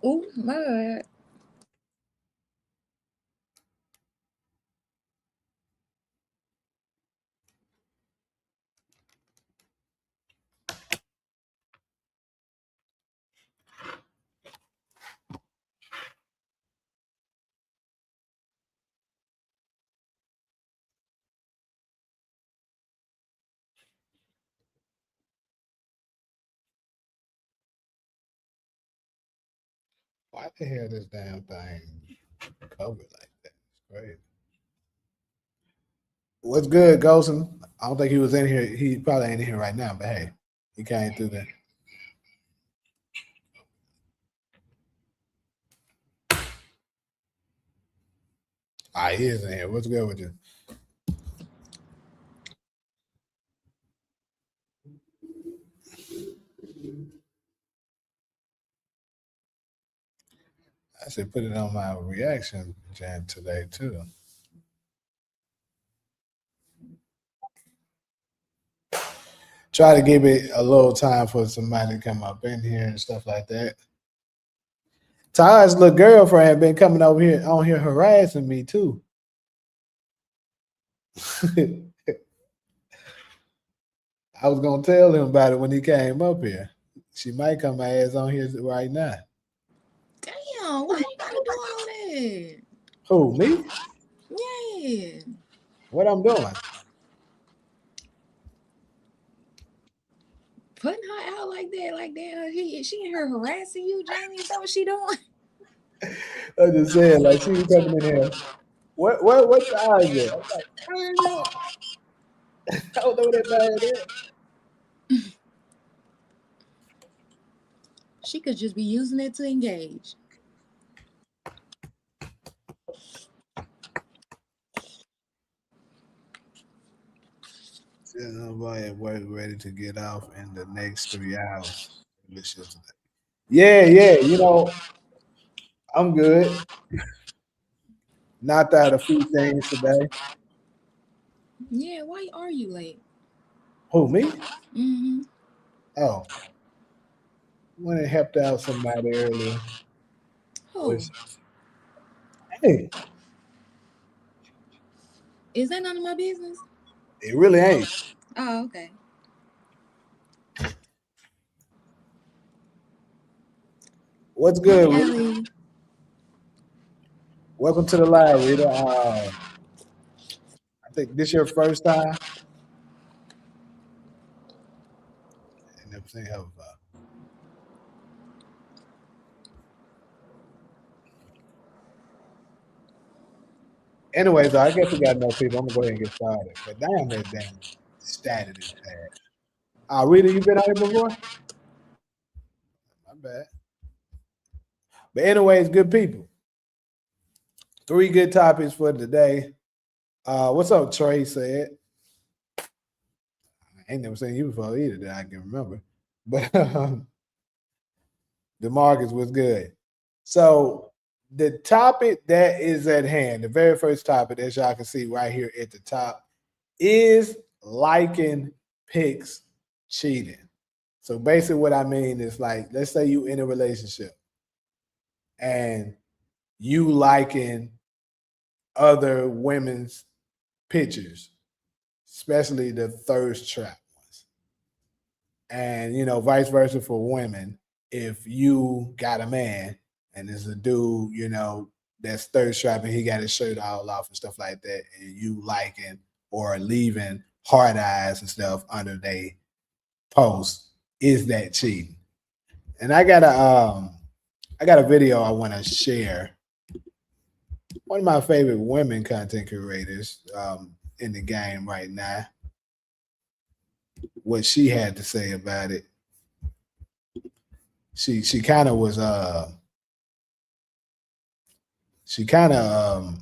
Oh my God. Why the hell this damn thing covered like that? It's great. What's good, Golson? I don't think he was in here. He probably ain't in here right now, but hey, he came through there. Ah, he is in here. What's good with you? I should put it on my reaction jam today too. Try to give it a little time for somebody to come up in here and stuff like that. Ty's little girlfriend been coming over here on here harassing me too. I was gonna tell him about it when he came up here. She might come my ass on here right now. Damn, why you gotta do all that? Who, me? Yeah. What I'm doing? Putting her out like that, like that. She in here harassing you, Jamie. Is that what she doing? I just saying, like she was coming in here. What size is it? I'm like, I don't know. I don't know what that bad is. She could just be using it to engage. Nobody work ready to get off in the next 3 hours. Yeah, yeah. I'm good. Knocked out a few things today. Yeah, why are you late? Who, me? Mm-hmm. Oh, went and helped out somebody earlier. Who? Was hey, Is that none of my business? it really ain't. Oh, okay. What's Hey, good, Rita? Allie. Welcome to the live, Rita. I think this your first time. I never seen her before. Anyways, I guess we got no people. I'm gonna go ahead and get started. But damn, that damn static is bad. Rita, you been out here before? My bad. But anyways, good people. Three good topics for today. What's up, Trey said? I ain't never seen you before either that I can remember. But DeMarcus was good. So the topic that is at hand, the very first topic, as y'all can see right here at the top, is liking pics cheating. So basically, what I mean is like, let's say you in a relationship and you liking other women's pictures, especially the thirst trap ones. And vice versa for women. If you got a man and there's a dude, that's thirst trapping, he got his shirt all off and stuff like that, and you liking or leaving hard eyes and stuff under they post, is that cheating? And I got a video I want to share. One of my favorite women content creators in the game right now, what she had to say about it. She kind of was she kind of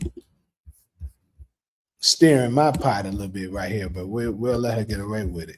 steering my pot a little bit right here, but we'll let her get away with it.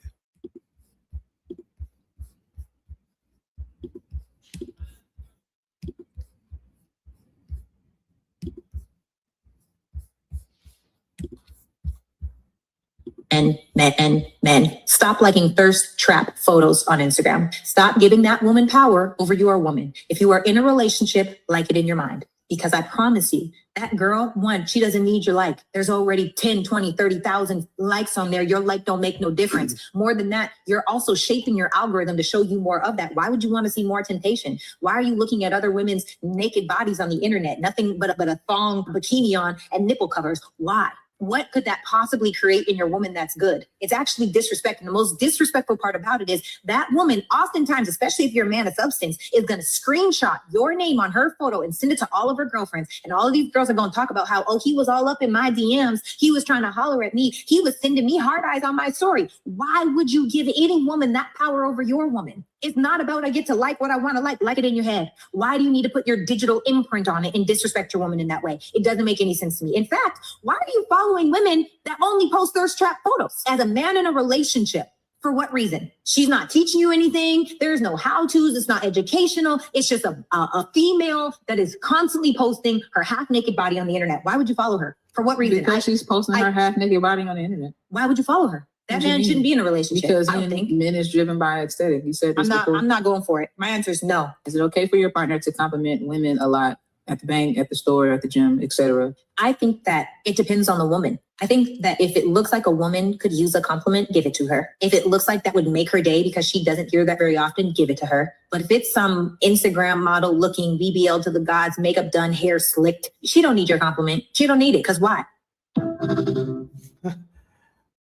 Men. Stop liking thirst trap photos on Instagram. Stop giving that woman power over your woman. If you are in a relationship, like it in your mind. Because I promise you, that girl, one, she doesn't need your like. There's already 10, 20, 30,000 likes on there. Your like don't make no difference. More than that, you're also shaping your algorithm to show you more of that. Why would you want to see more temptation? Why are you looking at other women's naked bodies on the internet? Nothing but a thong bikini on and nipple covers. Why? What could that possibly create in your woman that's good? It's actually disrespect. And the most disrespectful part about it is that woman, oftentimes, especially if you're a man of substance, is going to screenshot your name on her photo and send it to all of her girlfriends. And all of these girls are going to talk about how, oh, he was all up in my DMs. He was trying to holler at me. He was sending me hard eyes on my story. Why would you give any woman that power over your woman? It's not about I get to like what I want to like it in your head. Why do you need to put your digital imprint on it and disrespect your woman in that way? It doesn't make any sense to me. In fact, why are you following women that only post thirst trap photos? As a man in a relationship, for what reason? She's not teaching you anything. There's no how-tos. It's not educational. It's just a female that is constantly posting her half-naked body on the internet. Why would you follow her? For what reason? Because she's posting her half-naked body on the internet. Why would you follow her? That man shouldn't be in a relationship. Because men is driven by aesthetic. You said this I'm not going for it. My answer is no. Is it okay for your partner to compliment women a lot at the bank, at the store, at the gym, etc.? I think that it depends on the woman. I think that if it looks like a woman could use a compliment, give it to her. If it looks like that would make her day because she doesn't hear that very often, give it to her. But if it's some Instagram model looking BBL to the gods, makeup done, hair slicked, she don't need your compliment. She don't need it. Because why?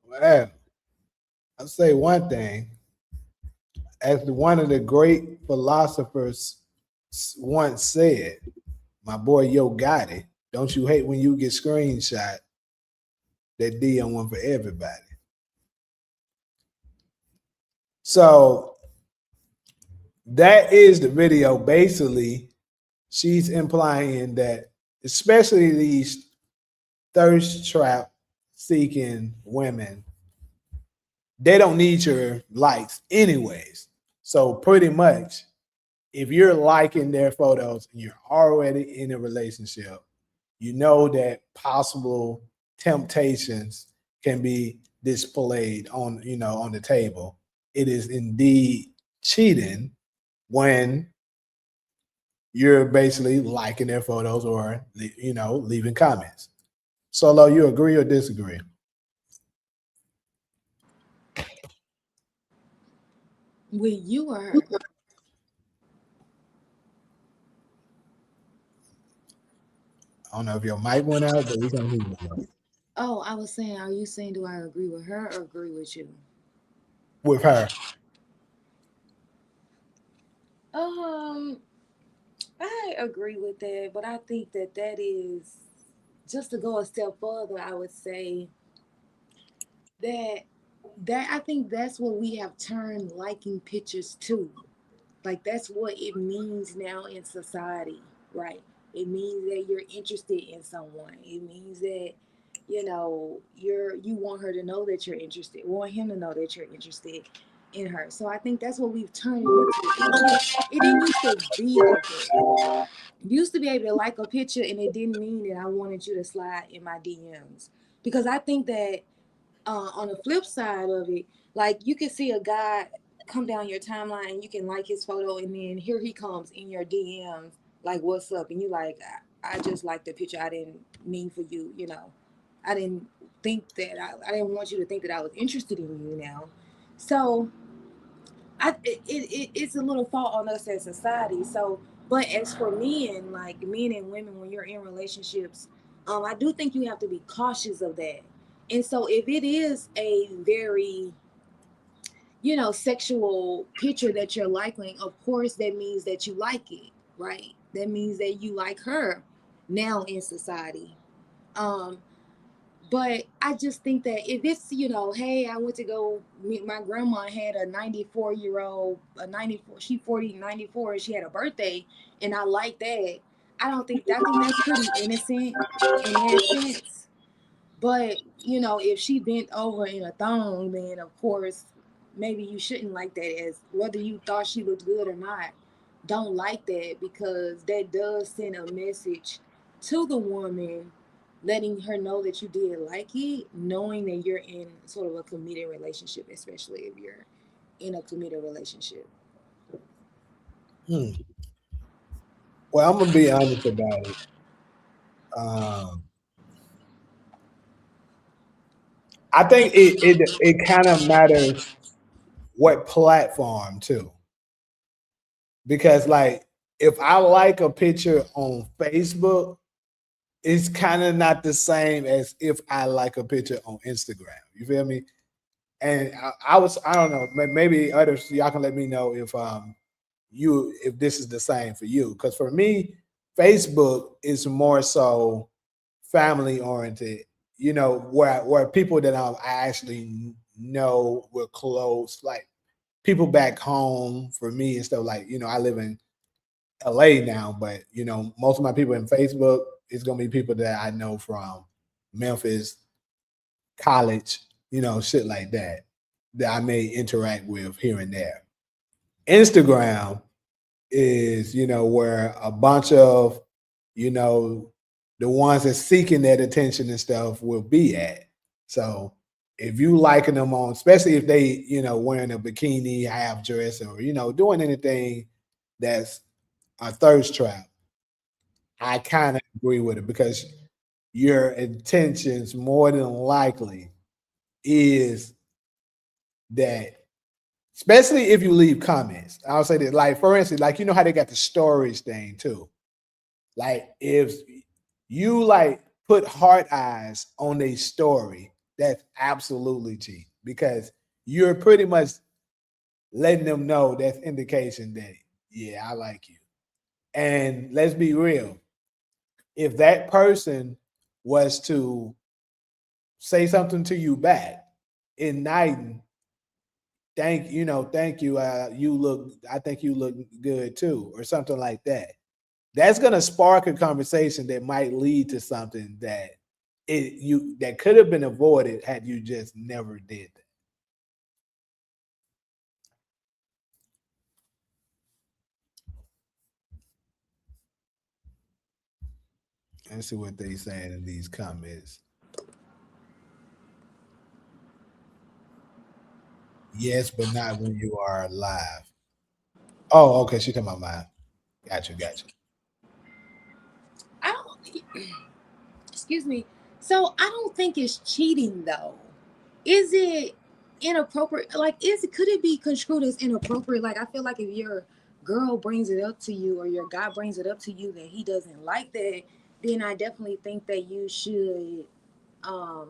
Well, I'll say one thing. As one of the great philosophers once said, my boy Yo Gotti, don't you hate when you get screenshot? That DM one for everybody. So that is the video. Basically, she's implying that especially these thirst trap seeking women, they don't need your likes anyways. So pretty much, if you're liking their photos and you're already in a relationship, you know that possible temptations can be displayed on, on the table. It is indeed cheating when you're basically liking their photos or, leaving comments. Solo, you agree or disagree? With you or her? I don't know if your mic went out, but we can hear you. Oh, I was saying, are you saying do I agree with her or agree with you? With her. I agree with that, but I think that is just to go a step further. I would say that I think that's what we have turned liking pictures to. Like that's what it means now in society, right? It means that you're interested in someone. It means that you want her to know that you're interested, want him to know that you're interested in her. So I think that's what we've turned it into. It didn't used to be like that. You used to be able to like a picture and it didn't mean that I wanted you to slide in my DMs. Because I think that on the flip side of it, like you can see a guy come down your timeline and you can like his photo and then here he comes in your DMs like what's up, and you like I just like the picture. I didn't mean for you, I didn't think that I didn't want you to think that I was interested in you now. So it's a little fault on us as society. So, but as for men, like men and women, when you're in relationships, I do think you have to be cautious of that. And so, if it is a very, sexual picture that you're liking, of course, that means that you like it, right? That means that you like her now in society. Um, but I just think that if it's, hey, I went to go meet my grandma had a 94-year-old, a 94, she 40, 94, and she had a birthday, and I like that. I think that's pretty innocent in that sense. But, if she bent over in a thong, then of course, maybe you shouldn't like that, as whether you thought she looked good or not. Don't like that, because that does send a message to the woman letting her know that you did like it, knowing that you're in sort of a committed relationship, especially if you're in a committed relationship. Hmm. Well, I'm gonna be honest about it. Um, I think it kind of matters what platform too, because like if I like a picture on Facebook, it's kind of not the same as if I like a picture on Instagram. You feel me? And I don't know, maybe others y'all can let me know if this is the same for you. Because for me, Facebook is more so family oriented. You know, where people that I actually know were close, like people back home for me and stuff. Like I live in LA now, but most of my people in Facebook is gonna be people that I know from Memphis, college, shit like that that I may interact with here and there. Instagram is, where a bunch of, you know, the ones that seeking that attention and stuff will be at. So if you liking them on, especially if they, wearing a bikini, half dress, or doing anything that's a thirst trap, I kind of agree with it because your intentions more than likely is that, especially if you leave comments. I'll say that, like for instance, like how they got the storage thing too. Like if you like put heart eyes on a story, that's absolutely cheap because you're pretty much letting them know that's indication that yeah, I like you. And let's be real, if that person was to say something to you back in nighting, thank you, I think you look good too, or something like that. That's gonna spark a conversation that might lead to something that could have been avoided had you just never did that. Let's see what they saying in these comments. Yes, but not when you are live. Oh, okay. She talking about mine. Got you. Got you. I don't. Excuse me. So I don't think it's cheating though. Is it inappropriate? Like, could it be construed as inappropriate? Like, I feel like if your girl brings it up to you or your guy brings it up to you that he doesn't like that, then I definitely think that um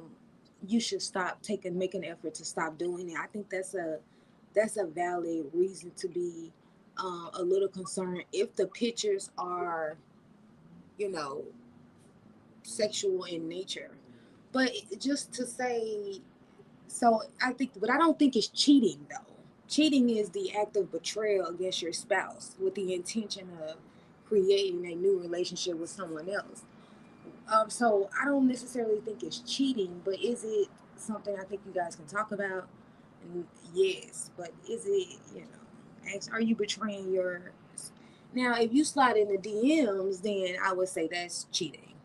you should stop taking make an effort to stop doing it. I think that's a valid reason to be a little concerned if the pictures are, you know, sexual in nature. But just to say, so I think, but I don't think it's cheating though. Cheating is the act of betrayal against your spouse with the intention of creating a new relationship with someone else. So I don't necessarily think it's cheating, but is it something I think you guys can talk about? And yes, but is it, are you betraying your? Now, if you slide in the DMs, then I would say that's cheating,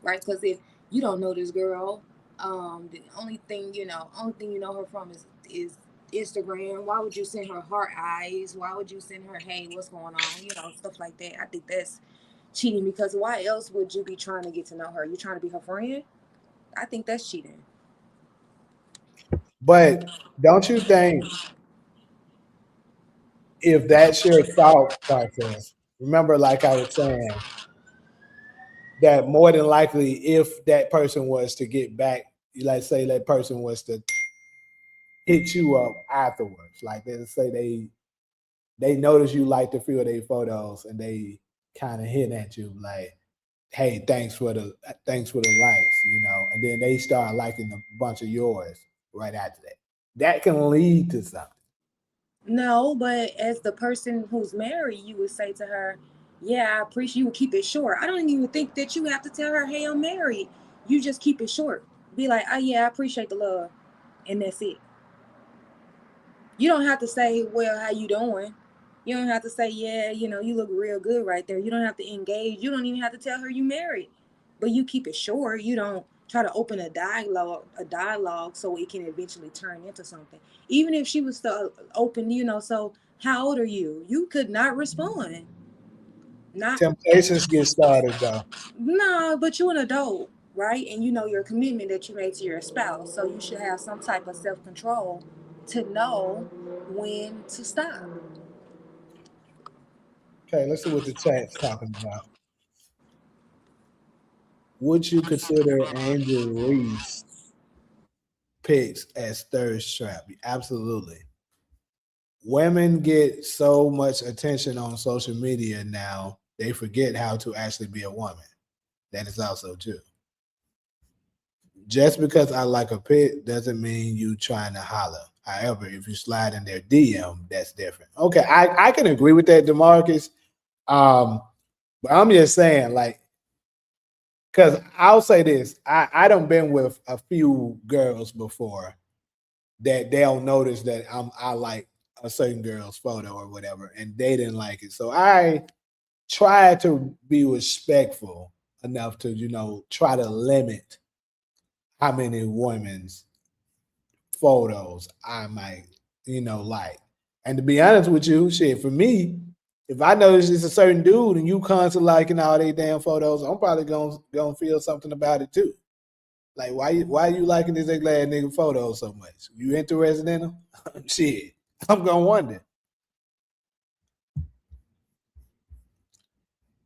right? Because if you don't know this girl, the only thing you know her from is Instagram. Why would you send her heart eyes? Why would you send her, hey, what's going on? Stuff like that. I think that's cheating because why else would you be trying to get to know her? You trying to be her friend? I think that's cheating. But don't you think if that's your thought process, remember, like I was saying, that more than likely, if that person was to get back, let's say that person was to hit you up afterwards, like let's say they notice you like a few of their photos and they kind of hit at you like, hey, thanks for the likes, and then they start liking a bunch of yours right after that. That can lead to something. No, but as the person who's married, you would say to her, yeah, I appreciate, you would keep it short. I don't even think that you have to tell her, hey, I'm married. You just keep it short. Be like, oh yeah, I appreciate the love. And that's it. You don't have to say, well, how you doing? You don't have to say, yeah, you look real good right there. You don't have to engage. You don't even have to tell her you married. but you keep it short. You don't try to open a dialogue so it can eventually turn into something. Even if she was to open, so how old are you? You could not respond. Not Temptations get started though. no, but you're an adult, right? And you know your commitment that you made to your spouse. So you should have some type of self control to know when to stop. Okay, let's see what the chat's talking about. Would you consider Angel Reese pics as thirst trap? Absolutely. Women get so much attention on social media now, they forget how to actually be a woman. That is also true. Just because I like a pic doesn't mean you trying to holler. However, if you slide in their DM, that's different. Okay, I can agree with that, DeMarcus. But I'm just saying, like, because I'll say this, I don't been with a few girls before that they'll notice that I like a certain girl's photo or whatever, and they didn't like it. So I try to be respectful enough to, try to limit how many women's photos I might, like. And to be honest with you, shit, for me, if I notice it's a certain dude and you constantly liking all these damn photos, I'm probably gonna feel something about it too. Like, why you liking this ugly ass nigga photos so much? You interested in them? Shit, I'm gonna wonder.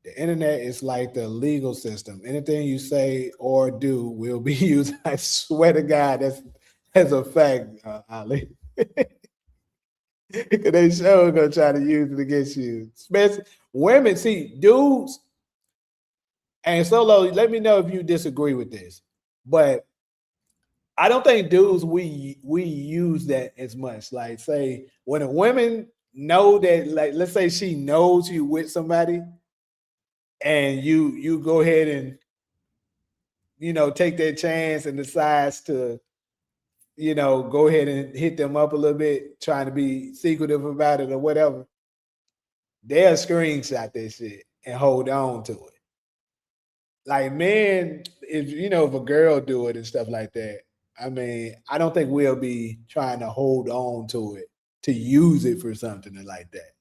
The internet is like the legal system. Anything you say or do will be used. I swear to God, that's a fact, Ali. They sure gonna try to use it against you. Especially women, see, dudes, and Solo, let me know if you disagree with this. But I don't think dudes we use that as much. Like, say, when a woman know that, like, let's say she knows you with somebody, and you go ahead and take that chance and decides to go ahead and hit them up a little bit, trying to be secretive about it or whatever. They'll screenshot that shit and hold on to it. Like, men, if a girl do it and stuff like that, I mean, I don't think we'll be trying to hold on to it to use it for something like that.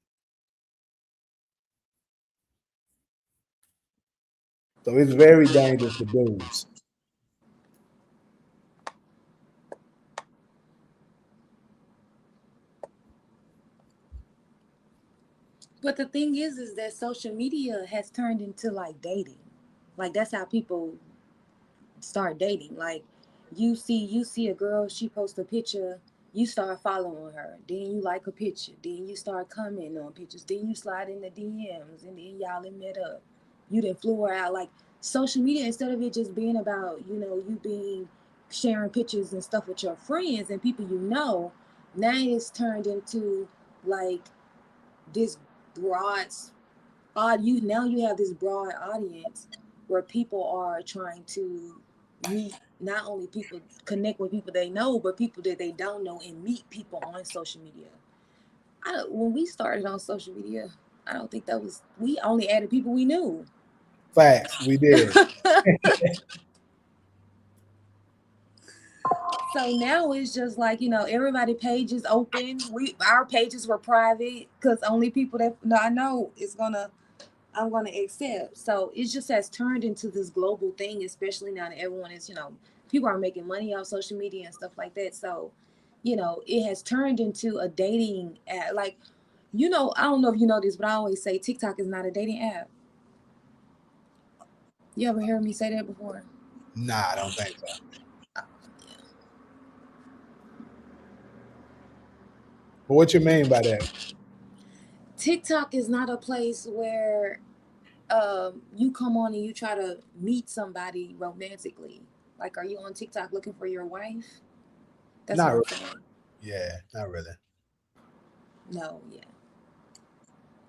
So it's very dangerous for dudes. But the thing is that social media has turned into like dating. Like that's how people start dating. Like you see a girl, she posts a picture, you start following her, then you like a picture, then you start commenting on pictures, then you slide in the DMs, and then y'all done met up. You done flew her out. Like social media, instead of it just being about you being sharing pictures and stuff with your friends and people now it's turned into like this broad you now you have this broad audience where people are trying to meet, not only people, connect with people they know, but people that they don't know, and meet people on social media. When we started on social media, I don't think that was, we only added people we knew. Facts, we did. So now it's just like, everybody page is open. Our pages were private because only people that I know is gonna I'm going to accept. So it just has turned into this global thing, especially now that everyone is, people are making money off social media and stuff like that. So, it has turned into a dating app. Like, I don't know if you know this, but I always say TikTok is not a dating app. You ever heard me say that before? Nah, I don't think so. But what you mean by that? TikTok is not a place where you come on and you try to meet somebody romantically. Like, are you on TikTok looking for your wife? That's Not what I'm really. saying. Yeah, not really. No, yeah.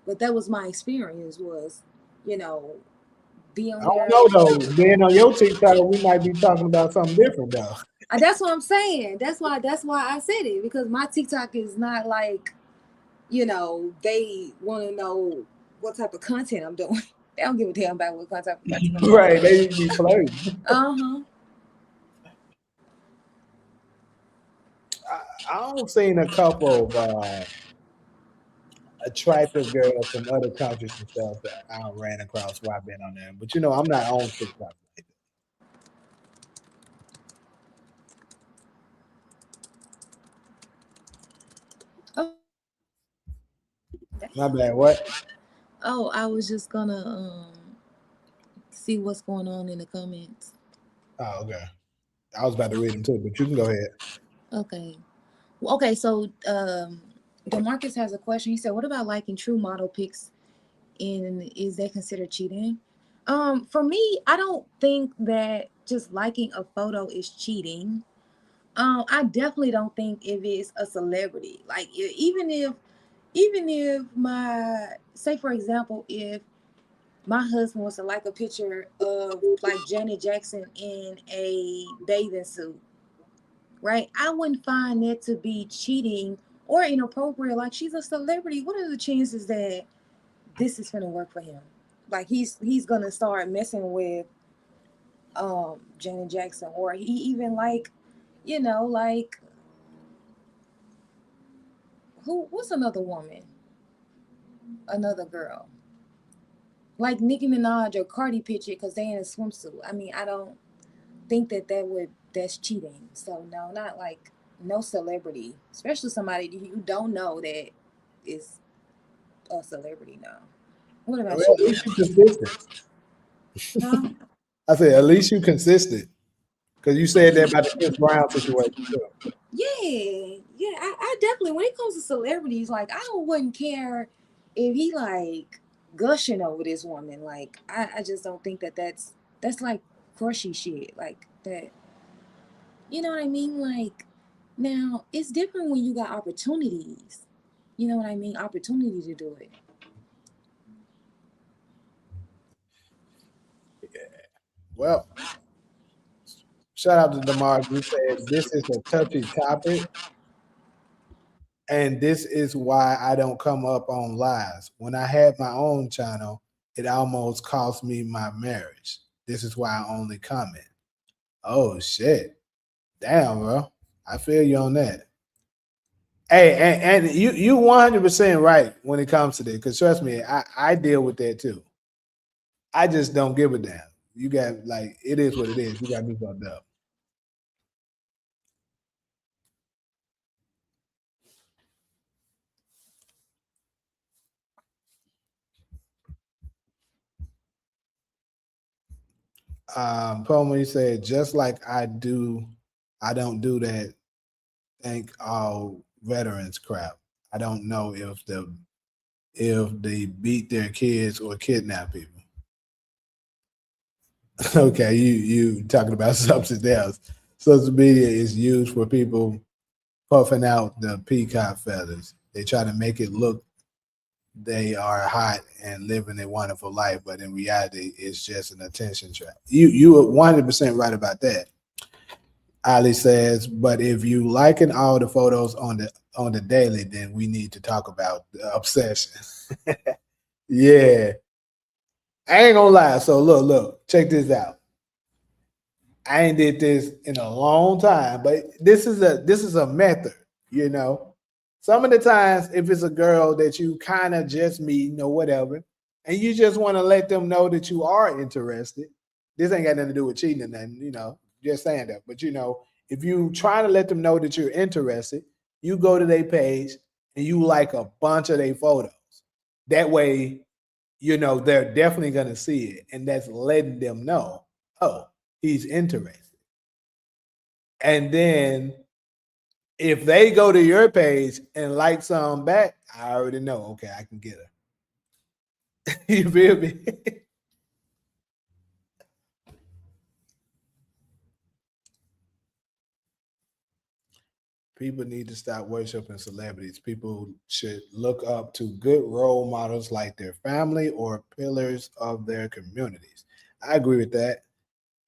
But that was my experience was, you know, be I on don't there. know though. Being on your TikTok, we might be talking about something different though. That's what I'm saying. That's why I said it, because my TikTok is not like, they want to know what type of content I'm doing. They don't give a damn about what content we got to them. Right, they be flirting. Uh-huh. I don't seen a couple of attractive girls from other countries and stuff that I ran across while I've been on there. But I'm not on TikTok. Oh, My damn. bad. What? Oh, I was just gonna see what's going on in the comments. Oh, okay. I was about to read them too, but you can go ahead. Okay. Okay, so Demarcus has a question. He said, "What about liking true model pics? And is that considered cheating?" For me, I don't think that just liking a photo is cheating. I definitely don't think if it's a celebrity, like even if my say for example, if my husband was to like a picture of like Janet Jackson in a bathing suit, right? I wouldn't find that to be cheating or inappropriate. Like she's a celebrity. What are the chances that this is gonna work for him? Like he's gonna start messing with Janet Jackson, or he even like, like what's another woman? Another girl. Like Nicki Minaj or Cardi picture because they in a swimsuit. I mean, I don't think that's cheating. So no, not like no celebrity, especially somebody you don't know that is a celebrity now. What Well, about at you? least you consistent. Huh? I said, at least you consistent. Because you said that about the Chris Brown situation too. Yeah, yeah. I definitely when it comes to celebrities, like wouldn't care if he like gushing over this woman. Like I just don't think that's like crushy shit. Like that. You know what I mean? Like now it's different when you got opportunities. You know what I mean? Opportunity to do it. Well, shout out to Demar. He said this is a touchy topic, and this is why I don't come up on lives. When I had my own channel, it almost cost me my marriage. This is why I only comment. Oh shit. Damn, bro. I feel you on that. Hey, and you 100% right when it comes to this. Because trust me, I deal with that too. I just don't give a damn. You got like it is what it is. You got me fucked up. Poma said, just like I don't do that. Thank all veterans crap. I don't know if they beat their kids or kidnap people. Okay, you talking about something else. Social media is used for people puffing out the peacock feathers. They try to make it look they are hot and living a wonderful life, but in reality, it's just an attention trap. You are 100% right about that. Ali says, but if you liking all the photos on the daily, then we need to talk about the obsession. Yeah, I ain't gonna lie. So look, check this out. I ain't did this in a long time, but this is a method, you know. Some of the times, if it's a girl that you kind of just meeting or whatever, and you just want to let them know that you are interested, this ain't got nothing to do with cheating or nothing, just saying that. But if you trying to let them know that you're interested, you go to their page and you like a bunch of their photos. That way, they're definitely gonna see it, and that's letting them know, oh, he's interested. And then if they go to your page and like some back, I already know, okay, I can get her. You feel me? People need to stop worshiping celebrities. People should look up to good role models like their family or pillars of their communities. I agree with that.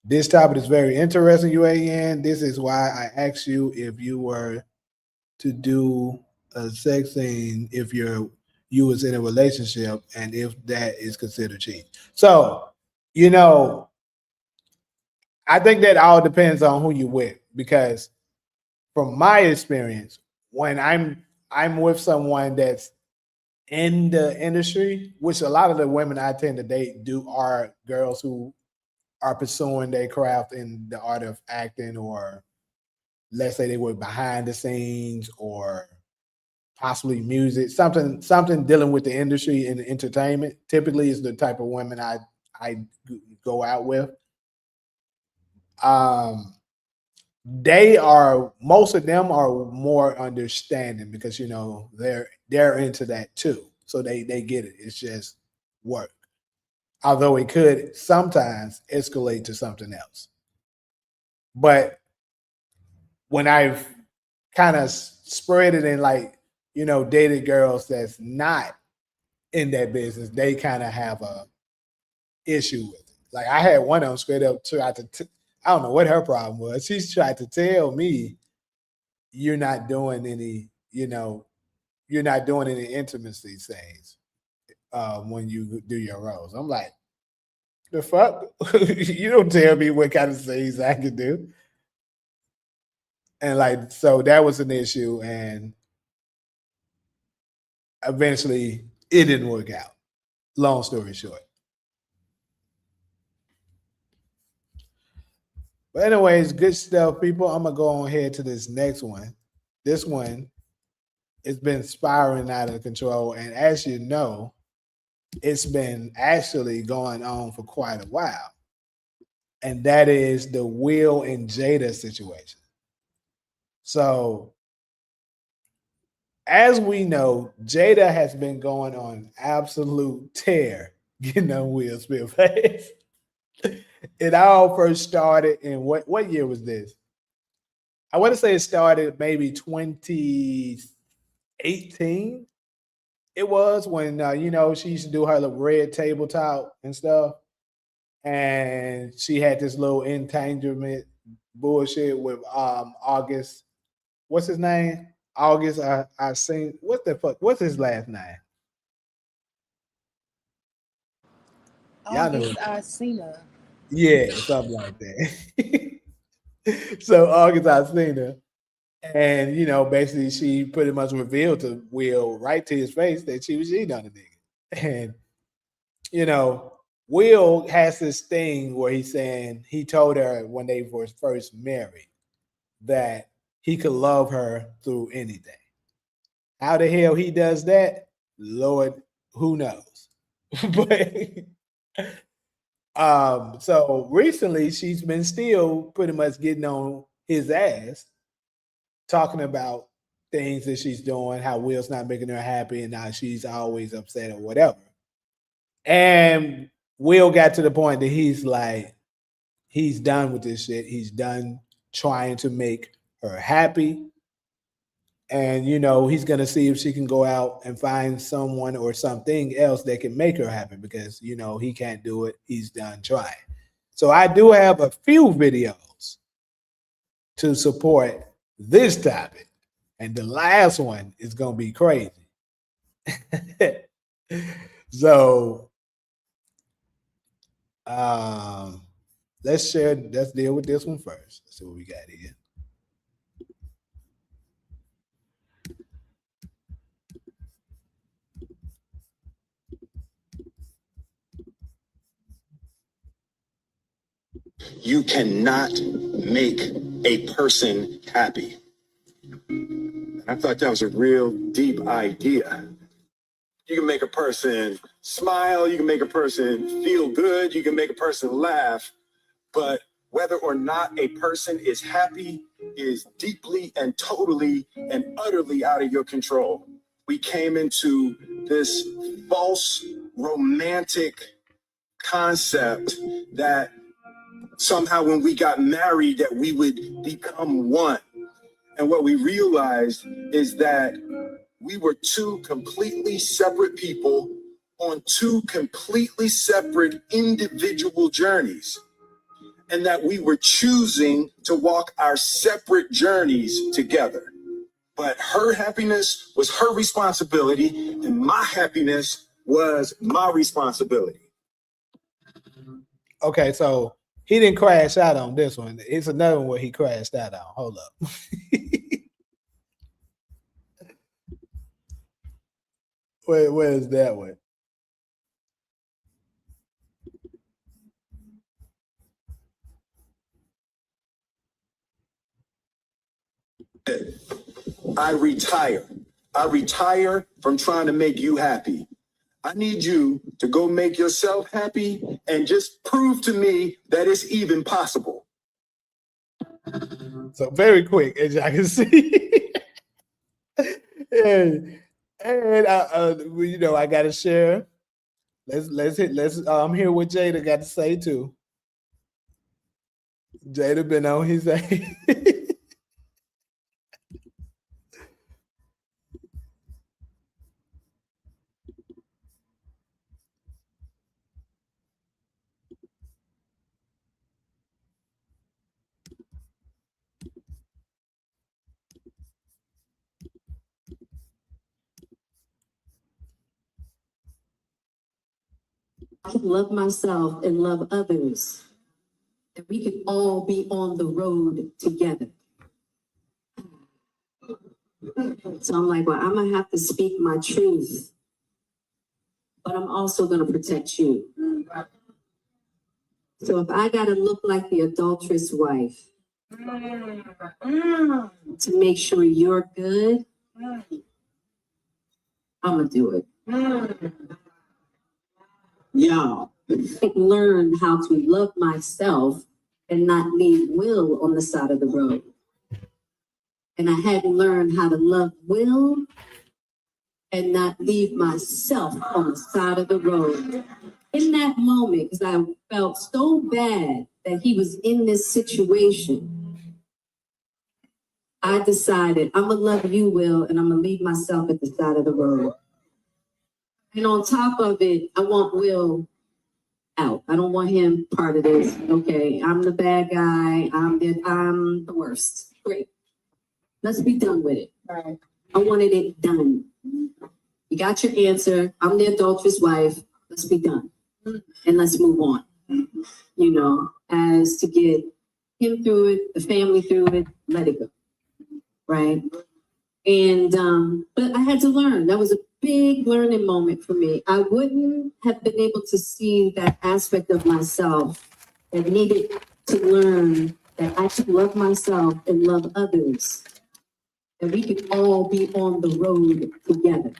This topic is very interesting, UAN. This is why I asked you if you were to do a sex scene, if your you was in a relationship and if that is considered cheating. So, you know, I think that all depends on who you with because from my experience, when I'm with someone that's in the industry, which a lot of the women I tend to date do are girls who are pursuing their craft in the art of acting, or let's say they work behind the scenes or possibly music, something dealing with the industry and entertainment. Typically is the type of women I go out with. Um they are, most of them are more understanding because they're into that too. So they get it. It's just work. Although it could sometimes escalate to something else. But when I've kind of spread it in, like, dated girls that's not in that business, they kind of have a issue with it. Like I had one of them straight up try I don't know what her problem was. She's tried to tell me you're not doing any, you're not doing any intimacy things when you do your roles. I'm like, the fuck? You don't tell me what kind of things I can do. And like, so that was an issue. And eventually it didn't work out. Long story short. But anyways, good stuff, people. I'm gonna go on ahead to this next one. This one, it's been spiraling out of control. And as you know, it's been actually going on for quite a while. And that is the Will and Jada situation. So, as we know, Jada has been going on absolute tear, getting on Will Smith's face. It all first started in what year was this? I want to say it started maybe 2018. It was when she used to do her little red tabletop and stuff, and she had this little entanglement bullshit with August. What's his name? August. I seen what the fuck. What's his last name? Y'all know. August Alsina. Yeah, something like that. So August Alsina, and basically she pretty much revealed to Will right to his face that she was cheating on the nigga. And you know, Will has this thing where he's saying he told her when they were first married that he could love her through anything. How the hell he does that? Lord, who knows? But so recently she's been still pretty much getting on his ass, talking about things that she's doing, how Will's not making her happy, and now she's always upset or whatever. And Will got to the point that he's like, he's done with this shit. He's done trying to make her happy. And he's gonna see if she can go out and find someone or something else that can make her happy because he can't do it. He's done trying. So I do have a few videos to support this topic. And the last one is gonna be crazy. So let's deal with this one first. Let's see what we got here. You cannot make a person happy. I thought that was a real deep idea. You can make a person smile, you can make a person feel good, you can make a person laugh, but whether or not a person is happy is deeply and totally and utterly out of your control. We came into this false romantic concept that somehow when we got married that we would become one. And what we realized is that we were two completely separate people on two completely separate individual journeys, and that we were choosing to walk our separate journeys together. But her happiness was her responsibility, and my happiness was my responsibility. Okay, so he didn't crash out on this one. It's another one where he crashed out on. Hold up. Where is that one? I retire. I retire from trying to make you happy. I need you to go make yourself happy and just prove to me that it's even possible. So very quick, as y'all can see. and you know, I gotta share. Let's hear what Jada got to say too. Jada been on his ass. I can love myself and love others. That we could all be on the road together. So I'm like, well, I'm gonna have to speak my truth, but I'm also gonna protect you. So if I gotta look like the adulterous wife to make sure you're good, I'm gonna do it. Y'all, learn how to love myself and not leave Will on the side of the road. And I had to learn how to love Will and not leave myself on the side of the road. In that moment, because I felt so bad that he was in this situation, I decided I'm gonna love you, Will, and I'm gonna leave myself at the side of the road. And on top of it, I want Will out. I don't want him part of this. Okay, I'm the bad guy. I'm the worst. Great. Let's be done with it. Right. I wanted it done. You got your answer. I'm the adulterous wife. Let's be done. And let's move on. You know, as to get him through it, the family through it, let it go. Right. And but I had to learn. That was a big learning moment for me. I wouldn't have been able to see that aspect of myself that needed to learn that I should love myself and love others. That we could all be on the road together.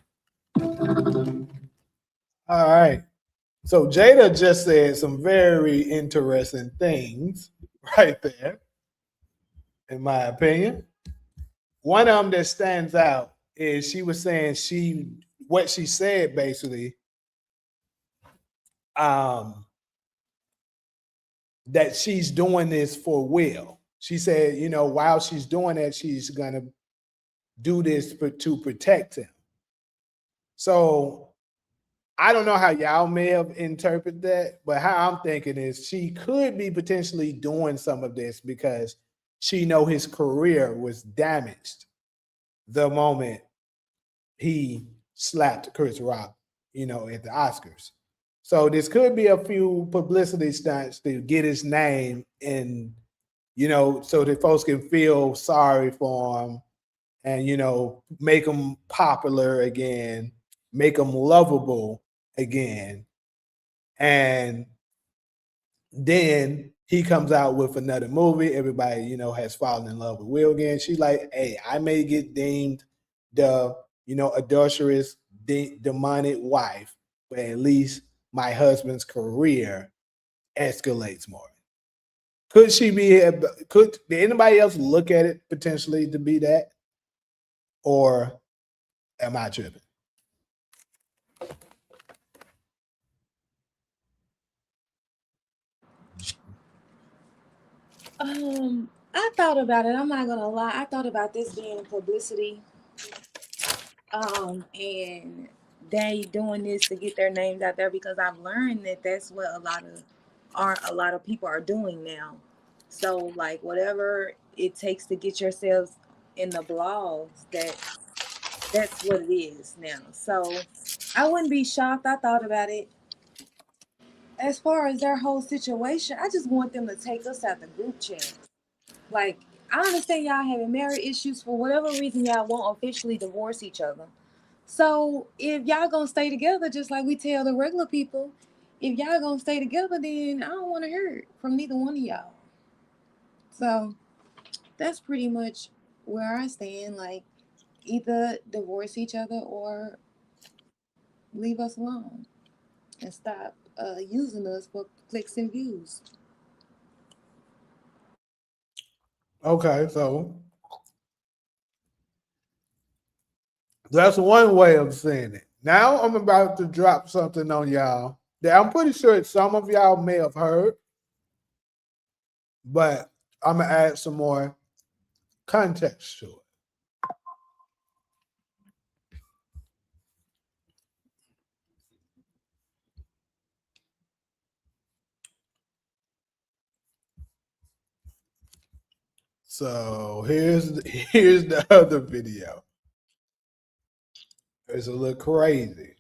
All right. So Jada just said some very interesting things right there, in my opinion. One of them that stands out is she was saying what she said basically, that she's doing this for Will. She said, you know, while she's doing that, she's gonna do this to protect him. So I don't know how y'all may have interpreted that, but how I'm thinking is she could be potentially doing some of this because she know his career was damaged the moment he slapped Chris Rock, you know, at the Oscars. So this could be a few publicity stunts to get his name in, you know, so that folks can feel sorry for him and, you know, make him popular again, make him lovable again. And then he comes out with another movie. Everybody, you know, has fallen in love with Will again. She's like, hey, I may get deemed the, you know, adulterous, demonic wife, but at least my husband's career escalates more. Could she be, did anybody else look at it potentially to be that? Or am I tripping? I thought about it. I'm not gonna lie. I thought about this being publicity. And they doing this to get their names out there because I've learned that that's what a lot of people are doing now. So like whatever it takes to get yourselves in the blogs that that's what it is now. So I wouldn't be shocked. I thought about it. As far as their whole situation, I just want them to take us out the group chat. Like, I understand y'all having marriage issues for whatever reason y'all won't officially divorce each other. So if y'all gonna stay together, just like we tell the regular people, if y'all gonna stay together, then I don't want to hear it from neither one of y'all. So that's pretty much where I stand. Like, either divorce each other or leave us alone and stop using us for clicks and views. Okay, so that's one way of saying it. Now I'm about to drop something on y'all that I'm pretty sure some of y'all may have heard, but I'm gonna add some more context to it. So here's the other video. It's a little crazy.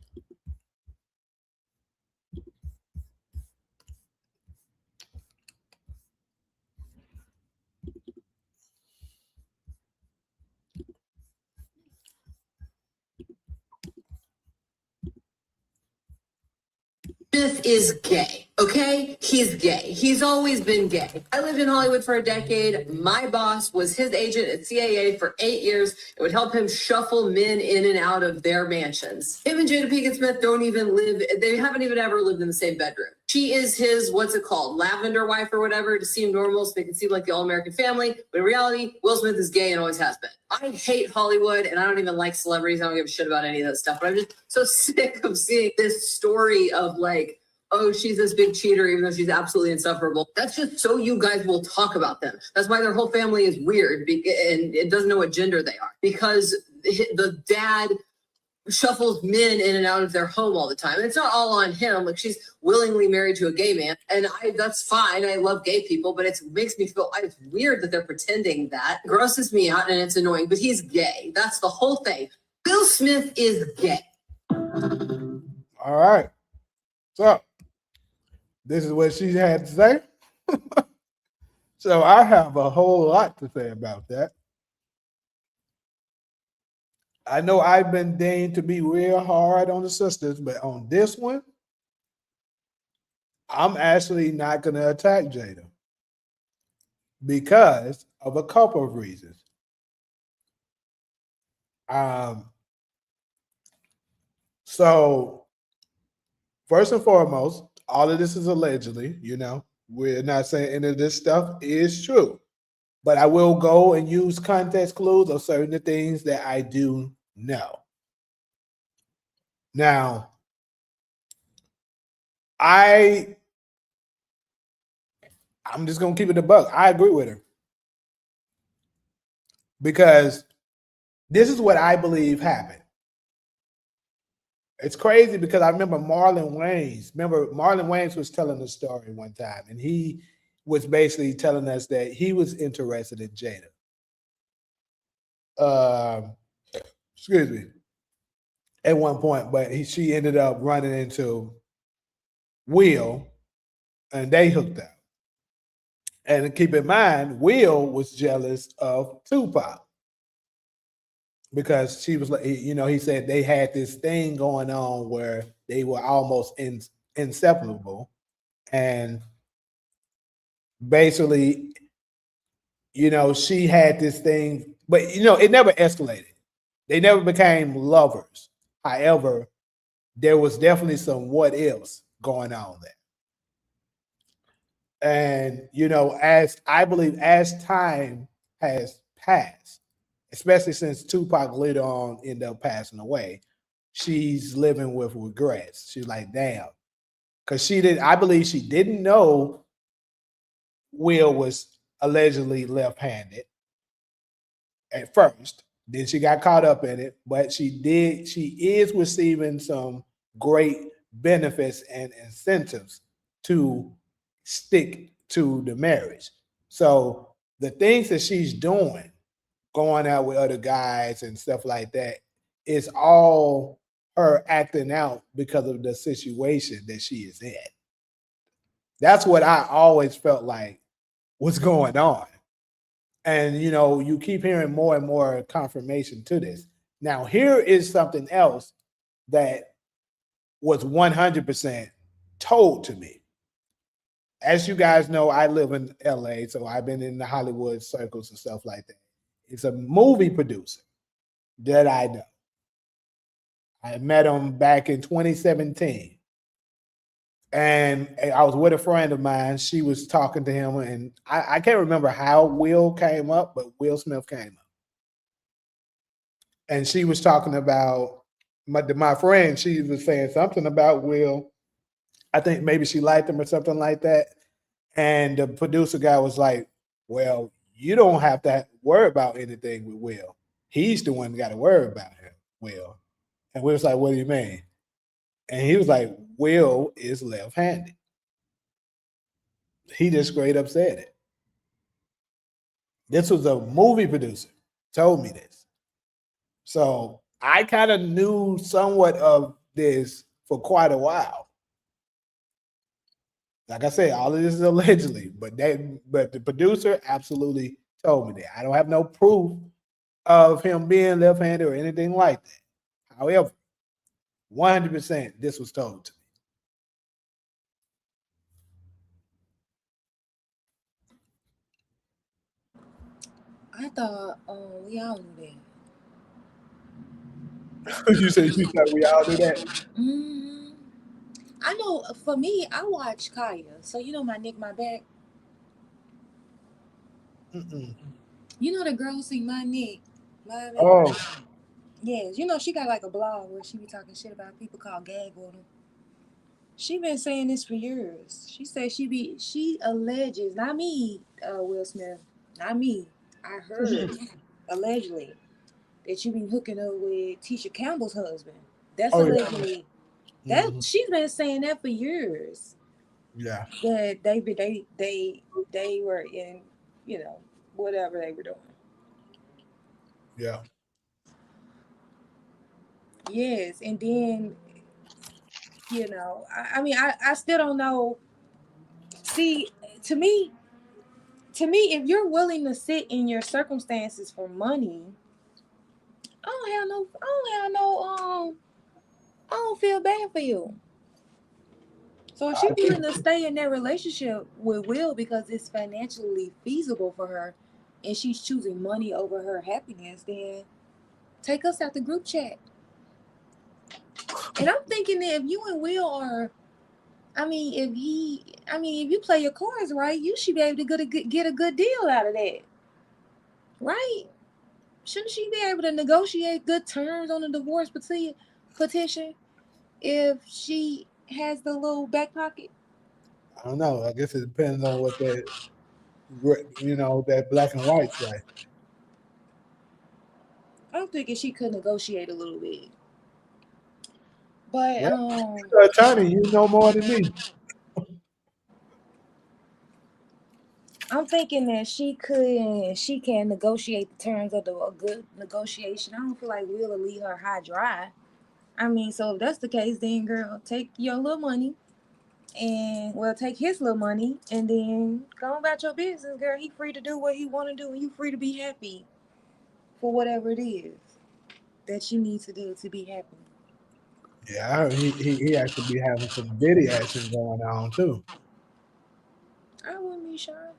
Smith is gay, okay? He's gay. He's always been gay. I lived in Hollywood for a decade. My boss was his agent at CIA for 8 years. It would help him shuffle men in and out of their mansions. Him and Jada Pinkett Smith don't even live, they haven't even ever lived in the same bedroom. She is his, what's it called, lavender wife or whatever, to seem normal so they can seem like the all-American family. But in reality, Will Smith is gay and always has been. I hate Hollywood and I don't even like celebrities. I don't give a shit about any of that stuff. But I'm just so sick of seeing this story of like, oh, she's this big cheater, even though she's absolutely insufferable. That's just so you guys will talk about them. That's why their whole family is weird and it doesn't know what gender they are. Because the dad shuffles men in and out of their home all the time. And it's not all on him. Like, she's willingly married to a gay man. And that's fine. I love gay people, but it makes me feel, it's weird that they're pretending that. It grosses me out and it's annoying, but he's gay. That's the whole thing. Will Smith is gay. All right. So this is what she had to say. So I have a whole lot to say about that. I know I've been deigned to be real hard on the sisters, but on this one, I'm actually not going to attack Jada because of a couple of reasons. So first and foremost, all of this is allegedly, we're not saying any of this stuff is true, but I will go and use context clues of certain things that I do know. Now, I'm just going to keep it a buck. I agree with her because this is what I believe happened. It's crazy because I remember Marlon Wayans was telling the story one time, and he was basically telling us that he was interested in Jada. Excuse me. At one point, but she ended up running into Will, and they hooked up. And keep in mind, Will was jealous of Tupac because she was like, he said they had this thing going on where they were almost inseparable. And basically, she had this thing, but it never escalated. They never became lovers. However, there was definitely some what ifs going on there. And, as I believe, as time has passed, especially since Tupac later on ended up passing away, she's living with regrets. She's like, damn. Because I believe she didn't know Will was allegedly left-handed at first. Then she got caught up in it, but she is receiving some great benefits and incentives to stick to the marriage. So the things that she's doing going out with other guys and stuff like that. It's all her acting out because of the situation that she is in. That's what I always felt like was going on. And you keep hearing more and more confirmation to this. Now, here is something else that was 100% told to me. As you guys know, I live in LA, so I've been in the Hollywood circles and stuff like that. It's a movie producer that I know. I met him back in 2017. And I was with a friend of mine. She was talking to him, and I can't remember how Will came up, but Will Smith came up. And she was talking about my friend. She was saying something about Will. I think maybe she liked him or something like that. And the producer guy was like, well, you don't have to worry about anything with Will. He's the one that got to worry about him, Will. And we was like, what do you mean? And he was like, Will is left-handed. He just straight up said it. This was a movie producer told me this. So I kind of knew somewhat of this for quite a while. Like I said, all of this is allegedly, but the producer absolutely told me that. I don't have no proof of him being left-handed or anything like that. However, 100% this was told to I thought we all knew me. You said we all do that? that. I know for me, I watch Kaya. So my Nick, my back. Mm-mm. You know the girl who sing my Nick, my back. Oh, Yes, she got like a blog where she be talking shit about people called gag order. She been saying this for years. She said she alleges, not me, Will Smith, not me. I heard allegedly that you be hooking up with Tisha Campbell's husband. That's oh yeah. allegedly. That Mhm. she's been saying that for years. Yeah. That they were in, whatever they were doing. Yeah. Yes, and then I mean I still don't know. See, to me, if you're willing to sit in your circumstances for money, I don't feel bad for you. So if I she's think willing to stay in that relationship with Will because it's financially feasible for her, and she's choosing money over her happiness, then take us out the group chat. And I'm thinking that if you and Will are, if you play your cards right, you should be able to get a good deal out of that, right? Shouldn't she be able to negotiate good terms on the divorce petition if she has the little back pocket? I don't know. I guess it depends on what that black and white say. I'm thinking she could negotiate a little bit, but Well, you're an attorney, you know more than me. I'm thinking that she can negotiate the terms of a good negotiation. I don't feel like Will leave her high dry. So if that's the case, then girl, take your little money and take his little money and then go about your business, girl. He free to do what he want to do, and you free to be happy for whatever it is that you need to do to be happy. Yeah, I heard he actually be having some video action going on too. I wouldn't be sure.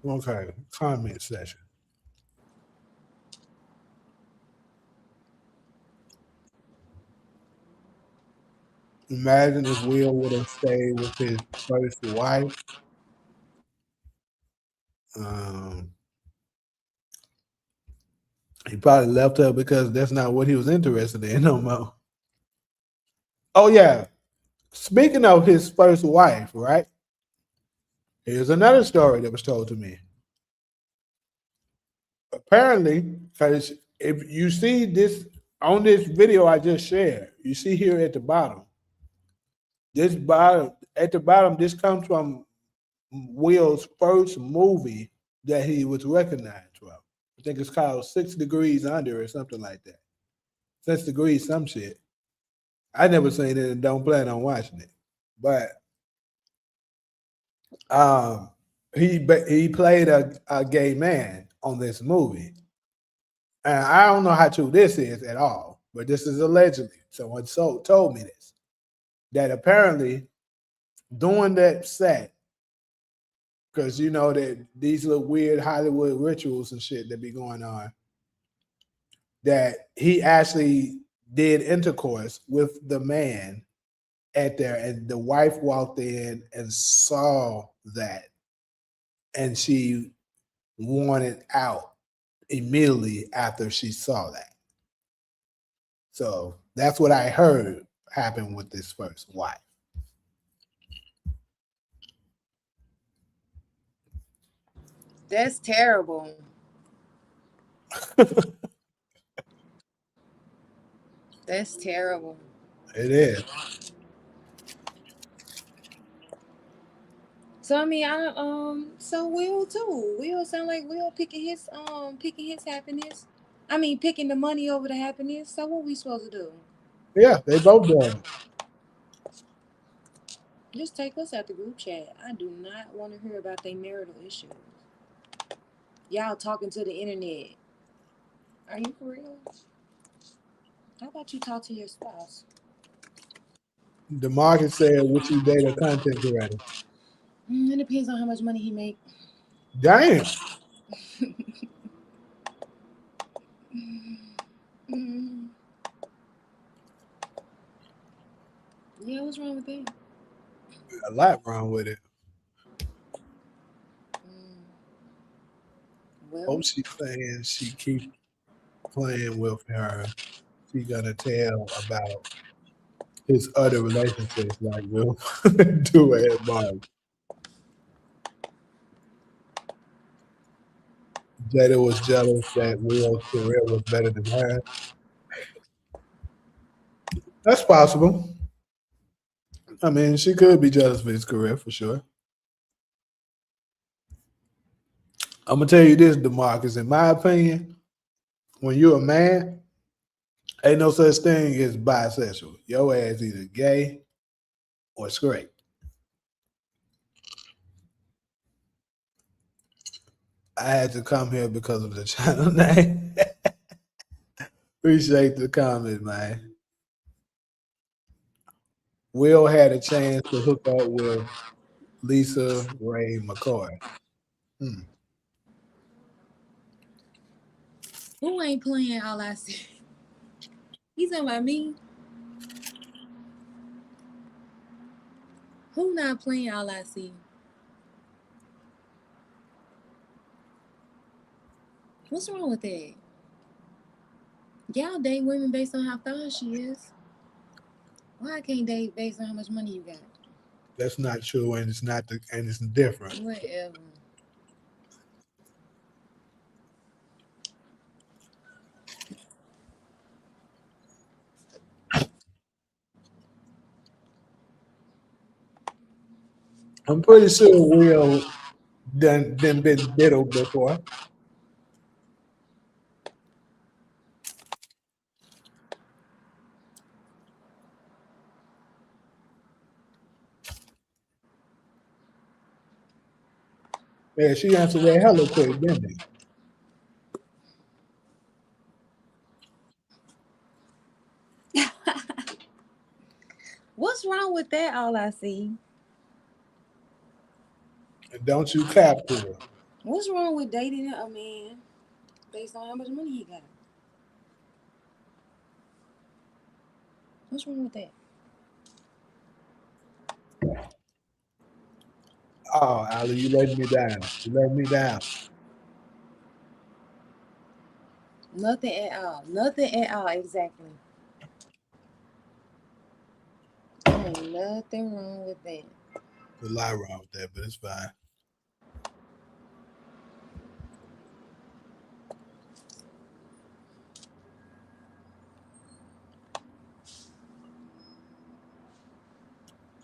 Okay, comment session. Imagine if Will would have stayed with his first wife. Um, he probably left her because that's not what he was interested in no more. Oh yeah. Speaking of his first wife, right? Here's another story that was told to me. Apparently, because if you see this on this video I just shared, you see here at the bottom, This bottom at the bottom, this comes from Will's first movie that he was recognized from. I think it's called 6 Degrees Under or something like that. 6 Degrees, some shit. I never seen it and don't plan on watching it. But um, he played a gay man on this movie. And I don't know how true this is at all, but this is allegedly. Someone told me this. That apparently during that set, because you know that these little weird Hollywood rituals and shit that be going on, that he actually did intercourse with the man at there, and the wife walked in and saw that, and she wanted out immediately after she saw that. So that's what I heard happened with this first wife. That's terrible. That's terrible. It is. So I mean, so Will too. Will sound like Will picking his happiness. I mean, picking the money over the happiness. So what we supposed to do? Yeah, they both doing it. Just take us out the group chat. I do not want to hear about their marital issues. Y'all talking to the internet. Are you for real? How about you talk to your spouse? The market said, would you date a content creator? It depends on how much money he make. Damn. Mm, yeah, what's wrong with that? A lot wrong with it. Mm, Oh, well, she's saying she keep playing with her. She gonna tell about his other relationships like Will do at Mark. Jada was jealous that Will's career was better than hers. That's possible. I mean, she could be jealous of his career for sure. I'm gonna tell you this, Demarcus. In my opinion, when you're a man, ain't no such thing as bisexual. Your ass either gay or straight. I had to come here because of the channel name. Appreciate the comment, man. Will had a chance to hook up with Lisa Ray McCoy. Hmm. who ain't playing all I see? He's talking about me. Who not playing all I see? What's wrong with that? Y'all date women based on how fine she is. Why I can't date based on how much money you got? That's not true, and it's not the, and it's different. Whatever. I'm pretty sure Will done been diddled before. Yeah, she answered that hella quick, didn't she? What's wrong with that? All I see. And don't you cap to her. What's wrong with dating a man based on how much money he got? What's wrong with that? Oh, Ali, you let me down. You let me down. Nothing at all. Nothing at all. Exactly. There ain't nothing wrong with that. There's a lot wrong with that, but it's fine.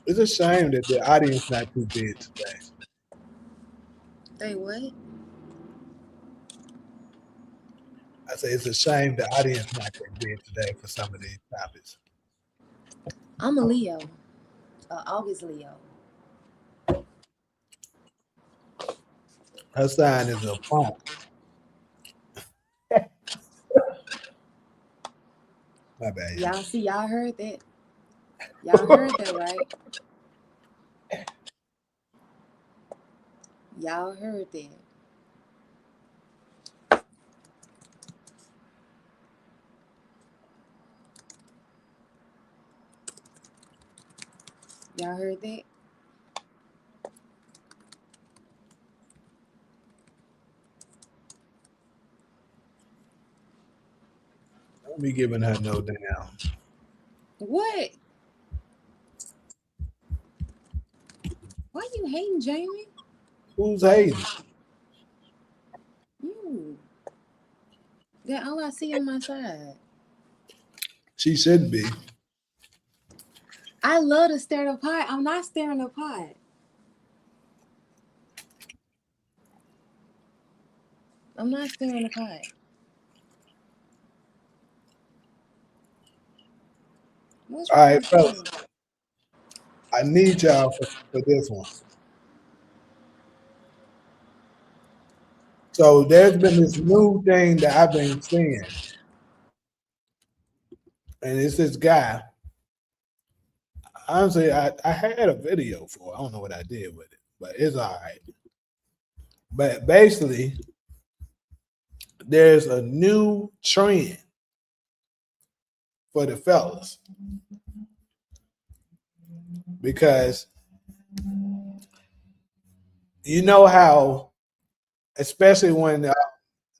It's a shame that the audience not too big today. They what? I say it's a shame the audience not that big today for some of these topics. I'm a Leo, August Leo. Her sign is a punk. My bad, Y'all see, y'all heard that? Y'all heard that, right? Y'all heard that. Y'all heard that? Don't be giving her no damn. What? Why you hating, Jamie? Who's hating? You. That all I see on my side. She should be. I love to stare at the pot. I'm not staring at the pot. I'm not staring at the pot. What's All wrong right, with fellas. you? I need y'all for this one. So there's been this new thing that I've been seeing, and it's this guy. Honestly, I had a video for it. I don't know what I did with it, but it's all right. But basically, there's a new trend for the fellas because you know how, especially when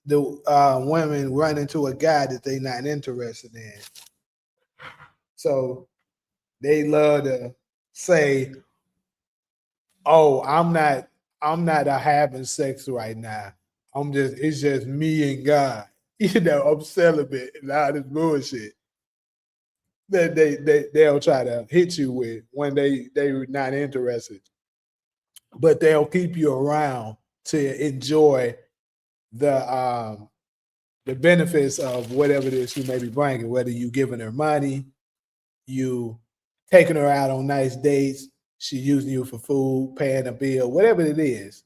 the women run into a guy that they're not interested in, so they love to say, "Oh, I'm not having sex right now. It's just me and God. I'm celibate and all this bullshit that they'll try to hit you with when they're not interested, but they'll keep you around to enjoy the the benefits of whatever it is you may be bringing, whether you giving her money, you taking her out on nice dates, she using you for food, paying a bill, whatever it is.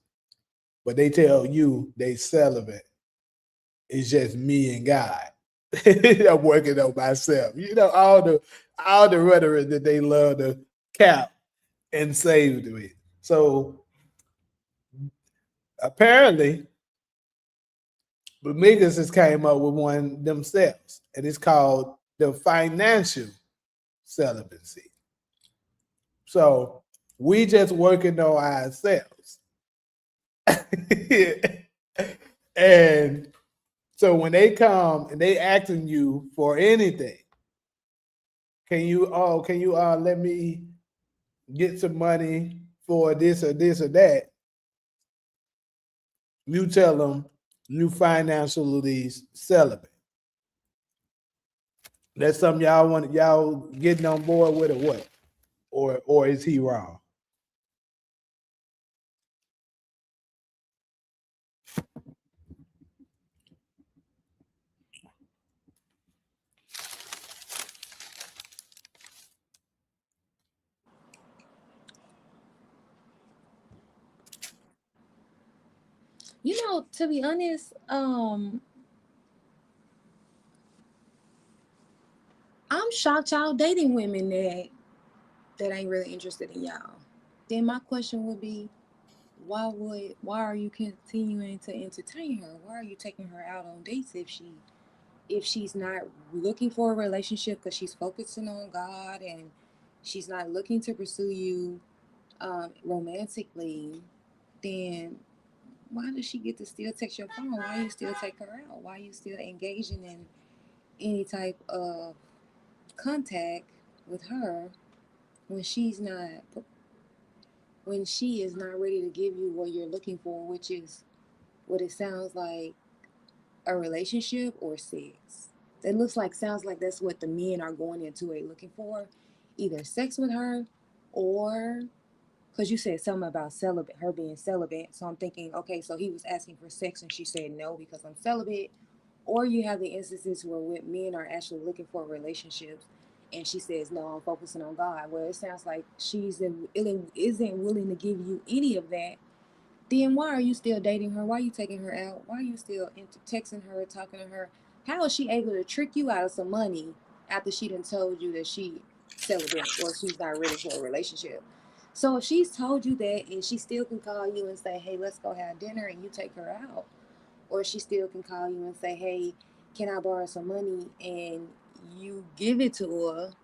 But they tell you they celibate. It's just me and God. I'm working on myself. All the rhetoric that they love to cap and save to it. So apparently, the niggas has came up with one themselves, and it's called the financial celibacy. So we just working on ourselves. And so when they come and they asking you for anything, can you let me get some money for this or that? You tell them you financially celibate. That's something y'all getting on board with or what? Or is he wrong? To be honest, I'm shocked y'all dating women that ain't really interested in y'all. Then my question would be, why are you continuing to entertain her? Why are you taking her out on dates if she's not looking for a relationship because she's focusing on God and she's not looking to pursue you romantically? Then why does she get to still text your phone? Why you still take her out? Why you still engaging in any type of contact with her when she is not ready to give you what you're looking for, which is what it sounds like, a relationship or sex. Sounds like that's what the men are going into it looking for, either sex with her or because you said something about celibate, her being celibate. So I'm thinking, okay, so he was asking for sex and she said no because I'm celibate. Or you have the instances where men are actually looking for relationships and she says, no, I'm focusing on God. Well, it sounds like isn't willing to give you any of that. Then why are you still dating her? Why are you taking her out? Why are you still texting her, talking to her? How is she able to trick you out of some money after she done told you that she celibate or she's not ready for a relationship? So if she's told you that and she still can call you and say, hey, let's go have dinner and you take her out, or she still can call you and say, hey, can I borrow some money, and you give it to her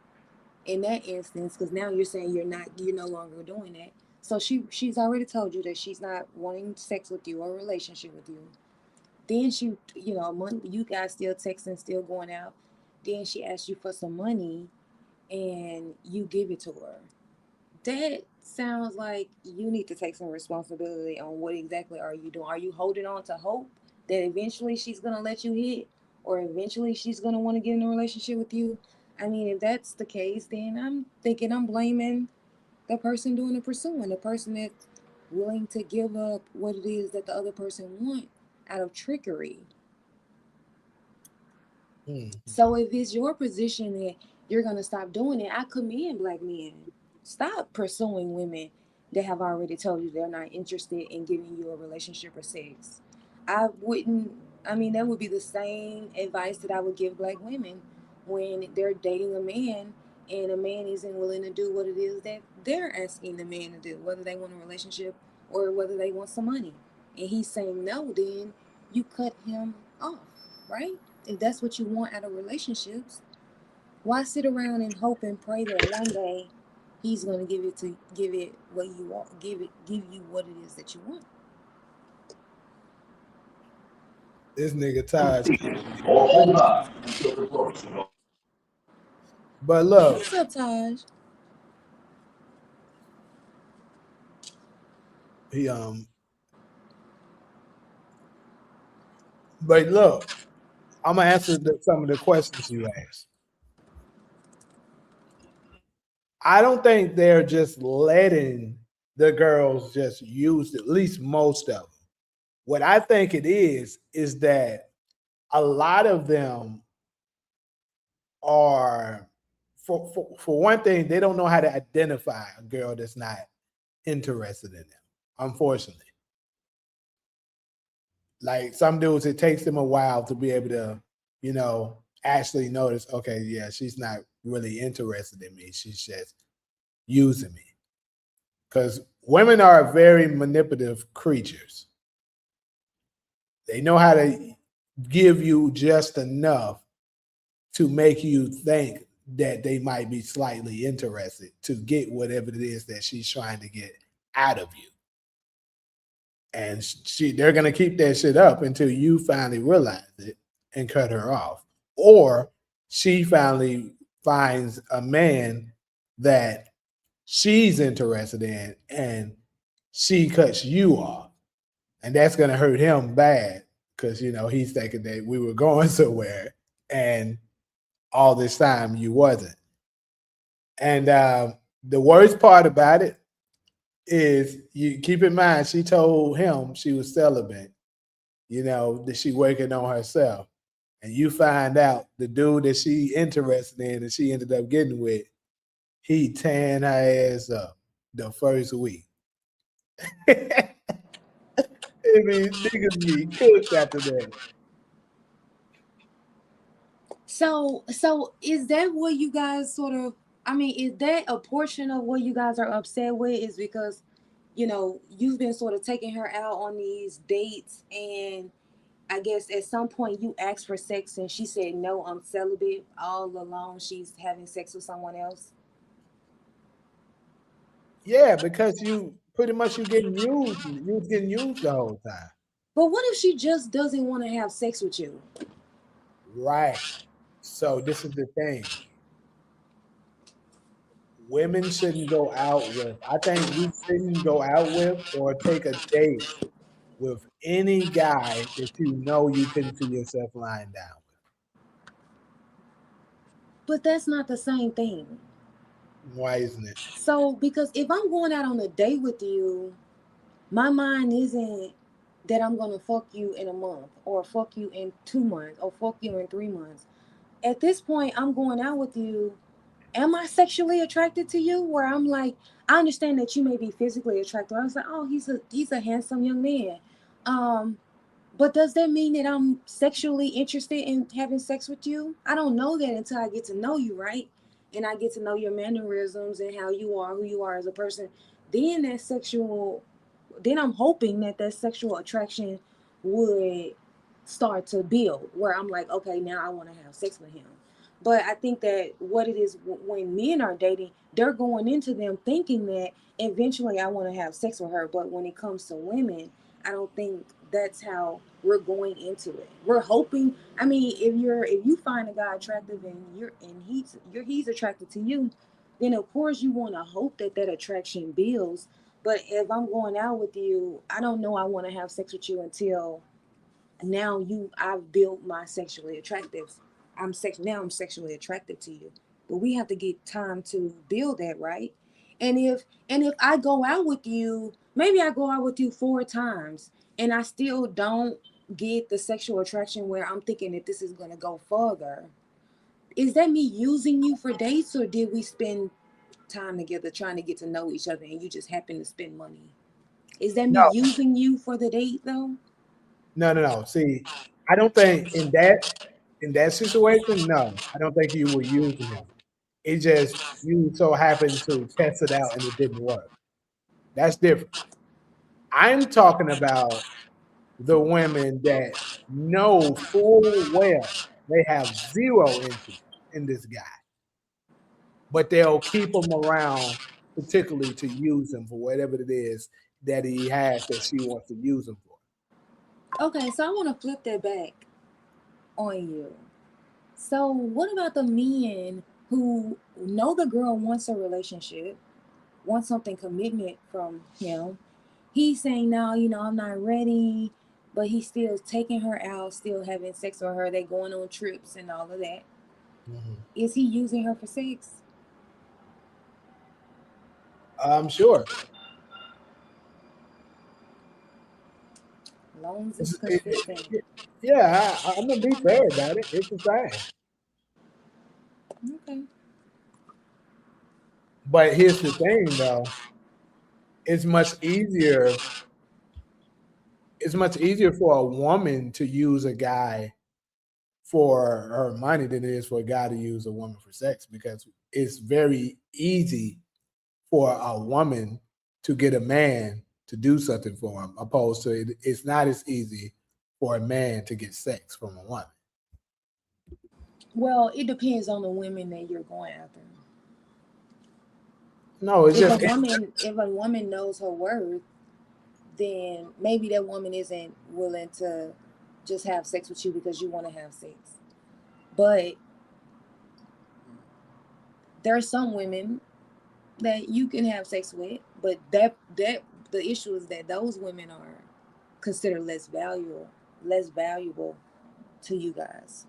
in that instance, because now you're saying you're no longer doing that. So she's already told you that she's not wanting sex with you or a relationship with you. Then she, you guys still texting, still going out. Then she asks you for some money and you give it to her. That sounds like you need to take some responsibility on what exactly are you doing. Are you holding on to hope that eventually she's gonna let you hit, or eventually she's gonna want to get in a relationship with you? I mean, if that's the case, then I'm thinking I'm blaming the person doing the pursuing, the person that's willing to give up what it is that the other person want out of trickery. So if it's your position that you're gonna stop doing it, I commend black men. Stop pursuing women that have already told you they're not interested in giving you a relationship or sex. I wouldn't. I mean, that would be the same advice that I would give black women when they're dating a man and a man isn't willing to do what it is that they're asking the man to do, whether they want a relationship or whether they want some money. And he's saying no, then you cut him off, right? If that's what you want out of relationships, why sit around and hope and pray that one day he's going to give it what you want, give you what it is that you want? This nigga Taj. But look, What's up, Taj? he but look, I'm gonna answer some of the questions you asked. I don't think they're just letting the girls just use at least most of them. What I think it is that a lot of them are, for one thing, they don't know how to identify a girl that's not interested in them. Unfortunately, like some dudes, it takes them a while to be able to, actually notice. Okay, yeah, she's not really interested in me. She's just using me. Because women are very manipulative creatures. They know how to give you just enough to make you think that they might be slightly interested to get whatever it is that she's trying to get out of you. And they're gonna keep that shit up until you finally realize it and cut her off. Or she finally finds a man that she's interested in and she cuts you off. And that's gonna hurt him bad because he's thinking that we were going somewhere and all this time you wasn't. And the worst part about it is, you keep in mind, she told him she was celibate, that she working on herself. And you find out the dude that she interested in and she ended up getting with, he tan her ass up the first week. I mean, niggas be cooked after that. So is that what you guys sort of? I mean, is that a portion of what you guys are upset with? Is because you've been sort of taking her out on these dates, and I guess at some point you asked for sex and she said no, I'm celibate. All along she's having sex with someone else. Yeah, because you getting used. You was getting used the whole time. But what if she just doesn't want to have sex with you? Right. So this is the thing. Women shouldn't go out with, I think you shouldn't go out with or take a date with any guy that you couldn't see yourself lying down with. But that's not the same thing. Why isn't it? So because if I'm going out on a date with you, my mind isn't that I'm gonna fuck you in a month or fuck you in 2 months or fuck you in 3 months. At this point, I'm going out with you. Am I sexually attracted to you? Where I'm like, I understand that you may be physically attracted. I was like, oh, he's a handsome young man. Um, but does that mean that I'm sexually interested in having sex with you? I don't know that until I get to know you, right? And I get to know your mannerisms and how you are, who you are as a person. Then that sexual, then I'm hoping that that sexual attraction would start to build where I'm like, okay, now I want to have sex with him. But I think that what it is when men are dating, they're going into them thinking that eventually I want to have sex with her. But when it comes to women, I don't think that's how we're going into it. We're hoping. I mean, if you find a guy attractive and he's attracted to you, then of course you want to hope that that attraction builds. But if I'm going out with you, I don't know I want to have sex with you until now I've built my sexually attractive. I'm sexually attracted to you. But we have to get time to build that, right? And if I go out with you, maybe I go out with you 4 times and I still don't get the sexual attraction where I'm thinking that this is gonna go further. Is that me using you for dates, or did we spend time together trying to get to know each other and you just happen to spend money? Is that me No, using you for the date though? no. See, I don't think in that situation, no, I don't think you were using him. It just you so happened to test it out and it didn't work. That's different. I'm talking about the women that know full well they have zero interest in this guy, but they'll keep him around, particularly to use him for whatever it is that he has that she wants to use him for. Okay, so I want to flip that back on you. So, what about the men who know the girl wants a relationship, wants something commitment from him? He's saying, no, I'm not ready, but he's still taking her out, still having sex with her. They going on trips and all of that. Mhm. Is he using her for sex? I'm sure. As long as it's It's- consistent. yeah, I'm gonna be fair about it. It's the same. Okay. But here's the thing, though. It's much easier. It's much easier for a woman to use a guy for her money than it is for a guy to use a woman for sex because it's very easy for a woman to get a man to do something for him, opposed to it's not as easy for a man to get sex from a woman. Well, it depends on the women that you're going after. No, it's If a just woman, if a woman knows her worth, then maybe that woman isn't willing to just have sex with you because you want to have sex. But there are some women that you can have sex with, but that the issue is that those women are considered less valuable to you guys.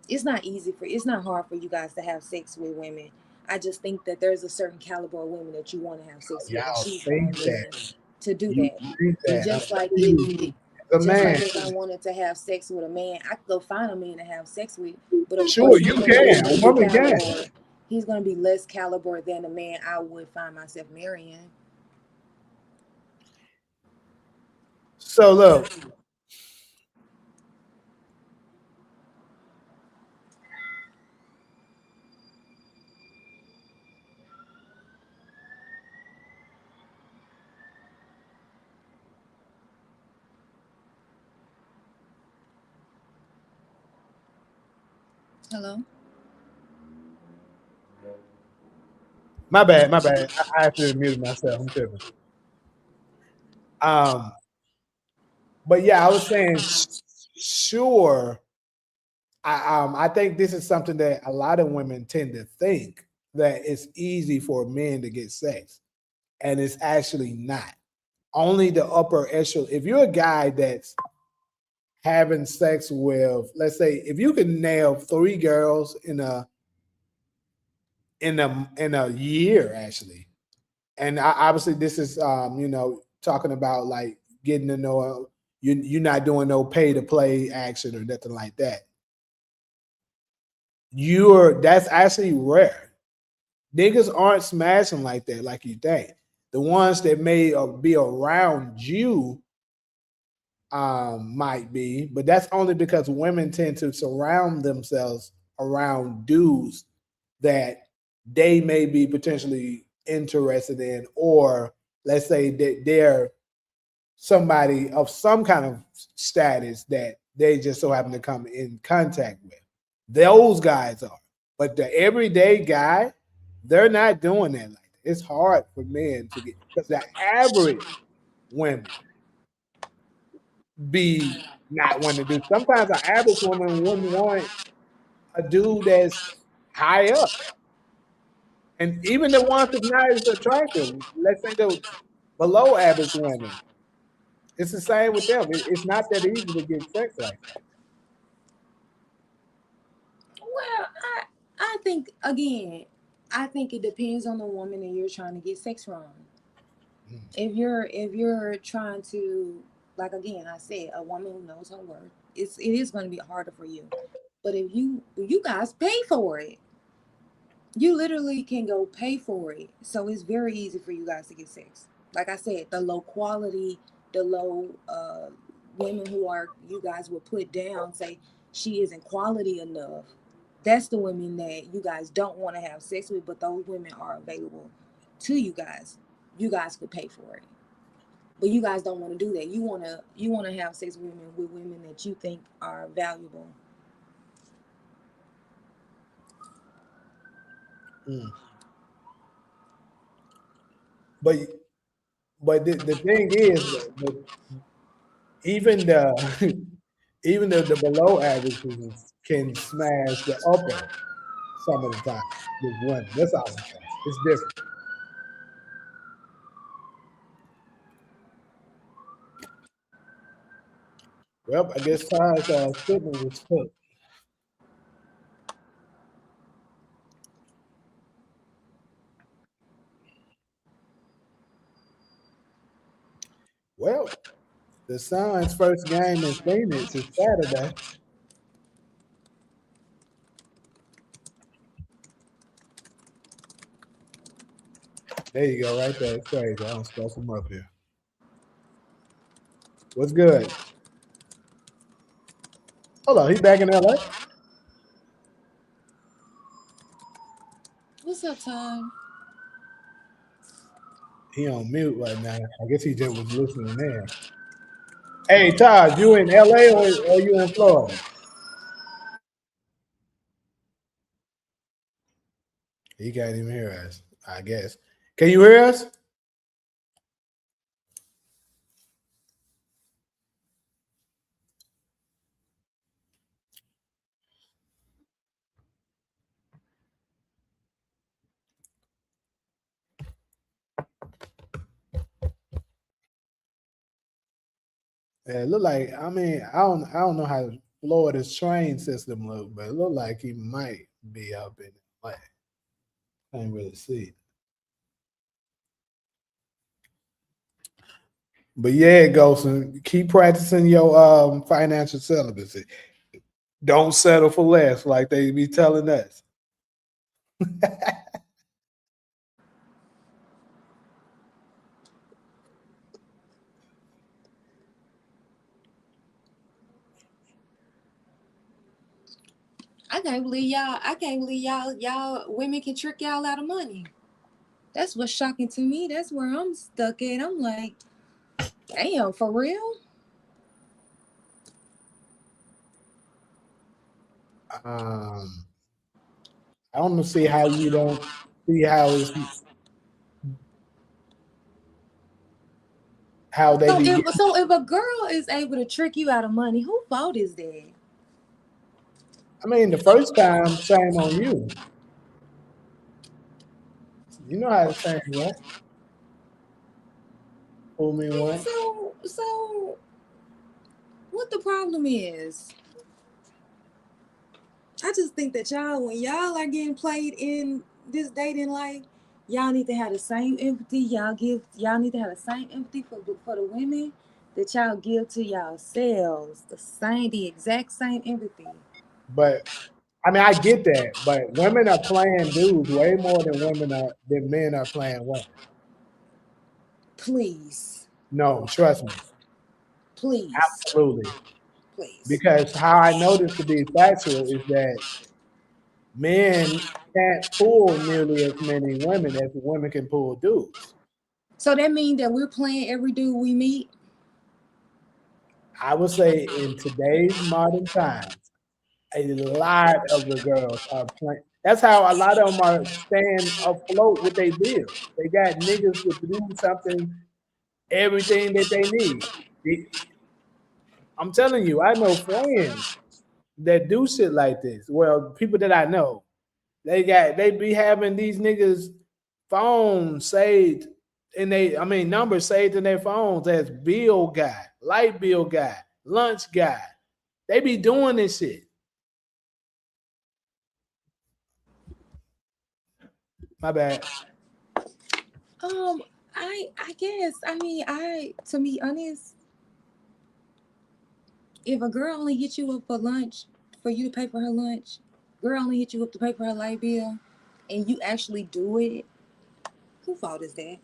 It's not hard for you guys to have sex with women. I just think that there's a certain caliber of women that you want to have sex with, and y'all she's think more that. willing to do You that. think And that. I'm telling you, as a just like man, if I wanted to have sex with a man, I could go find a man to have sex with, but of sure, course you can. A woman can. he's gonna be less caliber than a man I would find myself marrying. So look, Hello. my bad, my bad. I have to mute myself. I'm tripping. Um, but yeah, I was saying, sure. I think this is something that a lot of women tend to think that it's easy for men to get sex, and it's actually not. Only the upper echelon. If you're a guy that's having sex with, let's say, if you can nail 3 girls in a year actually. And obviously this is talking about like getting to know you're not doing no pay to play action or nothing like that. That's actually rare. Niggas aren't smashing like that, like you think. The ones that may be around you might be, but that's only because women tend to surround themselves around dudes that they may be potentially interested in, or let's say that they're somebody of some kind of status that they just so happen to come in contact with. Those guys are. But the everyday guy, they're not doing that like that. It's hard for men to get, because the average women be not wanting to do. Sometimes an average woman wouldn't want a dude that's high up. And even the ones that's not as attractive, let's say the below average women, it's the same with them. It's not that easy to get sex like that. Well, I think again, I think it depends on the woman that you're trying to get sex from. Mm. If you're trying to, like, again, I said, a woman who knows her worth, it is going to be harder for you. But if you guys pay for it, you literally can go pay for it. So it's very easy for you guys to get sex. Like I said, the low quality, the low women who are you guys would put down, say she isn't quality enough. That's the women that you guys don't want to have sex with, but those women are available to you guys. You guys could pay for it. But you guys don't want to do that. You wanna have sex with women that you think are valuable. Mm. But the thing is, even the even the below averages can smash the upper some of the time with women. That's all I'm saying. It's different. Well, I guess Ty's statement was cooked. Well, the Suns' first game in Phoenix is Saturday. There you go, right there. It's crazy. I don't stuff him up here. What's good? Hold on, he back in LA? What's up, Tom? He on mute right now. I guess he just was listening in. Hey, Todd, you in LA or you in Florida? He can't even hear us, I guess. Can you hear us? Yeah, it look like, I mean, I don't know how Florida's train system look, but it look like he might be up in LA. Can't really see. But yeah, Golson, keep practicing your financial celibacy. Don't settle for less, like they be telling us. I can't believe y'all women can trick y'all out of money. That's what's shocking to me. That's where I'm stuck at. I'm like, damn, for real? Um, I don't see how you don't see how they So be if getting. so if a girl is able to trick you out of money, whose fault is that? I mean, the first time, shame on you. You know how the saying, right? Fool me once. So what the problem is? I just think that y'all, when y'all are getting played in this dating life, y'all need to have the same empathy. Y'all need to have the same empathy for the women that y'all give to yourselves. The exact same empathy. But I mean, I get that, but women are playing dudes way more than men are playing women. Please, No, trust me, please, absolutely. please. Because how I know this to be factual is that men can't pull nearly as many women as women can pull dudes. So that means that we're playing every dude we meet. I would say in today's modern times, a lot of the girls are playing. That's how a lot of them are staying afloat with their bills. They got niggas to do something, everything that they need. I'm telling you, I know friends that do shit like this. Well, people that I know, they be having these niggas phones saved numbers saved in their phones as bill guy, light bill guy, lunch guy. They be doing this shit. My bad. Um, I guess I mean I to be honest, if a girl only hit you up for lunch, for you to pay for her lunch, girl only hit you up to pay for her light bill, and you actually do it, who fault is that?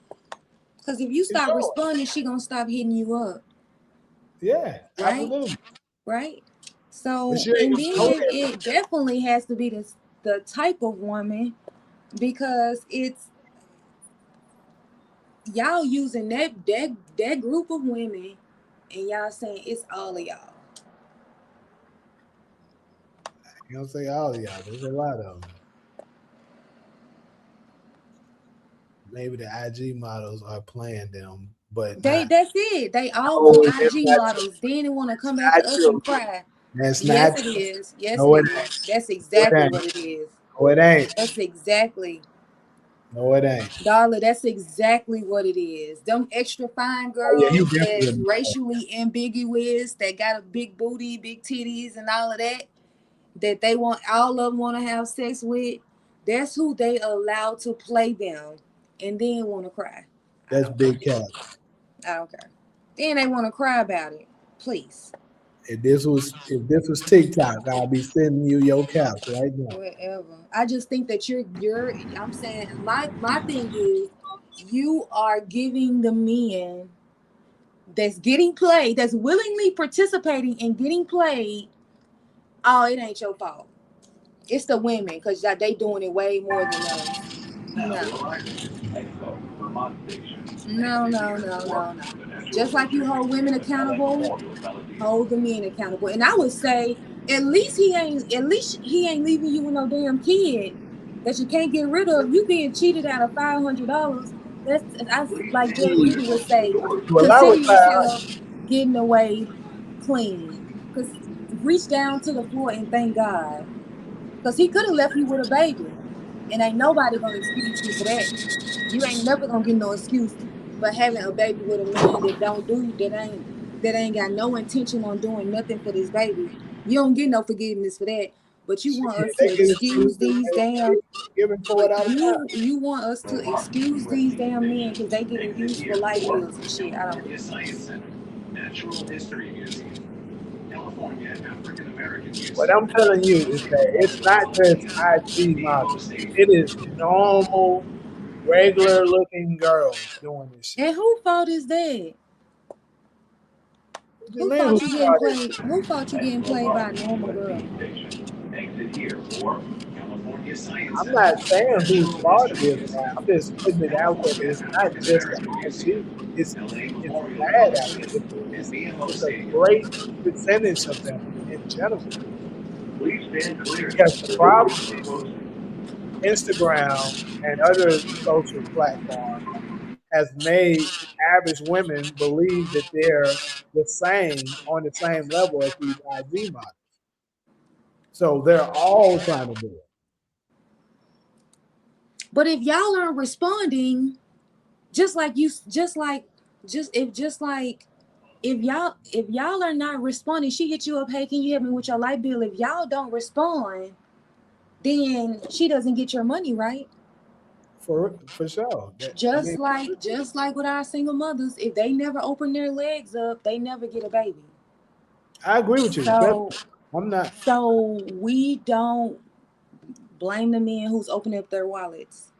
Because if you It's stop yours. responding, she gonna stop hitting you up, Yeah, right? absolutely. Right. But So she ain't and gonna go then there. it definitely has to be the type of woman because it's y'all using that group of women and y'all saying it's all of y'all. You don't say all of y'all. There's a lot of them. Maybe the IG models are playing them, but not. That's it. They all No, want it's IG not true. models. Then they want to come back Not to us true. and cry. That's Yes, not it true. is. Yes, it No, it is. ain't. That's No, it exactly ain't. what it is. No, it ain't. That's exactly, No, it ain't. Darla. That's exactly what it is. Them extra fine Oh yeah, you girls that's definitely. racially ambiguous, that got a big booty, big titties, and all of that. That they want all of them want to have sex with. That's who they allow to play them, and then want to cry. I That's don't care. big cap. I don't care. Then they want to cry about it. Please. If this was TikTok, I'd be sending you your caps right now. Whatever. I just think that you're I'm saying my thing is you are giving the men that's getting played, that's willingly participating in getting played, oh, it ain't your fault. It's the women because they doing it way more than us. No. No, no, no, no, no. Just like you hold women accountable, hold the men accountable. And I would say at least he ain't leaving you with no damn kid that you can't get rid of. You being cheated out of $500. That's like Jay Hey, Judy would say, well, I consider was yourself getting away clean. Cause reach down to the floor and thank God. Cause he could have left you with a baby. And ain't nobody gonna excuse you for that. You ain't never gonna get no excuse for having a baby with a man that ain't got no intention on doing nothing for this baby. You don't get no forgiveness for that. But you shit. want us to They get excuse excuses. these damn. They giving for But it all the time. you want us to excuse these damn men because they getting used for light bills and shit. I don't get it. What I'm telling you is that it's not just IG models. It is normal, regular looking girls doing this shit. And who fault is that? What do you mean? Who started? Who fault you getting played by a normal girl? I'm not saying whose fault it is now. I'm just putting it out there that it's not just the IG. It's bad out there. It's a great percentage of them in general. Because the problem is Instagram and other social platforms has made average women believe that they're the same on the same level as these IG models. So they're all trying to do it. But if y'all aren't responding, just like you, just like if y'all are not responding, she hit you up, hey, can you help me with your light bill? If y'all don't respond, then she doesn't get your money, right? For sure. I mean, Just like with our single mothers, if they never open their legs up, they never get a baby. I agree with you. So I'm not. we don't blame the men who's opening up their wallets.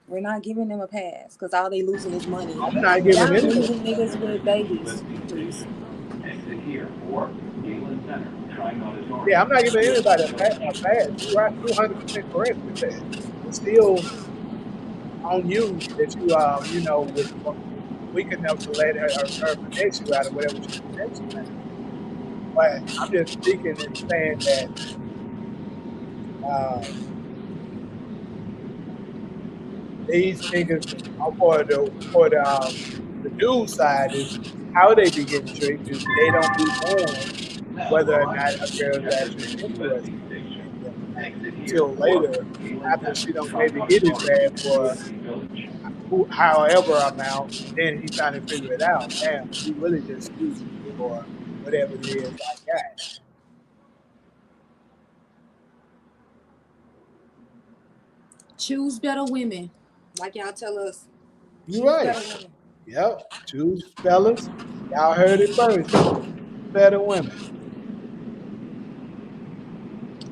We're not giving them a pass because all they losing is money. I'm not giving Stop anybody. leaving niggas with babies, please. Yeah, I'm not giving anybody a pass. You're right, 200% correct with that. It's still on you that you was weak enough to let her connect you out of whatever she connects you out of. But I'm just speaking and saying that uh, these niggas are for the dude side is how they be getting tricked is they don't be knowing whether or not a girl is actually interested in them until later after she don't maybe hit his ass for however amount, then he trying to figure it out. Damn, she really just used me for whatever it is I got. Choose better women, like y'all tell us. You're Choose right. better women. Yep. Choose fellas. Y'all heard it first. Better women.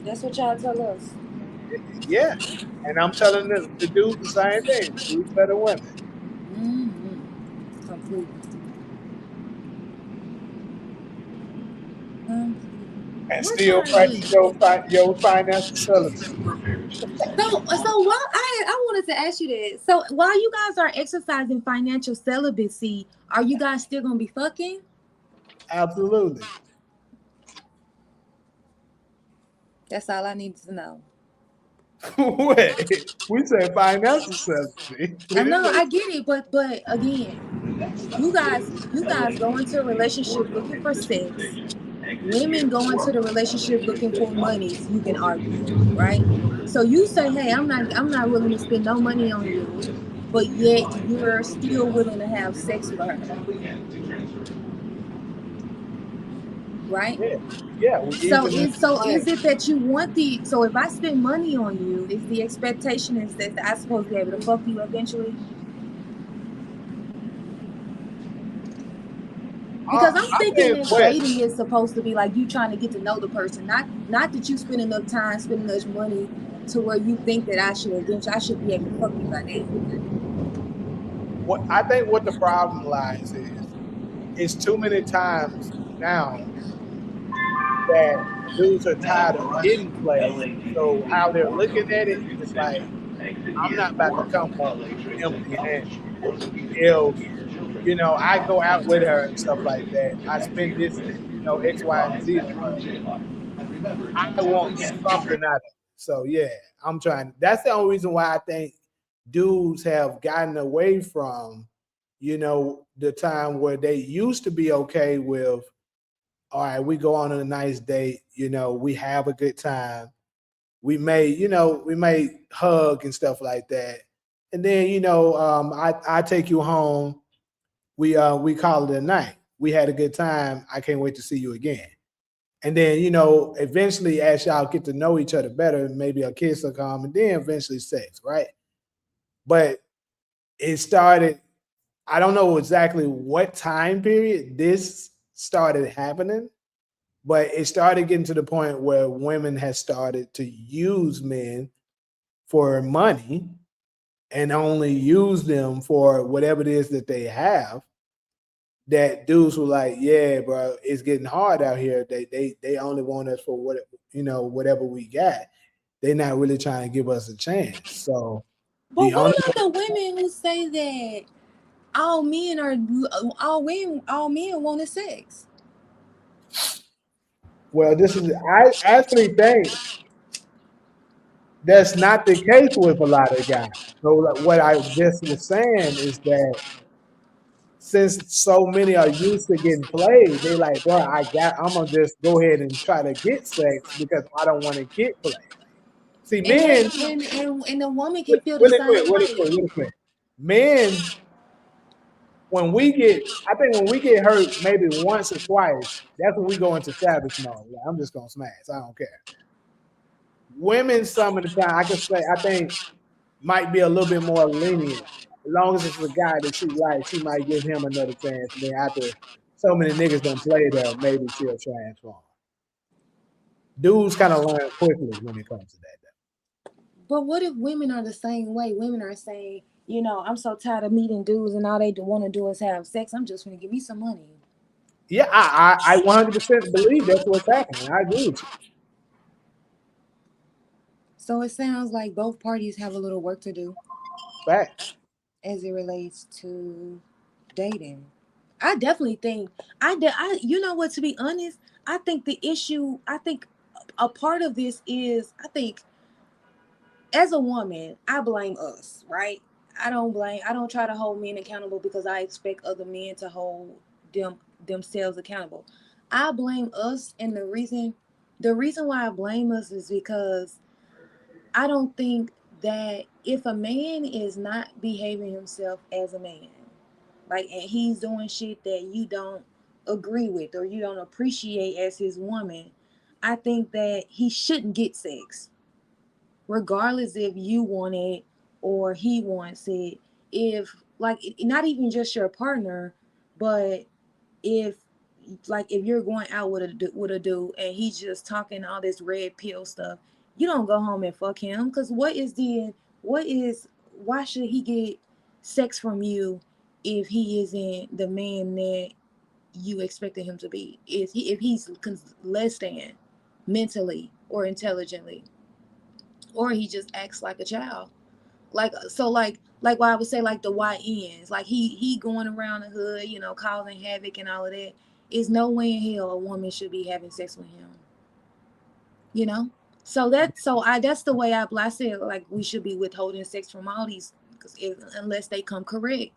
That's what y'all tell us. Yeah. And I'm telling the dudes the same thing. Choose better women. Completely. And What still time practice is your financial celibacy. so while I wanted to ask you that. So while you guys are exercising financial celibacy, are you guys still gonna be fucking? Absolutely. That's all I needed to know. Wait, we said financial celibacy. We I didn't know, say. I get it, but again, you guys go into a relationship looking for sex. Women go into the relationship looking for money. So you can argue, right? So you say, "Hey, I'm not willing to spend no money on you," but yet you're still willing to have sex with her, right? Yeah, yeah. We So even in is it that you want the so if I spend money on you, is the expectation is that I supposed to be able to fuck you eventually? Because I'm I thinking think that what dating is supposed to be like you trying to get to know the person, not that you spend enough time, spend enough money to where you think that I should be able to fuck you by then. what the problem lies is too many times now that dudes are tired of getting played. So how they're looking at it is like, I'm not about to come home empty handed. If I go out with her and stuff like that, I spend this, X, Y, and Z on her. I want something out of it. So yeah, I'm trying. That's the only reason why I think dudes have gotten away from, the time where they used to be okay with, all right, we go on a nice date, we have a good time. We may hug and stuff like that. And then, I take you home. We call it a night. We had a good time. I can't wait to see you again. And then, eventually as y'all get to know each other better, maybe a kiss will come and then eventually sex, right? But it started, I don't know exactly what time period this started happening, but it started getting to the point where women had started to use men for money and only use them for whatever it is that they have. That dudes were like, yeah, bro, it's getting hard out here. They only want us for whatever we got. They're not really trying to give us a chance. So But the only what about the women who say that all men are all men want sex? well, this is I actually think that's not the case with a lot of guys. So like, what I just was saying is that since so many are used to getting played, they like, bro, I'm gonna just go ahead and try to get sex because I don't want to get played. See, And men, and the woman can feel the really quick, same really quick, way. really quick. Men, I think when we get hurt maybe once or twice, that's when we go into savage mode. Like, I'm just gonna smash. I don't care. Women, some of the time, I can say, I think might be a little bit more lenient. As long as it's a guy that she likes, she might give him another chance. And then after so many niggas done played her, maybe she'll transform. Dudes kind of learn quickly when it comes to that. But what if women are the same way? Women are saying, you know, I'm so tired of meeting dudes and all they want to do is have sex. I'm just going to give me some money. Yeah, I 100% believe that's what's happening. I agree with you. So it sounds like both parties have a little work to do Facts. as it relates to dating. I definitely think you know what, to be honest, I think the issue, I think a part of this is, I think as a woman, I blame us, right? I don't try to hold men accountable because I expect other men to hold themselves accountable. I blame us, and the reason why I blame us is because I don't think that if a man is not behaving himself as a man, like, and he's doing shit that you don't agree with or you don't appreciate as his woman, I think that he shouldn't get sex, regardless if you want it or he wants it. If, like, not even just your partner, but if, like, if you're going out with a dude and he's just talking all this red pill stuff, you don't go home and fuck him, because what is why should he get sex from you if he isn't the man that you expected him to be, if he's less than mentally or intelligently, or he just acts like a child. Like, so like what I would say, like the YNs, like he going around the hood, you know, causing havoc and all of that. Is no way in hell a woman should be having sex with him, you know. So that's the way I said, like, we should be withholding sex from all these, because unless they come correct,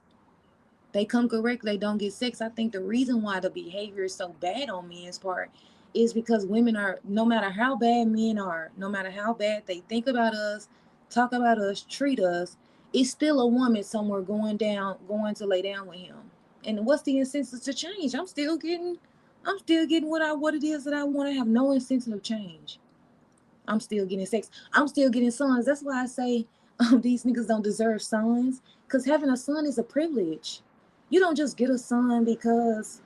they don't get sex. I think the reason why the behavior is so bad on men's part is because women are, no matter how bad men are, no matter how bad they think about us, talk about us, treat us, it's still a woman somewhere going to lay down with him. And what's the incentive to change? I'm still getting what it is that I want. To have no incentive of change. I'm still getting sex. I'm still getting sons. That's why I say these niggas don't deserve sons. Because having a son is a privilege. You don't just get a son because,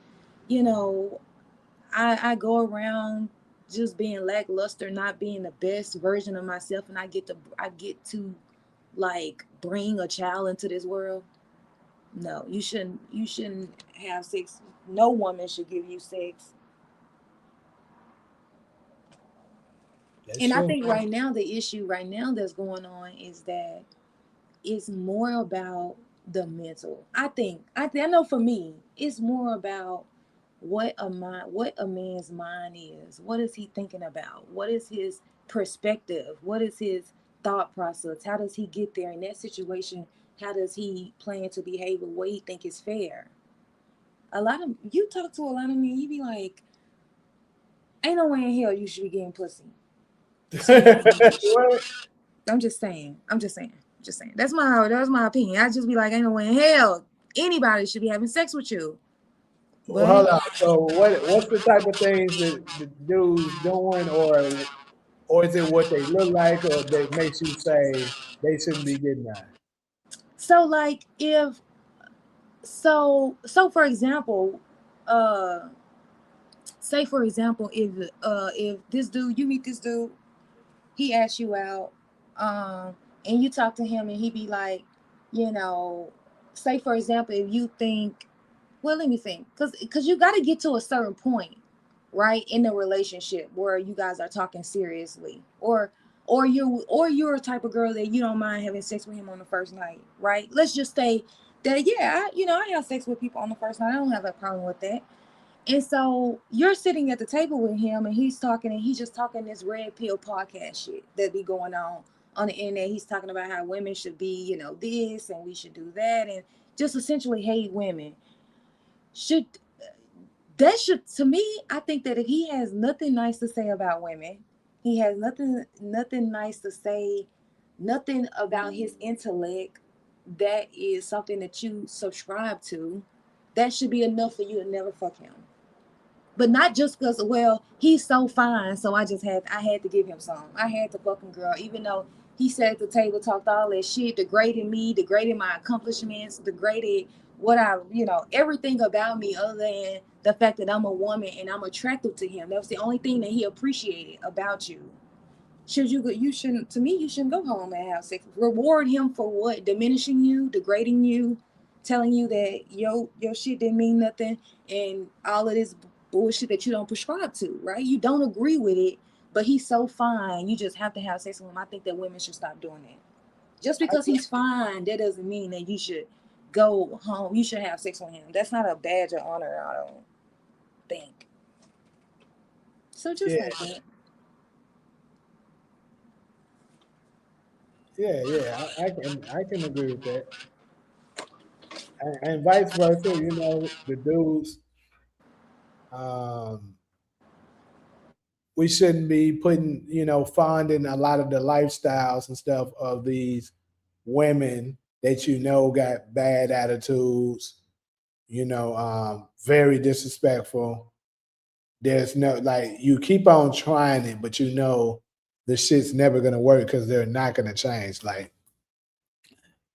you know, I go around just being lackluster, not being the best version of myself, and I get to like bring a child into this world. No, you shouldn't have sex. No woman should give you sex. That's And I true. think right now the issue right now that's going on is that it's more about the mental. I know for me, it's more about what a man's mind is. What is he thinking about? What is his perspective? What is his thought process? How does he get there in that situation? How does he plan to behave or what he think is fair? A lot of you talk to a lot of men, you be like, ain't no way in hell you should be getting pussy. What? I'm just saying. I'm just saying. Just saying. That's my opinion. I just be like, ain't no way in hell anybody should be having sex with you. Well, But hold on. So what's the type of things that the dudes doing, or is it what they look like, or that makes you say they shouldn't be getting that? so like if so for example, uh say for example, if this dude, you meet this dude, he asks you out, um and you talk to him and he be like, you know, say for example, if you think, well, let me think, because you got to get to a certain point, right, in the relationship where you guys are talking seriously, or you're a type of girl that you don't mind having sex with him on the first night, right? Let's just say that, yeah, I have sex with people on the first night. I don't have a problem with that. And so you're sitting at the table with him and he's talking, and he's just talking this red pill podcast shit that be going on the internet. He's talking about how women should be, you know, this and we should do that, and just essentially hate women. Should that should To me, I think that if he has nothing nice to say about women, he has nothing nice to say, nothing about his intellect that is something that you subscribe to, that should be enough for you to never fuck him. But not just because, well, he's so fine, so I had to give him some. I had to fuck him, girl, even though He sat at the table, talked all that shit, degraded me, degraded my accomplishments, degraded what I, everything about me other than the fact that I'm a woman and I'm attractive to him. That was the only thing that he appreciated about you. Should you shouldn't, to me, you shouldn't go home and have sex. Reward him for what? Diminishing you, degrading you, telling you that your shit didn't mean nothing, and all of this bullshit that you don't prescribe to, right? You don't agree with it, but he's so fine, you just have to have sex with him. I think that women should stop doing that. Just because he's fine, that doesn't mean that you should go home. You should have sex with him. That's not a badge of honor, I don't think. So just Yeah, like that. I can agree with that. And vice versa, the dudes, um, we shouldn't be putting, fonding a lot of the lifestyles and stuff of these women that got bad attitudes, very disrespectful. There's no, like, you keep on trying it, but the shit's never gonna work because they're not gonna change. Like,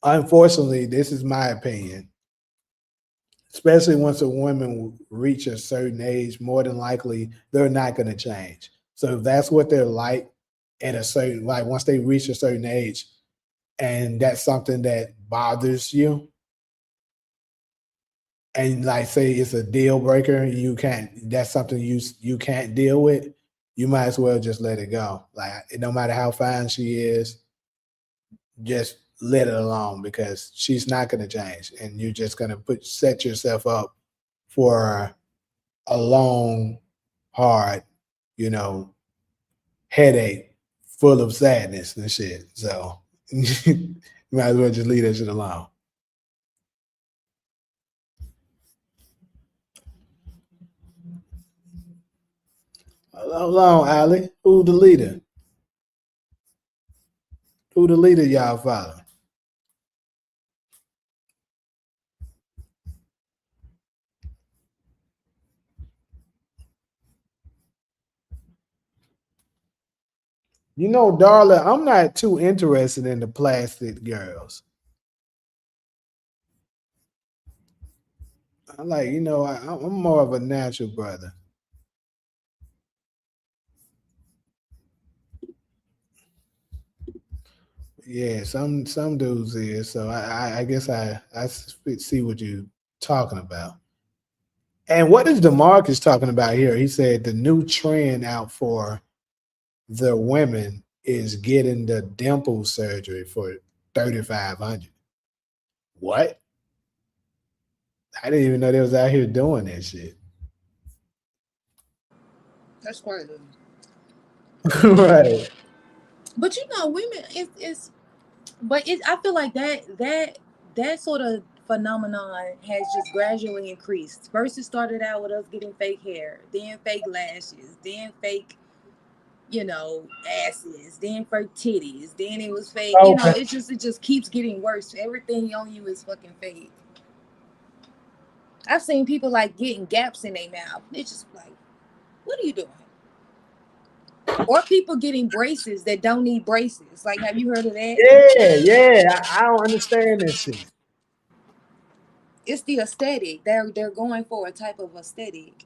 unfortunately, this is my opinion. Especially once a woman reach a certain age, more than likely they're not gonna change. So if that's what they're like at a certain, like, once they reach a certain age, and that's something that bothers you, and like say it's a deal breaker, you can't, that's something you can't deal with, you might as well just let it go. Like, no matter how fine she is, just let it alone because she's not going to change, and you're just going to set yourself up for a long, hard, you know headache full of sadness and shit. So you might as well just leave that shit alone. Hold on, Ali. Who the leader? Who the leader y'all follow? Darla, I'm not too interested in the plastic girls. I'm like, I'm more of a natural brother. Yeah, some dudes is. So I guess see what you talking about. And what is Demarcus talking about here? He said the new trend out for the women is getting the dimple surgery for 3,500. What? I didn't even know they was out here doing that shit. That's crazy. Right. But women, I feel like that sort of phenomenon has just gradually increased. First, it started out with us getting fake hair, then fake lashes, then fake, asses, then fake titties, then it was fake. Okay. It just keeps getting worse. Everything on you is fucking fake. I've seen people like getting gaps in their mouth. It's just like, what are you doing? Or people getting braces that don't need braces. Like, have you heard of that? Yeah. I don't understand this shit. It's the aesthetic. They're going for a type of aesthetic.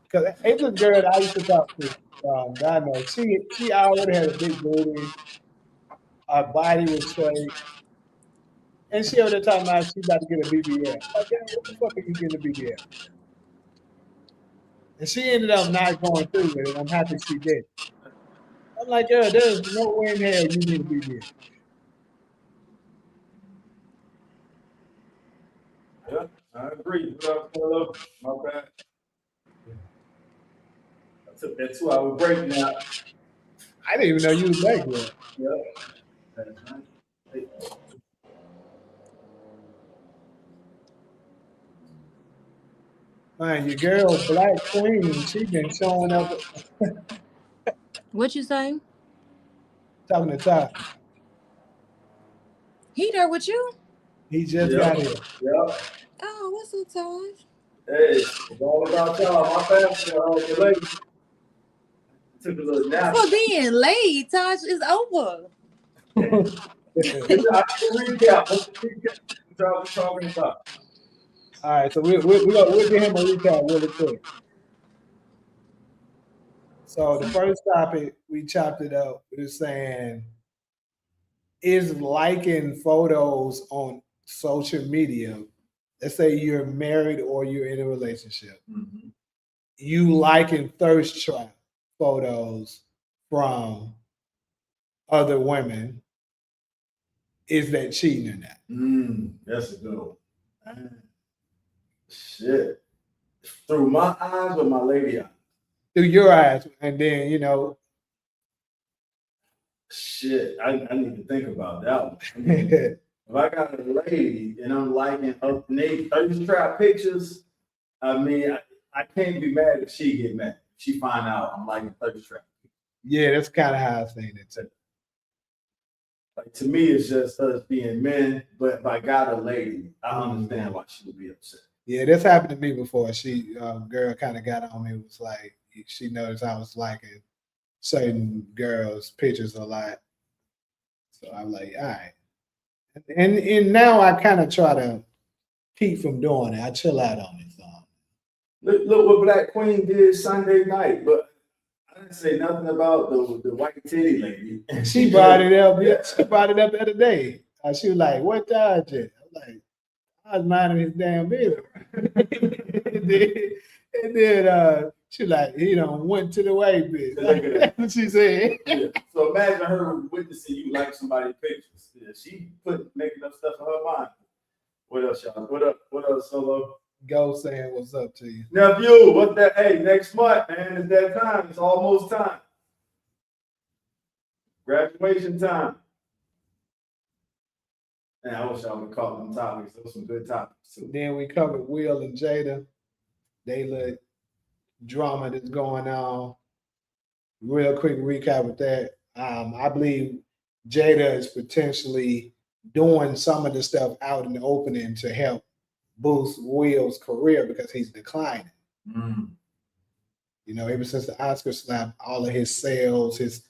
Because it's a girl that I used to talk to. God knows she already had a big booty. Her body was straight, and she over there talking about she about to get a BBL. Like, yeah, what the fuck are you getting a BBL? And she ended up not going through with it. I'm happy she did. I'm like, yeah, there's no way in hell you need a BBL. Yeah, I agree. Hello, my bad. I took that 2 hour break now. I didn't even know you was back yet. Yeah. Man, your girl Black Queen, she been showing up What you say? talking to Tasha. He there with you? He just Yeah. got here. Yeah. Oh, what's up, Taj? Hey, it's all about y'all. My bad, lady. took a little nap. For being late, Tosh, is over. Recap. Let's recap what y'all was talking about. All right, so we'll give him a recap really quick. So the first topic we chopped it up. We were saying, is liking photos on social media, let's say you're married or you're in a relationship, you liking thirst trap photos from other women, is that cheating or not? That's a good one. Shit. Through my eyes or my lady eyes? Through your eyes, and then, you know. Shit, I need to think about that one. I mean, if I got a lady and I'm liking up thirst trap pictures, I mean, I can't be mad if she get mad. She find out I'm liking thirst trap. Yeah, that's kind of how I seen it too. Like, to me, it's just us being men, but if I got a lady, I understand why she would be upset. Yeah, this happened to me before. She, girl kind of got on me. It was like, she noticed I was liking certain girls' pictures a lot. So I'm like, all right. And now I kind of try to keep from doing it. I chill out on it. So. Look what Black Queen did Sunday night, but I didn't say nothing about the white titty lady. She brought it up. Yeah, she brought it up the other day. She was like, what Dodge it? I'm like, I was minding his damn business. and then she like, he done went to the white bitch. That's what she said. Yeah. So imagine her witnessing you like somebody's pictures. Yeah, she making up stuff in her mind. What else, y'all? What else, Solo? Go saying what's up to you. Nephew, what's that? Hey, next month, man, it's that time. It's almost time. Graduation time. And I wish I would call them topics. Those were some good topics. Then we covered Will and Jada. They look drama that's going on. Real quick recap with that. I believe Jada is potentially doing some of the stuff out in the opening to help boost Will's career because he's declining. You know, ever since the Oscar slap, all of his sales, his,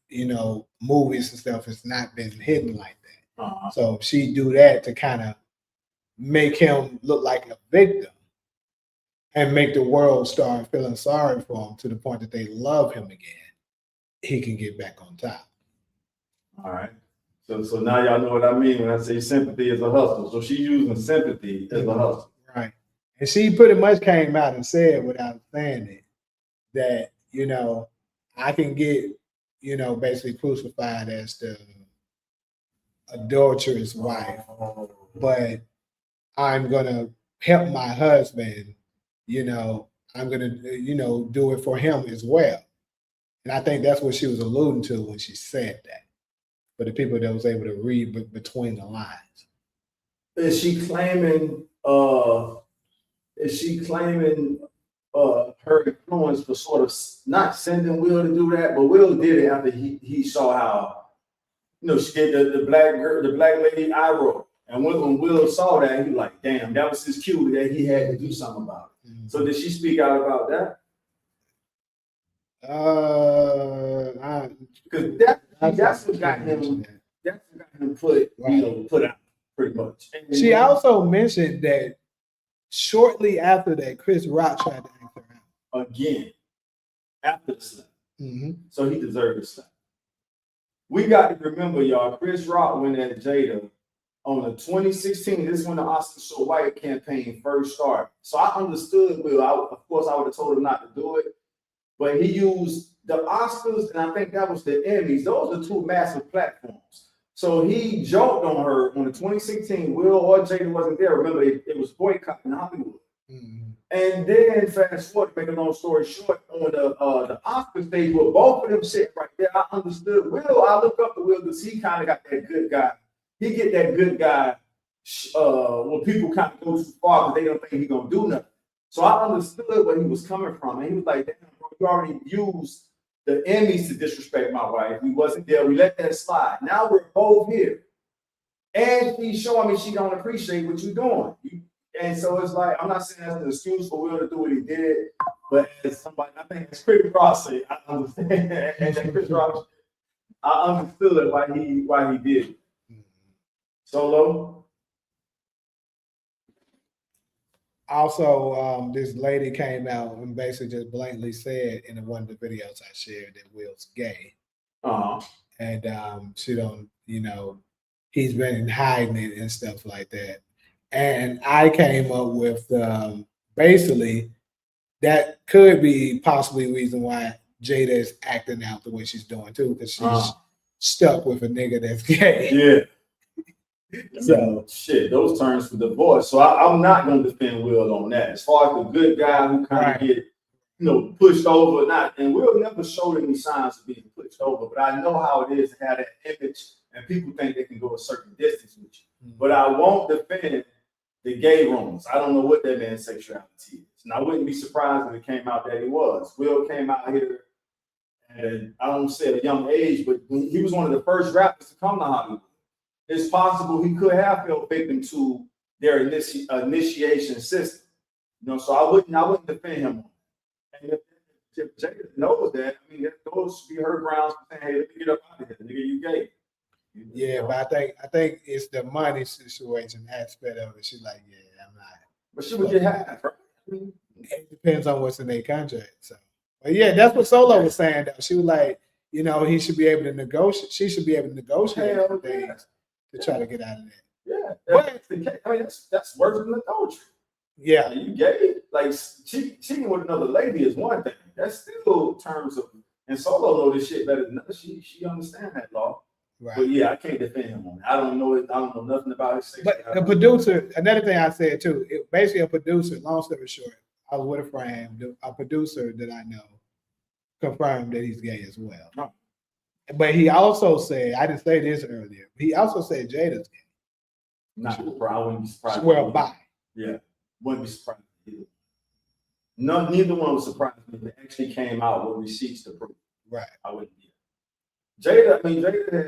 you know, movies and stuff has not been hitting like that. So she do that to kind of make him look like a victim and make the world start feeling sorry for him to the point that they love him again. He can get back on top. All right. So now y'all know what I mean when I say sympathy is a hustle. So she's using sympathy as a hustle. Right. And she pretty much came out and said without saying it that, you know, I can get, you know, basically crucified as the adulterous wife, but I'm going to help my husband, you know, I'm going to, you know, do it for him as well. And I think that's what she was alluding to when she said that, for the people that was able to read between the lines. Is she claiming her influence for sort of not sending Will to do that, but Will did it after he saw how, you know, she did the black girl, the black lady eye roll. And when Will saw that, he was like, damn, that was his cue that he had to do something about it. So did she speak out about that? Because that's what got him put, right, you know, put out pretty much. And she also mentioned that shortly after that, Chris Rock tried to ask her out again after the slap. So he deserved the slap. We got to remember, y'all, Chris Rock went at Jada on the 2016. This is when the Oscar So White campaign first started. So I understood Will. Of course, I would have told him not to do it, but he used the Oscars, and I think that was the Emmys. Those are two massive platforms. So he joked on her on the 2016. Will or Jada wasn't there. Remember, it was boycott in Hollywood. And then fast forward, make a long story short, on the Oscar stage with both of them sitting right there, I understood Will. I look up to Will because he kind of got that good guy. He get that good guy when people kind of go too far because they don't think he's gonna do nothing. So I understood where he was coming from, and he was like, "Damn, bro, you already used the Emmys to disrespect my wife. We wasn't there. We let that slide. Now we're both here, and she's showing me she don't appreciate what you're doing." And so it's like, I'm not saying that's an excuse for Will to do what he did, But as somebody, I think as Chris Ross said, I understand. And Chris Ross, I understood why he did it. Solo. Also, this lady came out and basically just blatantly said in one of the videos I shared that Will's gay. And she don't, he's been hiding it and stuff like that. And I came up with basically that could be possibly the reason why Jada is acting out the way she's doing too, because she's stuck with a nigga that's gay. Yeah. So shit, those terms for divorce. So I'm not gonna defend Will on that. As far as the good guy who kind of get, pushed over, and Will never showed any signs of being pushed over, but I know how it is to have that image and people think they can go a certain distance with you. But I won't defend the gay rumors. I don't know what that man's sexuality is. And I wouldn't be surprised if it came out that he was. Will came out here and I don't say at a young age, but he was one of the first rappers to come to Hollywood. It's possible he could have fell victim to their initiation system. So I wouldn't defend him. And if Jada knows that, I mean, those should be her grounds for saying, hey, let me get up out of here, nigga, you gay. Yeah, but I think it's the money situation aspect of it. She's like, yeah, I'm not. But she would get half, right? It depends on what's in their contract. So, but yeah, that's what Solo was saying. Though she was like, he should be able to negotiate. She should be able to negotiate things to try to get out of that. Yeah, that's the case. I mean, that's worse than adultery. Yeah, you gay? Like cheating with another lady is one thing. That's still terms of. And Solo know this shit better than us. She understand that law. Right. But yeah, I can't defend him on it. I don't know nothing about his sexuality. But the producer, another thing I said too, basically a producer, long story short, I was with a friend, a producer that I know confirmed that he's gay as well. Oh. But he also said, I didn't say this earlier, he also said Jada's gay. Not surprised. I wouldn't be surprised. Well, bye. Yeah, wouldn't be surprised either. Neither one was surprised me. They actually came out with receipts to prove. Right. I wouldn't be. Jada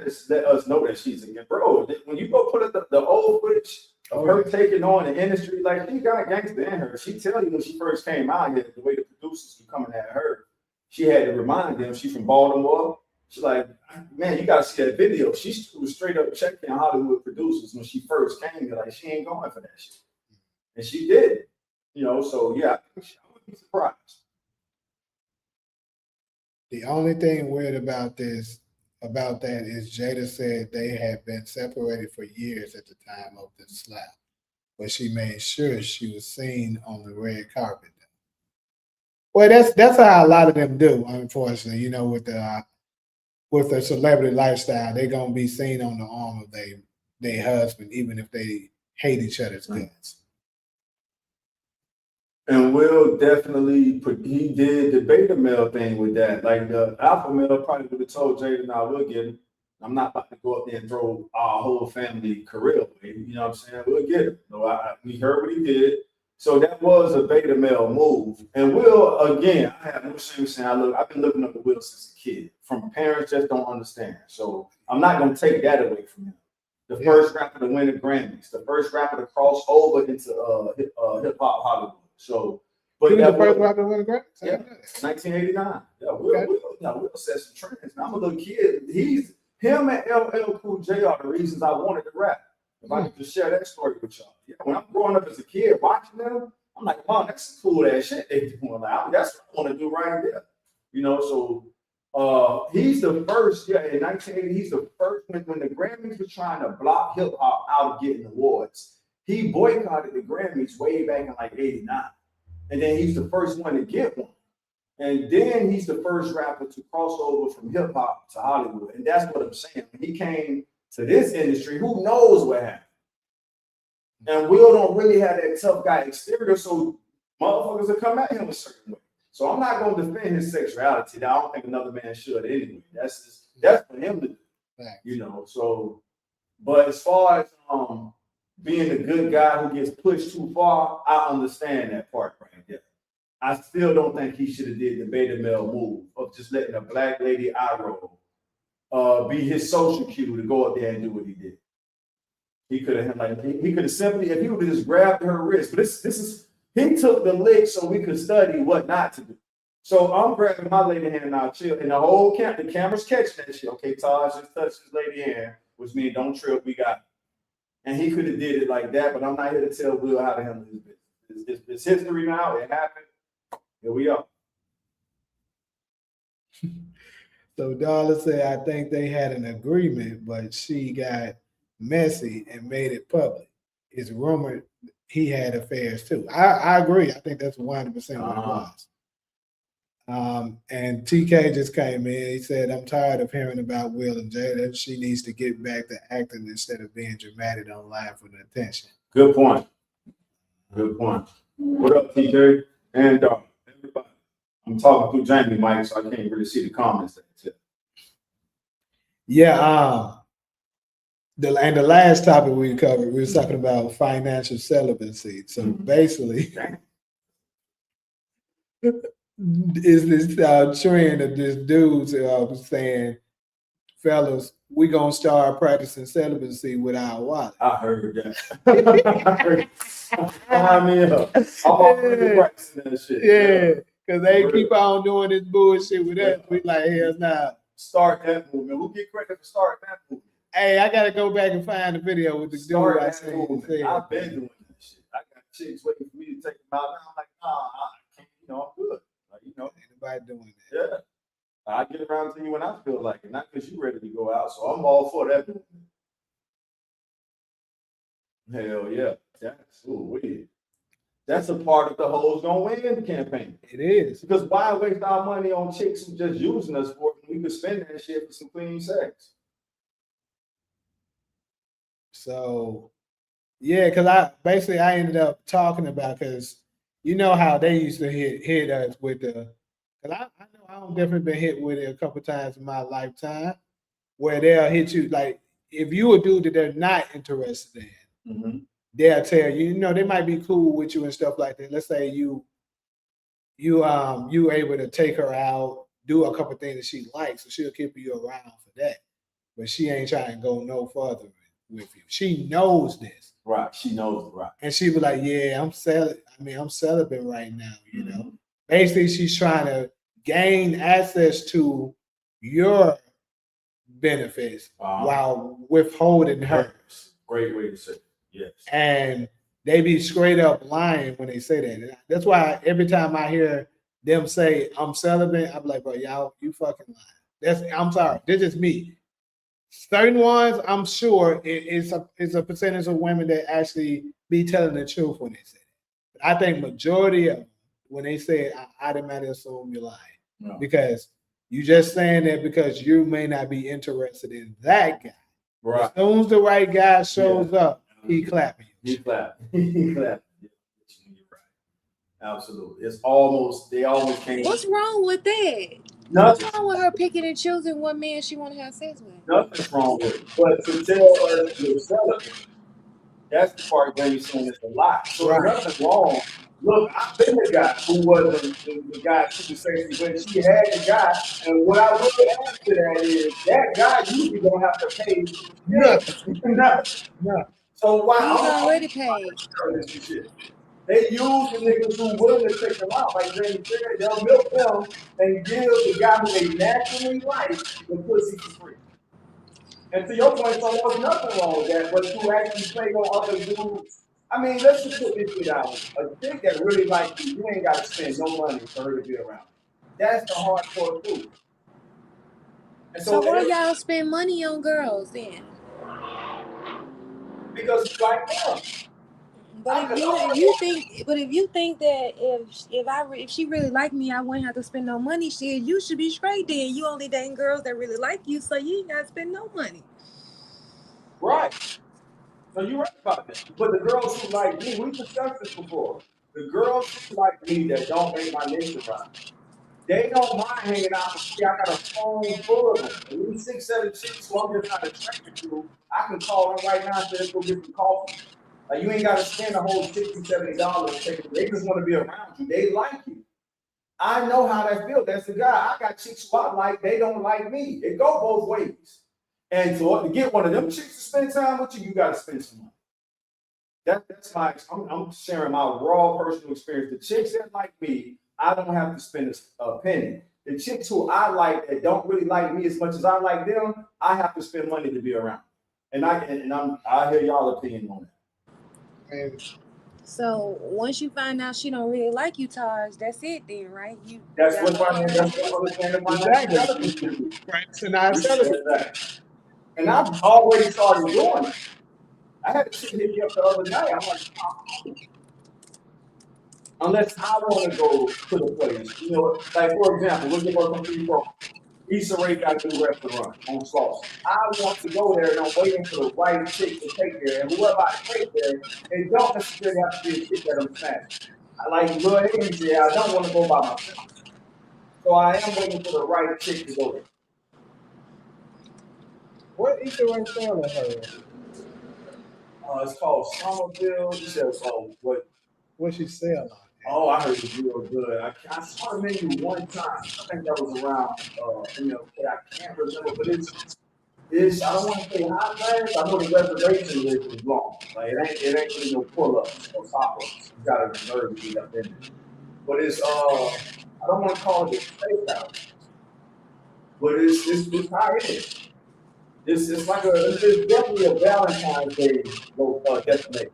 has let us know that she's a gay. Bro, when you go put up the old footage of her taking on the industry, like she got gangster in her. She tell you when she first came out here, the way the producers were coming at her, she had to remind them she's from Baltimore. She's like, man, you gotta see that video. She was straight up checking Hollywood producers when she first came here. Like, she ain't going for that shit. And she did. So yeah, I wouldn't be surprised. The only thing weird about that is Jada said they had been separated for years at the time of the slap, but she made sure she was seen on the red carpet. Well, that's how a lot of them do, unfortunately. With the celebrity lifestyle, they're gonna be seen on the arm of their husband, even if they hate each other's guts. And Will definitely he did the beta male thing with that. Like the alpha male probably would have told Jada, "Nah, we'll get him. I'm not about to go up there and throw our whole family career away. You know what I'm saying? We'll get him." So we heard what he did. So that was a beta male move. And Will, again, I have no shame saying I've been looking up to Will since a kid. From parents just don't understand. So I'm not gonna take that away from him. The first rapper to win the Grammys, the first rapper to cross over into hip hop Hollywood. So, but he was the first rapper to win the Grammys? Yeah, 1989. Yeah, Will set some trends. I'm a little kid. Him and LL Cool J are the reasons I wanted to rap. If I could just share that story with y'all. Yeah, when I'm growing up as a kid watching them, I'm like, wow, that's cool ass shit they doing. Like, that's what I want to do right there. So he's the first, in 1980, he's the first when the Grammys were trying to block hip hop out of getting awards. He boycotted the Grammys way back in like 89. And then he's the first one to get one. And then he's the first rapper to cross over from hip hop to Hollywood. And that's what I'm saying. When he came to this industry, who knows what happened? And Will don't really have that tough guy exterior, so motherfuckers will come at him a certain way. So I'm not going to defend his sexuality. I don't think another man should anyway. That's for him to do. So, but as far as being a good guy who gets pushed too far, I understand that part right there. I still don't think he should have did the beta male move of just letting a black lady eye roll be his social cue to go up there and do what he did. He could have simply, if he would have just grabbed her wrist, but this is He took the lick so we could study what not to do. So I'm grabbing my lady hand now, chill, and the whole camp, the camera's catching that shit. Okay, Taj just touched his lady hand, which means don't trip, we got it. And he could have did it like that, but I'm not here to tell Will how to handle his business. It's history now. It happened. Here we are. So Darla said, I think they had an agreement, but she got messy and made it public. It's rumored he had affairs too. I agree. I think that's 100% what it was. And TK just came in. He said, I'm tired of hearing about Will and Jada. She needs to get back to acting instead of being dramatic online for the attention. Good point. Good point. What up, TK? And everybody. I'm talking through Jamie, Mike, so I can't really see the comments. Yeah. The last topic we covered, we were talking about financial celibacy. So basically, is this trend of this dudes saying, fellas, we gonna start practicing celibacy with our wallet. I heard that. I mean, I'm already practicing that shit. Yeah, because they keep on doing this bullshit with us. We like, hell nah. Start that movement. We'll get credit for starting that movement. Hey, I gotta go back and find the video with the dude I said. I've been doing that shit. I got chicks waiting for me to take them out. Now I'm like, nah, I can't, I'm good. Like, ain't nobody doing that. Yeah. I get around to you when I feel like it, not because you're ready to go out. So I'm all for that movement. Hell yeah. That's weird. That's a part of the hoes gonna win campaign. It is. Because why waste our money on chicks who just using us for it when we could spend that shit for some clean sex? So, yeah, because I ended up talking about, because you know how they used to hit us with the, because I know I've definitely been hit with it a couple times in my lifetime, where they'll hit you, like, if you a dude that they're not interested in, they'll tell you, they might be cool with you and stuff like that. Let's say you able to take her out, do a couple things that she likes, so she'll keep you around for that. But she ain't trying to go no further with you. She knows this. Right. She knows it, right. And she was like, yeah, I'm celibate right now, Basically, she's trying to gain access to your benefits while withholding hers. Great way to say it. Yes. And they be straight up lying when they say that. That's why every time I hear them say I'm celibate, I'm like, bro, y'all, you fucking lying. I'm sorry. This is me. Certain ones, I'm sure it's a percentage of women that actually be telling the truth when they say it. But I think majority of them, when they say it, I automatically assume you're lying. No. Because you just saying that because you may not be interested in that guy. Right. As soon as the right guy shows up, he clapping you. He clapping. He clapping. You're right. Absolutely. They always can't. What's wrong with that? Nothing. What's wrong with her picking and choosing what man she want to have sex with? Nothing's wrong with it. But to tell her you're celibate, that's the part where you're saying it's a lie. So there's nothing wrong. Look, I've been the guy who wasn't the guy she was sexy with. She had the guy, and what I would add to that is that guy usually don't have to pay nothing. Nothing. So why? He's already paid. They use the niggas who willing to take them out. Like Jamie said, they'll milk them and give the guy who they naturally like the pussy for free. And to your point, so there's nothing wrong with that, but to actually play on other dudes. I mean, let's just put this shit out. A chick that really likes you ain't got to spend no money for her to be around. That's the hardcore truth. And so why y'all spend money on girls then? Because it's like them. But if you think that if she really like me, I wouldn't have to spend no money. Shit, you should be straight then. You only dating girls that really like you, so you ain't gotta spend no money. Right. So you're right about that. But the girls who like me, we discussed this before. The girls who like me that don't make my nation right, they don't mind hanging out with me. I got a phone full of them. At least 6, 7 chicks who I'm just not attracted to. I can call them right now and say, let's go get some coffee. Like, you ain't got to spend a whole $60, $70. They just want to be around you. They like you. I know how that feels. That's the guy. I got chicks who I like. They don't like me. It go both ways. And so to get one of them chicks to spend time with you, you got to spend some money. that's my. I'm sharing my raw personal experience. The chicks that like me, I don't have to spend a penny. The chicks who I like that don't really like me as much as I like them, I have to spend money to be around. And I hear y'all opinion on that. And So once you find out she don't really like you, Taj, that's it then, right? You That's got what understanding financial exactly. intelligence is. Friends and I celebrate. Exactly. And I've already started doing it. I had a chick hit me up the other night. I'm like, unless I want to go to the place, like for example, we'll give us some people. Issa Rae got a new restaurant on Slauson. I want to go there and I'm waiting for the right chick to take there. And whoever I take there, it don't necessarily have to be a chick that I'm smashing. I like Lil Haiti said, I don't want to go by myself. So I am waiting for the right chick to go there. What Issa Rae selling her? It's called Somerville. You said, What she selling? Oh, I heard it real good. I saw the menu one time. I think that was around, I can't remember, but it's. I don't want to say high class. I know the reservation list is long. Like it ain't really no pull-ups or top-ups. You gotta reserve to get up in it. But it's I don't want to call it a steakhouse, but it's high end. It's like it's definitely a Valentine's Day destination.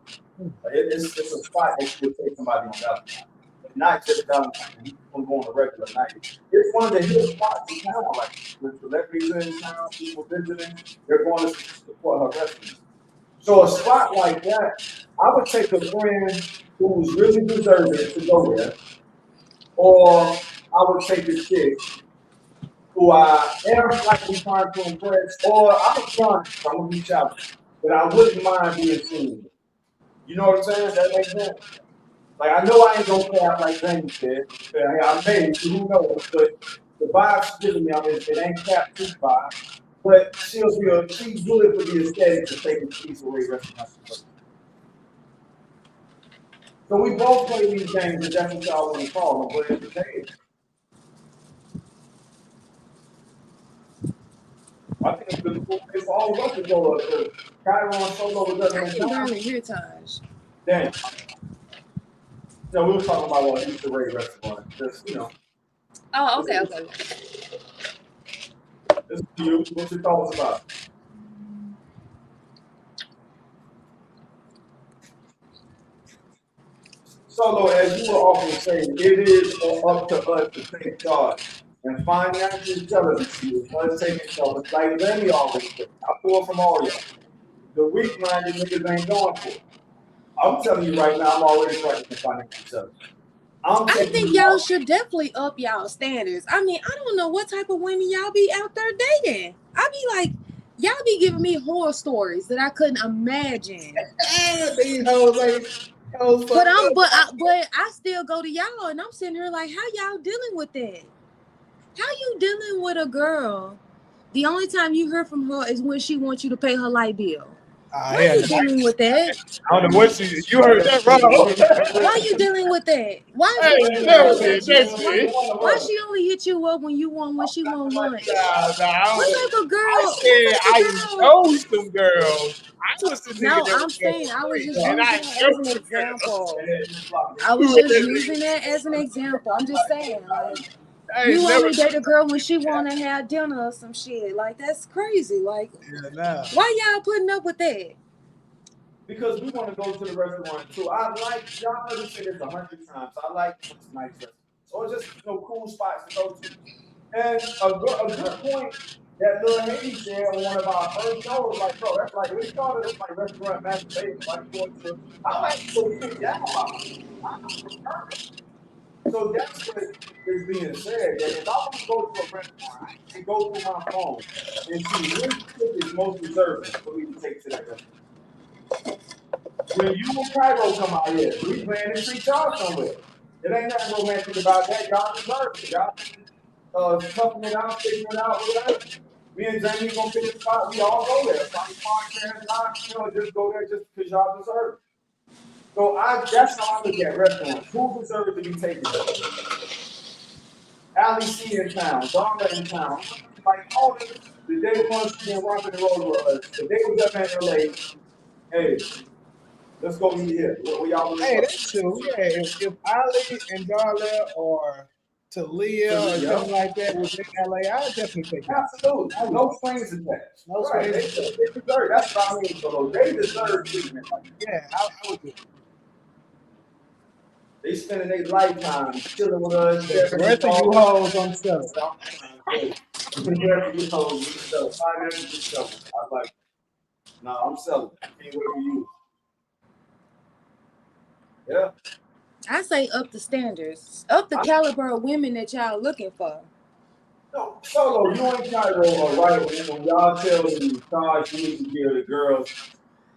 It's a spot that you would take somebody on Valentine's. Not just Valentine's. You can go on a regular night. It's one of the hit spots in town. Like with celebrities in town, people visiting, they're going to support her restaurant. So a spot like that, I would take a friend who's really deserving to go there, or I would take a chick who I am slightly trying to impress, or I'm honest, I'm gonna be challenged, but I wouldn't mind being seen. You know what I'm saying? That makes sense. Like I know I ain't gonna play out like James said. I may, who knows? But the vibe she's giving me, it ain't cap too vibe. But she's good for the aesthetics of taking Issa Rae restaurant. So we both play these games, and that's what y'all want to call them. But it's the day. I think it's good for all of us to go to Chiron solo with I us can in barely hear Taj. Damn. No, we were talking about Issa Rae restaurant. Just Oh, okay. This is you. What's your thoughts about it? Solo, as you were often saying, it is up to us to take charge. And financial intelligence is us taking charge. Like Lenny always said, I pull from all y'all. The weak-minded niggas ain't going for it. I'm telling you right now, I'm already practicing financial intelligence. I think y'all should definitely up y'all standards. I mean, I don't know what type of women y'all be out there dating. I be like, y'all be giving me horror stories that I couldn't imagine. These hoes ain't hoes. But I still go to y'all, and I'm sitting here like, how y'all dealing with that? How you dealing with a girl? The only time you hear from her is when she wants you to pay her light bill. Why are you dealing with that? I don't know what you heard that wrong. Why are you dealing with that? Why she only hit you up when she want lunch? What type of girl? I know some girls. I was the nigga No, that I'm saying I was just and using I that as an know example. I was just using that as an example. I'm just saying, like, you only date a girl when she want to have dinner or some shit. Like, that's crazy. Like, why y'all putting up with that? Because we want to go to the restaurant too. Y'all heard me say this 100 times. I like nice restaurants. So it's just cool spots to go to. And a good point that Lil Haiti said on one of our first shows, like, bro, that's like we started as like restaurant masturbation, like going to I like to go sit down. So that's what is being said. That if I want to go to a restaurant, I can go through my phone and see which chick is most deserving for me to take to that restaurant. When you and Cairo come out here, we planning to treat y'all somewhere. It ain't nothing romantic about that. Y'all deserve it. Y'all toughing it out, figuring it out, whatever. Me and Jamie gonna pick a spot. We all go there. Find podcast, just go there just because y'all deserve it. So that's how I look at restaurants. Who deserves to be taken there? Ali C in town, Donna in town. Like all the day one she been rocking and rolling with us. The day was up in LA. Hey, Let's go eat here. What y'all want to Hey, go? that's true. Yeah, if Ali and Darla or Talia or Yeah. something like that was in LA, I'd definitely take that. Absolutely. No strings attached. No Right. strings. They deserve. That's what I mean. So they deserve treatment. Yeah, I would do. They spending their lifetime chilling with us, The sharing rest this of you all. hoes on show. The rest of you hoes, we sell. Financially selling. I like. No, I'm selling. I can't wait for you. Yeah. I say up the standards, up the caliber of women that y'all looking for. No, Solo, you ain't trying to go right when y'all tell me, Taj, you need to give the girls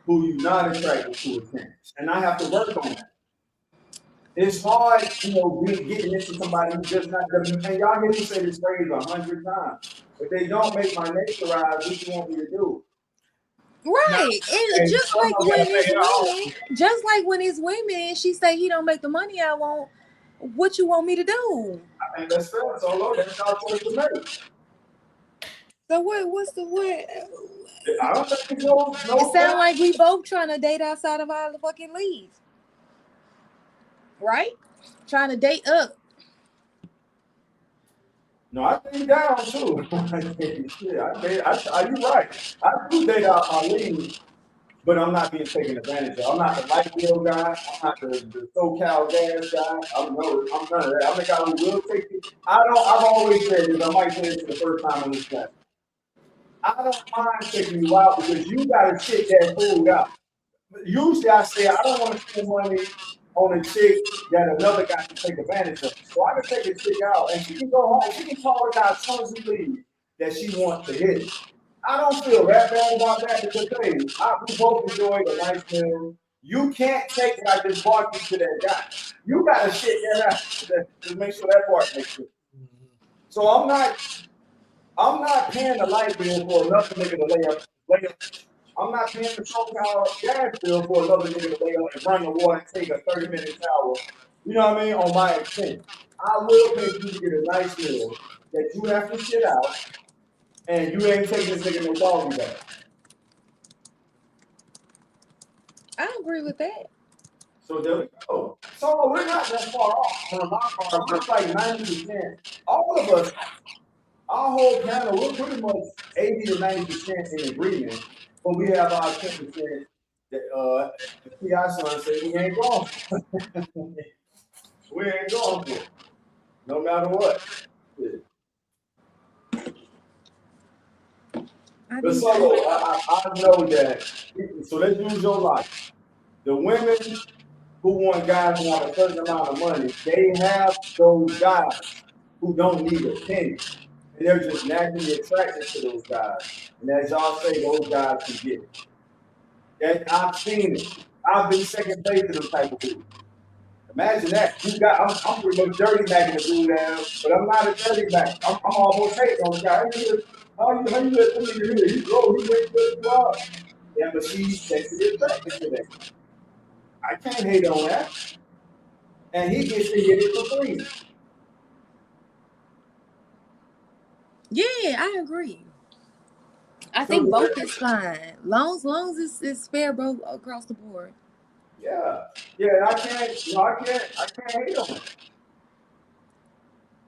who you not attracted to a chance. And I have to work on that. It's hard, getting into somebody who just not gonna, and y'all hear me say this phrase 100 times. If they don't make my nature rise, what you want me to do? Right. And Hey, just like when it's women, she say he don't make the money I want. What you want me to do? I think that's fair, Solo. That's our choice to make. So what's the what? I don't think it's no It sounds like we both trying to date outside of our fucking league. Right? Trying to date up. No, I think down too. You're right. I do date out my league, but I'm not being taken advantage of. I'm not the light bill guy. I'm not the SoCal gas guy. I'm none of that. I'm the guy who will take it. I've always said this. I might say this for the first time in this class. I don't mind taking you out because you got to sit that food out. Usually I say I don't want to spend money on a chick that another guy can take advantage of. So I can take a chick out and she can go home. She can call it out as soon as we leave that she wants to hit. I don't feel that bad about that because hey, we both enjoyed a nice meal. You can't take what I just bought you to that guy. You gotta shit that out to make sure that part makes sense. So I'm not paying the light bill for another nigga to lay up. I'm not paying the SoCal gas bill for another nigga to lay up and run the water and take a 30-minute shower. You know what I mean? On my expense. I will pay you to get a nice meal that you have to shit out and you ain't taking this nigga no doggy bag. I agree with that. So there we go. So we're not that far off. On my part, we're like 90%. All of us, our whole panel, we're pretty much 80 to 90% in agreement. But we have our 10% that the PI son said we ain't going for. We ain't going for it. No matter what. But Solo, I know that. So let's use your logic. The women who want guys who have a certain amount of money, they have those guys who don't need a penny. And they're just naturally attracted to those guys. And as y'all say, those guys can get it. And I've seen it. I've been second place to them type of dudes. Imagine that. I'm pretty much dirty backing the dude down, but I'm not a dirty back. I'm almost hating on the guy. How you let them nigga here? You go, he wait till you up. Yeah, but she's sexually attracted to that. I can't hate on that. And he gets to hit it for free. Yeah, I agree. I think both is fine. Long as it's fair both across the board. Yeah. Yeah, I can't hate on it.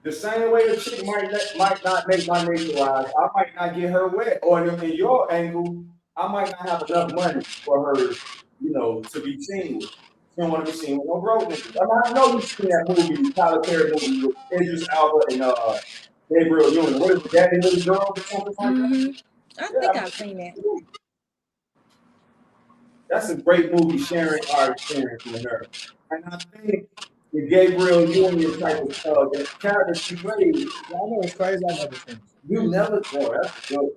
The same way a chick might not make my nature rise, I might not get her wet. Or in your angle, I might not have enough money for her, to be seen with. She don't want to be seen with no broke niggas. I know you've seen that movie, Tyler Perry movie with Idris Elba and Gabriel Union. What is it, Daddy Little Girl or something like that? I think I've seen that. That's a great movie sharing our experience with her. And I think the Gabriel Union type of the character she played. Yeah, I know it's crazy. I never seen it. You never saw it. That's good.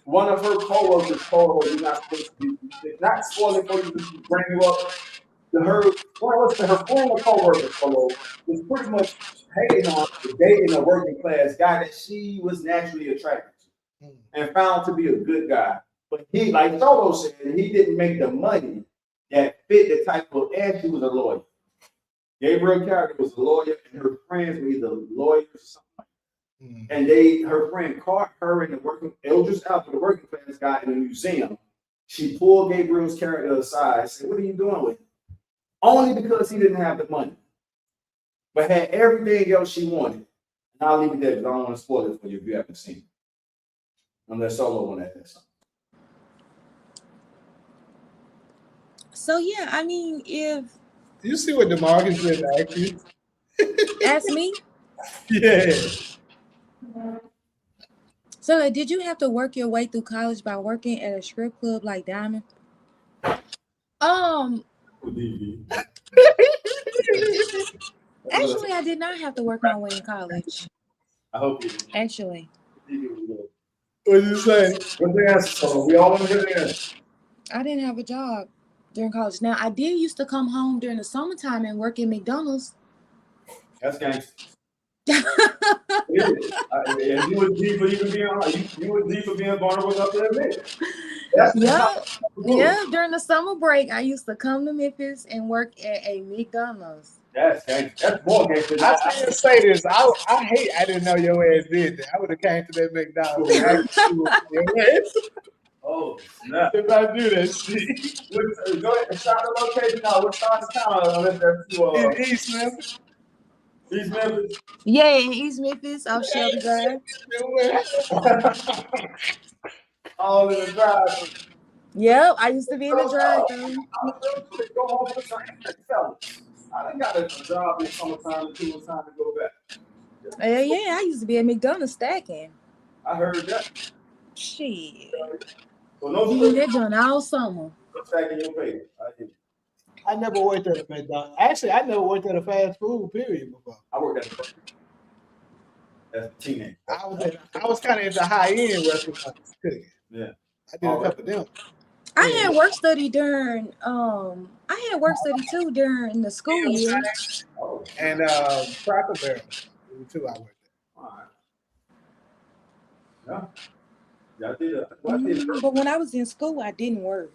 One of her coworkers told her you're not supposed to be not spoiling for you to bring you up. Her former coworker was pretty much hating on dating a working class guy that she was naturally attracted to and found to be a good guy. But he, like Solo said, he didn't make the money that fit the type of, and she was a lawyer. Gabriel character was a lawyer, and her friends were either lawyers or something. And her friend caught her in the working, Idris Elba, the working class guy, in a museum, She pulled Gabriel's character aside and said, "What are you doing with him?" Only because he didn't have the money, but had everything else she wanted. And I'll leave it there because I don't want to spoil it for you if you haven't seen it. Unless Solo want to add that something. So yeah, I mean, if You see what DeMarcus did ask you? ask me, Yeah. so like, did you have to work your way through college by working at a strip club like Diamond? Actually, I did not have to work my way in college. I hope you Actually, What did you say? What's the answer, Solo? We all want to hear the answer. I didn't have a job during college. Now, I did used to come home during the summertime and work at McDonald's. That's gangster. And you was deep for even being you was deep for being vulnerable enough to admit. Yeah. During the summer break, I used to come to Memphis and work at a McDonald's. That's gangster. That's more gangster. I still say this. I hate I didn't know your ass did that. I would have came to that McDonald's and asked you your ass. Oh, snap. If I do that shit. Go ahead and stop the location now. What side of town? In East Memphis. East Memphis. Yeah, in East Memphis, off Shelby Drive. All in the drive. Yep, I used to be in the drive-thru. I done got a job in summertime and time to go back. Yeah, I used to be at McDonald's stacking. I heard that. Shit. So no Doing that joint all summer. stacking your pay. I never worked at a McDonald's. Actually, I never worked at a fast food period before. I worked at as a teenager. I was kind of into high-end restaurants cooking. Yeah. I did a couple of them. I had work study during too during the school year. And Cracker Barrel. Too I worked at. All right. Yeah. I did. But when I was in school, I didn't work.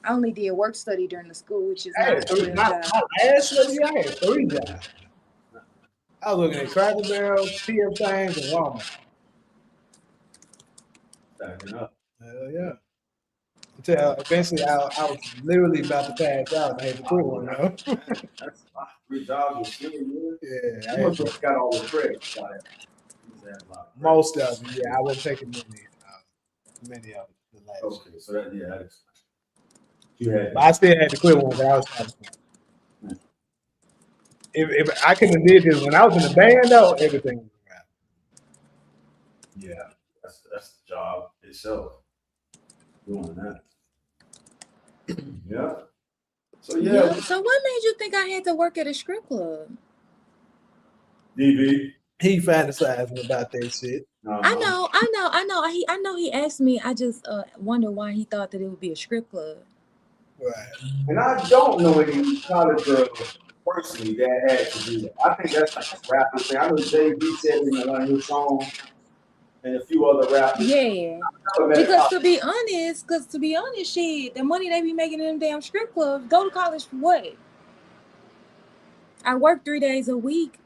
I only did work study during the school, which is I had three jobs. I was looking at Cracker Barrel, PM Things, and Walmart. Stacking up. Hell yeah. Until eventually I was literally about to pass out. I had to quit one, though. That's 3 jobs with Yeah. I must have got all the credits. Most of them, yeah. I wasn't taking many of them. Okay, so that explains. You had. But I still had to quit one, but I was trying to. If I couldn't have did this when I was in the band, though, everything was around. Yeah, that's the job itself. Doing that. Yeah. So yeah. So what made you think I had to work at a strip club? DB. He fantasizing about that shit. I know. He asked me. I just wonder why he thought that it would be a strip club. Right. And I don't know any college girls personally that had to do that. I think that's like a rapper thing. I know Jay-Z said it in one of his songs and a few other rappers. Yeah. Because to be honest, shit, the money they be making in them damn strip clubs, go to college for what? I work 3 days a week.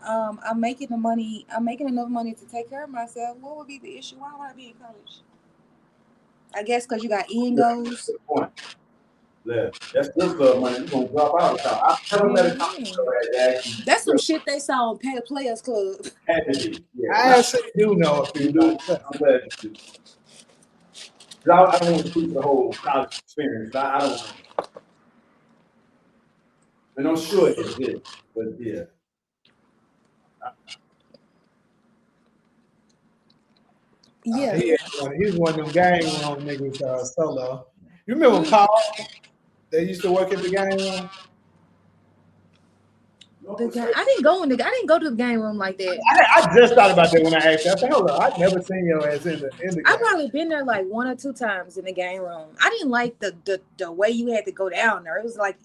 I'm making enough money to take care of myself. What would be the issue? Why would I be in college? I guess because you got egos. Yeah, that's good club money. You're gonna drop out of college. I tell them that that's some shit they saw on Players Club. I actually do know if you do. I'm glad you do. I don't want to keep the whole college experience. I don't want to. And I'm sure it did, but yeah. Yeah. He's one of them gang room niggas, Solo. You remember Paul? They used to work at the gang room. I didn't go to the game room like that. I just thought about that when I asked you. I said, hold on, I've never seen your ass in the game. I probably been there like 1 or 2 times in the game room. I didn't like the way you had to go down there. It was like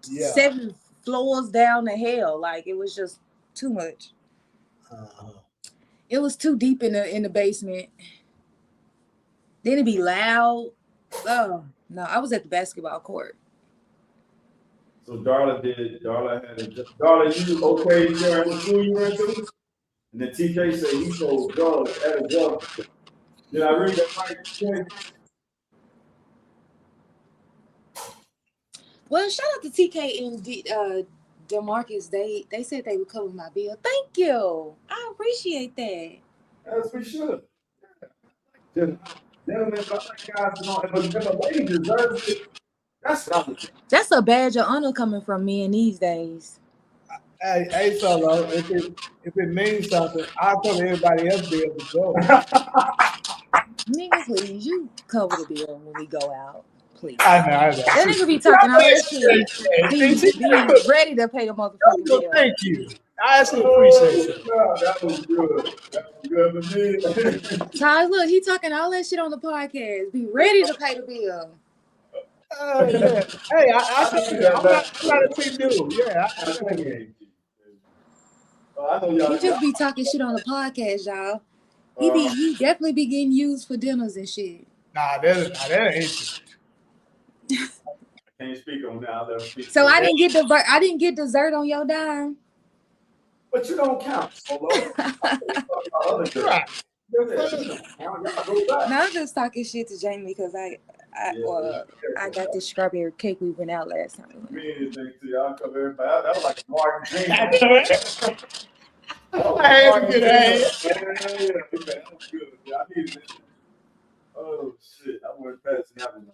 7 floors down to hell. Like it was just too much. It was too deep in the basement. Then it'd be loud. Oh no, I was at the basketball court. So Darla, you okay during the school you went to? And then TK said you sold drugs at a drug. Did I read that right? Well, shout out to TK and DeMarcus. They said they would cover my bill. Thank you. I appreciate that. As we should. Just gentlemen, black guys, if a lady deserves it, that's what I'm looking at. That's a badge of honor coming from men these days. Hey, Solo, if it means something, I'll cover everybody else bill to go. Nigga, please, you cover the bill when we go out. Please. I know. That nigga be talking all that shit. Be ready to pay the motherfucking bill. Thank you. I actually appreciate it. That was good. That was good for me. Ty, look, he talking all that shit on the podcast. Be ready to pay the bill. Yeah. Hey, I'm not a team dude. Yeah, I know y'all. He just be talking shit on the podcast, y'all. He definitely be getting used for dinners and shit. Nah, that ain't true. I can't speak on that. I'll let him speak. So I didn't get dessert on your dime. But you don't count. Right. No, I'm just talking shit to Jamie because I got this strawberry cake we went out last time. Me and anything to y'all cover everybody. That was like a Martin I had a good ass. Yeah, that was good. Yeah, I needed it. Oh shit, I went past that one.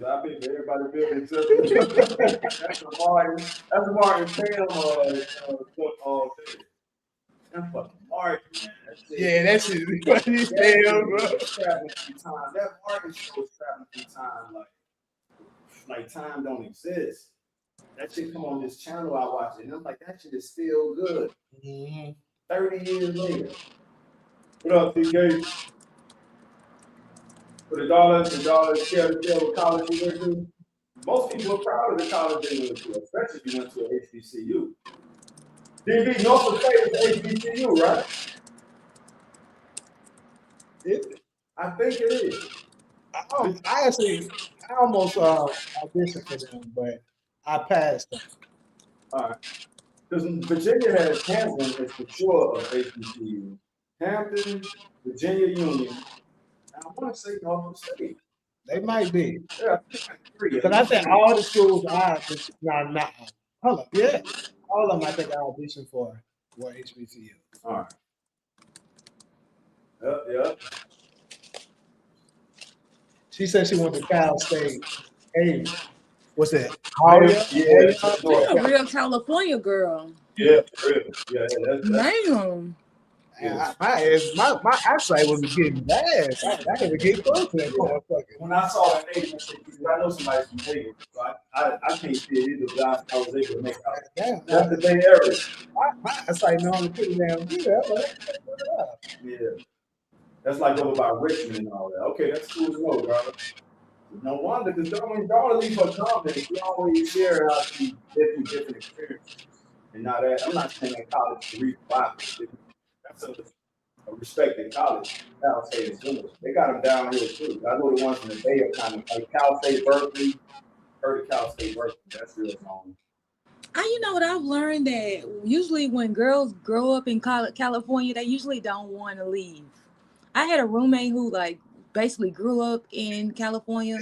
I think everybody building that's a Martin Sam football thing. That's fucking Martin, man. Yeah, that shit is funny as hell, bro. That Martin show is traveling through time like time don't exist. That shit come on this channel I watch it, and I'm like, that shit is still good. 30 years later. What up, TK? For the dollars, share what college you went to. Most people are proud of the college they went to, especially if you went to an HBCU. DB, Norfolk State is HBCU, right? I think it is. I almost auditioned for them, but I passed them. All right. Because Virginia has Hampton as the shore of HBCU. Hampton, Virginia Union, and I want to say Norfolk State. They might be. Yeah, because I think all the schools I not. Hold up, yeah, all of them I think I auditioned for were HBCU. All right. Yep. She said she went to Cal State. Hey, what's that? You're a real California girl. Yeah, real. Yeah, that's damn. My eyesight was getting bad. I had to get close to that motherfucker. When I saw that name, I know somebody from Vegas, so I can't see it either, but I was able to make it out. Damn, that's the Bay Area. My eyesight normally pretty damn good. Yeah. That's like over by Richmond and all that. Okay, that's cool to know, bro. No wonder, because don't leave her comments. You always share how she did through different experiences. And now that, I'm not saying that college is revival. That's a respected college. Cal State is good. They got them down here too. I know the ones in the Bay are kind of like Cal State, Berkeley. Heard of Cal State, Berkeley. That's real known. You know what I've learned, that usually when girls grow up in California, they usually don't want to leave. I had a roommate who basically grew up in California,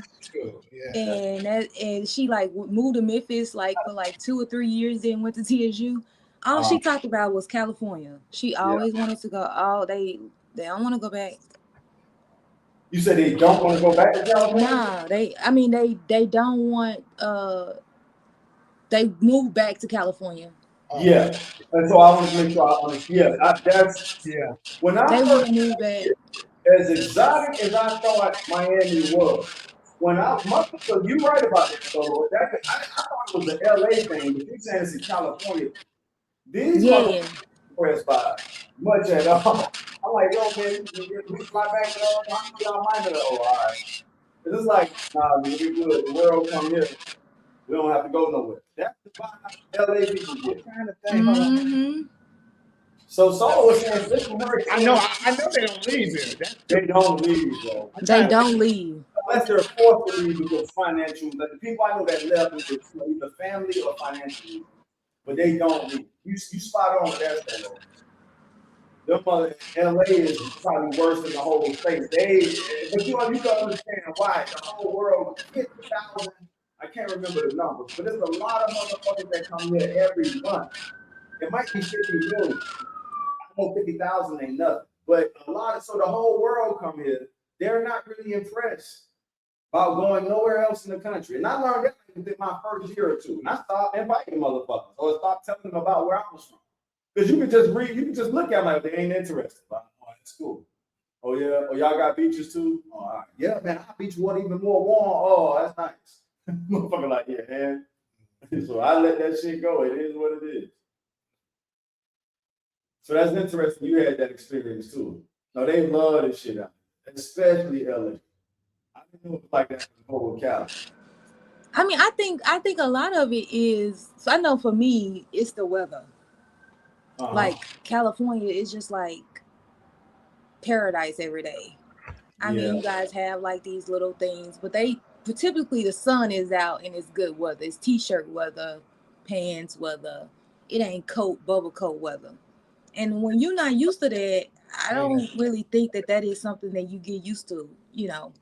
and she moved to Memphis for 2 or 3 years, then went to TSU. All she talked about was California. She always wanted to go. They don't want to go back. You said they don't want to go back to California? Nah, they don't want. They moved back to California. Yeah, and so I want to make sure I understand. Yeah, When I want to move back, as exotic as I thought Miami was, so you right about it. So I thought it was an LA thing, but you're saying it's in California. These motherfuckers impressed by much at all. I'm like, yo, man, we fly back to y'all mind it. Oh, all right. It's just like, nah, we good. The world come here. We don't have to go nowhere. That's the vibe LA people get. Kind of thing. Mm-hmm. So Solo was saying, I know they don't leave here. They don't leave, bro. They don't leave. Unless they're forced to leave because financial. Like the people I know that left was either family or financially, but they don't leave. You spot on with that stuff. Their mother LA is probably worse than the whole state. But you can understand why the whole world 50,000 I can't remember the numbers, but there's a lot of motherfuckers that come here every month. It might be 50 million. I know 50,000 ain't nothing, but a lot of, so the whole world come here. They're not really impressed about going nowhere else in the country. And I learned that within my first year or two. And I stopped inviting motherfuckers or stopped telling them about where I was from. Because you can just read, you can just look at them like they ain't interested. Like, oh, that's cool. Oh, yeah. Oh, y'all got beaches too? Oh, all right. Yeah, man, our beach water even more warm. Oh, that's nice. Motherfucker like, yeah, man. So I let that shit go. It is what it is. So that's interesting. You had that experience too. No, they love this shit out there, especially LA. I didn't know it was like that in the whole Cali. I mean, I think a lot of it is. So I know for me, it's the weather. Like California is just like paradise every day. I mean, you guys have like these little things, but typically the sun is out and it's good weather. It's t-shirt weather, pants weather. It ain't bubble coat weather. And when you're not used to that, I don't really think that is something that you get used to, you know.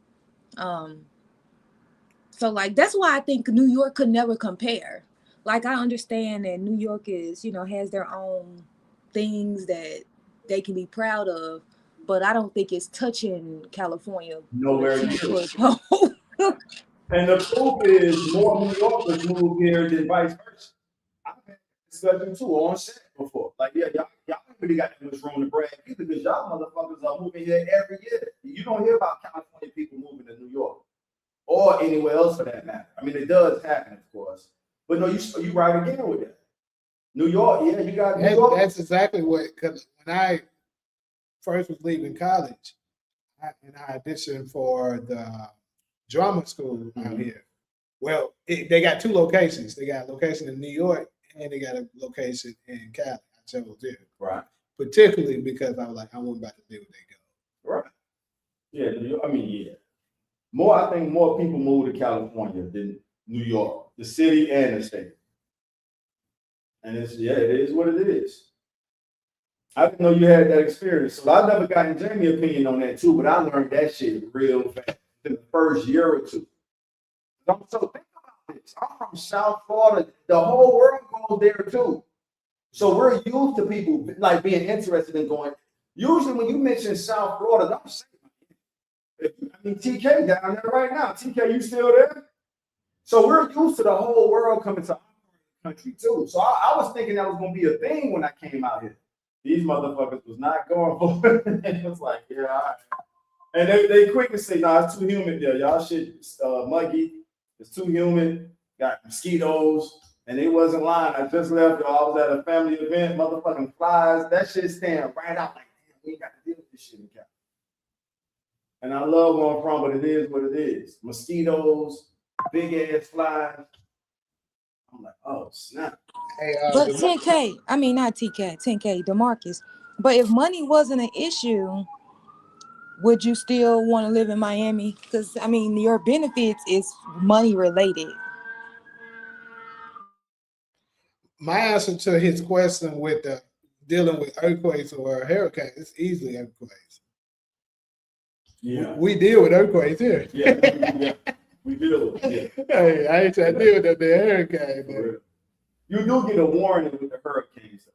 So like that's why I think New York could never compare. Like I understand that New York is, has their own things that they can be proud of, but I don't think it's touching California. Nowhere near. And the proof is more New Yorkers move here than vice versa. I've had discussion too on set before. Like, yeah, y'all really got that much room to brag either because y'all motherfuckers are moving here every year. You don't hear about California people moving to New York or anywhere else for that matter. I mean, it does happen, of course. But no, you right again with that. New York, yeah, you got New York. That's exactly what, because when I first was leaving college, I auditioned for the drama school out here. Well, they got two locations. They got a location in New York and they got a location in Cali. I chose it. Right. Particularly because I was like, I wasn't about to do where they go. Right. Yeah, I mean, yeah. I think more people move to California than New York, the city and the state. And it is what it is. I didn't know you had that experience. So I never got Jamie's opinion on that too, but I learned that shit real fast in the first year or two. So think about this. I'm from South Florida. The whole world goes there too. So we're used to people like being interested in going. Usually when you mention South Florida, don't say TK down there right now. TK, you still there? So we're used to the whole world coming to our country too. So I was thinking that was going to be a thing when I came out here. These motherfuckers was not going for it. It was like, yeah, all right. And they quick to say, nah, it's too humid there. Y'all shit muggy. It's too humid. Got mosquitoes. And they wasn't lying. I just left, y'all. I was at a family event. Motherfucking flies. That shit stand right out like, damn, we ain't got to deal with this shit in Cali. And I love where I'm from, but it is what it is. Mosquitoes, big ass flies. I'm like, oh, snap. Hey, but 10K, I mean, not TK, 10K, DeMarcus. But if money wasn't an issue, would you still want to live in Miami? Because, I mean, your benefits is money related. My answer to his question with dealing with earthquakes or hurricanes, it's easily earthquakes. Yeah. We deal with earthquakes here. Yeah. We do. Yeah. Hey, I ain't trying to deal with the hurricane, man. You do get a warning with the hurricanes.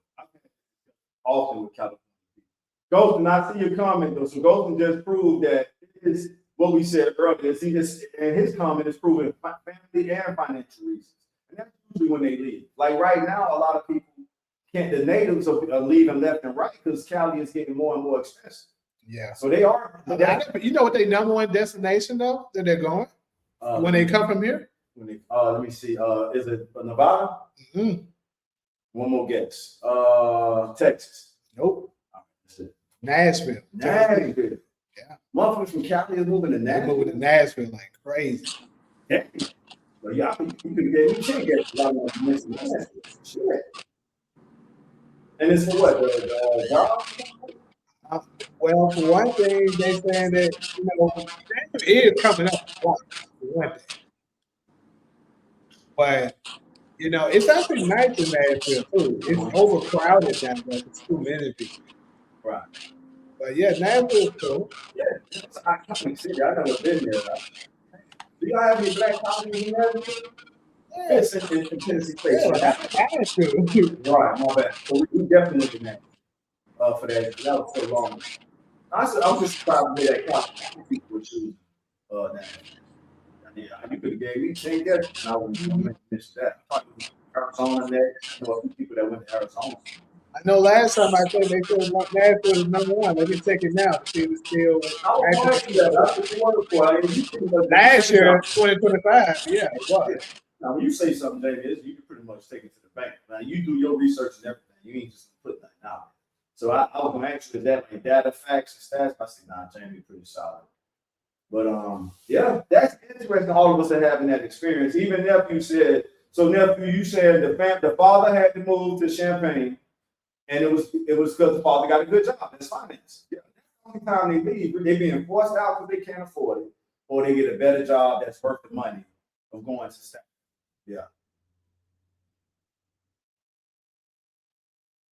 Often with California. Ghostin, I see your comment though. So Ghostin just proved that it is what we said earlier. See, and his comment is proving family and financial reasons. And that's usually when they leave. Like right now, a lot of people the natives are leaving left and right because Cali is getting more and more expensive. Yeah. So they are. You know what their number one destination though that they're going when they come from here? Let me see. Is it Nevada? Mm-hmm. One more guess. Texas. Nope. That's it. Nashville. Yeah. Motherfuckers from Cali is moving to Nashville. They're moving to Nashville like crazy. Yeah. Well, you could get a check at a lot of Nashville. Shit. And it's for what? Job? Well, for one thing, they saying that Nashville is coming up for one thing. But it's actually nice in Nashville too. It's overcrowded down there. It's too many people. Right. But yeah, Nashville is cool. Yeah, it's an iconic city. I've never been there. Do y'all have any black colleges in there? It's in Tennessee State. So Yeah, I had to. right, my bad. So we definitely looking at for that. That was so long. I was just surprised to hear that college people were choosing that. Yeah, you could have gave me 10 guesses, and I wouldn't miss that. I thought it was Arizona next. I know a few people that went to Arizona. I know last time I said they said Nashville is number one. Let me check it now to see if it's still I was going to ask you that. That's what you wanted for. I mean, you pretty much last year, 2025. Yeah, it was. Now, when you say something, David, you can pretty much take it to the bank. Now, you do your research and everything. You ain't just put nothing out. So I was going to ask you that, like data, facts, and stats. I said, nah, Jamie, pretty solid. But yeah, that's interesting. All of us are having that experience. Even nephew said, so nephew, you said the father had to move to Champaign, and it was because the father got a good job. That's finance. Yeah, that's the only time they leave. They being forced out because they can't afford it, or they get a better job that's worth the money of going to staff. Yeah.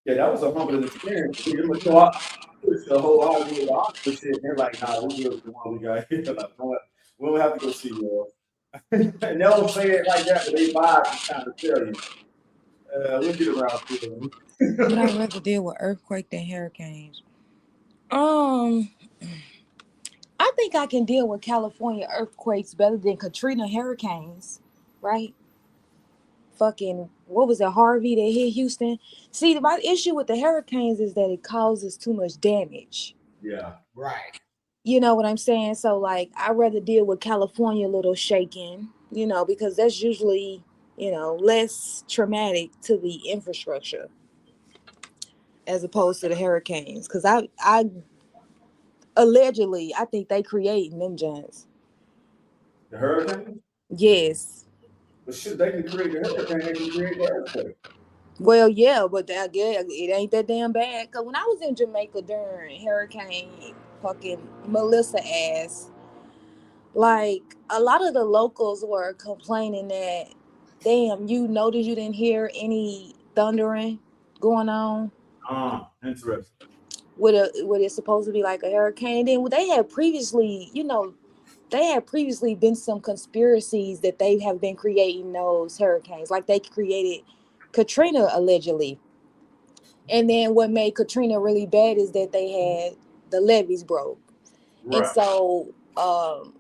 Yeah, that was a humbling experience. So I pushed the whole Hollywood Oscar shit. They're like, nah, we're good with the one we got here. Like, we don't have to go see you. And they don't say it like that, but they vibe to kind of tell you. We'll get around to it. But I'd rather deal with earthquake than hurricanes. I think I can deal with California earthquakes better than Katrina hurricanes, right? Fucking, what was it, Harvey that hit Houston? See, my issue with the hurricanes is that it causes too much damage. Yeah. Right. You know what I'm saying? So, like, I'd rather deal with California little shaking, because that's usually, less traumatic to the infrastructure as opposed to the hurricanes. Because I allegedly, I think they creating them giants. The hurricane? Yes. But shit, they can create the hurricane, they can create the earthquake. Well, yeah, but it ain't that damn bad. Cause when I was in Jamaica during Hurricane fucking Melissa ass, like a lot of the locals were complaining that, damn, you noticed you didn't hear any thundering going on Interesting. with it's supposed to be like a hurricane. Then they had previously, been some conspiracies that they have been creating those hurricanes, like they created Katrina allegedly. And then what made Katrina really bad is that they had the levees broke. Right. And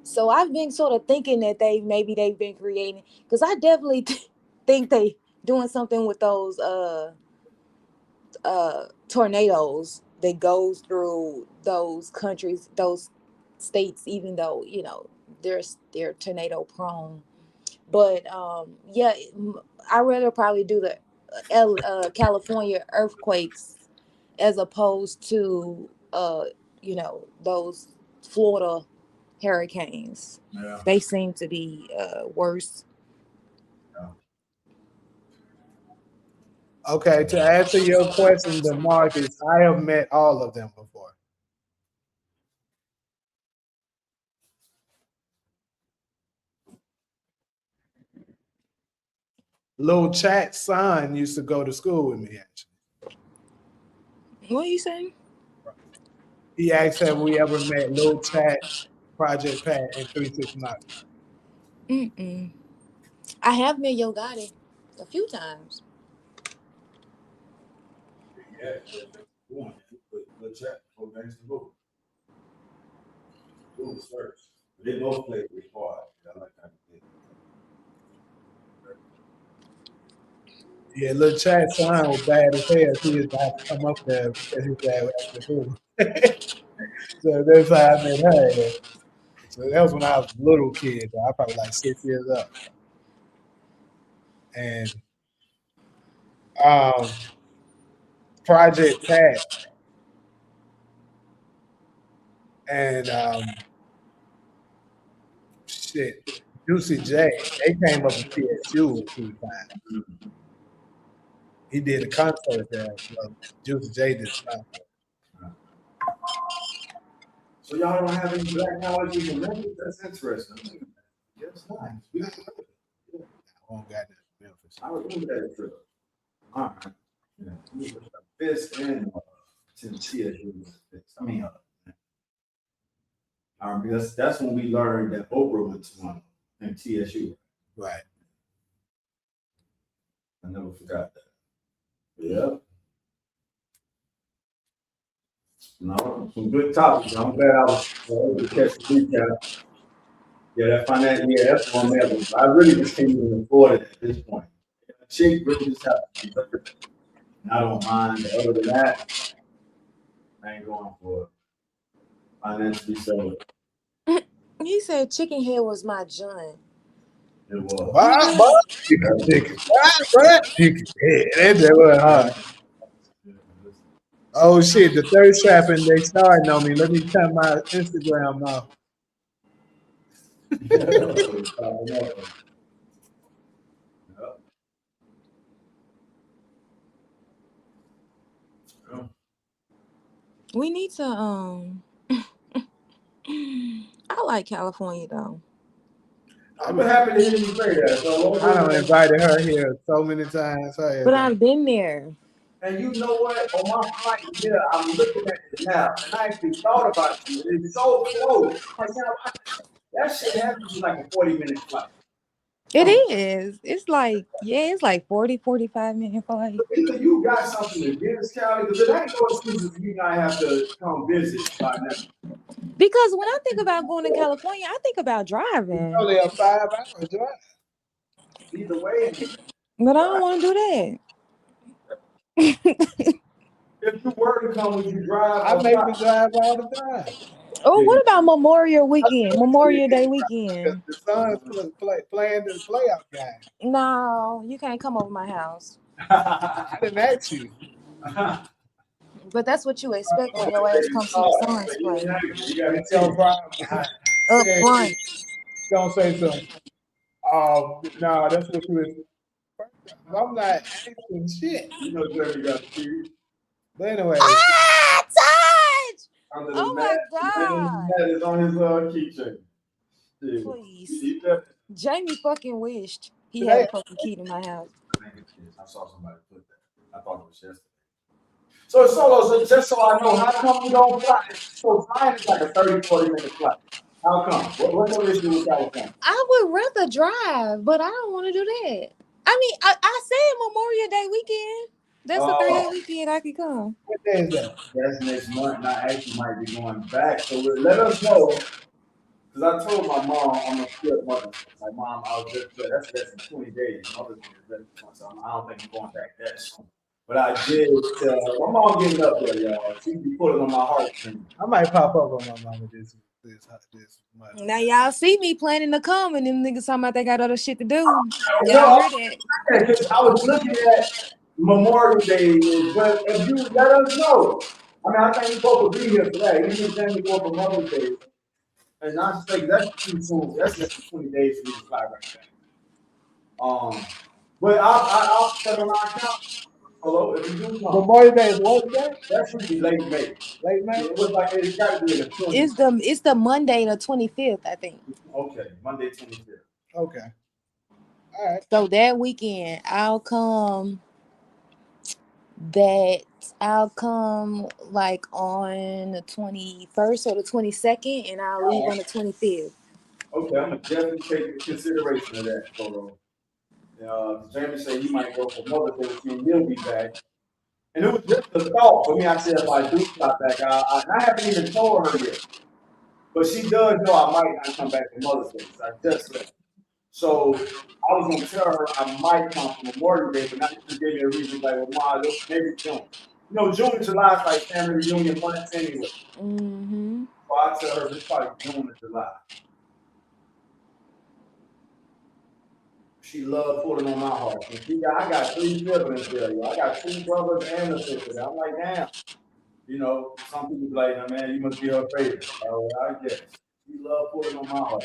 so I've been sort of thinking that they've been creating, because I definitely think they doing something with those tornadoes that goes through those countries, those states, even though they're tornado prone. But yeah, I'd rather probably do the California earthquakes as opposed to those Florida hurricanes. Yeah. They seem to be worse. Yeah. Okay, to answer your question, the Marcus, I have met all of them before. Lil Chat's son used to go to school with me, actually. What are you saying? He asked, have we ever met Lil Chat, Project Pat, and 369? Mm-mm. I have met Yo Gotti a few times. Yeah. One, the chat for gangster book. Who was first? They both played pretty hard. I like that. Yeah, Lil Chat's son was bad as hell. He used to have to come up there because his dad would have to do. So that's how I met her. So that was when I was a little kid. I was probably like 6 years old. And Project Pat and Juicy J, they came up with TSU a few times. He did a concert there. Juicy J did a concert. So y'all don't have any black colleges in Memphis? That's interesting. That's nice. I won't got that Memphis. I remember that trip. All right. Yeah. Fisk and Tennessee. I mean, because that's when we learned that Oprah went to one. and TSU. Right. I never forgot that. Yeah. No, some good topics. I'm glad I was able to catch the recap. Yeah, that financial, yeah, that's one level. I really just can't even afford it at this point. Chick really just have to be better. I don't mind, but other than that, I ain't going for it. Financially, so He said chicken head was my joint. it was. Chicken head. That was hard. Oh shit, the thirst trap and they starting on me. Let me turn my Instagram off. We need to I like California though. I'm happy to hear you say that. So I done invited her here so many times. But I've been there. and you know what? On my flight here, I'm looking at it now, and I actually thought about you. It's so close. Like, now, that shit has to be like a 40-minute flight. It is. It's like, yeah, it's like 40-45 minute flight. Either you got something against Cali, because it ain't no excuse for you not have to come visit by now. Because when I think about going to California, I think about driving. It's only a 5-hour drive. Either way. But I don't want to do that. If you were to come, would you drive? I make the drive all the time. Oh, what about Memorial weekend? Memorial Day weekend. The son's playing the playoff game. No, you can't come over my house. I didn't ask you. But that's what you expect when your ass comes to the Suns play. It's your problem. Up front. Don't say something. No, that's what you expect. I'm not asking shit. You know, Jeremy got the But anyway. Touch! Oh my God. That is on his keychain. Please. Jamie fucking wished he Today, had a fucking key to my house. I saw somebody put that. I thought it was yesterday. So Solo, just so I know, how come you don't fly? So flying is like a 30-40 minute flight. How come? What's your issue with California? I would rather drive, but I don't want to do that. I mean, I said Memorial Day weekend. That's a 3-day weekend I could come. what day is that? That's next month, and I actually might be going back. So let us know. Because I told my mom I'm gonna skip Mother's Day. Like, Mom, I was just that's less than 20 days. Mother's Day is less than 20, so I don't think I'm going back that soon. But I did tell my mom getting up there, y'all. She be pulling on my heartstrings. I might pop up on my mama this month. Now y'all see me planning to come, and them niggas talking about they got other shit to do. Y'all hear that? I was looking at Memorial Day, but if you let us know, I mean, I think you're supposed to be here for that. You understand me going for Mother's Day. And I say that's too soon. That's less than 20 days for me to fly right back. But I'll set on our account. Hello, if you do come. Memorial Day is what day? That should be late May. Late May? It was like it's got to be in the 20th. It's the Monday the 25th, I think. Okay, Monday 25th. Okay. All right. So that weekend I'll come like on the 21st or the 22nd, and I'll leave on the 25th. Okay, I'm gonna definitely take consideration of that photo. Jamie said he might go for Mother's Day, and he'll be back. And it was just a thought for me. I said if I do stop back, I haven't even told her yet. But she does know I might not come back for Mother's Day. So I just said. So I was gonna tell her I might come for Memorial Day, but now she just gave me a reason like, well, Ma, maybe June. You know, June and July is like family reunion months anyway. Mm-hmm. So I tell her it's probably June or July. She loved pulling on my heart. And I got 3 siblings there, yo. I got 2 brothers and a sister. I'm like, damn. You know, some people be like, oh, man, you must be her favorite. Oh, I guess. She loved pulling on my heart.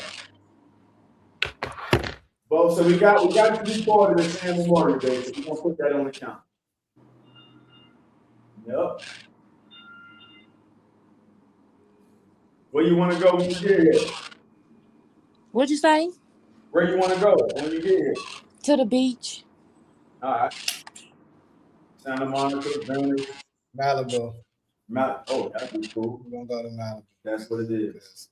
Well, so we got to be part of the San Memorial Day, so we're gonna put that on the count. Yep. Where you want to go when you get here? What'd you say? Where you want to go when you get here? To the beach. All right. Santa Monica, Venice, Malibu. Oh, that'd be cool. We're gonna go to Malibu. That's what it is.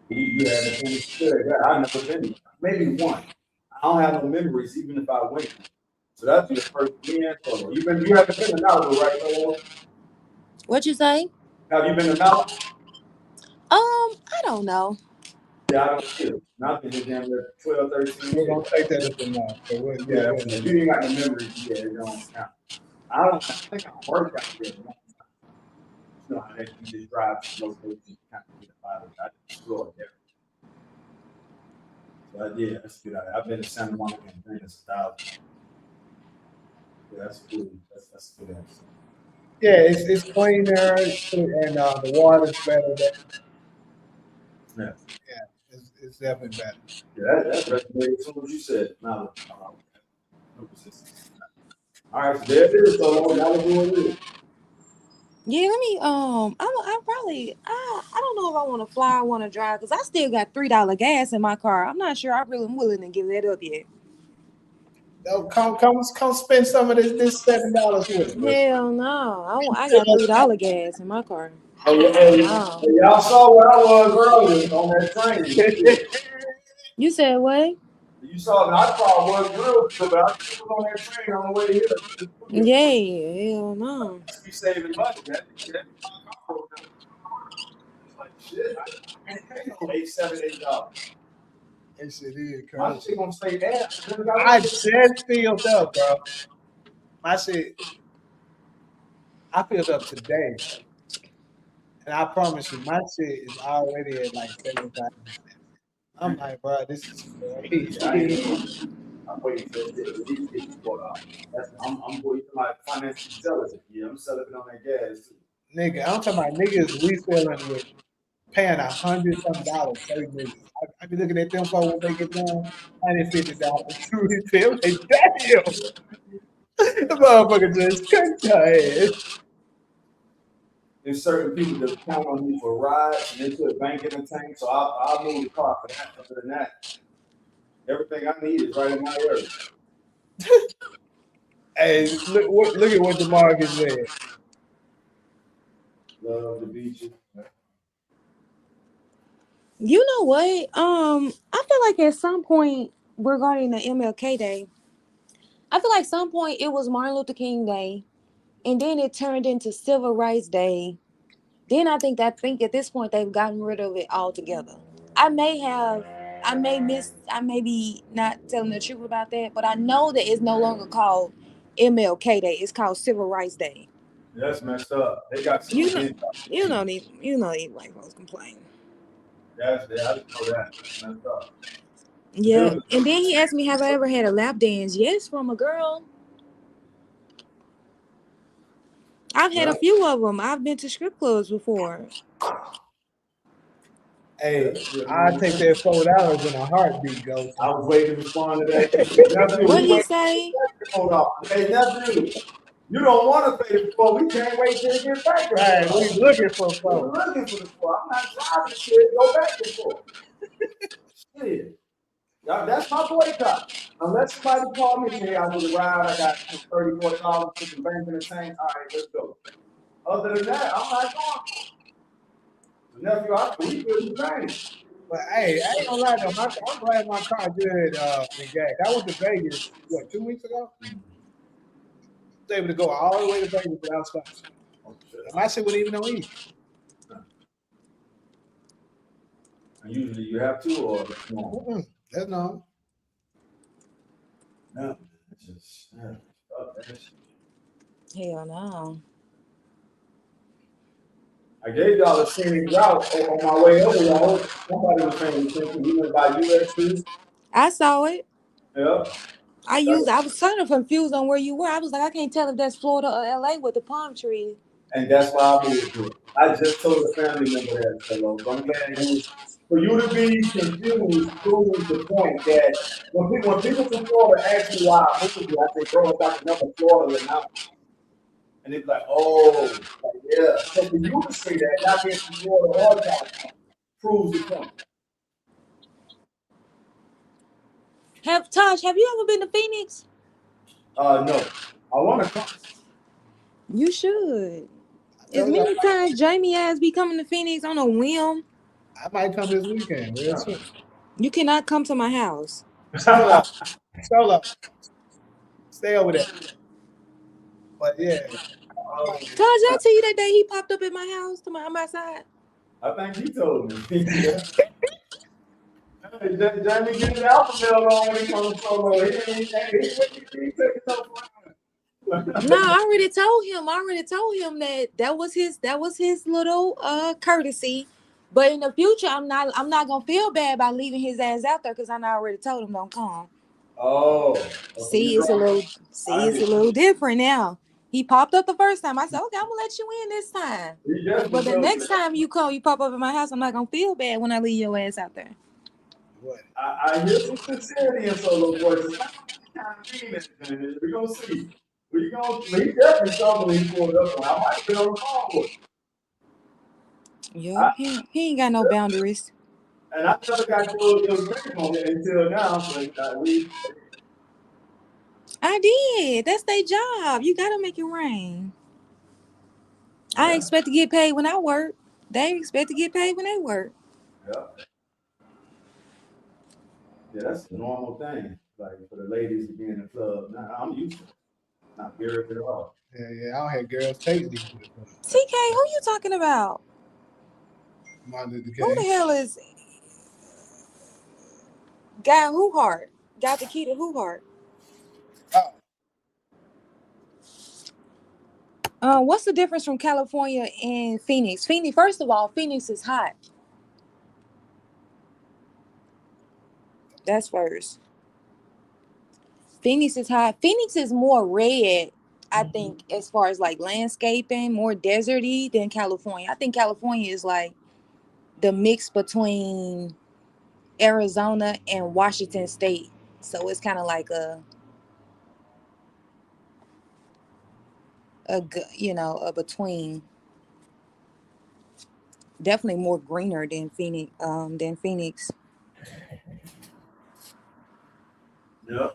You haven't finished that. I've never been. Maybe one. I don't have no memories, even if I went. So that's your first weekend solo. You haven't been to Malibu, right? Solo? What you say? Have you been to Malibu? I don't know. Yeah, I don't either. Nothing is damn near 12, 13 We're years. gonna take that as a no. So Yeah, so if you ain't got the memories, yeah, it don't count. I think I worked out there. You know how that you just drive to locations and kind of get a vibe. I just explore there. So yeah, that's good. I've been to Santa Monica and Venice 1,000. Yeah, that's cool. That's good. yeah, it's cleaner and the water's better there. Yeah. Yeah, it's definitely better. Yeah, that's resonated as soon as you said Malibu. No resistance. All right, so there it is. So Malibu it is. Yeah, let me. I don't know if I want to fly or want to drive because I still got $3 gas in my car. I'm not sure I'm really willing to give that up yet. No, come spend some of this $7 with us. Hell no, I got $3 gas in my car. Hey, No. y'all saw where I was earlier on that train. You said what? You saw that I thought was real good, but I was on that train on the way here. Yeah, hell no. Be saving money. That my car. It's like shit. I can't pay no $8. That shit is My crazy. shit gonna stay there. I just filled up, bro. My shit, I filled up today. And I promise you, my shit is already at like 75%. I'm like, bro, this is crazy. Yeah, I ain't know. I'm waiting for that shit at least get I'm waiting for my financial intelligence. Yeah, I'm selling it on that gas too. Nigga, I'm talking about niggas refilling with paying $100-something per nigga. I be looking at them folks when they get done, $150 to refill. Like, damn, the motherfucker just cooked your ass. There's certain people that count on me for rides and they put bank in the tank, so I'll move the car for that. Other than that, everything I need is right in my area. Hey, look at what the market said. Love the beaches. You know what? I feel like at some point regarding the MLK Day, I feel like some point it was Martin Luther King Day, and then it turned into Civil Rights Day. Then I think at this point they've gotten rid of it altogether. I may have, I may be not telling the truth about that, but I know that it's no longer called MLK Day. It's called Civil Rights Day. That's messed up. They got some You know these white folks complain. I just know that. That's messed up. Yeah, and then he asked me, "Have I ever had a lap dance?" Yes, from a girl. I've had a few of them. I've been to strip clubs before. Hey, I take that $4 in a heartbeat, Ghost. I was waiting to respond to that. What did he say? Hold on. Hey, nephew, you don't want to pay the floor. We can't wait till it get back. Right, we looking for We're folks. looking for the floor. I'm not driving shit. Go back and forth. Shit. That's my boycott. Unless somebody call me and say I need a ride, I got $30, $40, put some bank in the tank. All right, let's go. Other than that, I'm not going. Nephew, we good training. But hey, I ain't gonna lie though, I'm glad my car good in gas. I went to Vegas, 2 weeks ago? I was able to go all the way to Vegas without stopping. My shit wasn't even on E. And usually you have to, or no? That's no. No, it's just Hell no. I gave y'all a scenic route on my way over. Y'all, somebody was saying we went by USC. I saw it. Yeah. I was kind of confused on where you were. I was like, I can't tell if that's Florida or LA with the palm trees. And that's why I moved to it. I just told a family member that, so I'm glad for you to be confused proves the point that when people from Florida ask me why I moved here, I say, bro, it's like another Florida now. And they're like, oh, yeah. So for you to say that, not being from Florida or California, proves the point. Tosh, have you ever been to Phoenix? No. I want to come. You should. As many times Jamie has be coming to Phoenix on a whim. I might come this weekend real soon. You cannot come to my house. Solo, solo, stay over there. But yeah, I might. Todd, did I tell you that day he popped up at my house to my side? I think he told me. Yeah. Jamie get his alphabet on when he comes solo. He took it so far. No, I already told him. That was his little courtesy. But in the future, I'm not gonna feel bad about leaving his ass out there because I already told him don't come. Oh, See, it's a little different now. He popped up the first time. I said, okay, I'm gonna let you in this time. But the next time you pop up at my house, I'm not gonna feel bad when I leave your ass out there. What? I hear some sincerity in solo voices. We're gonna see. He definitely told me he pulled up on. I might be on the phone with him. Yeah, he ain't got no boundaries. And I never got your name on it until now. So I did. That's their job. You gotta make it rain. I expect to get paid when I work. They expect to get paid when they work. Yeah, that's a normal thing. Like for the ladies to be in the club. Now, I'm used to it. Not very at all. Yeah, I don't have girls take these to the club. TK, who you talking about? Martin Luther Who the King. hell is Guy Who Heart? Got the key to Who Heart? What's the difference from California and Phoenix? First of all, Phoenix is hot. That's first. Phoenix is hot. Phoenix is more red, I think, as far as like landscaping, more deserty than California. I think California is like the mix between Arizona and Washington State. So it's kind of like a between. Definitely more greener than Phoenix. Yeah.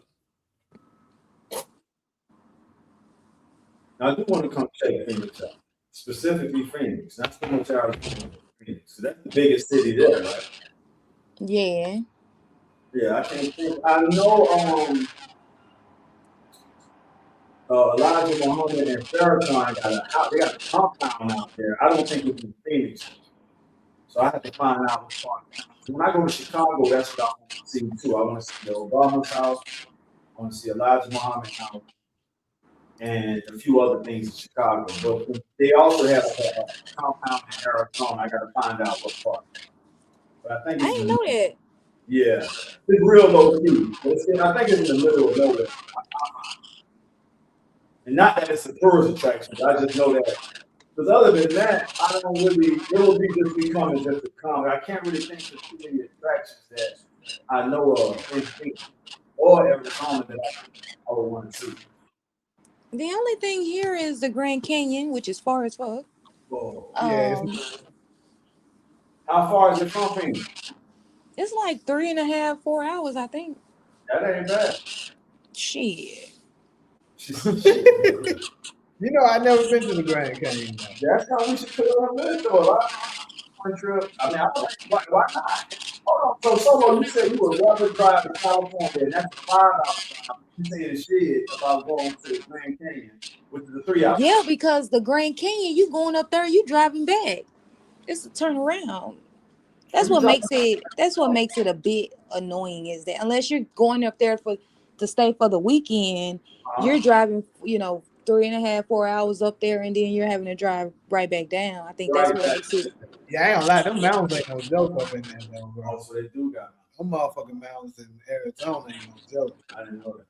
Now I do want to come check Phoenix out. Specifically Phoenix, not so much Arizona, Phoenix. So that's the biggest city there, right? Yeah. Yeah, I can't think. I know Elijah Muhammad and Farrakhan got a house. They got a compound out there. I don't think it's in Phoenix. So I have to find out which part. When I go to Chicago, that's what I want to see too. I want to see the Obama's house. I want to see Elijah Muhammad's house and a few other things in Chicago. But they also have a compound in Arizona. I got to find out what part. But I think I it's didn't know that. yeah, it's real low key. I think it's in the middle of nowhere. And not that it's a tourist attraction, but I just know that. Because other than that, I don't really, it will be just becoming just a comedy. I can't really think of too many attractions that I know of in Phoenix or Arizona that I would want to see. The only thing here is the Grand Canyon, which is far as fuck. Oh, Yeah, how far is it from Phoenix? It's like 3.5, 4 hours, I think. That ain't bad. Shit. you know, I never been to the Grand Canyon. That's how we should put it on the list, though. One trip. I mean, why not? Hold on. So, Solo, you said you would rather drive to California, and that's a 5-hour drive. You saying shit about going to the Grand Canyon, which is a 3-hour. Yeah, because the Grand Canyon, you going up there, you driving back. It's a turnaround. That's what makes it a bit annoying, is that unless you're going up there to stay for the weekend, you're driving, 3.5, 4 hours up there, and then you're having to drive right back down. I think that's what makes it. Yeah, I ain't gonna lie, them mountains ain't no joke up in there though, bro. Also, they do got them motherfucking mountains in Arizona ain't no joke. I didn't know that.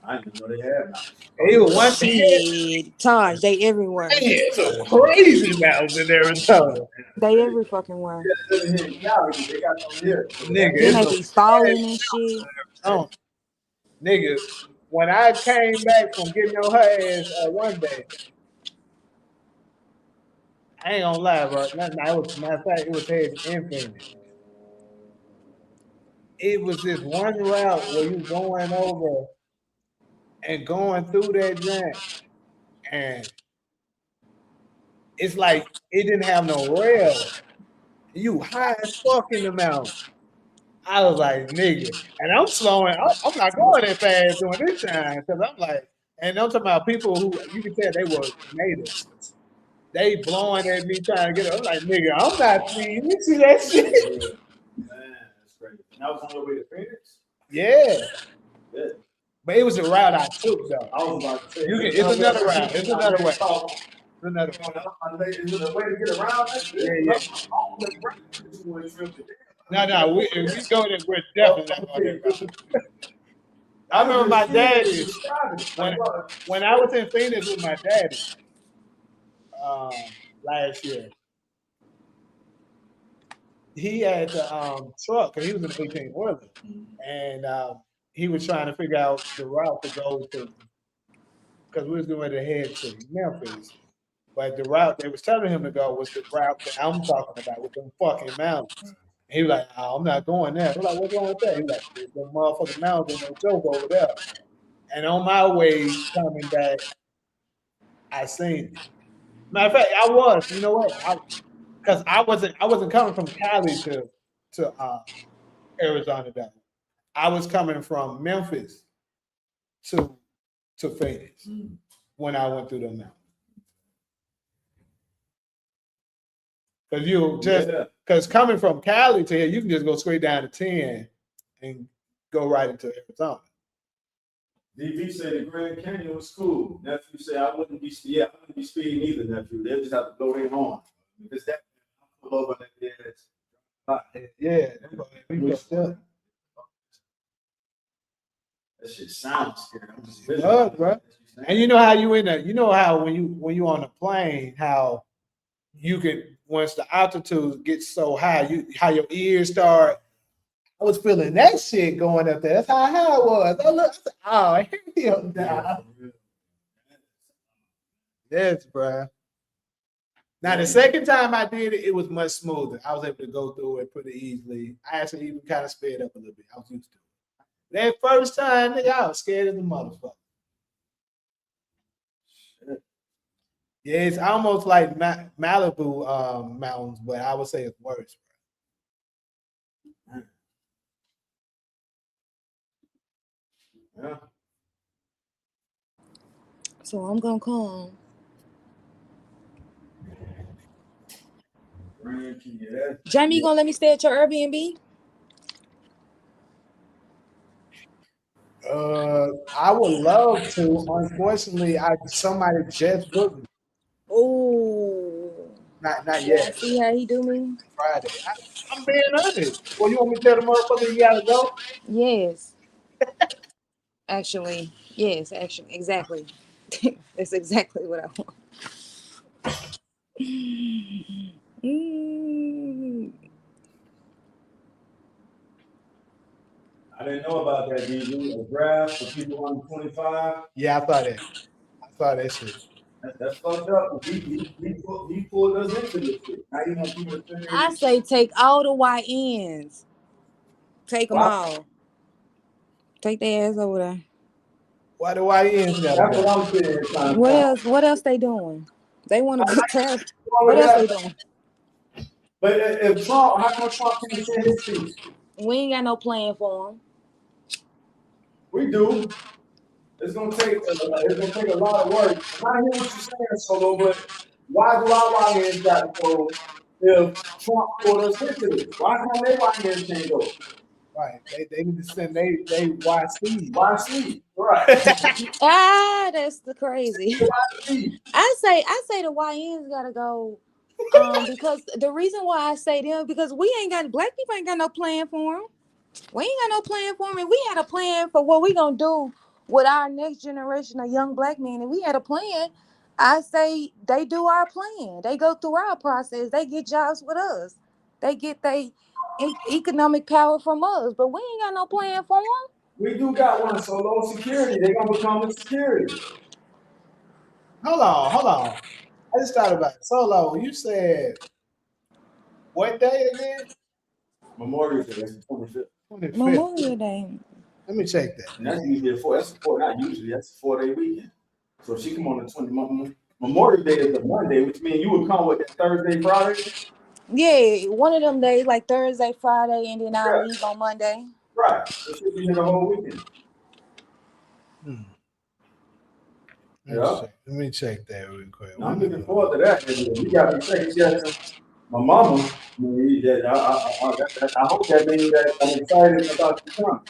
I didn't know they had mountains. Even one shit, Taj, they everywhere. It's some crazy mountains in Arizona. They every fucking where. They got them here. Nigga, then they be falling and shit. Oh, nigga, when I came back from getting on her ass one day, I ain't gonna lie, bro. Matter of fact, it was heading in Phoenix. It was this one route where you going over and going through that joint, and it's like it didn't have no rail. You high as fuck in the mountain. I was like, nigga. And I'm slowing. I'm not going that fast during this time because I'm like, and I'm talking about people who you can tell they were natives. They blowing at me trying to get up. I'm like, nigga, I'm not speeding. You see that shit? Man, that's crazy. And I was on the way to Phoenix. Yeah. Yeah. But it was the route I took though. I was about to say, It's another route. It's another way. It's another way. Is it a way to get around that shit? Yeah. No, we go there. We're definitely not going that route. I remember my daddy when I was in Phoenix with my daddy last year. He had the truck because he was an 18 wheeler, and he was trying to figure out the route to go to because we was going to head to Memphis. But the route they was telling him to go was the route that I'm talking about with them fucking mountains. And he was like, "Oh, I'm not going there." We're like, "What's wrong with that?" He was like, "The motherfucking mountains ain't no joke over there." And on my way coming back, I seen it. Matter of fact, I was. You know what? Because I wasn't coming from Cali to Arizona. Though I was coming from Memphis to Phoenix when I went through the mountains. Because because coming from Cali to here, you can just go straight down to 10 and go right into Arizona. DV said the Grand Canyon was cool. Nephew said I wouldn't be speeding either, nephew. They'll just have to blow their horn. Because that pull over like that. Yeah, that shit sounds scary. It does, bro. And you know how you in there, you know how when you on a plane, how you can once the altitude gets so high, how your ears start. I was feeling that shit going up there. That's how high it was. I looked, oh, hell no. Yes, bro. Now the second time I did it, it was much smoother. I was able to go through it pretty easily. I actually even kind of sped up a little bit. I was used to it. That first time, nigga, I was scared of the motherfucker. Yeah, it's almost like Malibu mountains, but I would say it's worse. Yeah. So I'm gonna come. Jamie, you gonna let me stay at your Airbnb? I would love to. Unfortunately, somebody just booked me. Oh, not yet. See how he do me? Friday. I'm being honest. Well, you want me to tell the motherfucker you gotta go? Yes. Actually, exactly. That's exactly what I want. I didn't know about that, DV. A draft for people under 25. Yeah, I saw that shit. That's fucked up. He pulled us into this shit. Now you want people to spend I say take all the YNs. Take them all. Take their ass over there. Why the YNs gotta That's go? what I'm saying. What else? What else they doing? They want a good time. What else they doing? But if Trump, how come Trump can't say his speech? We ain't got no plan for him. We do. It's gonna take a lot of work. I hear what you're saying, Solo, but why do our YNs got to go if Trump pulled us into this? Why can't they YNs can't go? Right. They need to send they YC. YC. Right. That's the crazy. I say the YNs gotta go. Because the reason why I say them, because black people ain't got no plan for them. We ain't got no plan for them. And we had a plan for what we gonna do with our next generation of young black men. And we had a plan. I say they do our plan. They go through our process. They get jobs with us. They get their economic power from us. But we ain't got no plan for them. We do got one. Solo security. They gonna become the security. Hold on. I just thought about it. Solo, you said what day again? Memorial Day. That's the 25th. Memorial Day. Let me check that. And that's usually not usually, that's a 4-day weekend. So if she come on the 20th, Memorial Day is the Monday, which means you would come with that Thursday, Friday. Yeah, one of them days, like Thursday, Friday, and then I'll Yeah, leave on Monday. right. So she'll be here the whole weekend. Hmm. Yeah. Let me check that real quick. I'm looking forward to that. You got me second guessing my mama. I hope that means that I'm excited about you coming.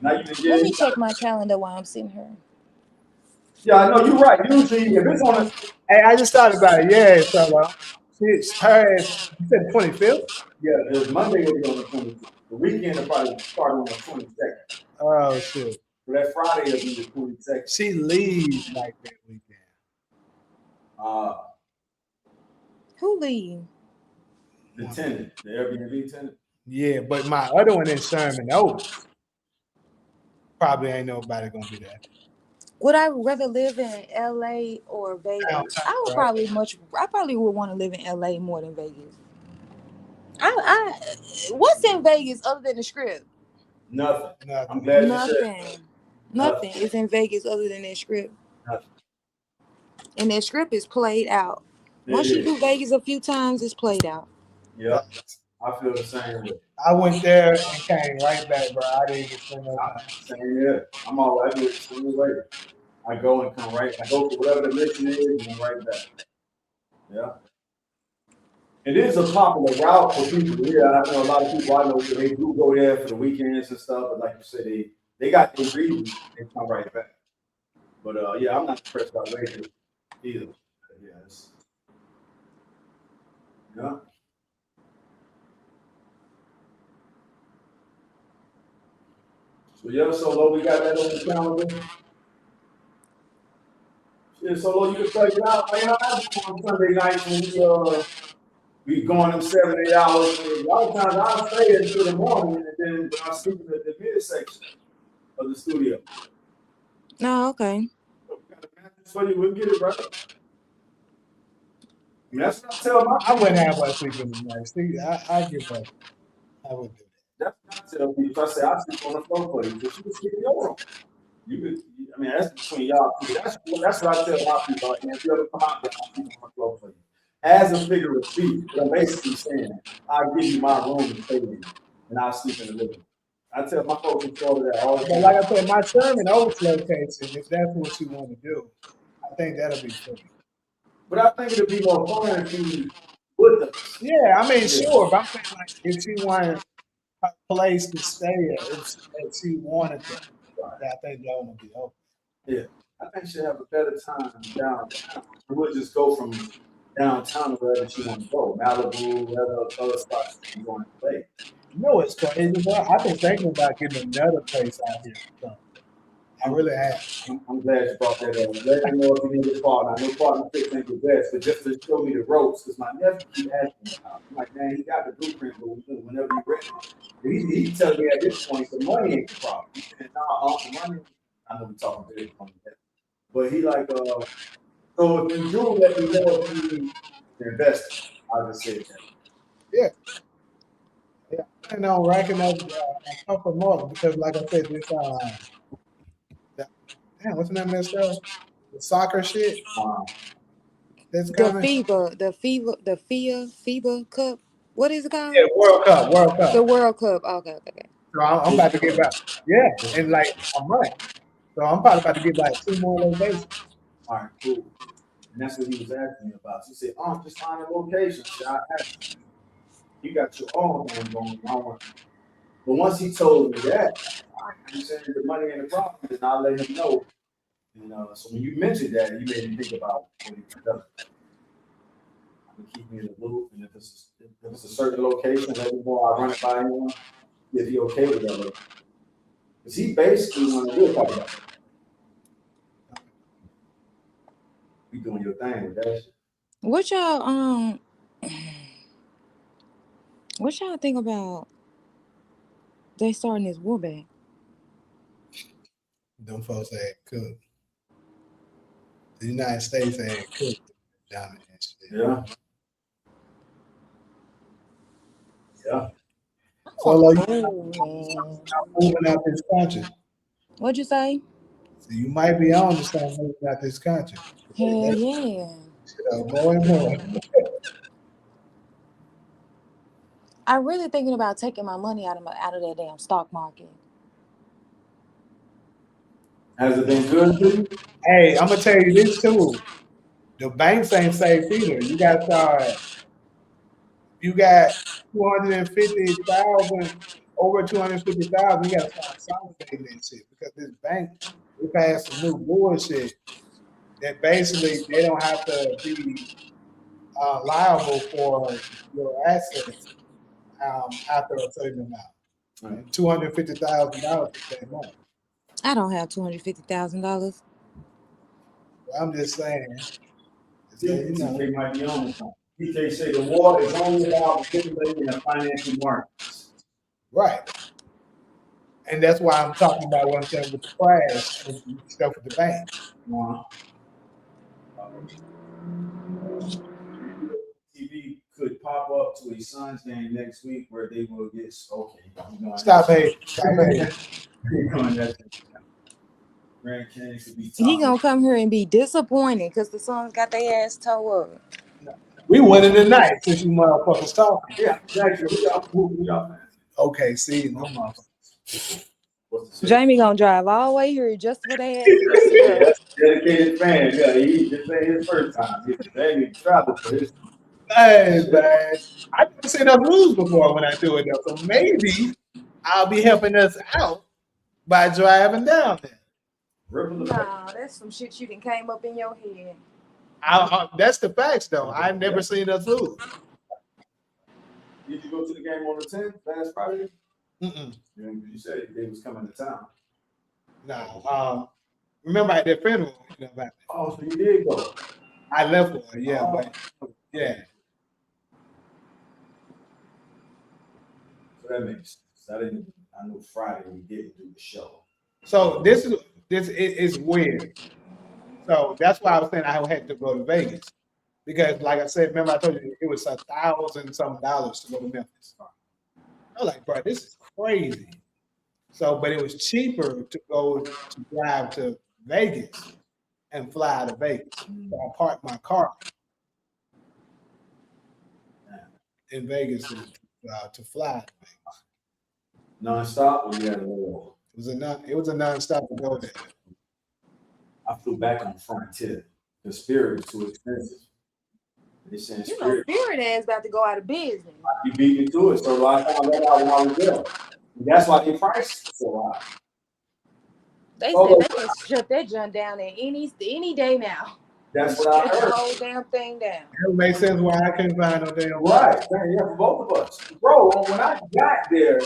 Now you can Let get. me check my calendar while I'm sitting here. Yeah, I know you're right. Usually, if it's on a Hey, I just thought about it. Yeah, so her ass, you said 25th? yeah, the Monday will be on the 26th. The weekend will probably start on the 22nd. Oh shit. So that Friday will be the 22nd. She leaves like that weekend. Uh, Who leave? the tenant, the Airbnb tenant. Yeah, but my other one in Sherman Oaks. Probably ain't nobody gonna be there. Would I rather live in LA or Vegas? Downtown, I right? probably would want to live in LA more than Vegas. What's in Vegas other than the Strip? Nothing. Nothing. I'm glad you said Nothing. Nothing is in Vegas other than that Strip. nothing. And that Strip is played out. It Once you is. do Vegas a few times, it's played out. Yep. I feel the same way. I went there and came right back, bro. I didn't even spend no time. Same here. I'm all I do it the same way. I go and come right. I go for whatever the mission is and I'm right back. Yeah. It is a popular route for people. Yeah, I know a lot of people I know they do go there for the weekends and stuff, but like you said, they got their reasons and come right back. But yeah, I'm not impressed by Vegas either. Yes. Yeah. So yeah, Solo, we got that on the calendar. Yeah, Solo, you can play it out. Man, I do on Sunday nights when we going them 7, 8 hours. A lot of times I'll stay until the morning and then when I'm sleeping at the midsection of the studio. No, okay. So we got a mattress for you, we'll get it right. I mean, that's what I tell my I wouldn't have my sleep in the night. See, I give up. I would do that's what I tell people. I say I sleep on the floor for you, but you can sleep in your room. You could, I mean, that's between y'all two. That's what I tell my people. Like, man, if you ever come out there, I'll sleep on the floor for you. As a figure of speech, but I'm basically saying, I'll give you my room to stay in, and I'll sleep in the living room. I tell my folks in Florida that all the that. But time. like I said, my Sherman Oaks location, if that's what you want to do, I think that'll be fun. But I think it'll be more fun if you with us. Yeah, I mean, sure. But I'm saying, like, if she wanted a place to stay at, if she wanted to, I think that would be open. Yeah, I think she'll have a better time downtown. We'll just go from downtown to wherever she want to go, Malibu, wherever other spots she want to play. You know what's crazy, bro? I've been thinking about getting another place out here. So I really have. I'm glad you brought that up. Let me know if you need a partner. I know partnerships ain't the best, but just to show me the ropes, because my nephew keep asking me about. I'm like, man, he got the blueprint, but whenever you're ready. He's telling me at this point the money ain't the problem. He said, nah, the money. I know we're talking big on that. But he like, so if you do let me know if you need an investor, I just said that. Yeah. Yeah. I plan on racking up a couple more because, like I said, this damn, what's the name of that stuff? The soccer shit that's The coming. FIBA Cup. What is it called? Yeah, World Cup, World The Cup. World Cup. Okay. So I'm about to get back. Yeah, in like a month. So I'm probably about to get like 2 more locations. All right, cool. And that's what he was asking me about. He said, just find a location. I said, you got your own thing going on. But once he told me that, I'm saying the money ain't a problem, then I'll let him know. And so when you mentioned that, you made me think about what he does. Keep me in the loop, and if it's a certain location, let me know. I run it by him. If he okay with that, because he basically want to do it like that. You doing your thing with that shit. What y'all think about they starting this war back? Them folks had cooked. The United States had cooked down in that shit. Yeah. Yeah. So like man. moving out this country. What'd you say? So you might be on to start moving out this country. Hell yeah. More and more. I'm really thinking about taking my money out of that damn stock market. Has it been good to you? Hey, I'm gonna tell you this too. The banks ain't safe either. You got to start. You got 250,000, over 250,000. You got to start consolidating that shit because this bank they passed some new bullshit that basically they don't have to be liable for your assets after a certain amount. And $250,000 is that much. I don't have $250,000. I'm just saying. TK might be on something. TK say the war is only about manipulating the financial markets. Right. And that's why I'm talking about what I'm saying with the crash and stuff with the bank. TV could pop up to a Suns game next week where they will get okay. Stop hating. Stop hating. Grand Canyon could be He top. gonna come here and be disappointed because the Suns got their ass towed up. We winning tonight since you motherfuckers talking. Yeah, exactly. Who y'all fans? Okay, see, no motherfuckers. Jamie gonna drive all the way here just for that. Yeah, that's a dedicated fan. Yeah, he just ain't his first time. Jamie traveled for this. Hey, man. I've never seen us lose before when I do it though. So maybe I'll be helping us out by driving down there. Nah, that's some shit you done came up in your head. That's the facts though. I've never seen us lose. Did you go to the game on the 10th last Friday? Mm-mm. You said they was coming to town. No. Remember at their funeral? Oh, so you did go. I left one, yeah, but yeah. So that makes sense. I knew Friday we didn't do the show. So this is weird. So that's why I was saying I had to go to Vegas. Because like I said, remember I told you it was $1,000 some to go to Memphis. I was like, bro, this is crazy. So, but it was cheaper to go to drive to Vegas and fly to Vegas. So I parked my car in Vegas to fly to Vegas. Non-stop or you had a little? It was a non-stop to go there. I flew back on Frontier. The Spirit was too expensive. They saying Spirit ass about to go out of business. You beat me to it, so I found that out when I was there. And that's why they priced so high. They said they can shut that junk down at any day now. That's what I heard. The whole damn thing down. It makes sense why I couldn't find no damn right. Yeah, for both of us. Bro, when I got there,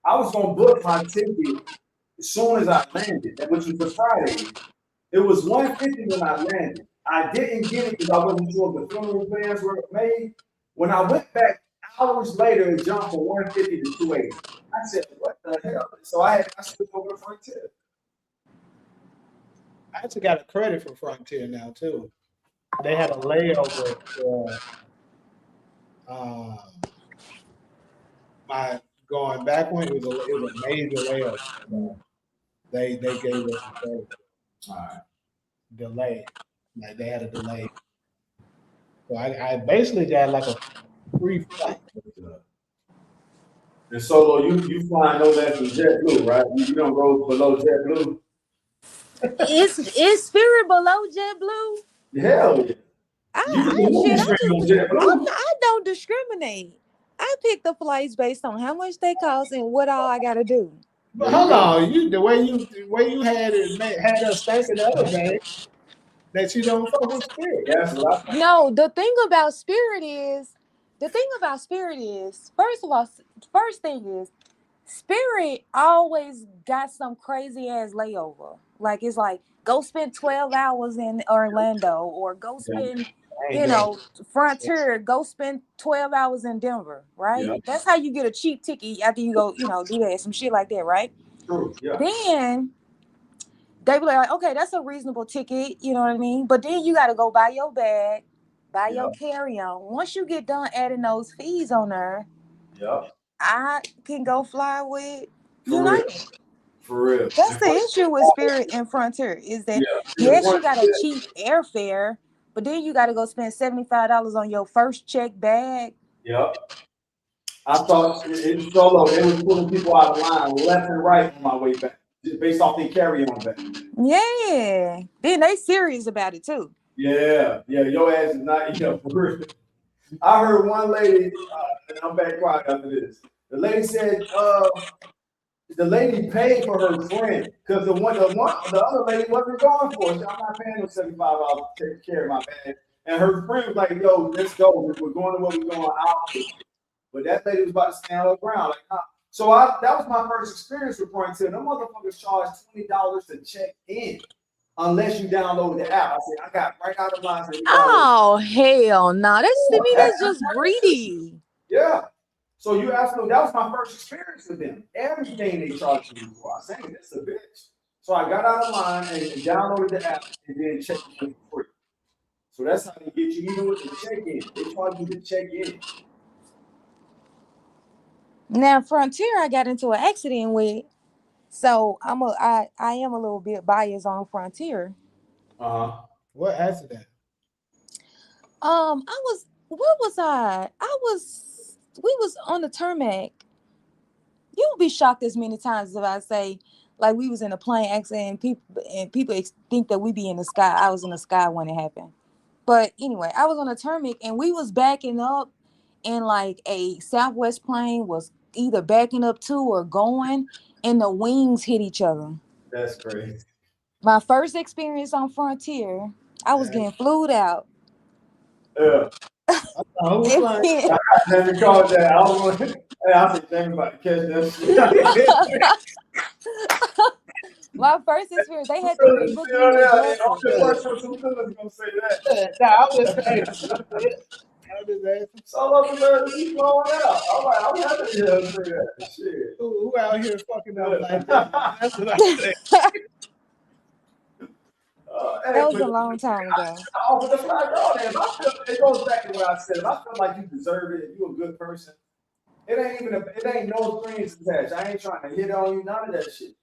I was gonna book my ticket as soon as I landed, which was the Friday. It was $150 when I landed. I didn't get it because I wasn't sure if the funeral plans were made. When I went back hours later, it jumped from $150 to $280. I said, "What the hell?" So I switched over to Frontier. I actually got a credit for Frontier now too. They had a layover for my going back when it was a major layover. They gave us a credit. All right. Delay. Like they had a delay. So I basically got like a free flight. And Solo, you flying no less than JetBlue, right? You don't go below JetBlue. Is Spirit below JetBlue? Hell yeah. I don't discriminate. I pick the flights based on how much they cost and what all I gotta do. But hold on, the way you had us thinking the other day that you don't fuck with Spirit. No, the thing about Spirit is, first thing is, Spirit always got some crazy ass layover. Like it's like go spend 12 hours in Orlando or go spend, Frontier, go spend 12 hours in Denver, right? Yeah. That's how you get a cheap ticket after you go, do that, some shit like that, right? True. Yeah. Then they be like, okay, that's a reasonable ticket, you know what I mean? But then you got to go buy your bag, buy your carry-on. Once you get done adding those fees on there, I can go fly with United. For real. That's the issue with Spirit and Frontier is that yes, you got a cheap airfare, but then you got to go spend $75 on your first check bag. Yep. I thought it's solo. They was pulling people out of line left and right on my way back, just based off their carry-on back. Yeah. Then they serious about it too. Yeah, your ass is not, for real. I heard one lady, and I'm back quiet after this. The lady said, the lady paid for her friend because the other lady wasn't going for it. She said, I'm not paying no $75 to take care of my bag. And her friend was like, yo, let's go. We're going to where we're going out. But that lady was about to stand on the ground. Like, huh. So that was my first experience with Frontier. Them motherfuckers charge $20 to check in unless you download the app. I said, I got right out of line. Oh hell no. That's to me, that's just greedy. Yeah. So you absolutely, that was my first experience with them. Everything they charged me for. I said, this is a bitch. So I got out of line and downloaded the app and then checked in for free. So that's how they get you, even with the check-in. They charge you to check in. Now Frontier, I got into an accident with, so I am a little bit biased on Frontier. What accident? We was on the tarmac. You'll be shocked as many times if I say, like, we was in a plane accident and people think that we be in the sky. I was in the sky when it happened. But anyway, I was on a tarmac and we was backing up, and like a Southwest plane was either backing up to or going, and the wings hit each other. That's crazy. My first experience on Frontier, I was getting flued out. Yeah. Let me call that. I don't want. Hey, I said, Jamie about to catch that shit. My first experience, they had to rebook me with Delta. Gonna say that. I was asking. Solo deserves to be blown out. I'm happy to hear her say that. Shit. Who out here fucking up like that? That's what I say. That was a long time ago. I offer the flag on there. It goes back to what I said. If I feel like you deserve it, if you're a good person, it ain't no strings attached. I ain't trying to hit on you, none of that shit.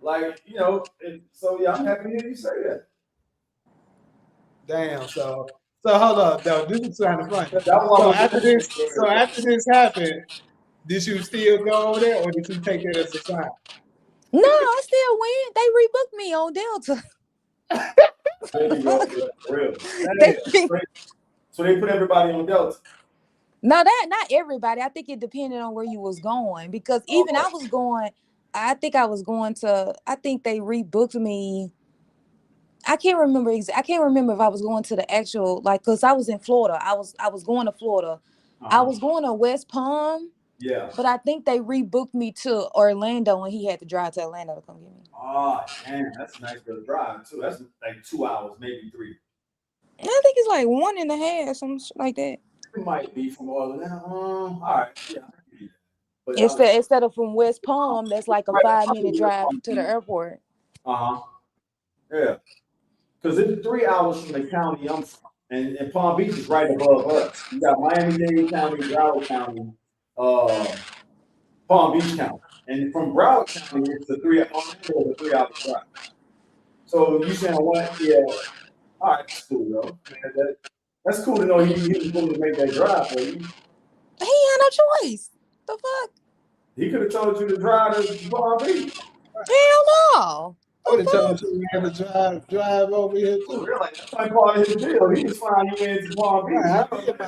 Like, so yeah, I'm happy to hear you say that. Damn, so hold up, though. This is kind of funny. So after this happened, did you still go over there, or did you take it as a sign? No, I still went. They rebooked me on Delta. So they put everybody on Delta. No, not everybody. I think it depended on where you was going, because even I was going. I think they rebooked me. I can't remember I can't remember if I was going to the actual, like, because I was in Florida. I was going to Florida. I was going to West Palm. Yeah. But I think they rebooked me to Orlando, and he had to drive to Atlanta to come get me. Oh, damn, that's a nice little drive too. That's like 2 hours, maybe 3. I think it's like 1.5, something like that. It might be from Orlando. All right, yeah. But instead of from West Palm, that's like a 5-minute drive to the airport. Yeah, because it's 3 hours from the county I'm from, and Palm Beach is right above us. You got Miami-Dade County, Broward County, Palm Beach County, and from Broward County it's a 3-hour drive. So you saying what? Yeah. All right, that's cool, though. That's cool to know he was willing to make that drive for you. He had no choice. The fuck? He could have told you to drive to Palm Beach. Hell no. I would have told you we had to drive over here too. Really? That's like part of his deal. He just flying you into Palm Beach. I think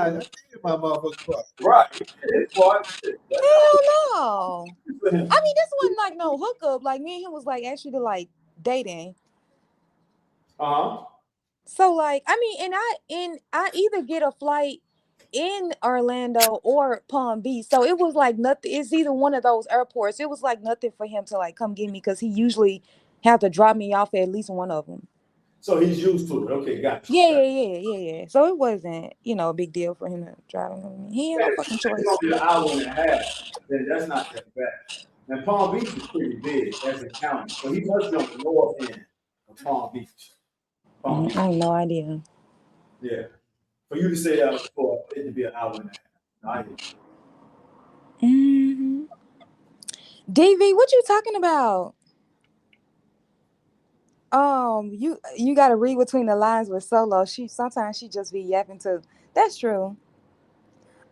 my motherfucker's part. Right. His part. Hell no. I mean, this wasn't like no hookup. Like, me and him was like actually like dating. So like, I mean, and I either get a flight in Orlando or Palm Beach. So it was like nothing. It's either one of those airports. It was like nothing for him to like come get me, because he usually have to drop me off at least one of them. So he's used to it. Okay, gotcha. Yeah. So it wasn't, a big deal for him to drive me. He had no fucking choice. It's only an hour and a half. Then that's not that bad. And Palm Beach is pretty big as a county. So he must be on the north end of Palm Beach. I have no idea. Yeah. For you to say that was for it to be an hour and a half. Mm-hmm. DV, what you talking about? You gotta read between the lines with Solo. Sometimes she just be yapping too. That's true.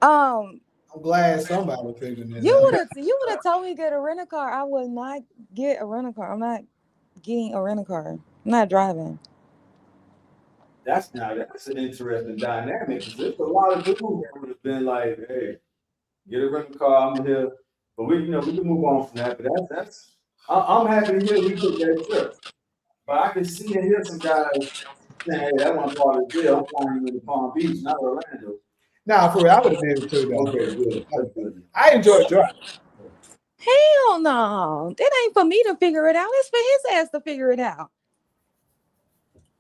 I I'm glad somebody figured this You out. would have told me to get a rental car. I would not get a rental car. I'm not getting a rental car. I'm not driving. That's an interesting dynamic because there's a lot of dudes that would have been like, hey, get a rental car, I'm here. But we can move on from that. But I'm happy to hear we took that trip. But I can see and hear some guys saying, hey, that one part of the deal. I'm flying you into Palm Beach, not Orlando. Nah, for real, I would have did it too, though. Okay, good. That's good. I enjoy driving. Hell no. That ain't for me to figure it out. It's for his ass to figure it out.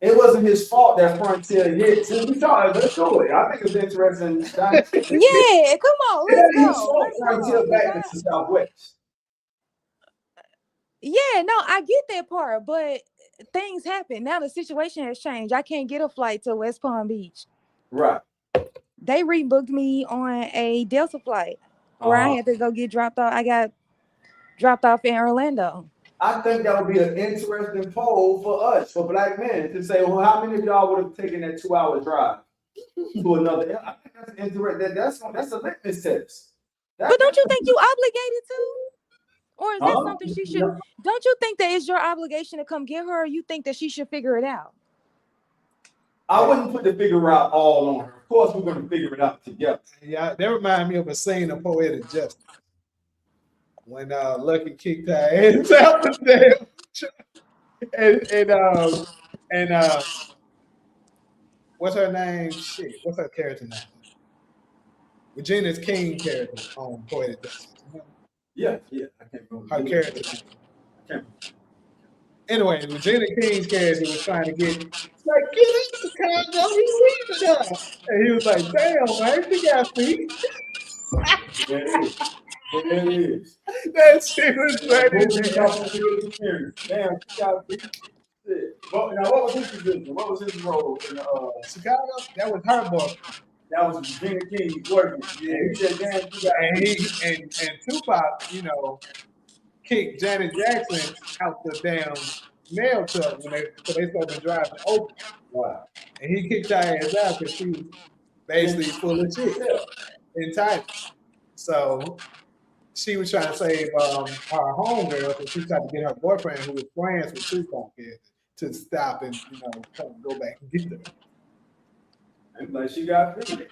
It wasn't his fault that Frontier hit. Since we talked, let's do it. I think it's interesting. Yeah, come on, let's go. Let's Frontier go. back to Southwest. Yeah, no, I get that part, but things happen. Now the situation has changed. I can't get a flight to West Palm Beach. Right. They rebooked me on a Delta flight where I had to go get dropped off. I got dropped off in Orlando. I think that would be an interesting poll for us, for black men, to say, well, how many of y'all would have taken that 2-hour drive to another? I think that's interesting. That's a litmus test. But don't you think you obligated to? Or is that something she should? Don't you think that it's your obligation to come get her, or you think that she should figure it out? I wouldn't put the figure out all on her. Of course, we're going to figure it out together. Yeah, that reminds me of a scene of Poetic Justice when Lucky kicked her ass out the damn and what's her name? Shit, what's her character name? Regina's King character on Poetic Justice. Yeah, I can't remember her character. Anyway, Regina King's character was trying to get like, get in Chicago, he's leaving us. And he was like, damn, man, she got feet. There it is. That shit was funny. Damn, she got feet. Now, what was his position? What was his role in Chicago? That was her book. That was Regina King's working. Yeah, he said, damn, she got and Tupac, kicked Janet Jackson out the damn mail truck when they started to drive to Oakland. Wow. And he kicked her ass out because she was basically full of shit, entitled. So she was trying to save her homegirl, so she tried to get her boyfriend, who was friends with Tupac, to stop and go back and get them. And like she got feet.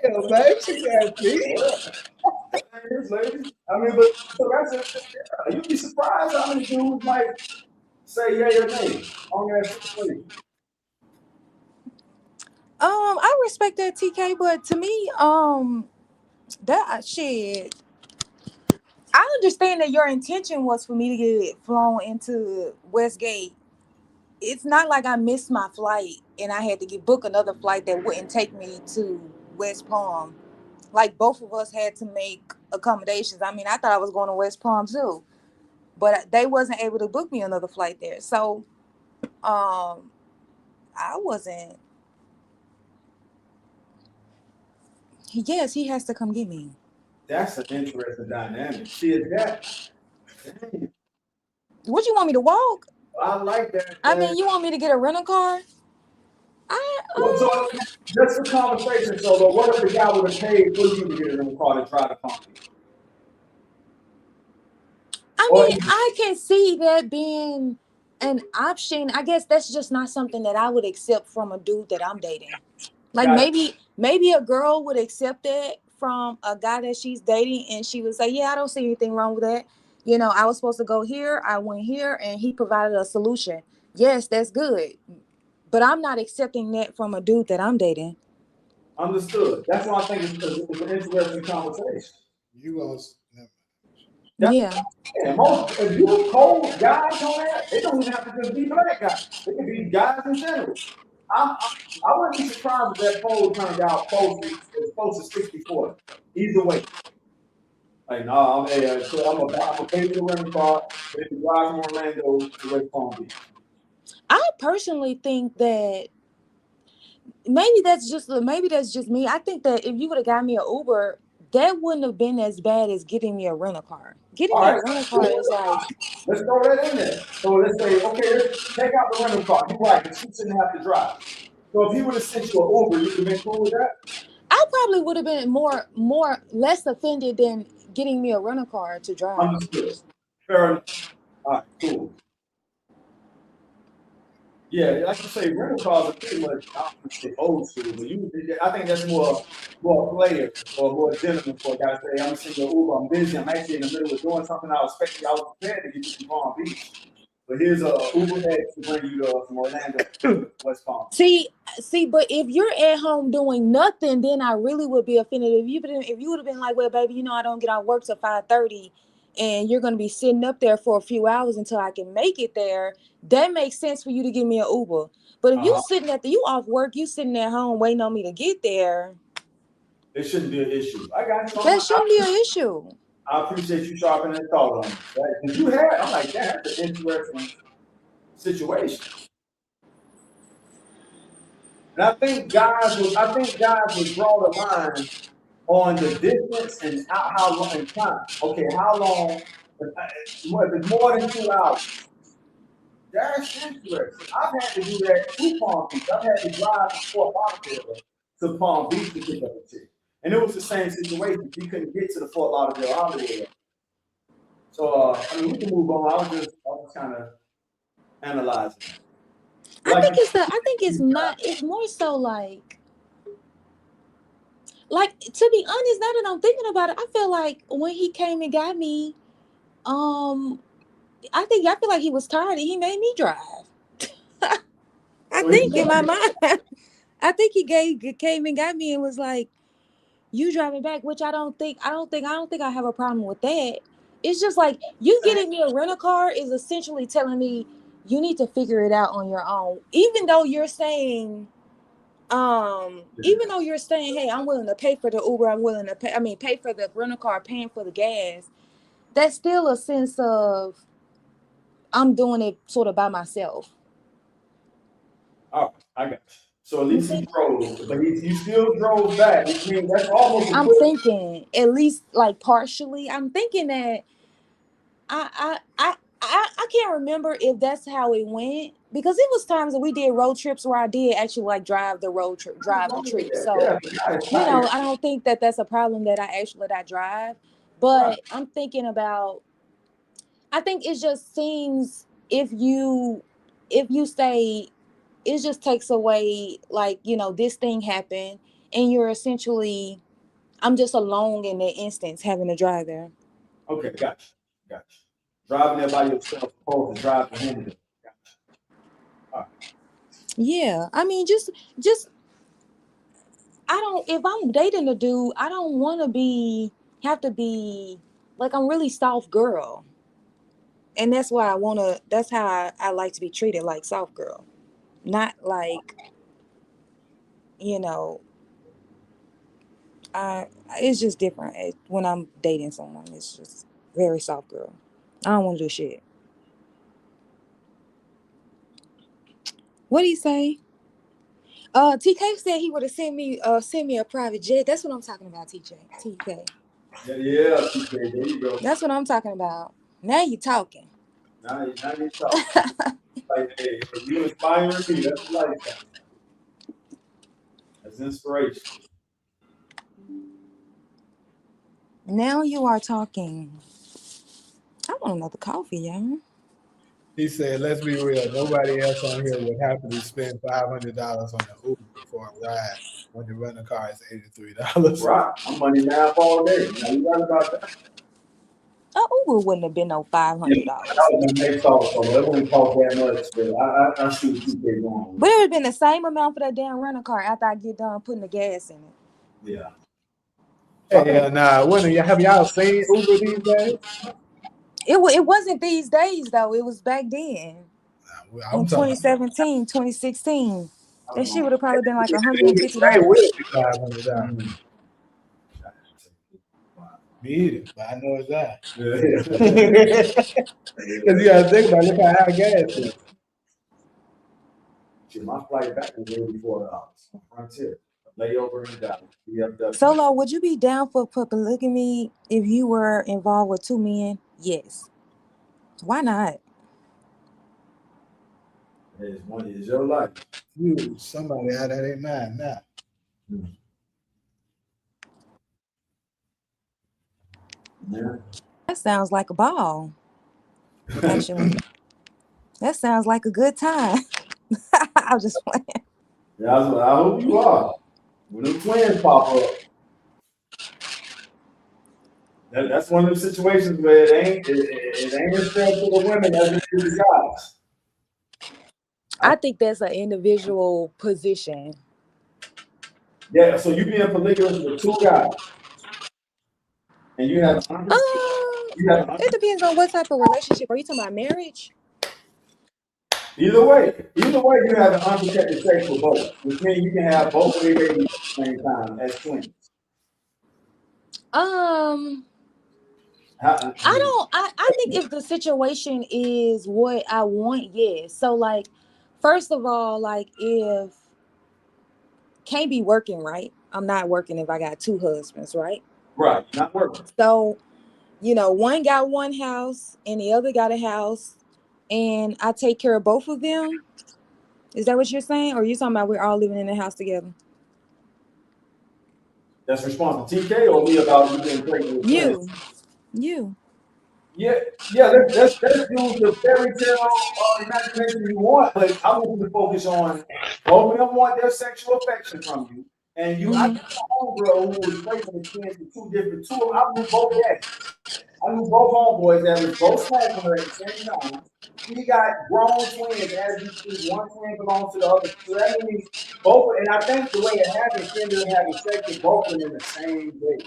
Damn, man, she got feet. I mean, but so that's it. You'd be surprised how many dudes might say yay or nay on that situation. I respect that, TK, but to me, that shit. I understand that your intention was for me to get flown into Westgate. It's not like I missed my flight and I had to book another flight that wouldn't take me to West Palm. Like both of us had to make accommodations. I mean, I thought I was going to West Palm too, but they wasn't able to book me another flight there. So, I wasn't. Yes, he has to come get me. That's an interesting dynamic. See, is that? What, you want me to walk? I like that. I mean, you want me to get a rental car? So just for conversation. So, but what if the guy would have paid for you to get a rental car to drive the company? I mean, I can see that being an option. I guess that's just not something that I would accept from a dude that I'm dating. Like maybe a girl would accept that from a guy that she's dating, and she would say, yeah, I don't see anything wrong with that. I was supposed to go here, I went here, and he provided a solution. Yes, that's good. But I'm not accepting that from a dude that I'm dating. Understood. That's why I think it's an interesting conversation. Yeah. Most if you cold guys on that, it don't even have to just be black guys. It can be guys in general. I wouldn't be surprised if that poll turned out close to 60-40. Either way. Like, no, I'm a pay for the rental car, but if you drive from Orlando to West Palm Beach. I personally think that maybe that's just me. I think that if you would have got me an Uber, that wouldn't have been as bad as getting me a rental car. Getting me a rental car is like, let's go right in there. So let's say, okay, let's take out the rental car. You're right, you shouldn't have to drive. So if he would have sent you an Uber, you would have been cool with that? I'll probably probably would have been less offended than getting me a rental car to drive. Understood. Fair enough. All right, cool. Yeah, like you say, rental cars are pretty much, I don't want to say old school, but I think that's more player or more gentleman for a guy to say, I'm gonna send you an Uber, I'm busy, I'm actually in the middle of doing something I was prepared to get you from Palm Beach. But here's a Uber X to bring you from Orlando to West Palm. See, but if you're at home doing nothing, then I really would be offended. If you would have been like, well, baby, I don't get out work till 5:30, and you're gonna be sitting up there for a few hours until I can make it there, that makes sense for you to give me an Uber. But if you off work, you sitting at home waiting on me to get there, it shouldn't be an issue. I got you. That shouldn't be an issue. I appreciate you sharpening that thought on me. Right? If you had, I'm like, that's an interesting situation. And I think guys would draw the line on the distance and how long in time. Okay, how long? If it's more than 2 hours, that's interesting. I've had to do that to Palm Beach. I've had to drive from Fort Lauderdale to Palm Beach to pick up a chick, and it was the same situation. You couldn't get to the Fort Lauderdale holiday. So I mean, we can move on. I was kind of analyzing. I think it's more so like to be honest, now that I'm thinking about it, I feel like when he came and got me, I feel like he was tired and he made me drive. I think in my mind, I think he came and got me and was like, you driving back, which I don't think I have a problem with that. It's just like you getting me a rental car is essentially telling me you need to figure it out on your own. Even though you're saying, hey, I'm willing to pay for the Uber, I'm willing to pay for the rental car, paying for the gas. That's still a sense of I'm doing it sort of by myself. Oh, I got you. So at least he drove, but you still drove back, which means that's almost. I'm thinking at least like partially. I'm thinking that I can't remember if that's how it went, because it was times that we did road trips where I did actually like drive the trip. So I don't think that that's a problem that I drive. But I'm thinking about. I think it just seems if you say it just takes away like this thing happened and you're essentially I'm just alone in that instance having to drive there. Okay, gotcha. Driving there by yourself, opposed to driving home. Gotcha. Yeah, I mean, just if I'm dating a dude, I don't want to have to be like I'm really soft girl, and that's why that's how I like to be treated, like soft girl, not like it's just different when I'm dating someone. It's just very soft girl. I don't want to do shit. What do you say? TK said he would have sent me a private jet. That's what I'm talking about, TK. Yeah, TK, there you go. That's what I'm talking about. Now you talking. Now you talking. Like, hey, you inspiring me. That's lifestyle. That's inspiration. Now you are talking. I want another coffee, y'all. He said, let's be real. Nobody else on here would happily spend $500 on an Uber for a ride when the rental car is $83. Right. I'm money math all day. Now you right about that. Uber wouldn't have been no $500. They talk, so it wouldn't cost that much, but I see what TK going. But it would have been the same amount for that damn rental car after I get done putting the gas in it. Yeah. Hey, have y'all seen Uber these days? It wasn't these days though. It was back then. In 2017, 2016. That shit would have probably been like $150. Me either, but I know it's that. Because you gotta think about it, look how high gas is. My flight back was $84. Frontier. Layover in Dallas. Solo, would you be down for polygamy if you were involved with two men? Yes. Why not? It's your life. You, somebody out of their mind now. Yeah. That sounds like a ball. Actually, that sounds like a good time. I'm just playing. Yeah, I hope you are. When them twins pop up, that's one of them situations where it ain't as fair to the women as it is the guys. I think that's an individual position. Yeah, so you being polygamous with two guys, and It depends on what type of relationship. Are you talking about marriage? either way, you have an unprotected sex with both, which means you can have both of their babies at the same time as twins. Um, How, I think if the situation is what I want, yes. So like, first of all, like if can't be working, right? I'm not working if I got two husbands, right? right, not working. So, one got one house and the other got a house, and I take care of both of them. Is that what you're saying? Or are you talking about we're all living in the house together? That's responsible. TK or me about you getting pregnant with twins? You. Yeah, yeah. Let's use the fairy tale imagination you want, but I want you to focus on both of them want their sexual affection from you, and you. I got a homegirl who was pregnant with twins with two different two. I knew both daddies. I knew both homeboys that was both snatching her at the same time. She got grown twins as you see. One twin belongs to the other. So that means both. And I think the way it happened, she ended up having sex with both of them in the same day.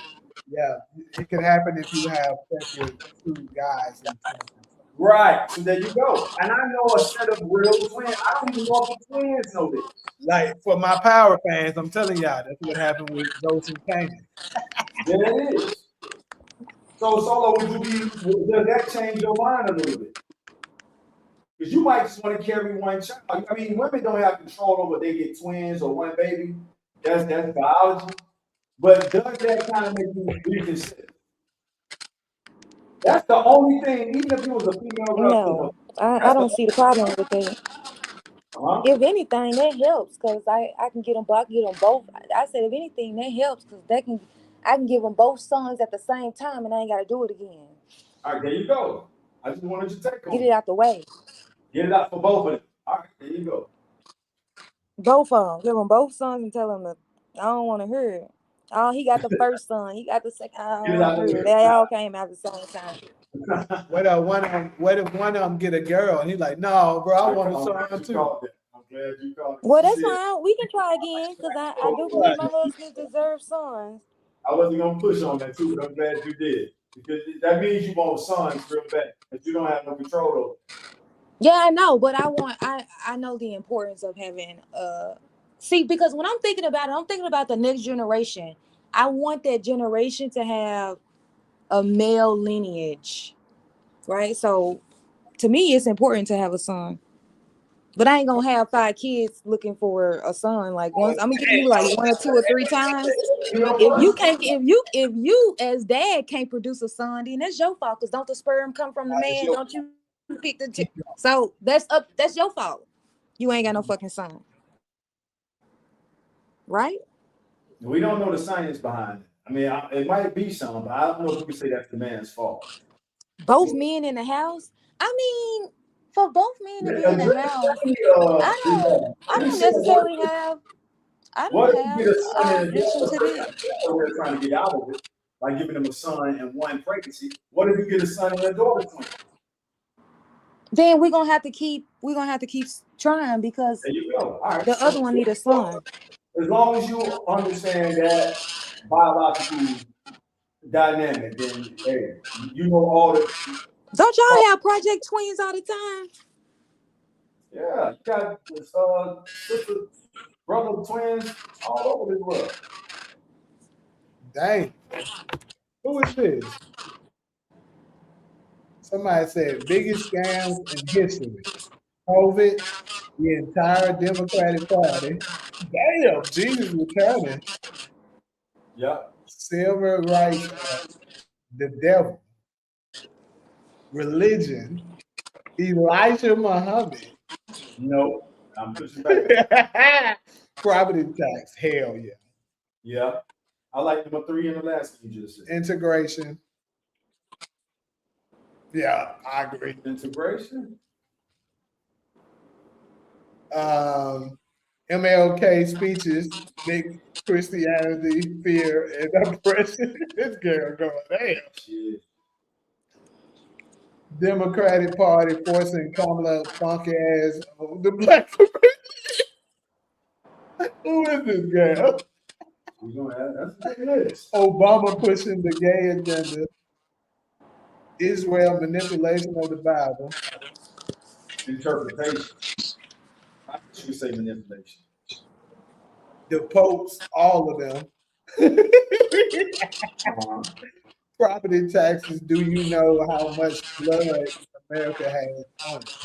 Yeah, it can happen if you have sex with two guys and twins. Right. So there you go. And I know a set of real twins. I don't even know if the twins know this. Like for my power fans, I'm telling y'all, that's what happened with Ghost and Canaan. There it is. So Solo, does that change your mind a little bit? Because you might just want to carry one child. I mean, women don't have control over they get twins or one baby. That's biology. But does that kind of make you reconsider? That's the only thing, even if it was a female girl. No, I don't see the problem with it. Uh-huh. If anything, that helps because I can get them both. I said if anything, that helps because I can give them both sons at the same time and I ain't got to do it again. All right, there you go. I just wanted you to take on Get it out the way. Get it out for both of them. All right, there you go. Both of them. Give them both sons and tell them that I don't want to hear it. Oh, he got the first son. He got the second. I don't want to hear it. They all came out at the same time. What if one of them get a girl and he's like, no, bro, I want a son too. I'm glad you called it. Well, that's fine. We can try again because I do believe my husband deserves sons. I wasn't gonna push on that too, but I'm glad you did. Because that means you want sons real bad, but you don't have no control over. Yeah, I know, but I know the importance of having see, because when I'm thinking about it, I'm thinking about the next generation. I want that generation to have a male lineage, right? So to me, it's important to have a son. But I ain't gonna have 5 kids looking for a son. Like once I'm gonna give you like 1 or 2 or 3 times. If you as dad can't produce a son, then that's your fault. Cause don't the sperm come from the man? Don't you pick the so that's your fault. You ain't got no fucking son. Right? We don't know the science behind it. I mean, it might be some, but I don't know if we can say that's the man's fault. Both men in the house. I mean, for both men to be in the house, I don't necessarily have. I What don't if you have get a son and a objection daughter? to that. We're trying to get out of it by giving them a son and one pregnancy. What if you get a son and a daughter twin? Then we're gonna have to keep trying because There you go. All right. the other one need a son. As long as you understand that biological dynamic, then hey, you know all the. Don't y'all have project twins all the time? Yeah, you got sister, brother twins all over the world. Dang. Who is this? Somebody said biggest scams in history. COVID, the entire Democratic Party. Damn, Jesus returning. Yeah. Civil rights, the devil, religion, Elijah Muhammad. No, I'm pushing back. Property tax, hell yeah. Yeah. I like number 3 in the last one you just said. Integration, Yeah, I agree. Integration. MLK speeches, big Christianity, fear, and oppression. This girl going, damn. Shit. Democratic Party forcing Kamala funky ass on the black supremacy. Who is this girl? We gonna have that's a good list. Obama pushing the gay agenda. Israel manipulation of the Bible. Interpretation. I should say manipulation. The popes, all of them. Uh-huh. Property taxes. Do you know how much blood America has on it?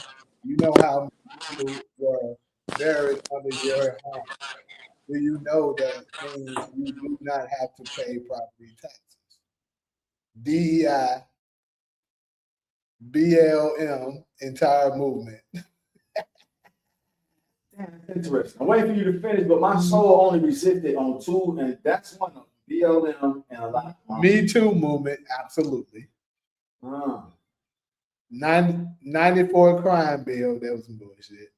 You know how many people were buried under your home. Do you know that means you do not have to pay property taxes? DEI, BLM, entire movement. Damn, that's interesting. I'm waiting for you to finish, but my soul only resisted on two, and that's one of them. BLM and a lot of Me Too movement, absolutely. 94 crime bill, that was some bullshit.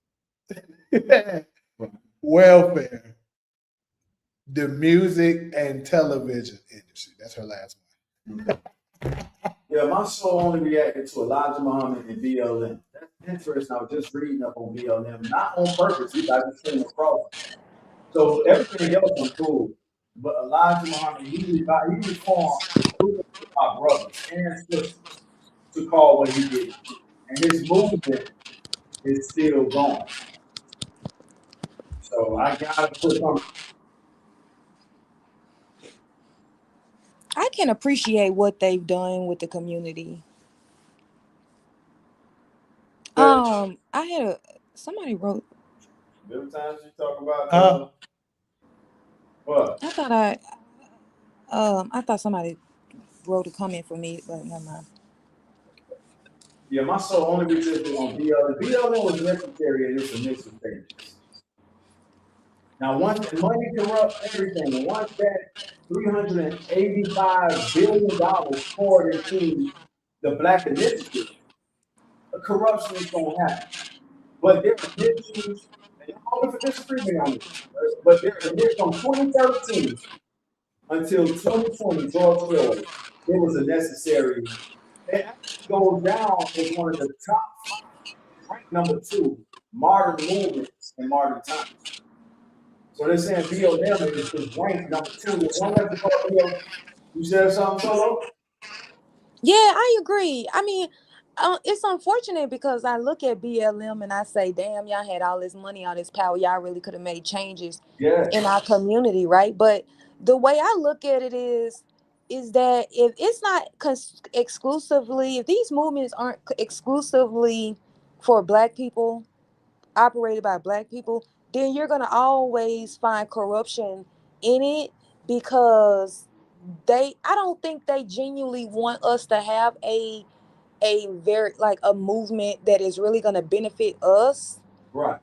Welfare. The music and television industry. That's her last one. Yeah, my soul only reacted to Elijah Muhammad and BLM. That's interesting. I was just reading up on BLM, not on purpose. I just came across it. So everything else I'm cool. But Elijah Muhammad, he reformed my brothers and sisters to call what he did. And his movement is still going. So I gotta put some. I can appreciate what they've done with the community. I had somebody wrote. Every time you talk about what? I thought somebody wrote a comment for me, but never mind. Yeah, my soul only resisted on BLM. BLM was necessary in its initial stages. Now, once money corrupts everything, and once that $385 billion poured into the Black initiative, corruption is going to happen. But there are issues, and I'm for disagreement on this, but there from 2013 until 2020, George Floyd, it was a necessary. It actually goes down as one of the top, ranked number 2, modern movements in modern times. So they're saying BLM is ranked number 2. The one that's above BLM. You said something, Solo? Yeah, I agree. I mean, it's unfortunate because I look at BLM and I say, damn, y'all had all this money, all this power. Y'all really could have made changes in our community, right? But the way I look at it is that if it's not exclusively, if these movements aren't exclusively for Black people, operated by Black people, then you're going to always find corruption in it because I don't think they genuinely want us to have a very like a movement that is really going to benefit us. Right.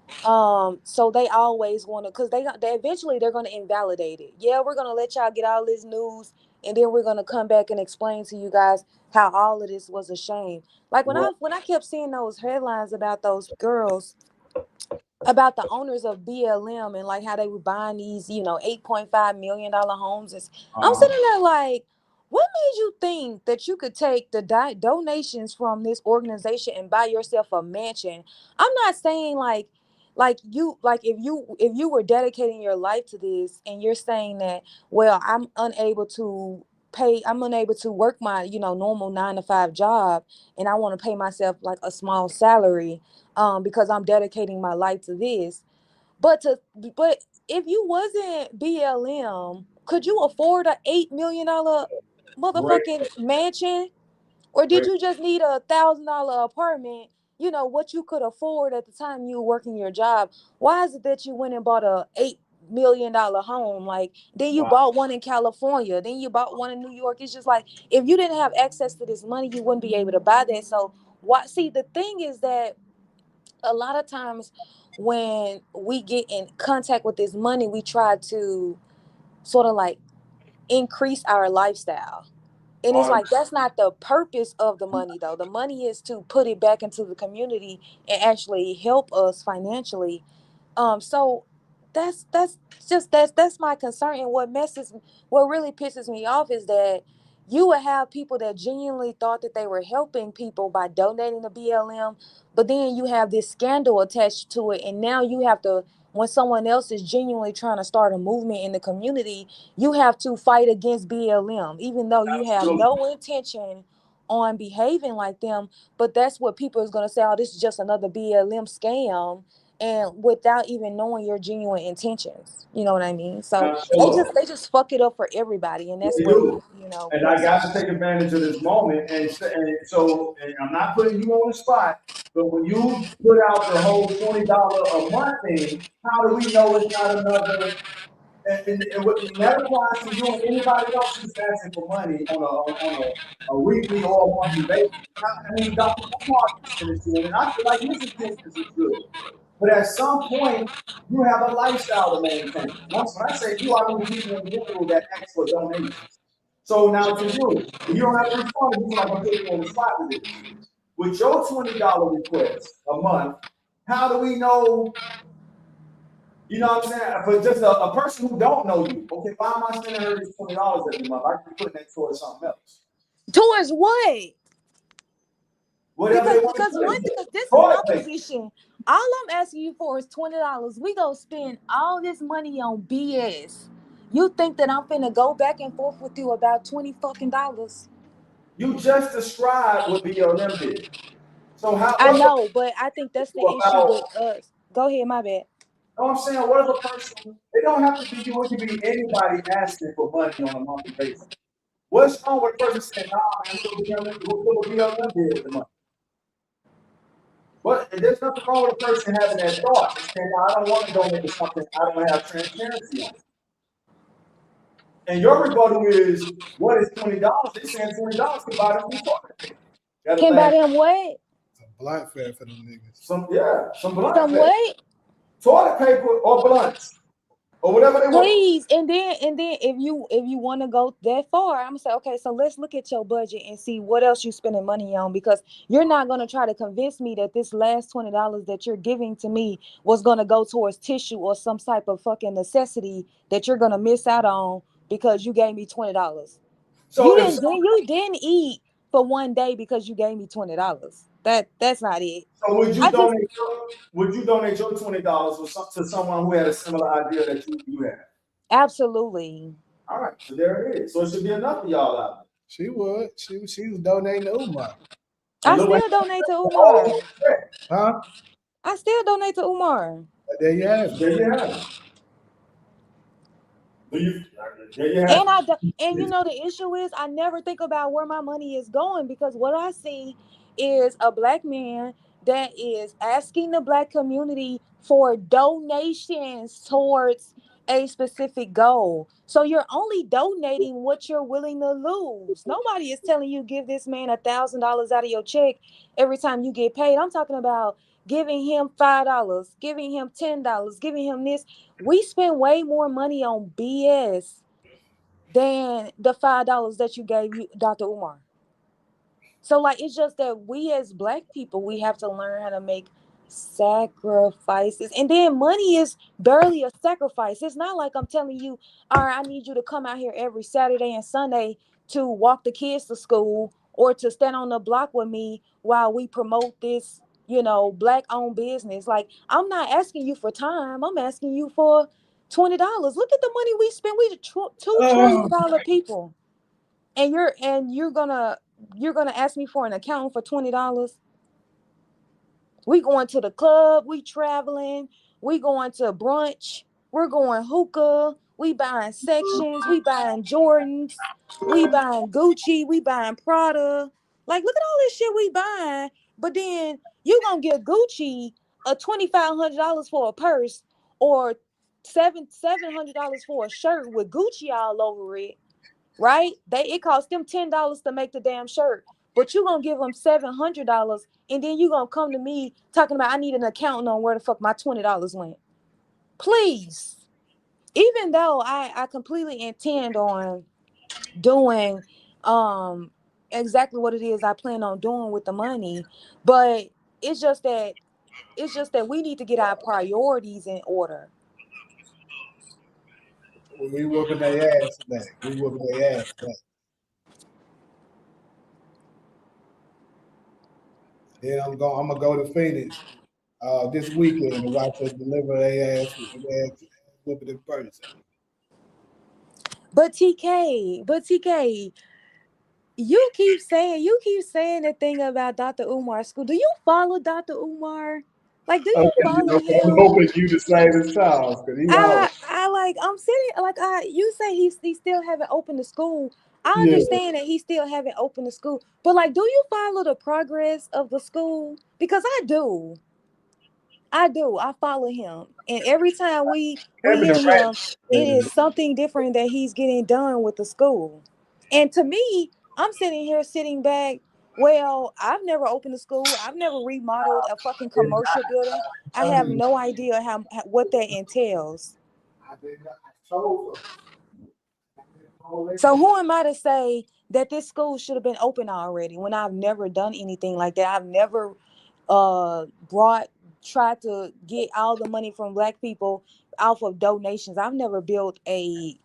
So they always want to, because they eventually they're going to invalidate it. Yeah, we're going to let y'all get all this news, and then we're going to come back and explain to you guys how all of this was a shame. Like when I kept seeing those headlines about those girls, about the owners of BLM and like how they were buying these, $8.5 million homes. I'm sitting there like, what made you think that you could take the donations from this organization and buy yourself a mansion? I'm not saying if you were dedicating your life to this and you're saying that, well, I'm unable to work my, normal 9 to 5 job, and I want to pay myself like a small salary because I'm dedicating my life to this. But if you wasn't BLM, could you afford a $8 million motherfucking mansion? Or did you just need $1,000 apartment? What you could afford at the time you were working your job. Why is it that you went and bought a $8 million home? Like, then you bought one in California, then you bought one in New York. It's just like, if you didn't have access to this money, you wouldn't be able to buy that. So see, the thing is that a lot of times when we get in contact with this money, we try to sort of like increase our lifestyle. And it's like that's not the purpose of the money though. The money is to put it back into the community and actually help us financially. So that's my concern. And what really pisses me off is that you would have people that genuinely thought that they were helping people by donating to BLM, but then you have this scandal attached to it, and now you have to, when someone else is genuinely trying to start a movement in the community, you have to fight against BLM, even though you have no intention on behaving like them. But that's what people is gonna say, oh, this is just another BLM scam, and without even knowing your genuine intentions. You know what I mean? So they just fuck it up for everybody, and that's They what do. And I pisses got me to off. take advantage of this moment. And I'm not putting you on the spot, but when you put out the whole $20 a month thing, how do we know it's not another? And that applies to you and anybody else who's asking for money on a weekly or a monthly basis. I mean, Dr. Umar is good, and I feel like his intentions is good. But at some point, you have a lifestyle to maintain. When I say you, I mean people in general that ask for donations. So now to you, you don't have to respond. You feel like I'm putting you on the spot with this. With your $20 request a month, how do we know? You know what I'm saying? For just a person who don't know you, okay, why am I sending her this $20 every month? I could be putting that towards something else. Towards what? Whatever they want to Because do. this is my position. All I'm asking you for is $20. We gonna spend all this money on BS. You think that I'm finna go back and forth with you about $20 fucking dollars? You just described what BLM did. So I know, but I think that's the issue about? with us. Go ahead, my bad. You know what I'm saying? What if a person? It don't have to be you. It could be anybody asking for money on a monthly basis. What's wrong with a person saying, "Nah, man, what BLM did with the money"? But there's nothing wrong with a person having that thought and saying, "I don't want to donate to something I don't have transparency on." And your rebuttal is, "What is $20?" They're saying $20 can buy them some toilet paper. Can buy them what? Some blunt fare for them niggas. Some blunt Some paper, what? toilet paper or blunts or whatever they want. Please, and then if you want to go that far, I'm gonna say, okay, so let's look at your budget and see what else you're spending money on, because you're not gonna try to convince me that this last $20 that you're giving to me was gonna go towards tissue or some type of fucking necessity that you're gonna miss out on because you gave me $20. So You didn't eat for one day because you gave me $20. That's not it. So would you I just donate your $20 to someone who had a similar idea that you had? absolutely. All right, so there it is. So it should be enough of y'all out there. She would. She was donating to Umar. I still donate to Umar. Huh? I still donate to Umar. There you have it. There you have it. There you have And it. you know the issue is I never think about where my money is going, because what I see is a black man that is asking the black community for donations towards a specific goal. So you're only donating what you're willing to lose. Nobody is telling you give this man $1,000 out of your check every time you get paid. I'm talking about giving him $5, giving him $10, giving him this. We spend way more money on BS than the $5 that you gave you, Dr. Umar. So like it's just that we as black people, we have to learn how to make sacrifices. And then money is barely a sacrifice. It's not like I'm telling you, all right, I need you to come out here every Saturday and Sunday to walk the kids to school or to stand on the block with me while we promote this, black owned business. Like, I'm not asking you for time. I'm asking you for $20. Look at the money we spend. We $2 trillion people. And you're gonna ask me for an account for $20. We going to the club, we traveling, we going to brunch, we're going hookah, we buying sections, we buying Jordans, we buying Gucci, we buying Prada. Like, look at all this shit we buying, but then you gonna give Gucci a $2,500 for a purse, or $700 for a shirt with Gucci all over it, right? It cost them $10 to make the damn shirt, but you gonna give them $700, and then you gonna come to me talking about I need an accountant on where the fuck my $20 went. Please, even though I completely intend on doing um exactly what it is I plan on doing with the money. But it's just that we need to get our priorities in order. We whooping their ass today. We whooping their ass today. Then I'm gonna go to Phoenix this weekend and watch us deliver their ass whooping in person. But TK, you keep saying the thing about Dr. Umar school. Do you follow Dr. Umar? Like, do you Okay, follow okay, I'm him? hoping you the same as Charles, because he always I like, I'm sitting like, you say he still haven't opened the school. I yeah. understand that he still haven't opened the school, but like, do you follow the progress of the school? Because I do. I do. I follow him, and every time we Having the hear him, it right. is something different that he's getting done with the school. And to me, I'm sitting here sitting back. Well, I've never opened a school. I've never remodeled a fucking And commercial building. I I have mean, no idea what that entails. I told So who am I to say that this school should have been open already when I've never done anything like that? I've never brought tried to get all the money from black people off of donations. I've never built a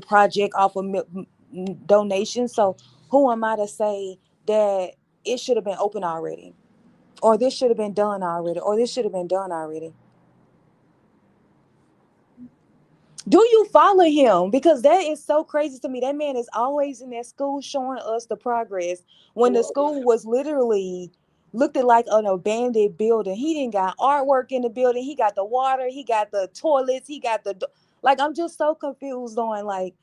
project off of donations. So who am I to say that it should have been open already, or this should have been done already, or this should have been done already? Do you follow him? Because that is so crazy to me. That man is always in that school showing us the progress when the school was literally looked at like an abandoned building. He didn't got artwork in the building. He got the water. He got the toilets. He got the like. I'm just so confused on like,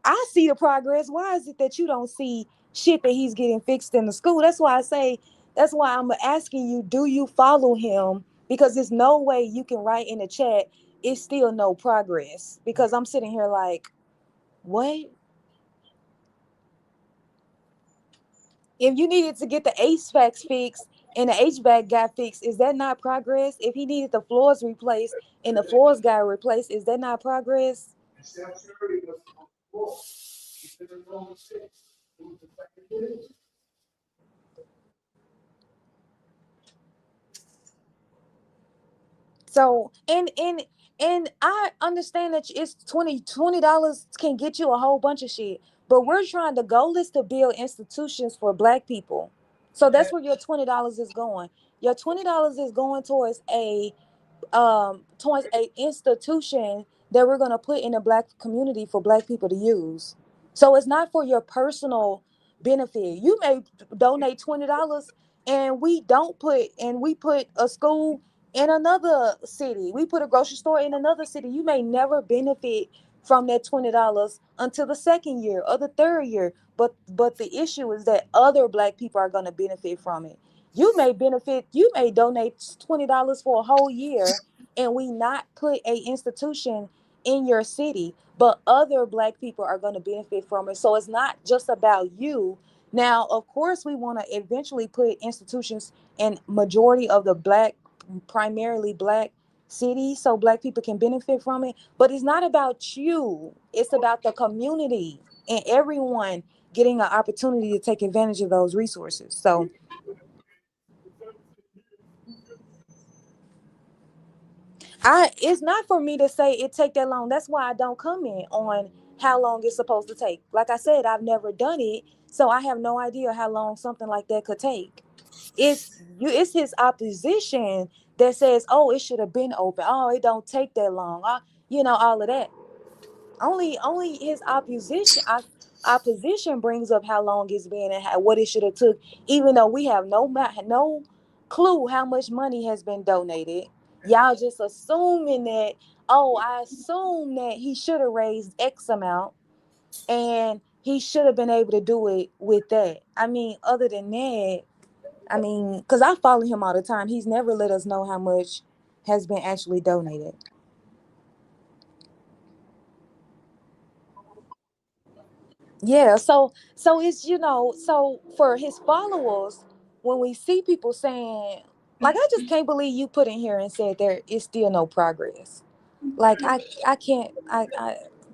I see the progress. Why is it that you don't see shit that he's getting fixed in the school? That's why I say. That's why I'm asking you. Do you follow him? Because there's no way you can write in the chat it's still no progress, because I'm sitting here like, what? If you needed to get the HVAC fixed and the HVAC got fixed, is that not progress? If he needed the floors replaced and the floors got replaced, is that not progress? So and I understand that it's $20 can get you a whole bunch of shit, but we're trying, the goal is to build institutions for black people. So that's where your $20 is going. Your $20 is going towards a institution that we're going to put in the black community for black people to use. So it's not for your personal benefit. You may donate $20 and we put a school in another city. We put a grocery store in another city. You may never benefit from that $20 until the second year or the third year. But the issue is that other black people are going to benefit from it. You may donate $20 for a whole year and we not put a institution in your city, but other black people are going to benefit from it. So it's not just about you. Now, of course, we want to eventually put institutions in majority of the black, primarily black cities, so black people can benefit from it. But it's not about you. It's about the community and everyone getting an opportunity to take advantage of those resources. So it's not for me to say it take that long. That's why I don't comment on how long it's supposed to take. Like I said, I've never done it, so I have no idea how long something like that could take. It's his opposition that says, "Oh, it should have been open. Oh, it don't take that long." All of that. Only his opposition brings up how long it's been and what it should have took, even though we have no clue how much money has been donated. Y'all just assuming that, oh, I assume that he should have raised X amount and he should have been able to do it with that. I mean, other than that, I mean, because I follow him all the time, he's never let us know how much has been actually donated. Yeah, so it's, so for his followers, when we see people saying, like, I just can't believe you put in here and said there is still no progress. Like, I can't,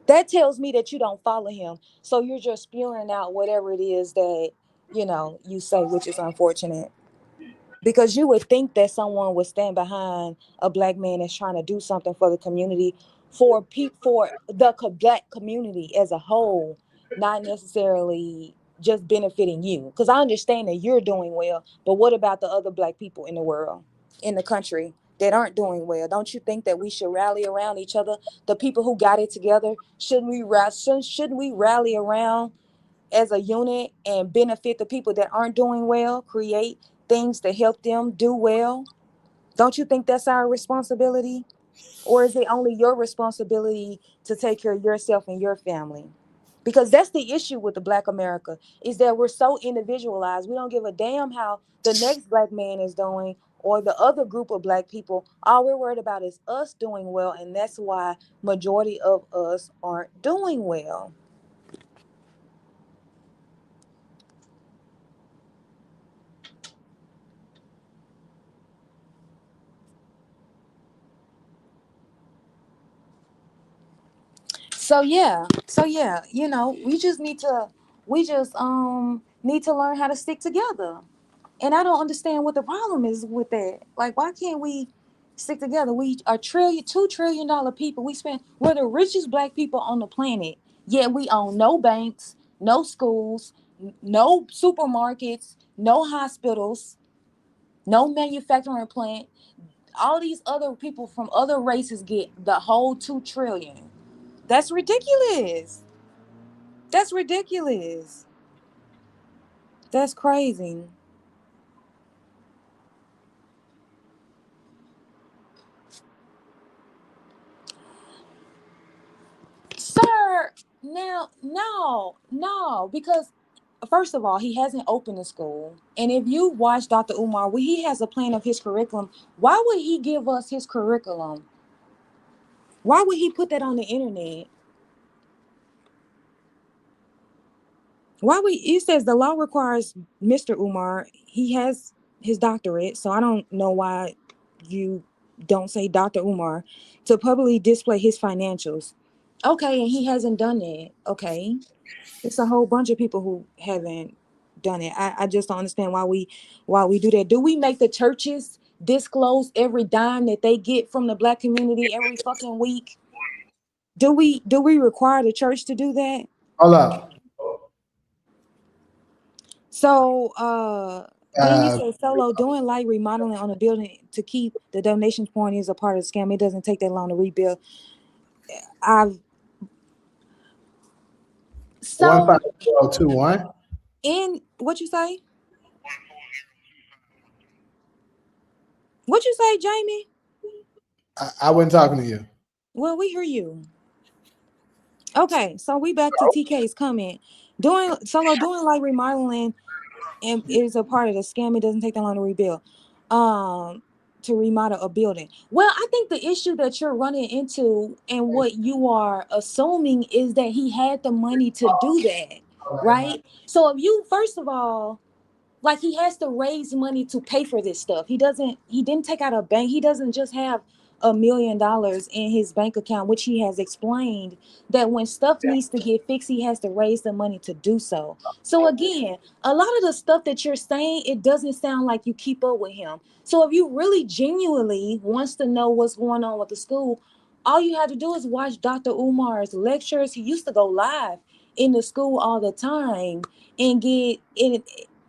That tells me that you don't follow him. So you're just spewing out whatever it is that, you say, which is unfortunate. Because you would think that someone would stand behind a black man that's trying to do something for the community, for the black community as a whole, not necessarily just benefiting you. Because I understand that you're doing well, but what about the other black people in the world, in the country, that aren't doing well? Don't you think that we should rally around each other? The people who got it together, shouldn't we rally around as a unit and benefit the people that aren't doing well, create things to help them do well? Don't you think that's our responsibility? Or is it only your responsibility to take care of yourself and your family? Because that's the issue with the Black America, is that we're so individualized. We don't give a damn how the next black man is doing or the other group of black people. All we're worried about is us doing well, and that's why majority of us aren't doing well. So yeah, we just need to learn how to stick together. And I don't understand what the problem is with that. Like, why can't we stick together? We are $2 trillion people. We're the richest black people on the planet. Yet we own no banks, no schools, no supermarkets, no hospitals, no manufacturing plant. All these other people from other races get the whole 2 trillion. That's ridiculous. That's ridiculous. That's crazy. Sir, now, no, no, because first of all, he hasn't opened the school. And if you watch Dr. Umar, when he has a plan of his curriculum, why would he give us his curriculum? Why would he put that on the internet? Why would It says the law requires Mr. Umar, he has his doctorate, so I don't know why you don't say Dr. Umar, to publicly display his financials. Okay, and he hasn't done that. Okay. It's a whole bunch of people who haven't done it. I just don't understand why we do that. Do we make the churches disclose every dime that they get from the black community every fucking week? Do we require the church to do that? Hold up. So then you Uh, say Solo doing light remodeling on a building to keep the donations point is a part of the scam. It doesn't take that long to rebuild. I've one five so zero two one. in what you say? What you say, Jamie? I wasn't talking to you. Well, we hear you. Okay, so we back to TK's comment. Doing like remodeling and is a part of the scam. It doesn't take that long to rebuild. To remodel a building. Well, I think the issue that you're running into and what you are assuming is that he had the money to do that, right? So if you first of all, like, he has to raise money to pay for this stuff. He didn't take out a bank. He doesn't just have $1 million in his bank account, which he has explained that when stuff needs to get fixed, he has to raise the money to do so. So again, a lot of the stuff that you're saying, it doesn't sound like you keep up with him. So if you really genuinely wants to know what's going on with the school, all you have to do is watch Dr. Umar's lectures. He used to go live in the school all the time and get in.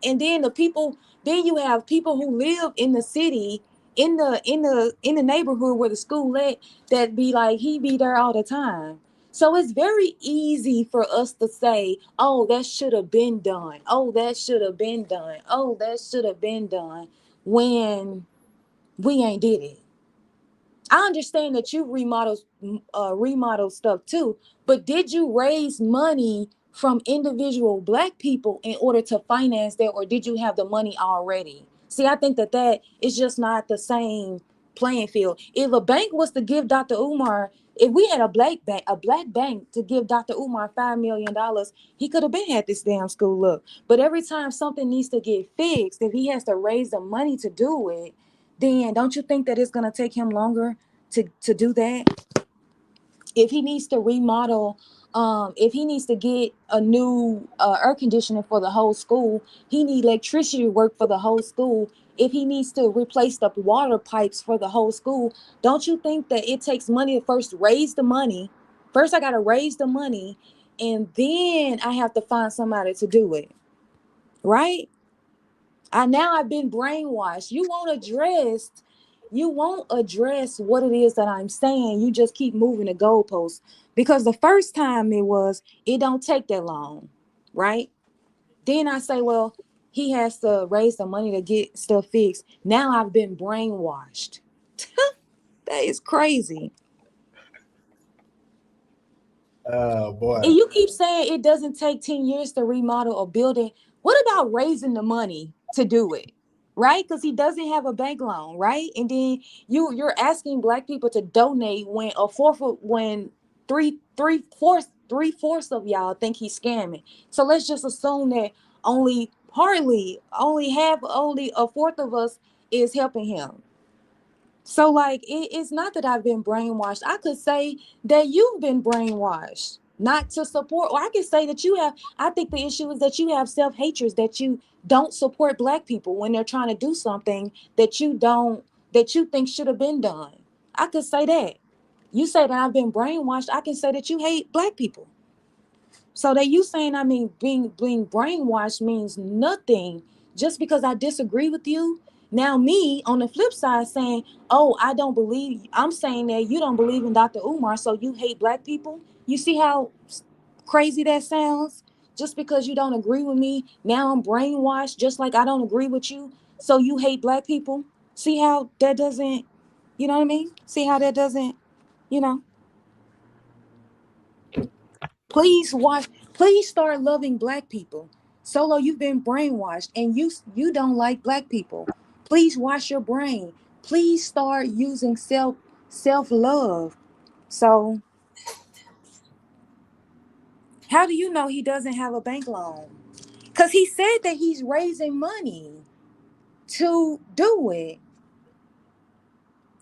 And then you have people who live in the city, in the neighborhood where the school at, that be like, he be there all the time. So it's very easy for us to say, oh, that should have been done, oh, that should have been done, oh, that should have been done, when we ain't did it. I understand that you remodel stuff too, but did you raise money from individual black people in order to finance that, or did you have the money already? See, I think that is just not the same playing field. If a bank was to give Dr. Umar, if we had a black bank to give Dr. Umar $5 million, he could have been had this damn school up. But every time something needs to get fixed, if he has to raise the money to do it, then don't you think that it's going to take him longer to do that? if he needs to remodel, if he needs to get a new air conditioner for the whole school, he need electricity work for the whole school. If he needs to replace the water pipes for the whole school, don't you think that it takes money to first raise the money? First, I got to raise the money, and then I have to find somebody to do it, right? I've been brainwashed. You won't address what it is that I'm saying. You just keep moving the goalposts. Because the first time it don't take that long, right? Then I say, well, he has to raise the money to get stuff fixed. Now I've been brainwashed. That is crazy. Oh boy. And you keep saying it doesn't take 10 years to remodel a building. What about raising the money to do it? Right? Because he doesn't have a bank loan, right? And then you're asking black people to donate when three-fourths of y'all think he's scamming. So let's just assume that only a fourth of us is helping him. So like it's not that I've been brainwashed. I could say that you've been brainwashed not to support, or I could say that you have. I think the issue is that you have self-hatred, that you don't support black people when they're trying to do something that you think should have been done. I could say that. You say that I've been brainwashed. I can say that you hate black people. So that you saying, I mean, being brainwashed means nothing just because I disagree with you. Now me on the flip side saying, oh, I'm saying that you don't believe in Dr. Umar, so you hate black people. You see how crazy that sounds? Just because you don't agree with me, now I'm brainwashed, just like I don't agree with you, so you hate black people. See how that doesn't, you know what I mean? See how that doesn't, you know? Please start loving black people. Solo, you've been brainwashed and you don't like black people. Please wash your brain. Please start using self-love. So how do you know he doesn't have a bank loan? Because he said that he's raising money to do it.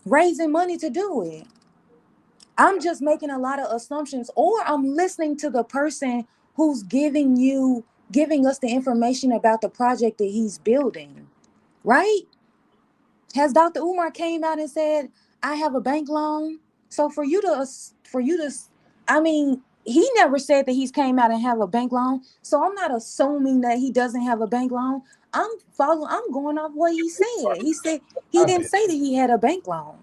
Raising money to do it. I'm just making a lot of assumptions, or I'm listening to the person who's giving us the information about the project that he's building, right? Has Dr. Umar came out and said, I have a bank loan? So I mean, he never said that he's came out and have a bank loan. So I'm not assuming that he doesn't have a bank loan. I'm going off what he said. He said he didn't say that he had a bank loan.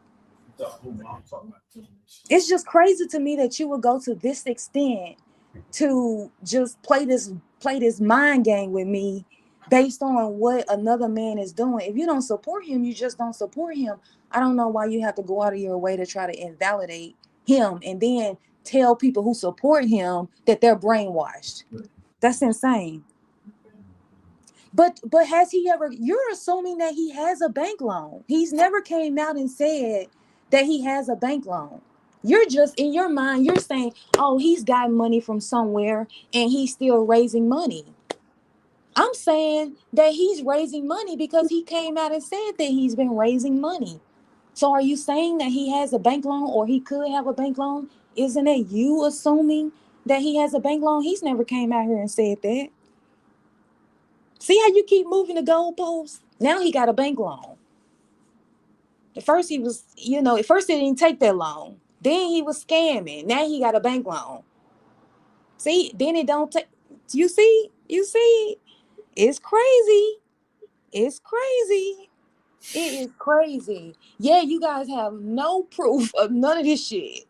It's just crazy to me that you would go to this extent to just play this mind game with me based on what another man is doing. If you don't support him, you just don't support him. I don't know why you have to go out of your way to try to invalidate him and then tell people who support him that they're brainwashed. That's insane. But has he ever, you're assuming that he has a bank loan. He's never came out and said that he has a bank loan. You're just in your mind, you're saying, oh, he's got money from somewhere and he's still raising money. I'm saying that he's raising money because he came out and said that he's been raising money. So are you saying that he has a bank loan or he could have a bank loan? Isn't it you assuming that he has a bank loan? He's never came out here and said that. See how you keep moving the goalposts? Now he got a bank loan. At first he was, at first it didn't take that long. Then he was scamming. Now he got a bank loan. See, then it don't take, you see, it's crazy. It's crazy. It is crazy. Yeah, you guys have no proof of none of this shit.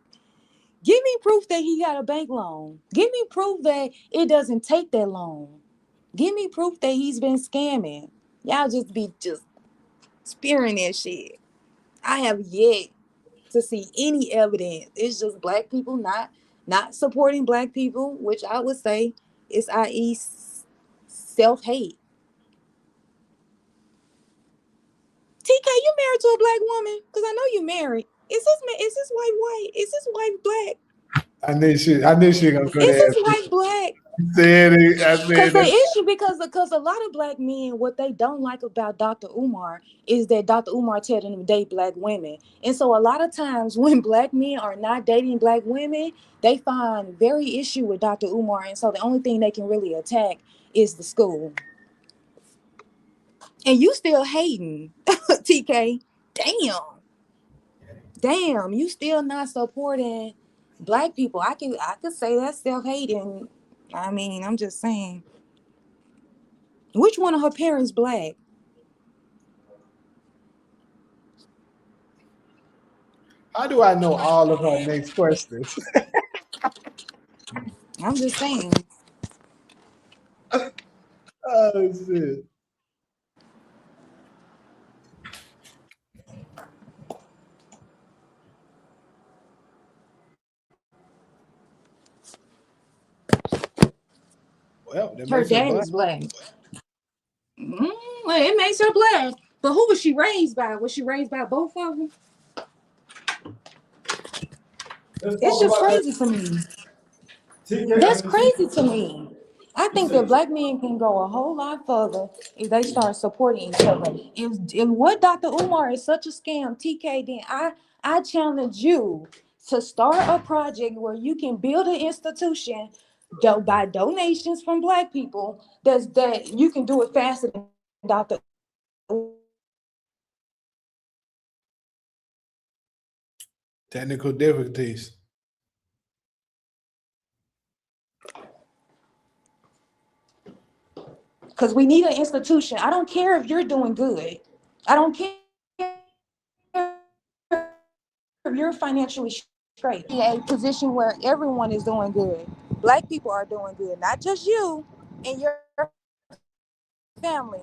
Give me proof that he got a bank loan. Give me proof that it doesn't take that long. Give me proof that he's been scamming. Y'all just be spearing that shit. I have yet to see any evidence. It's just black people not supporting black people, which I would say is i.e. self-hate. TK, you married to a black woman? Because I know you married. Is this wife white? Is this wife black? I knew she was gonna go Is there. this wife black? I Because said the that. issue, because a lot of black men, what they don't like about Dr. Umar is that Dr. Umar tell them to date black women. And so a lot of times when black men are not dating black women, they find very issue with Dr. Umar. And so the only thing they can really attack is the school. And you still hating, TK. Damn. Damn, you still not supporting black people. I could say that's self-hating. I mean, I'm just saying. Which one of her parents black? How do I know all of our next questions? I'm just saying. Oh shit. Well, that Her makes her dad black. is black. Well, it makes her black. But who was she raised by? Was she raised by both of them? Let's It's talk just about that. crazy to me. TK, That's let me see. crazy to me. I You think that said black men can go a whole lot further if they start supporting each other. If what Dr. Umar is such a scam, TK, then I challenge you to start a project where you can build an institution by donations from black people that you can do it faster than Dr. Technical difficulties. Because we need an institution. I don't care if you're doing good. I don't care if you're financially straight. In a position where everyone is doing good. Black people are doing good, not just you and your family.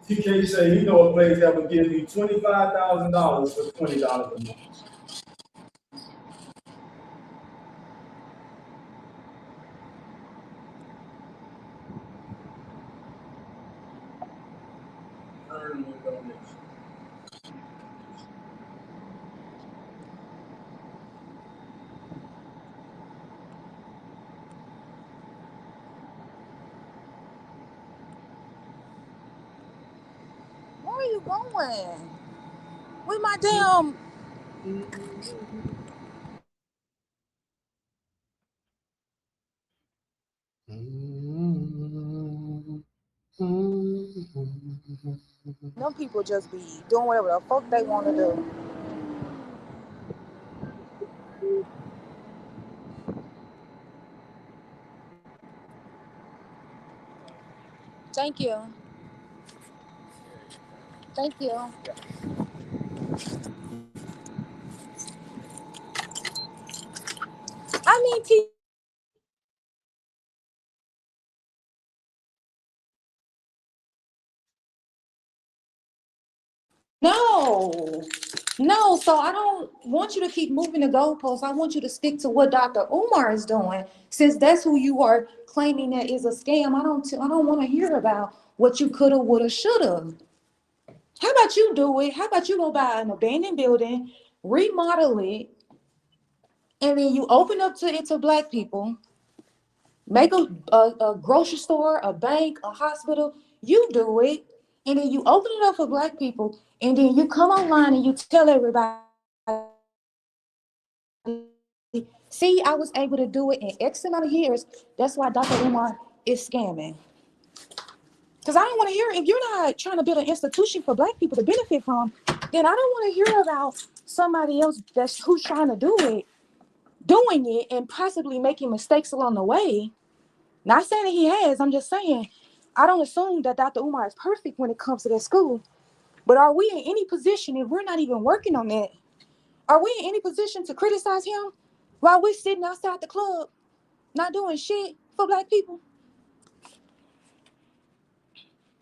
TK say he know a place that would give you $25,000 for $20 a month. Earn with donation. Where are you going? With my damn. Them people just be doing whatever the fuck they want to do. Thank you. Thank you. I mean, no. No, so I don't want you to keep moving the goalposts. I want you to stick to what Dr. Umar is doing. Since that's who you are claiming that is a scam, I don't want to hear about what you coulda, woulda, shoulda. How about you do it? How about you go buy an abandoned building, remodel it, and then you open up to it to black people, make a grocery store, a bank, a hospital. You do it, and then you open it up for black people, and then you come online and you tell everybody, see, I was able to do it in X amount of years. That's why Dr. Umar is scamming. Because I don't want to hear, if you're not trying to build an institution for black people to benefit from, then I don't want to hear about somebody else that's who's trying to doing it and possibly making mistakes along the way. Not saying that he has, I'm just saying, I don't assume that Dr. Umar is perfect when it comes to that school. But are we in any position, if we're not even working on that, are we in any position to criticize him while we're sitting outside the club, not doing shit for black people?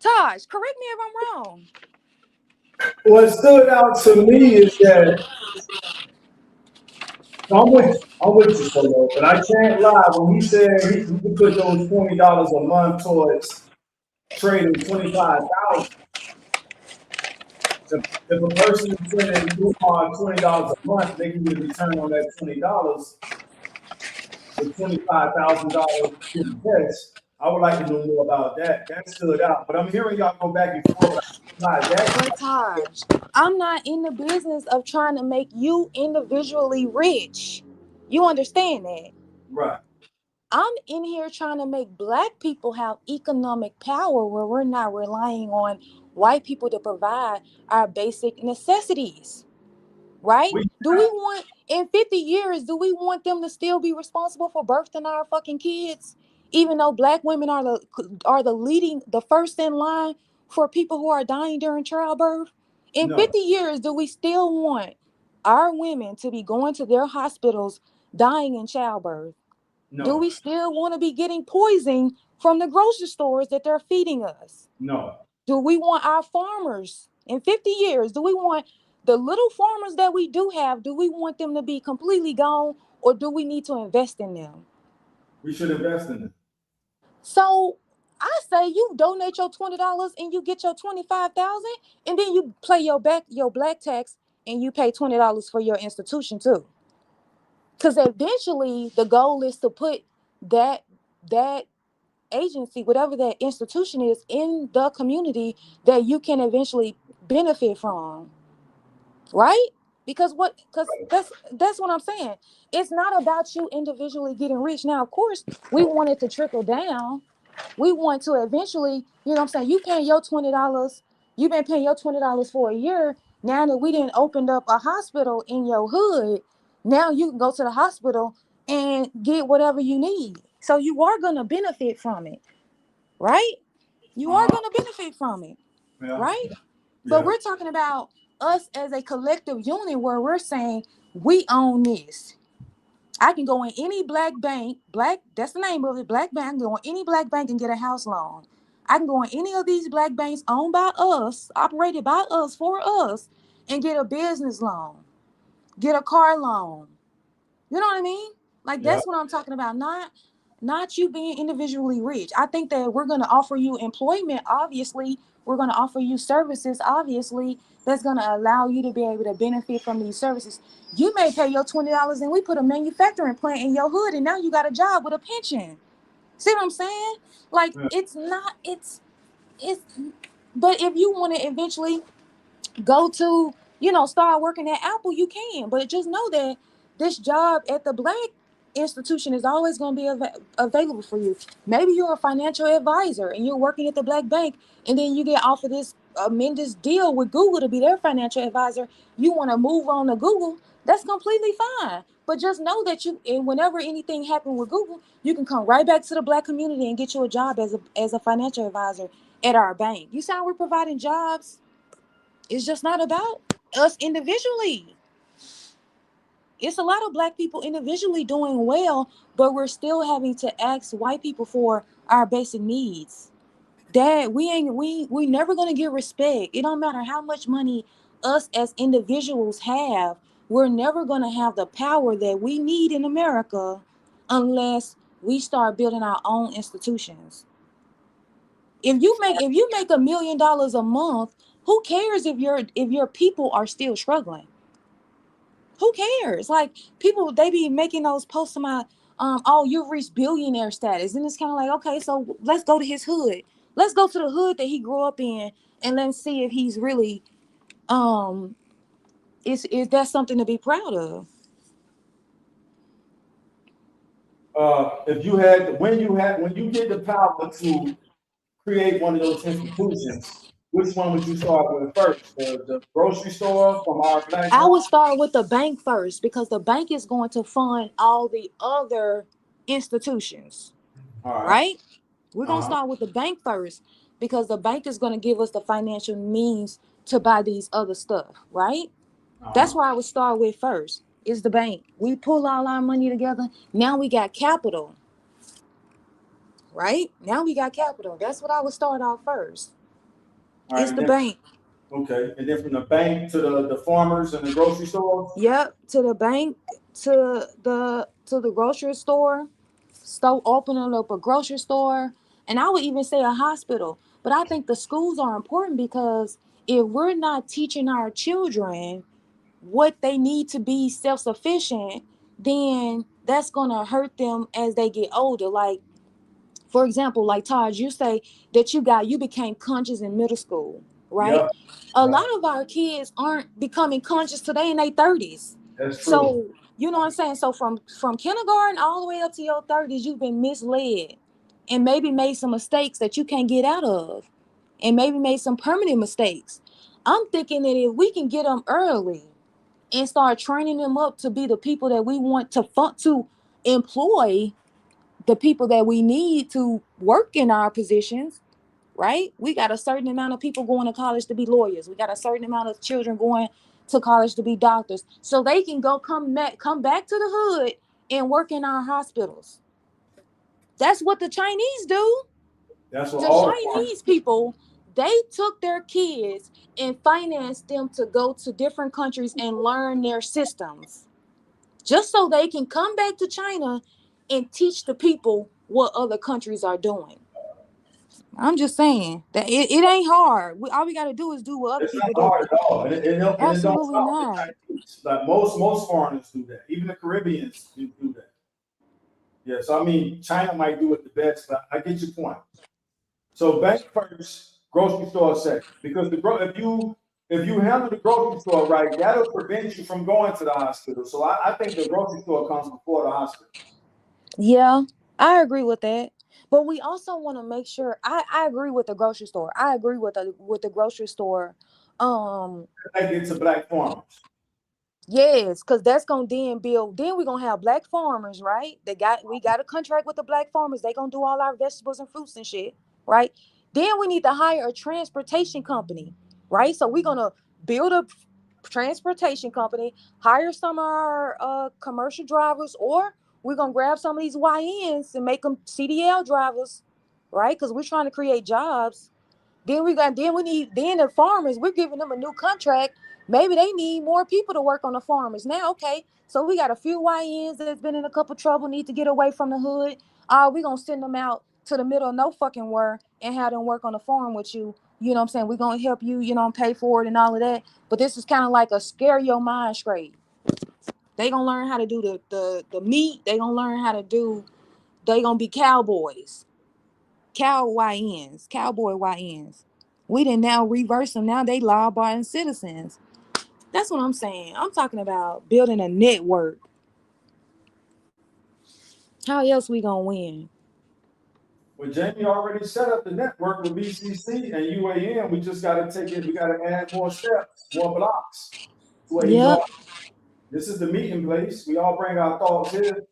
Taj, correct me if I'm wrong. What stood out to me is that I'm with you, Solo, but I can't lie. When he said he could put those $20 a month towards trading 25,000, if a person is sending Groupon $20 a month, they can get a return on that $20 with $25,000 to invest. I would like to know more about that. That stood out. But I'm hearing y'all go back and forth. Like that. But Taj, I'm not in the business of trying to make you individually rich. You understand that? Right. I'm in here trying to make black people have economic power where we're not relying on white people to provide our basic necessities. Right? We Do we want in 50 years, do we want them to still be responsible for birthing our fucking kids? Even though black women are the leading, the first in line for people who are dying during childbirth. In no, 50 years, do we still want our women to be going to their hospitals dying in childbirth? Do no, we still want to be getting poison from the grocery stores that they're feeding us? no. Do we want our farmers in 50 years? Do we want the little farmers that we do have? Do we want them to be completely gone, or do we need to invest in them? We should invest in it. So I say you donate your $20 and you get your 25,000, and then you play your black tax and you pay $20 for your institution too. Because eventually the goal is to put that agency, whatever that institution is, in the community that you can eventually benefit from, right? Because that's what I'm saying. It's not about you individually getting rich. Now, of course, we want it to trickle down. We want to eventually, you know what I'm saying, you paying your $20, you've been paying your $20 for a year. Now that we didn't open up a hospital in your hood, now you can go to the hospital and get whatever you need. So you are going to benefit from it, right? You are Uh-huh. going to benefit from it, Yeah. right? But Yeah. we're talking about us as a collective unit where we're saying we own this. I can go in any black bank, that's the name of it, black bank. I can go in any black bank and get a house loan. I can go in any of these black banks owned by us, operated by us, for us, and get a business loan, get a car loan. You know what I mean? Like Yeah. that's what I'm talking about. Not you being individually rich. I think that we're going to offer you employment. Obviously, we're going to offer you services. Obviously, that's going to allow you to be able to benefit from these services. You may pay your $20, and we put a manufacturing plant in your hood, and now you got a job with a pension. See what I'm saying? Like Yeah. it's not. It's. But if you want to eventually go to, start working at Apple, you can. But just know that this job at the black institution is always going to be available for you. Maybe you're a financial advisor and you're working at the black bank, and then you get offered this tremendous deal with Google to be their financial advisor. You want to move on to Google, that's completely fine. But just know that and whenever anything happened with Google, you can come right back to the black community and get you a job as a financial advisor at our bank. You see how we're providing jobs? It's just not about us individually. It's a lot of black people individually doing well, but we're still having to ask white people for our basic needs. That we never gonna get respect. It don't matter how much money us as individuals have, we're never gonna have the power that we need in America unless we start building our own institutions. If you make $1 million a month, who cares if your people are still struggling? Who cares? Like people, they be making those posts about, oh, you've reached billionaire status, and it's kind of like, okay, so let's go to his hood. Let's go to the hood that he grew up in, and let's see if he's really, um, is that something to be proud of? If you had, when you get the power to create one of those institutions, which one would you start with first? The grocery store from our black I owned? would start with the bank first because the bank is going to fund all the other institutions, All right. right? We're going to Uh-huh. start with the bank first because the bank is going to give us the financial means to buy these other stuff, right? That's Uh-huh. where I would start with first is the bank. We pull all our money together. Now we got capital, right? Now we got capital. That's what I would start off first. All right. It's And the then, bank. okay. And then from the bank to the farmers and the grocery stores. Yep, to the bank, to the grocery store, opening up a grocery store, and I would even say a hospital. But I think the schools are important because if we're not teaching our children what they need to be self-sufficient, then that's gonna hurt them as they get older. Like, for example, like Taj, you say that you became conscious in middle school, right? Yeah, A yeah, lot of our kids aren't becoming conscious today in their 30s. that's true. So you know what I'm saying? So from kindergarten all the way up to your 30s, you've been misled and maybe made some mistakes that you can't get out of, and maybe made some permanent mistakes. I'm thinking that if we can get them early and start training them up to be the people that we want to employ, the people that we need to work in our positions, right? We got a certain amount of people going to college to be lawyers. We got a certain amount of children going to college to be doctors, so they can come back to the hood and work in our hospitals. That's what the Chinese do. That's what The all the farmers. Chinese people, they took their kids and financed them to go to different countries and learn their systems, just so they can come back to China and teach the people what other countries are doing. I'm just saying that it ain't hard. All we got to do is do what other It's not people do. hard at all, and it don't Absolutely stop with not. Chinese. Like most foreigners do that. Even the Caribbeans do that. Yeah, so I mean, China might do it the best, but I get your point. So bank first, grocery store second, because if you handle the grocery store right, that'll prevent you from going to the hospital. So I think the grocery store comes before the hospital. Yeah, I agree with that. But we also want to make sure. I agree with the grocery store. I agree with the grocery store. Um, I get to black farmers. Yes, because that's gonna then build. Then we're gonna have black farmers, right? We got a contract with the black farmers. They gonna do all our vegetables and fruits and shit, right? Then we need to hire a transportation company, right? So we're gonna build a transportation company, hire some of our commercial drivers, or we're gonna grab some of these YNs and make them CDL drivers, right? Because we're trying to create jobs. Then the farmers, we're giving them a new contract. Maybe they need more people to work on the farmers now. Okay, so we got a few YNs that's been in a couple trouble, need to get away from the hood. We're gonna send them out to the middle of no fucking where and have them work on the farm with you. You know what I'm saying? We're gonna help you, pay for it and all of that. But this is kind of like a scare your mind straight. They gonna learn how to do the meat. They gonna be cowboys. Cowboy YNs. We didn't now reverse them. Now they law-abiding citizens. That's what I'm saying. I'm talking about building a network. How else we gonna win? Well, Jamie already set up the network with BCC and UAN. We just got to take it. We got to add more steps, more blocks to what he's Yep. on. This is the meeting place. We all bring our thoughts here,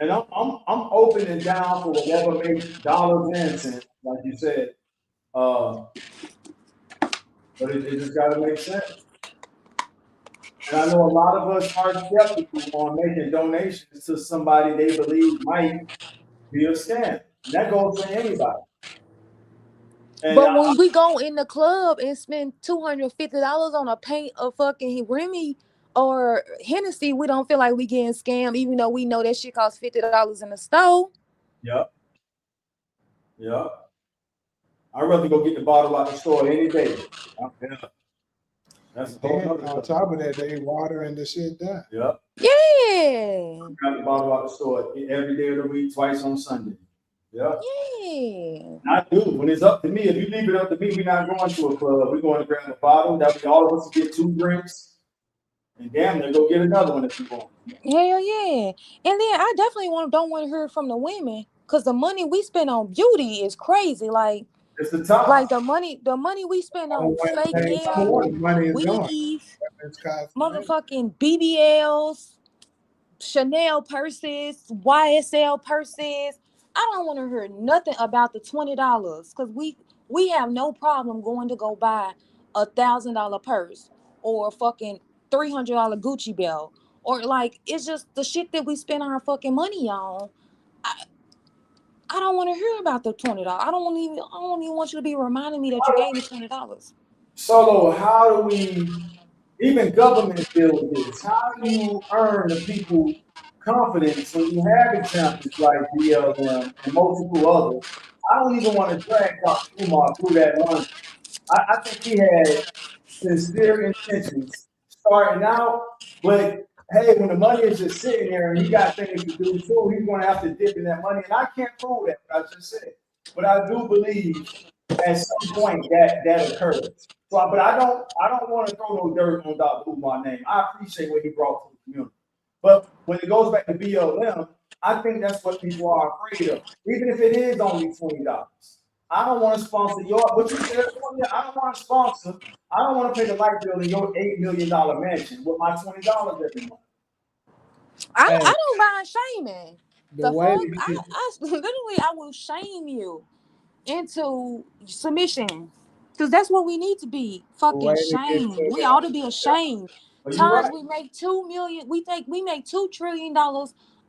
and I'm open and down for whatever makes dollars and cents, like you said. But it just got to make sense. And I know a lot of us are skeptical on making donations to somebody they believe might be a scam. And that goes for anybody. And But when we go in the club and spend $250 on a paint of fucking Remy or Hennessy, we don't feel like we getting scammed, even though we know that shit costs $50 in the store. yep, yep. I'd rather go get the bottle out the store any day. Yeah. That's a whole Then other on stuff. top of that, they watering the shit down. Yep. Yeah. Grab the bottle out the store every day of the week, twice on Sunday. Yeah. Yeah. I do. When it's up to me, if you leave it up to me, we're not going to a club. We're going to grab a bottle. That way all of us get 2 drinks. And damn, then go get another one if you want. Hell yeah. And then I definitely don't want to hear from the women, because the money we spend on beauty is crazy. Like It's the top. the money we spend on fake hair, The money is going. weave, It's cosmetic. motherfucking BBLs, Chanel purses, YSL purses. I don't want to hear nothing about the $20, because we have no problem going to go buy $1,000 purse or a fucking $300 Gucci belt, or like, it's just the shit that we spend our fucking money on. I don't want to hear about the $20. I don't even want you to be reminding me that you gave me $20. Solo, how do we, even government deal with this? How do you earn the people confidence when you have examples like BLM and multiple others? I don't even want to drag Dr. Umar through that one. I think he had sincere intentions starting out, but hey, when the money is just sitting there and he got things to do too, he's going to have to dip in that money. And I can't prove that, what I just said, but I do believe at some point that occurs. So, but I don't want to throw no dirt on Dr. Umar's name. I appreciate what he brought to the community, but when it goes back to BLM, I think that's what people are afraid of, even if it is only $20. I don't want to sponsor your, what you said, I don't want to sponsor. I don't want to pay the light bill in your $8 million mansion with my $20 every month. Hey, I don't mind shaming. the The way fuck? to I, get I literally I will shame you into submission. Because that's what we need to be. the way Fucking to get shame. to We ought to the be ashamed. But you're Times right. we make 2 million, we make $2 trillion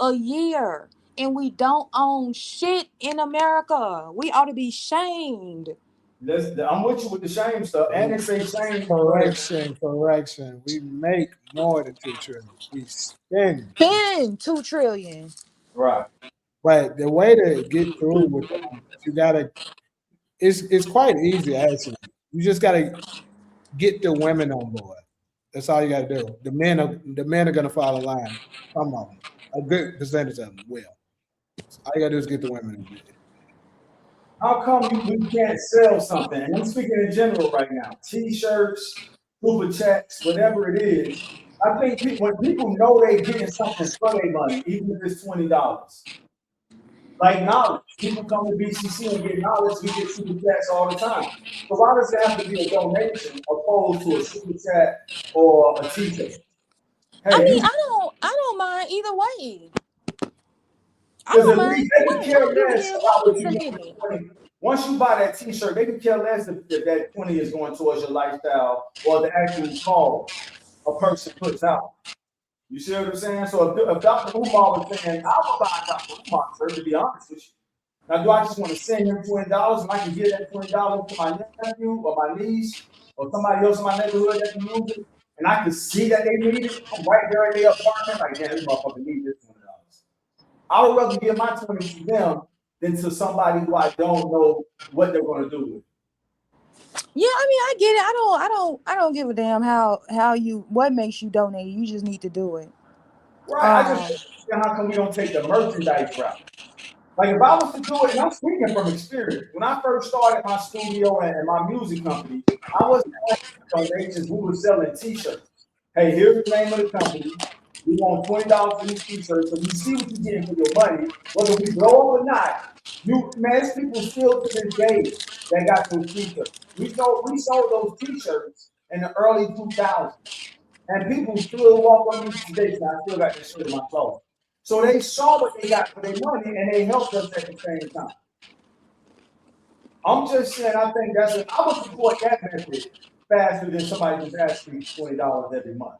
a year and we don't own shit in America. We ought to be shamed. I'm with you with the shame stuff, and it's a shame. Go ahead. correction. We make more than 2 trillion. We spend 2 trillion. Spend 2 trillion. Right. But the way to get through with them, you gotta. It's quite easy actually. You just gotta get the women on board. That's all you gotta do. The men are gonna fall in line. Some of them, a good percentage of them will. All you gotta do is get the women on board. How come we can't sell something? And I'm speaking in general right now. T-shirts, super chats, whatever it is. I think when people know they're getting something for their money, even if it's $20, like knowledge. People come to BCC and get knowledge. We get super chats all the time. So why does it have to be a donation opposed to a super chat or a T-shirt? I Hey, mean, you I don't mind either way. I because don't at mind least either they can way. care Long as you less give about me what you some do money. for 20. Once you buy that T-shirt, they can care less if that 20 is going towards your lifestyle or the actual cause a person puts out. You see what I'm saying? So if Dr. Umar was saying, I would buy a Dr. Umar shirt, to be honest with you. Now, do I just want to send him $20 and I can give that $20 to my nephew or my niece or somebody else in my neighborhood that can use it? And I can see that they need it. I'm right there in their apartment, like, man, this motherfucker needs this $20. I would rather give my 20 to them than to somebody who I don't know what they're going to do with it. Yeah, I mean, I get it. I don't give a damn how you what makes you donate. You just need to do it. Right. I just Um, don't understand how come we don't take the merchandise route. Like if I was to do it, and I'm speaking from experience, when I first started my studio and my music company, I wasn't asking donations. We were selling T-shirts. Hey, here's the name of the company. We want $20 for these T-shirts, so you see what you're getting for your money. Whether we blow up or not, you man, there's people still to this day that got those T-shirts. We sold those T-shirts in the early 2000s. And people still walk on me today, so I still got this shit in my closet. So they saw what they got for their money and they helped us at the same time. I'm just saying, I would support that method faster than somebody just asking me $20 every month.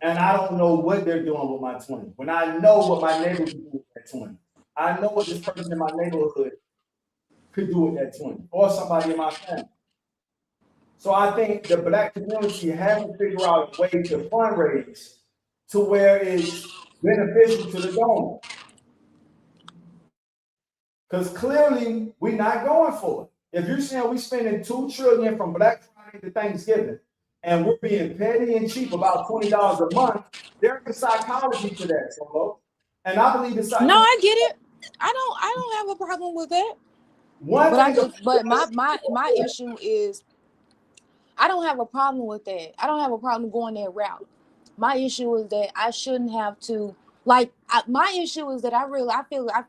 And I don't know what they're doing with my 20. When I know what my neighbor could do with that 20. I know what this person in my neighborhood could do with that 20, or somebody in my family. So I think the Black community has to figure out a way to fundraise to where it's beneficial to the donor. Because clearly we're not going for it. If you're saying we're spending $2 trillion from Black Friday to Thanksgiving, and we're being petty and cheap about $20 a month, there's a psychology to that, Solo. And I believe it's no, I get it. I don't have a problem with that. one But I thing about just but my issue is I don't have a problem with that. I don't have a problem going that route. My issue is that I shouldn't have to my issue is that I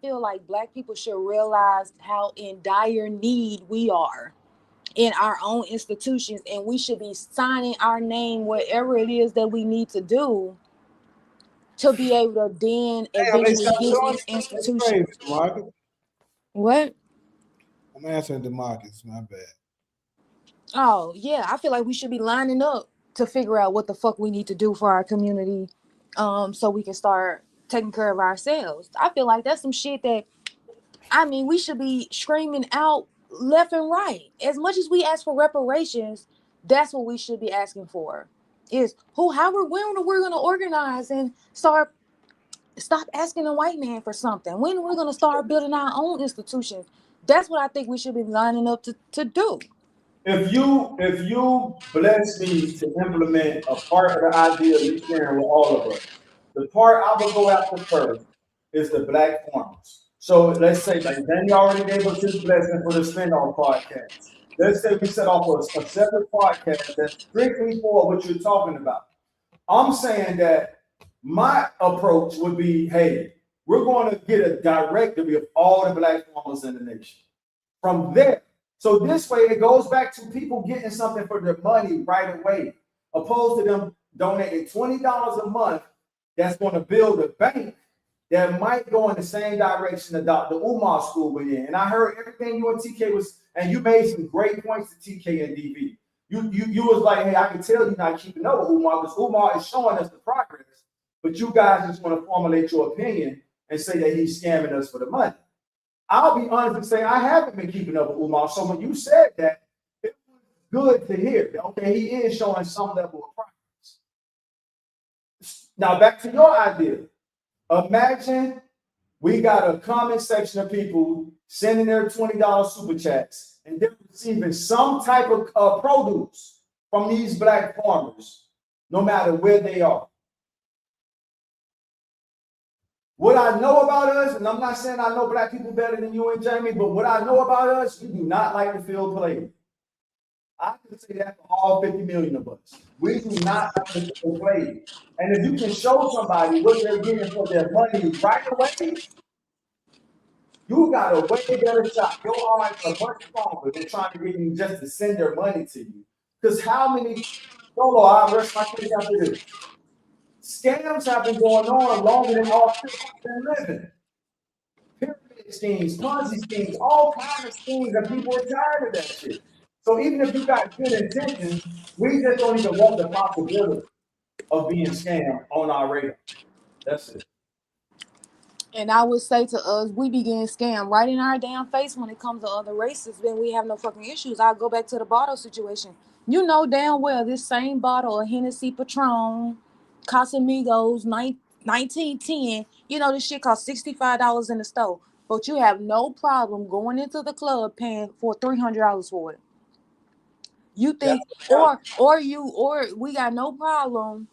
feel like Black people should realize how in dire need we are in our own institutions, and we should be signing our name whatever it is that we need to do to be able to then Damn, they eventually stopped get doing these it? That's crazy, institutions. Marcus. What? I'm answering DeMarcus. My bad. Oh, yeah. I feel like we should be lining up to figure out what the fuck we need to do for our community so we can start taking care of ourselves. I feel like that's some shit that I mean, we should be screaming out left and right. As much as we ask for reparations, that's what we should be asking for. Is we're gonna organize and stop asking a white man for something. When we're gonna start building our own institutions. That's what I think we should be lining up to do. If you bless me to implement a part of the idea you're sharing with all of us, the part I would go after first is the black farmers. So let's say, like Danny already gave us his blessing for the spin-off podcast. Let's say we set off a separate podcast that's strictly for what you're talking about. I'm saying that my approach would be, hey, we're going to get a directory of all the black farmers in the nation. From there, so this way it goes back to people getting something for their money right away, opposed to them donating $20 a month that's going to build a bank that might go in the same direction that Dr. Umar school went in. And I heard everything you and TK was, and you made some great points to TK and DV. You was like, hey, I can tell you're not keeping up with Umar because Umar is showing us the progress, but you guys just want to formulate your opinion and say that he's scamming us for the money. I'll be honest and say I haven't been keeping up with Umar. So when you said that, it was good to hear. Okay, he is showing some level of progress. Now back to your idea. Imagine we got a comment section of people sending their $20 super chats, and they're receiving some type of produce from these black farmers, no matter where they are. What I know about us, and I'm not saying I know black people better than you and Jamie, but what I know about us, we do not like to feel played. I can say that for all 50 million of us. We do not like to feel played. And if you can show somebody what they're getting for their money right away, you got a way better shot. Your odds are much stronger than trying to get you just to send their money to you. Because how many, solo, I'll rest my case after this. Scams have been going on longer than all people have been living. Pyramid schemes, Ponzi schemes, all kinds of schemes, and people are tired of that shit. So even if you got good intentions, we just don't even want the possibility of being scammed on our radar. That's it. And I would say to us, we be getting scammed right in our damn face when it comes to other races. Then we have no fucking issues. I'll go back to the bottle situation. You know damn well this same bottle of Hennessy Patron, Casamigos, 1910. You know this shit costs $65 in the store, but you have no problem going into the club paying for $300 for it. You think, or we got no problem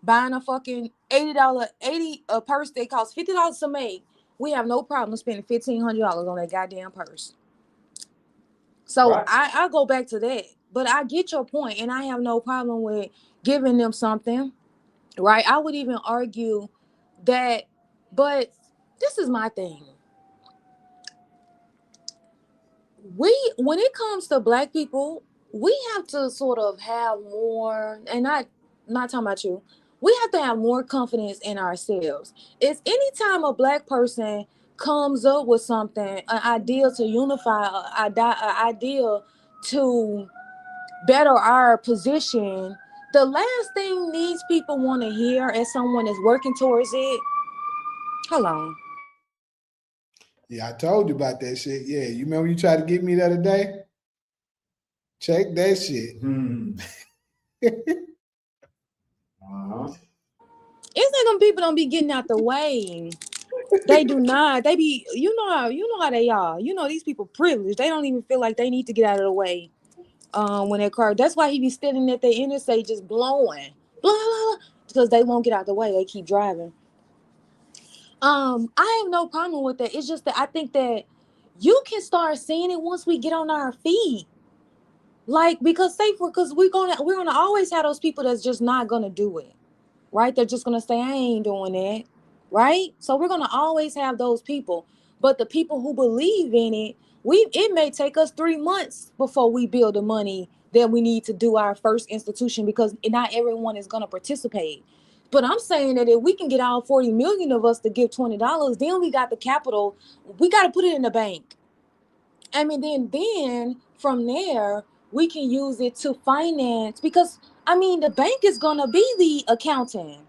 buying a fucking $80 a purse that costs $50 to make. We have no problem spending $1,500 on that goddamn purse. So Right. I go back to that, but I get your point, and I have no problem with giving them something, right? I would even argue that, but this is my thing. When it comes to black people, we have to sort of have more, and not talking about you, we have to have more confidence in ourselves. It's anytime a black person comes up with something, an idea to unify, an idea to better our position, the last thing these people want to hear as someone is working towards it, hold on. Yeah, I told you about that shit. Yeah, you remember you tried to get me the other day? Check that shit. It's like them people don't be getting out the way. They do not. They be, you know how they are. You know, these people privileged. They don't even feel like they need to get out of the way. When that car, that's why he be standing at the interstate just blowing, blah, blah, blah, because they won't get out the way. They keep driving. I have no problem with that. It's just that I think that you can start seeing it once we get on our feet. Like, because we're gonna always have those people that's just not gonna do it. Right? They're just gonna say, I ain't doing that. Right? So we're gonna always have those people. But the people who believe in it, it may take us 3 months before we build the money that we need to do our first institution, because not everyone is gonna participate. But I'm saying that if we can get all 40 million of us to give $20, then we got the capital. We got to put it in the bank. I mean, then from there, we can use it to finance, because I mean, the bank is gonna be the accountant.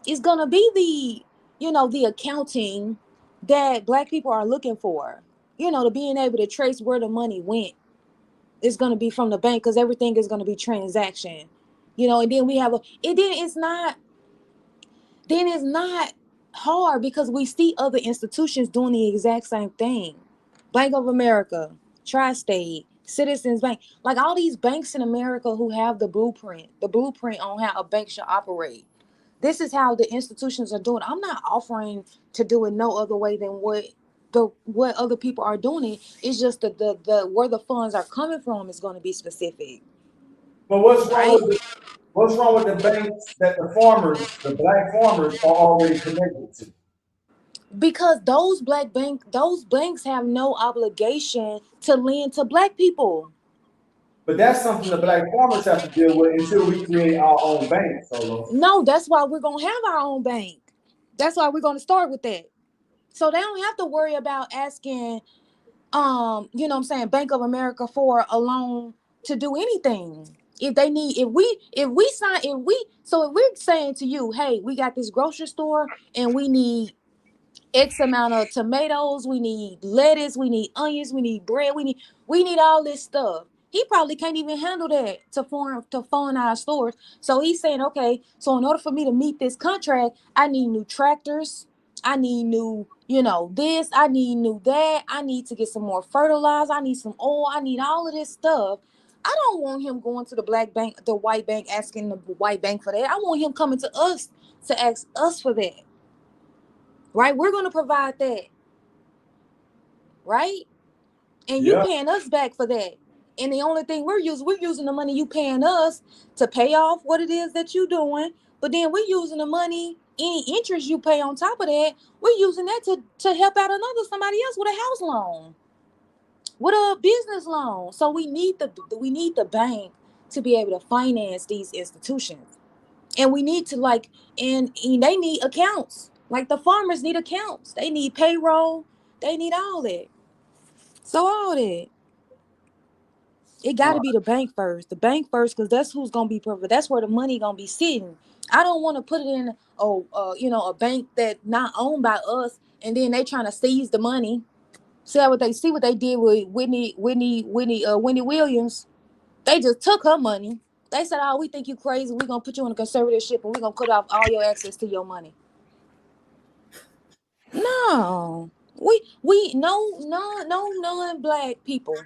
It's gonna be the accounting that black people are looking for. To being able to trace where the money went. It's gonna be from the bank, because everything is gonna be transaction. And then we have it's not hard, because we see other institutions doing the exact same thing. Bank of America, Tri-State, Citizens Bank, like all these banks in America who have the blueprint on how a bank should operate. This is how the institutions are doing. I'm not offering to do it no other way than what other people are doing it. It's just the where the funds are coming from is going to be specific, But right? what's wrong with the banks that the farmers, the black farmers, are already connected to? Because those banks have no obligation to lend to black people. But that's something the black farmers have to deal with until we create our own bank, Solo. No, that's why we're gonna have our own bank. That's why we're gonna start with that. So they don't have to worry about asking you know what I'm saying, Bank of America for a loan to do anything. If they need, if we're saying to you, hey, we got this grocery store and we need X amount of tomatoes, we need lettuce, we need onions, we need bread, we need all this stuff. He probably can't even handle that to fund our stores. So he's saying, okay, so in order for me to meet this contract, I need new tractors, I need new, this, I need new that, I need to get some more fertilizer, I need some oil, I need all of this stuff. I don't want him going to the black bank, the white bank, asking the white bank for that. I want him coming to us to ask us for that. Right? We're going to provide that. Right? And you Yeah. paying us back for that. And the only thing we're using the money you paying us to pay off what it is that you're doing. But then we're using the money, any interest you pay on top of that, we're using that to help out somebody else with a house loan, with a business loan. So we need the bank to be able to finance these institutions. And we need to and they need accounts. Like the farmers need accounts. They need payroll. They need all that. So all that. It got to be the bank first. The bank first, because that's who's gonna be perfect. That's where the money gonna be sitting. I don't want to put it in a bank that not owned by us, and then they trying to seize the money. See what they did with Wendy Williams. They just took her money. They said, "Oh, we think you crazy. We're gonna put you in a conservatorship, and we're gonna cut off all your access to your money." No, we no non-black people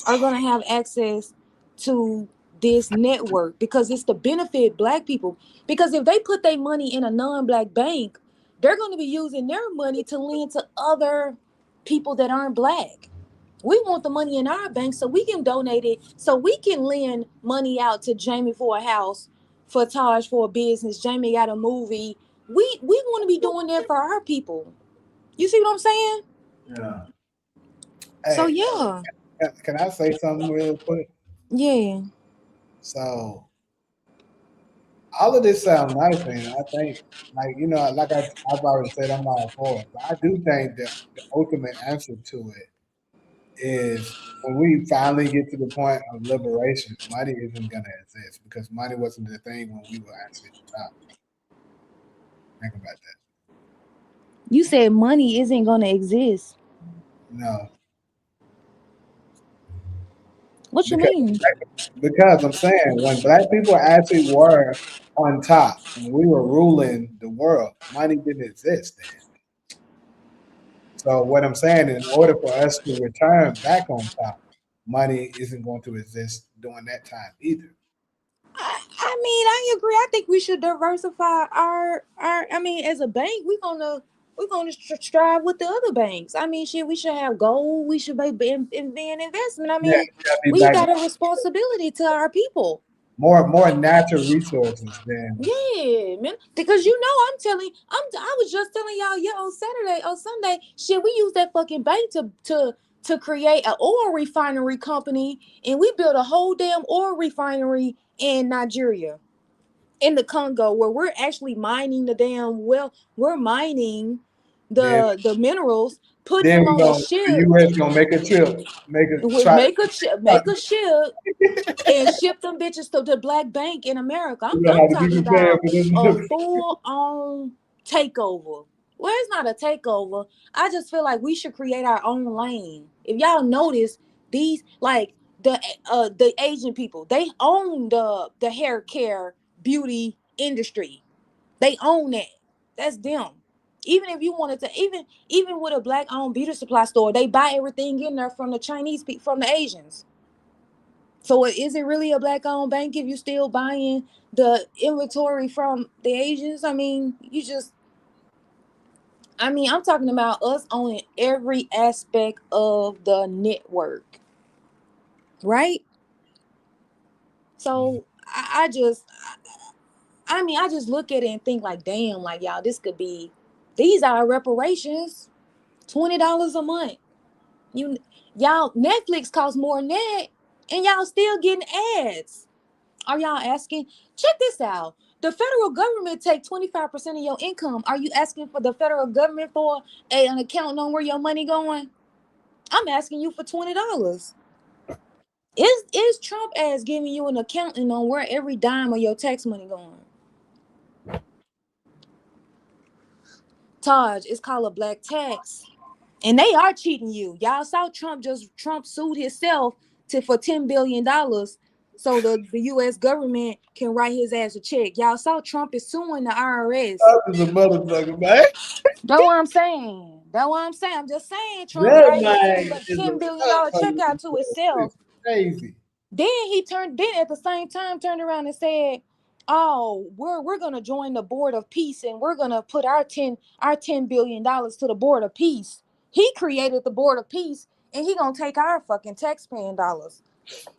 are gonna have access to this network because it's to benefit black people. Because if they put their money in a non-black bank, they're going to be using their money to lend to other people that aren't black. We want the money in our bank so we can donate it, so we can lend money out to Jamie for a house, for Taj for a business. Jamie got a movie. We want to be doing that for our people. You see what I'm saying? Yeah. So Hey, yeah, can I say something real quick? yeah. So all of this sounds nice, and I think, like I've already said, I'm all for it. But I do think that the ultimate answer to it is when we finally get to the point of liberation, money isn't going to exist because money wasn't the thing when we were actually at the top. Think about that. You said money isn't going to exist. No, What you because mean? I'm saying when black people actually were on top, when we were ruling the world, money didn't exist then. So what I'm saying, in order for us to return back on top, money isn't going to exist during that time either. I mean, I agree. I think we should diversify our. I mean, as a bank, we're gonna strive with the other banks. I mean, shit, we should have gold. We should be an investment. I Yeah, mean, you gotta be we back got a responsibility to our people. more natural resources than Yeah, man. Because I was just telling y'all, yeah, on Saturday, on Sunday, shit, we used that fucking bank to create an oil refinery company, and we built a whole damn oil refinery in Nigeria, in the Congo, where we're actually mining the damn well, we're mining then the minerals, putting then them we on a going the ship, US gonna make a trip, make a would try make a ship and ship them bitches to the black bank in America. you know I'm how to be talking prepared about for a this. full on takeover. Well, it's not a takeover. I just feel like we should create our own lane. If y'all notice, these like the Asian people, they own the hair care beauty industry. They own that. That's them. Even if you wanted to, even with a black owned beauty supply store, they buy everything in there from the Chinese people, from the Asians. So is it really a black owned bank if you still buying the inventory from the Asians? I mean, I'm talking about us owning every aspect of the network, right? So I just look at it and think like, damn, like y'all, these are reparations, $20 a month. Y'all, Netflix costs more than that, and y'all still getting ads. Are y'all asking? Check this out. The federal government take 25% of your income. Are you asking for the federal government for an account on where your money going? I'm asking you for $20. Is Trump ass giving you an accounting on where every dime of your tax money going? Taj, it's called a black tax. And they are cheating you. Y'all saw Trump sued himself for $10 billion so the US government can write his ass a check. Y'all saw Trump is suing the IRS. That was a motherfucker, man. That's what I'm saying. I'm just saying Trump That writing a man is $10 a billion check out to motherfucker. itself. Crazy. Then at the same time turned around and said, "Oh, we're gonna join the board of peace and we're gonna put our $10 billion to the board of peace." He created the board of peace, and he gonna take our fucking taxpaying dollars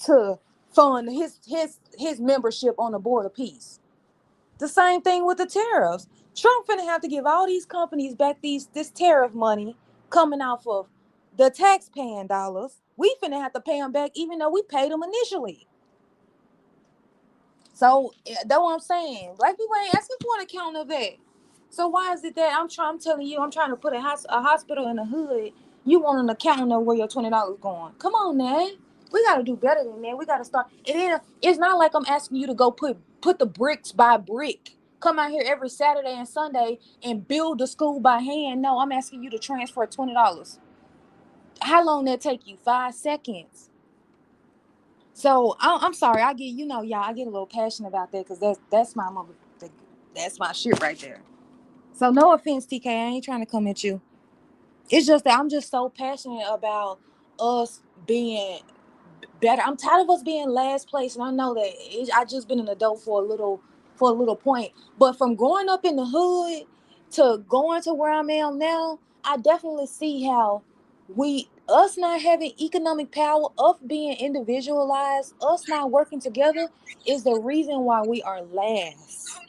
to fund his membership on the board of peace. The same thing with the tariffs. Trump finna have to give all these companies back this tariff money coming off of the taxpaying dollars. We finna have to pay them back, even though we paid them initially. So that's what I'm saying. Black people ain't asking for an account of that. So why is it that I'm telling you, I'm trying to put a hospital in the hood. You want an account of where your $20 going? Come on, man. We gotta do better than that. We gotta start. And then it's not like I'm asking you to go put the bricks by brick. Come out here every Saturday and Sunday and build the school by hand. No, I'm asking you to transfer $20. How long that take you? 5 seconds. So I'm sorry. Y'all. I get a little passionate about that because that's my mother. That's my shit right there. So no offense, TK. I ain't trying to come at you. It's just that I'm just so passionate about us being better. I'm tired of us being last place, and I know that I just been an adult for a little point. But from growing up in the hood to going to where I'm at now, I definitely see how us not having economic power, us being individualized, us not working together is the reason why we are last.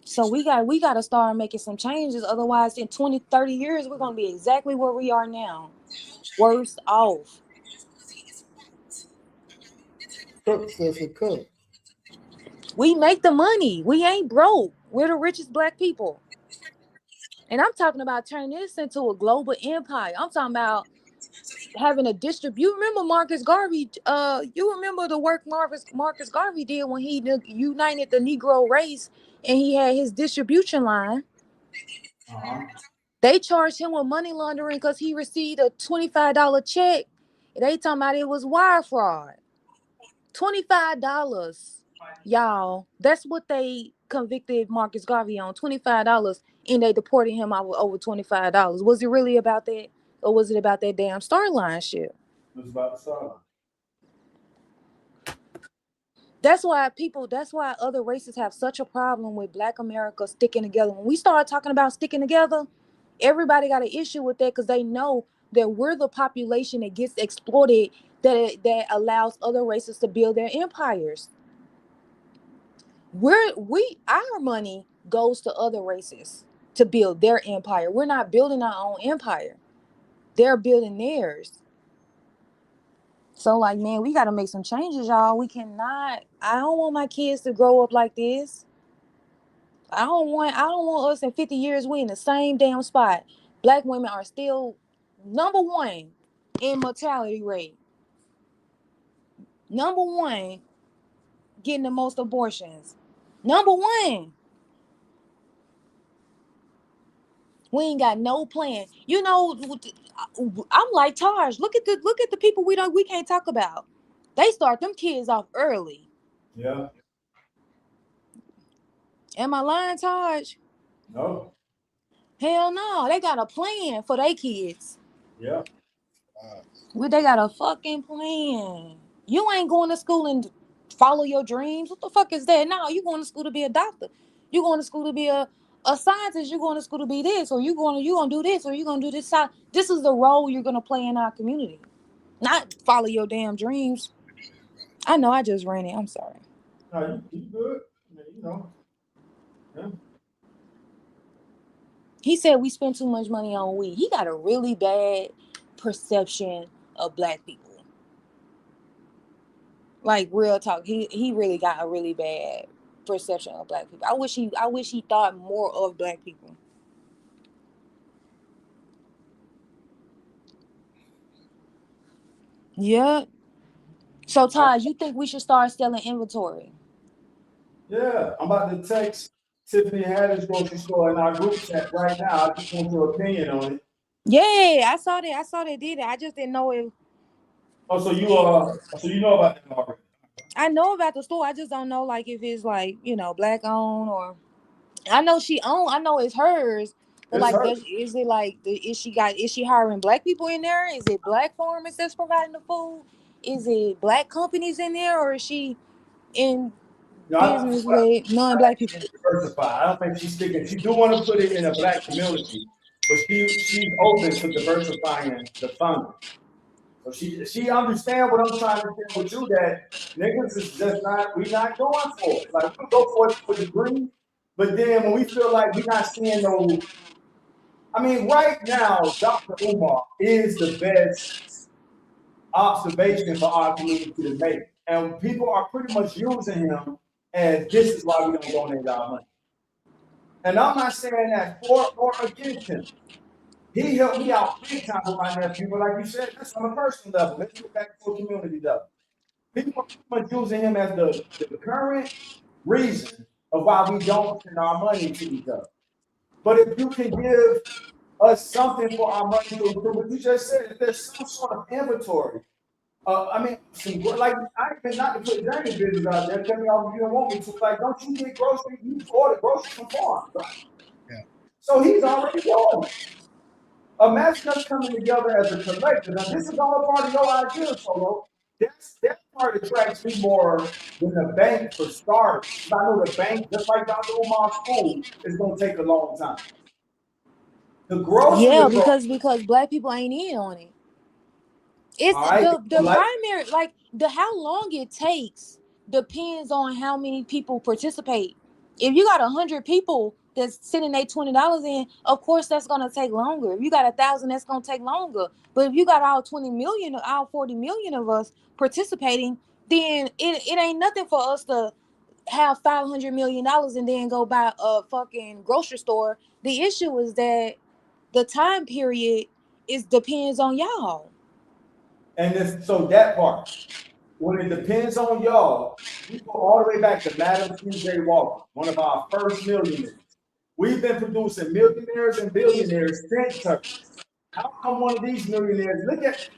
So we got to start making some changes. Otherwise, in 20, 30 years, we're going to be exactly where we are now. Worse off. Cook, sister, cook. We make the money. We ain't broke. We're the richest black people. And I'm talking about turning this into a global empire. I'm talking about having a You remember Marcus Garvey? You remember the work Marcus Garvey did when he united the Negro race and he had his distribution line. They charged him with money laundering because he received a $25 check. They talking about it was wire fraud. $25. Y'all, that's what they convicted Marcus Garvey on, $25, and they deported him out with over $25. Was it really about that? Or was it about that damn Starline shit? It was about the song. That's why other races have such a problem with Black America sticking together. When we start talking about sticking together, everybody got an issue with that because they know that we're the population that gets exploited, that allows other races to build their empires. Our money goes to other races to build their empire. We're not building our own empire. They're building theirs. So like, man, we got to make some changes, y'all. I don't want my kids to grow up like this. I don't want us in 50 years we in the same damn spot. Black women are still number one in mortality rate. Number one getting the most abortions. Number one. We ain't got no plan. I'm like Taj. Look at the people we can't talk about. They start them kids off early. Yeah. Am I lying, Taj? No. Hell no, they got a plan for their kids. Yeah. They got a fucking plan. You ain't going to school and follow your dreams. What the fuck is that? No, you going to school to be a doctor. You going to school to be a scientist. You going to school to be this, or you gonna do this, or you gonna do this. This is the role you're gonna play in our community. Not follow your damn dreams. I know I just ran it. I'm sorry. No, you good. You know. Yeah. He said we spend too much money on weed. He got a really bad perception of black people. Like real talk. He really got a really bad perception of black people. I wish he thought more of black people. Yeah. So Todd, you think we should start selling inventory? Yeah. I'm about to text Tiffany Haddish grocery store in our group chat right now. I just want your opinion on it. Yeah, I saw that. I saw they did it. I just didn't know if Oh, so you know about that already. I know about the store. I just don't know like if it's like, black owned or I know she own. I know it's hers. But It's like, her. is she hiring black people in there? Is it black farmers that's providing the food? Is it black companies in there, or is she in You know, business with non-black people? diversify. I don't think she's sticking. She do want to put it in a black community, but she's open to diversifying the funding. So she understand what I'm trying to share with you, that niggas is just not, we not going for it. Like, we'll go for it for the green, but then when we feel like we're not seeing no, I mean, right now, Dr. Umar is the best observation for our community to make. And people are pretty much using him as this is why we don't donate our money. And I'm not saying that for or against him. He helped me out big time with my nephew, but like you said, that's on a personal level. Let's get back to a community level. People are using him as the current reason of why we don't send our money to each other. But if you can give us something for our money to improve, what you just said, if there's some sort of inventory, I mean, like, I even not to put James business out there, tell me all you don't want me to, like, don't you get groceries? You order groceries from farms, right? Yeah. So he's already doing it. Imagine us coming together as a collective. Now, this is all part of your idea, Solo. That part attracts me more than the bank for starters. I know the bank, just like Dr. Umar's school, is going to take a long time. The grocery Yeah, approach, because black people ain't in on it. It's all right, the like, primary, like the how long it takes depends on how many people participate. If you got 100 people that's sending their $20 in, of course that's gonna take longer. If you got 1,000, that's gonna take longer. But if you got all 20 million, all 40 million of us participating, then it ain't nothing for us to have $500 million and then go buy a fucking grocery store. The issue is that the time period is depends on y'all. and this, so that part, when it depends on y'all, we go all the way back to Madam C.J. Walker, one of our first millionaires. We've been producing millionaires and billionaires since her. How come one of these millionaires, look at,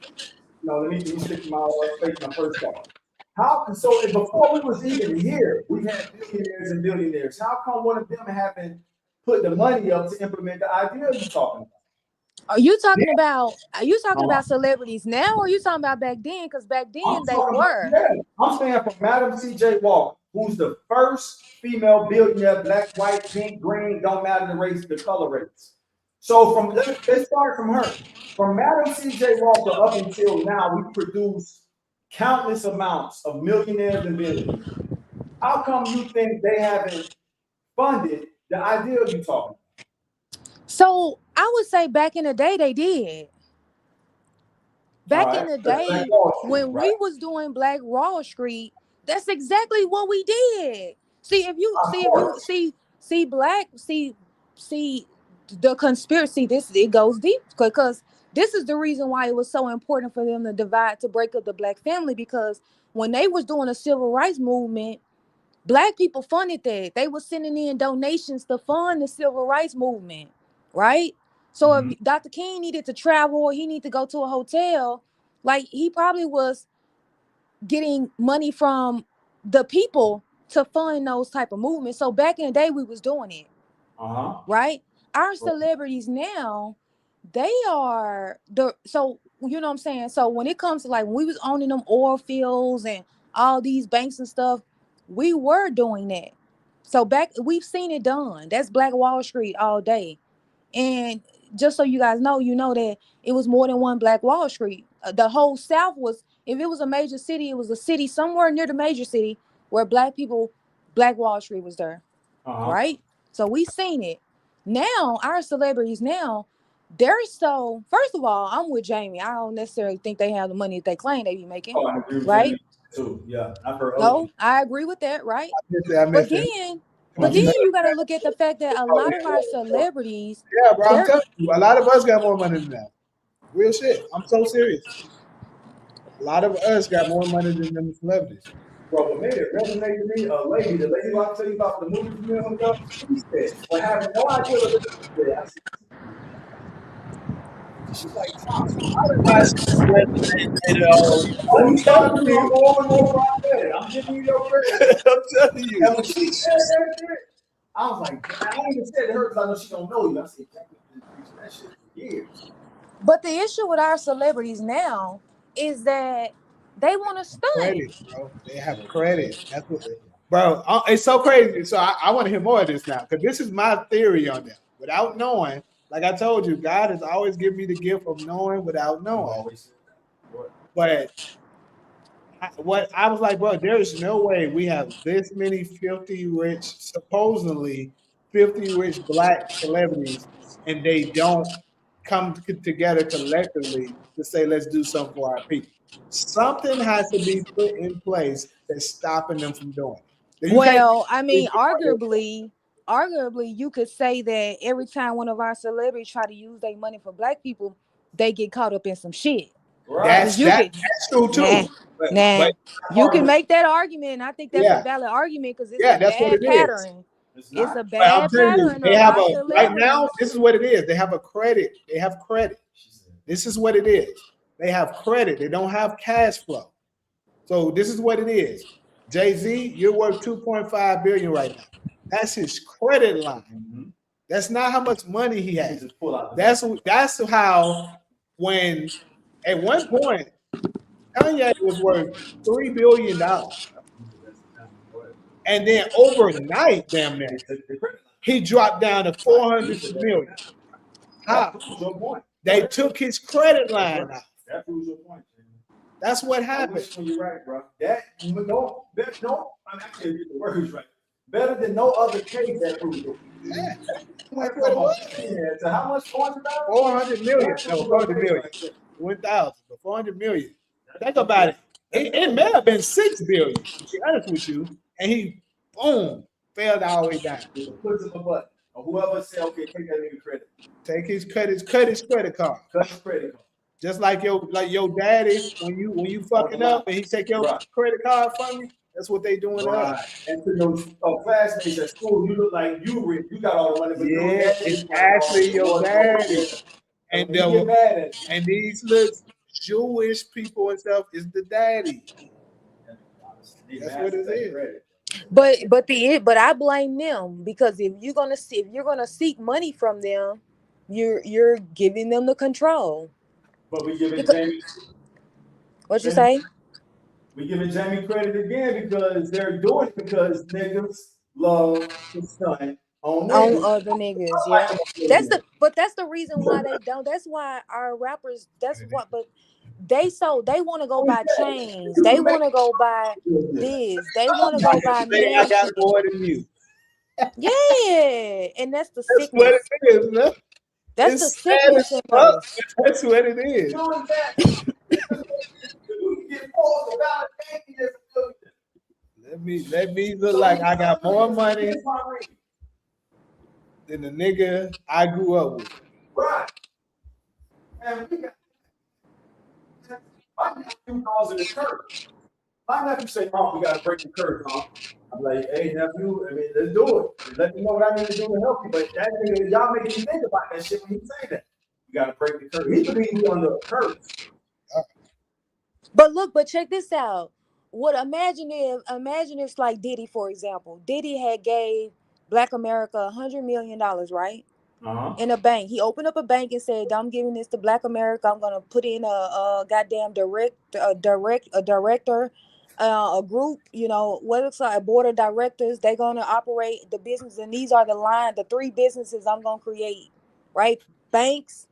no, let me stick to my face, my first thought. How so before we was even here, we had billionaires and billionaires. How come one of them haven't put the money up to implement the idea you're talking about? Are you talking Yeah. about celebrities now, or are you talking about back then? Because back I'm then they talking about, were. yeah. I'm saying from Madam C.J. Walker, who's the first female billionaire, black, white, pink, green, don't matter the race, the color race. So let's start from her. From Madam C.J. Walker up until now, we produce countless amounts of millionaires and billionaires. How come you think they haven't funded the idea you're talking So I would say back in the day they did. about? All Back in right, the that's Black day Wall Street, when right? we was doing Black Wall Street, that's exactly what we did. See if you Of see if you course. see black see the conspiracy. This it goes deep because this is the reason why it was so important for them to break up the black family, because when they was doing a civil rights movement, black people funded that. They were sending in donations to fund the civil rights movement, right? So Mhm. if Dr. King needed to travel or he needed to go to a hotel, like he probably was getting money from the people to fund those type of movements. So back in the day, we was doing it. right? Our celebrities now, they are so you know what I'm saying. So when it comes to like when we was owning them oil fields and all these banks and stuff, we were doing that. So back we've seen it done. That's Black Wall Street all day. And just so you guys know, you know that it was more than one Black Wall Street. The whole South was, if it was a major city, it was a city somewhere near the major city where Black people, Black Wall Street was there, right? So we seen it. Now our celebrities now, they're so. First of all, I'm with Jamie. I don't necessarily think they have the money that they claim they be making, Oh, I agree with right? Jamie too. Yeah, I've heard other No, people. I agree with that, right? I But missed it. then, Come on, but you then know. you got to look at the fact that a Oh, lot of our celebrities, yeah, bro. I'm they're telling you, a lot of us got more money than that. Real shit. I'm so serious. A lot of us got more money than them celebrities. Bro, but made it resonate to me. The lady who I tell you about the movie from him, she said, "Well, having no idea what this is." I said, she's like, "Oh, you starting to know more and more about that. I'm giving you your credit." I'm telling you. And when she said that shit, I was like, I ain't even said to her because I know she don't know you. I said, "Jackie been preaching that shit for years." but the issue with our celebrities now is that they want to stunt. Credit, bro. They have credit. That's what, bro. It's so crazy. So I want to hear more of this now because this is my theory on them. Without knowing, like I told you, God has always given me the gift of knowing without knowing. But what I was like, bro, there is no way we have this many filthy rich, supposedly filthy rich black celebrities, and they don't come together collectively to say, let's do something for our people. Something has to be put in place that's stopping them from doing it. You can't. Well, I mean, arguably, you could say that every time one of our celebrities try to use their money for Black people, they get caught up in some shit. Right. That's true too. Nah, But you can make that argument, and I think that's a yeah, valid argument because it's yeah, a that's what bad it is. pattern. It's It's a not. But I'm bad telling you, pattern they of have our right now. celebrities. This is what it is. They have a credit. They have credit. This is what it is. They have credit. They don't have cash flow. So this is what it is. Jay-Z, you're worth 2.5 billion right now. That's his credit line. Mm-hmm. That's not how much money he has. Just pull out. That's how when at one point Kanye was worth $3 billion. And then overnight, damn near, he dropped down to 400 million. How? That proves your point. They took his credit line out. That proves your point. That's what I happened. wish you're right, bro. That no, I'm actually getting the words right. Better than no other case that proves it. Yeah, Went that's what it from was. to how much? 400 million. No, 400 million. 1,000, but 400 million. Think about it. It may have been 6 billion, to be honest with you. And he, boom, fell all the way down. Puts him a button. Or whoever said, okay, take that nigga credit. Take his credit, cut his credit card. Cut his credit card. Just like your daddy, when you fucking up and he take your credit card from you, that's what they doing to us. And to your classmates at school, you look like you rich. You got all the money, but yeah, it's actually your daddy. And these little Jewish people and stuff is the daddy. That's what it is. But I blame them because if you're gonna seek money from them, you're giving them the control. But we giving Jamie. What you say? We giving Jamie credit again because they're doing it because niggas love to stunt on other niggas. Yeah, that's the reason why they don't. That's why our rappers. That's what. But they want to go buy chains. They want to go buy this. They want to go buy I got mansions. more than you. Yeah, and that's the sickness. What it is, man. That's the sickness in us. That's what it is. Let me look like I got more money than the nigga I grew up with. Right. And we got my nephew calls it a curse. My nephew say, "Mom, we gotta break the curse, Mom." I'm like, "Hey, nephew, I mean, let's do it. Let me know what I need to do to help you." But that nigga, y'all make me think about that shit when you say that. You gotta break the curse. He believes we under a curse. But check this out. Imagine if like Diddy, for example, Diddy had gave Black America $100 million, right? Uh-huh. In a bank. He opened up a bank and said, "I'm giving this to Black America. I'm gonna put in a goddamn director, a group. You know what it's like, a board of directors. They're gonna operate the business, and these are the 3 businesses I'm gonna create, right? Banks,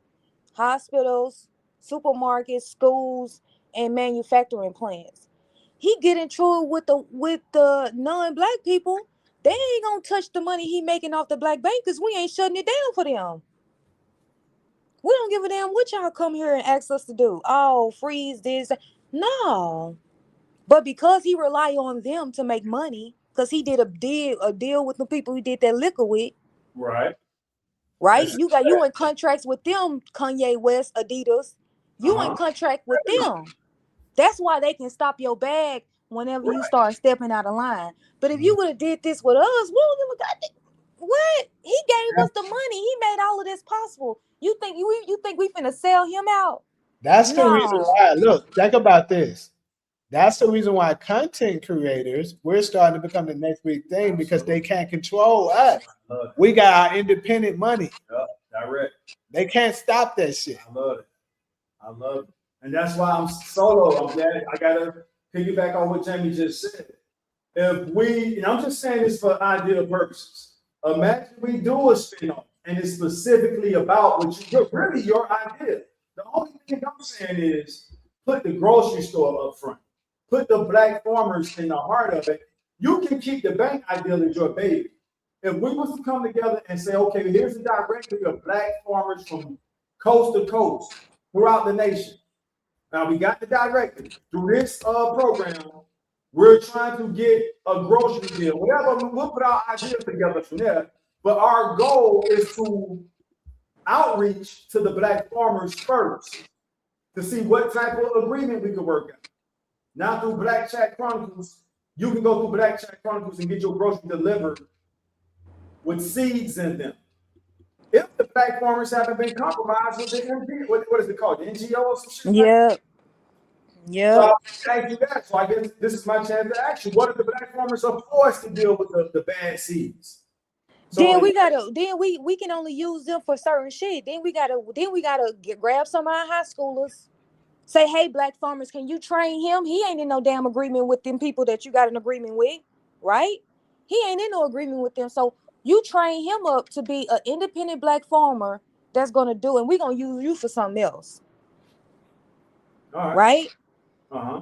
hospitals, supermarkets, schools, and manufacturing plants." He get into it with the non-black people. They ain't gonna touch the money he making off the black bankers. We ain't shutting it down for them. We don't give a damn what y'all come here and ask us to do. Oh, freeze this. No. But because he rely on them to make money, because he did a deal with the people he did that liquor with, Right. right? That's You in contracts with them, Kanye West, Adidas. You in uh-huh. contract with them. That's why they can stop your bag whenever you Right. start stepping out of line. But if you would have did this with us, we don't give a goddamn what. He gave us the money. He made all of this possible. You think we finna sell him out? That's the reason No. why. Look, think about this. That's the reason why content creators, we're starting to become the next big thing because they can't control us. We got our independent money. Yep. Direct. They can't stop that shit. I love it. I love it. And that's why I'm solo. I'm glad I gotta piggyback on what Jamie just said. If we, and I'm just saying this for ideal purposes, imagine we do a spin-off and it's specifically about what you really your idea. The only thing I'm saying is put the grocery store up front, put the black farmers in the heart of it. You can keep the bank ideal as your baby. If we was to come together and say, okay, here's the directory of black farmers from coast to coast throughout the nation. Now we got the directory through this program. We're trying to get a grocery deal, whatever. We'll put our ideas together from there. But our goal is to outreach to the black farmers first to see what type of agreement we could work out. Now through Black Chat Chronicles, you can go through Black Chat Chronicles and get your grocery delivered with seeds in them. If the black farmers haven't been compromised with the NGO, what is it called? The NGO or some shit? Yep. So Yep. thank you that. So I guess this is my chance to ask you, what if the black farmers are forced to deal with the bad seeds? So Then we can only use them for certain shit. Then we gotta grab some of our high schoolers. Say, hey, black farmers, can you train him? He ain't in no damn agreement with them people that you got an agreement with, right? He ain't in no agreement with them. So you train him up to be an independent black farmer that's gonna do, and we gonna use you for something else. all right. Right? Uh-huh.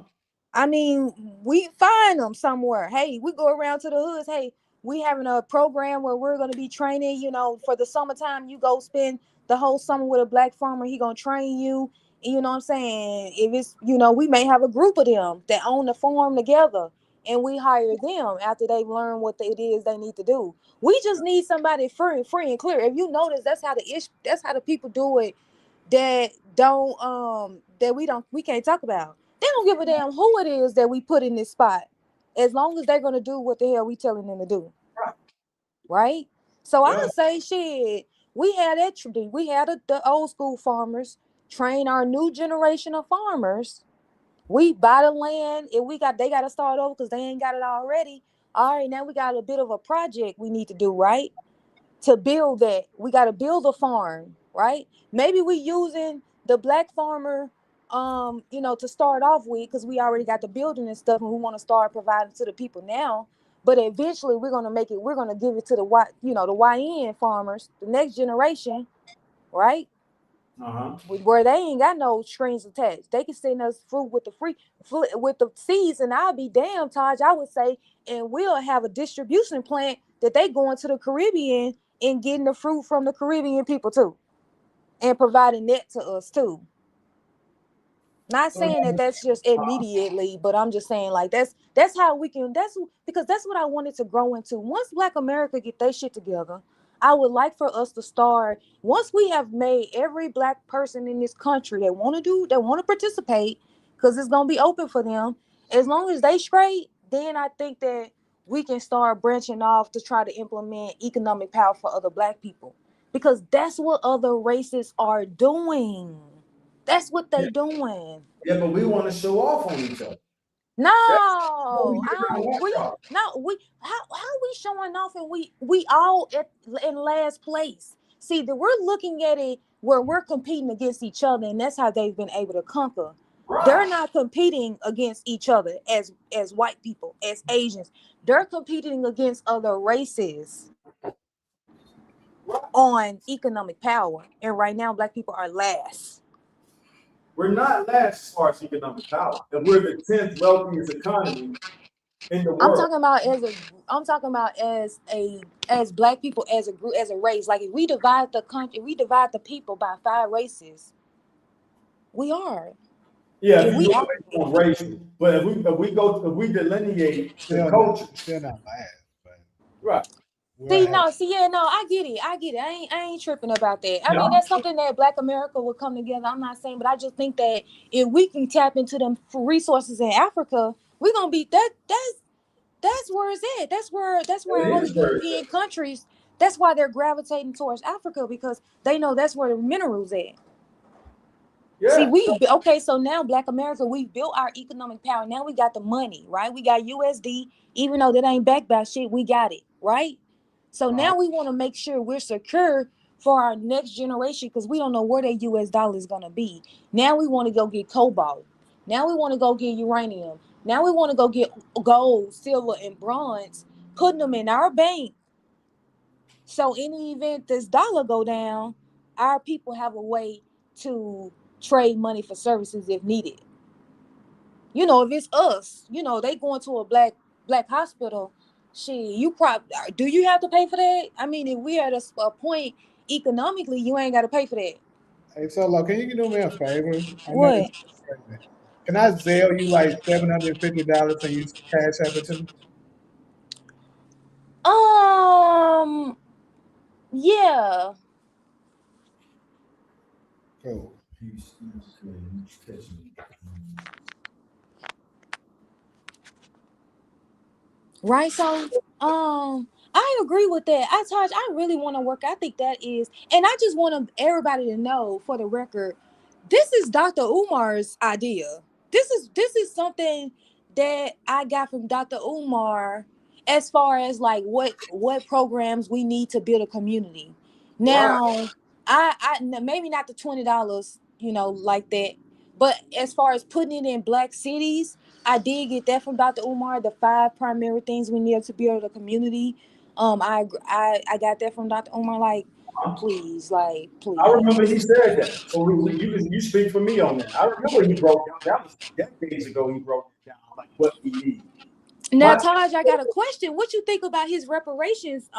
I mean, we find them somewhere. Hey, we go around to the hoods. Hey, we having a program where we're going to be training, for the summertime. You go spend the whole summer with a black farmer. He going to train you. And you know what I'm saying? If it's, we may have a group of them that own the farm together, and we hire them after they learn what it is they need to do. We just need somebody free and clear. If you notice, that's how the people do it that we can't talk about. They don't give a damn who it is that we put in this spot, as long as they're gonna do what the hell we telling them to do. Right? So Yeah. I say shit. We had that. We had the old school farmers train our new generation of farmers. We buy the land, and they got to start over because they ain't got it already. All right, now we got a bit of a project we need to do, right? To build that, we got to build a farm, right? Maybe we using the black farmer, to start off with, because we already got the building and stuff, and we want to start providing to the people now. But eventually, we're gonna give it to the the YN farmers, the next generation, right? Uh-huh. Where they ain't got no strings attached. They can send us fruit with the seeds, and I'll be damn, Taj, I would say, and we'll have a distribution plant that they going to the Caribbean and getting the fruit from the Caribbean people too, and providing that to us too. Not saying that that's just immediately, but I'm just saying like that's how we can. Because that's what I wanted to grow into. Once Black America get their shit together, I would like for us to start. Once we have made every black person in this country that want to participate, because it's gonna be open for them. As long as they straight, then I think that we can start branching off to try to implement economic power for other black people, because that's what other races are doing. That's what they doing. Yeah, but we want to show off on each other. No, Where we I getting don't. that We from? no. We how we showing off and we all in last place. See that we're looking at it where we're competing against each other, and that's how they've been able to conquer. They're Right. not competing against each other as white people, as Asians. They're competing against other races Right. on economic power, and right now, black people are last. We're not last as far as economic power, and we're the 10th wealthiest economy in the I'm world. talking about I'm talking about as black people as a group as a race. Like if we divide the country, if we divide the people by 5 races, we are. Yeah, if If you we look all based on race, but if we delineate the Still not, cultures, still not last, but right? we're see ahead. no, see yeah, no, I get it. I ain't tripping about that. I Yeah, mean that's something that Black America will come together. I'm not saying, but I just think that if we can tap into them resources in Africa, we're gonna be that's where it's at. That's where it all the is very European countries. That's why they're gravitating towards Africa because they know that's where the minerals at. See, yeah. okay. So now Black America, we built our economic power. Now we got the money, right? We got USD, even though that ain't backed by shit. We got it, right? So Uh, now we want to make sure we're secure for our next generation because we don't know where that US dollar is gonna be. Now we want to go get cobalt. Now we want to go get uranium. Now we want to go get gold, silver, and bronze, putting them in our bank. So in the event this dollar go down, our people have a way to trade money for services if needed. If it's us, they going to a black hospital. Shit, you probably do. You have to pay for that? I mean, if we at a point economically, you ain't got to pay for that. Hey, Solo, can you do me a favor? I know What? it's crazy. Can I Zelle you like $750 and you cash app it to me? Um. Yeah. Cool. Right. So, I agree with that. I really want to work. I think that is, and I just want everybody to know for the record, this is Dr. Umar's idea. This is something that I got from Dr. Umar as far as like what programs we need to build a community. right. Now, maybe not the $20, like that, but as far as putting it in black cities, I did get that from Dr. Umar. The 5 primary things we need to build a community. I got that from Dr. Umar. Like, please, like, I remember please. he said that. So you speak for me on that. I remember he broke down. That was decades ago. He broke it down like what we need. Now, My Taj, I got a question. What you think about his reparations?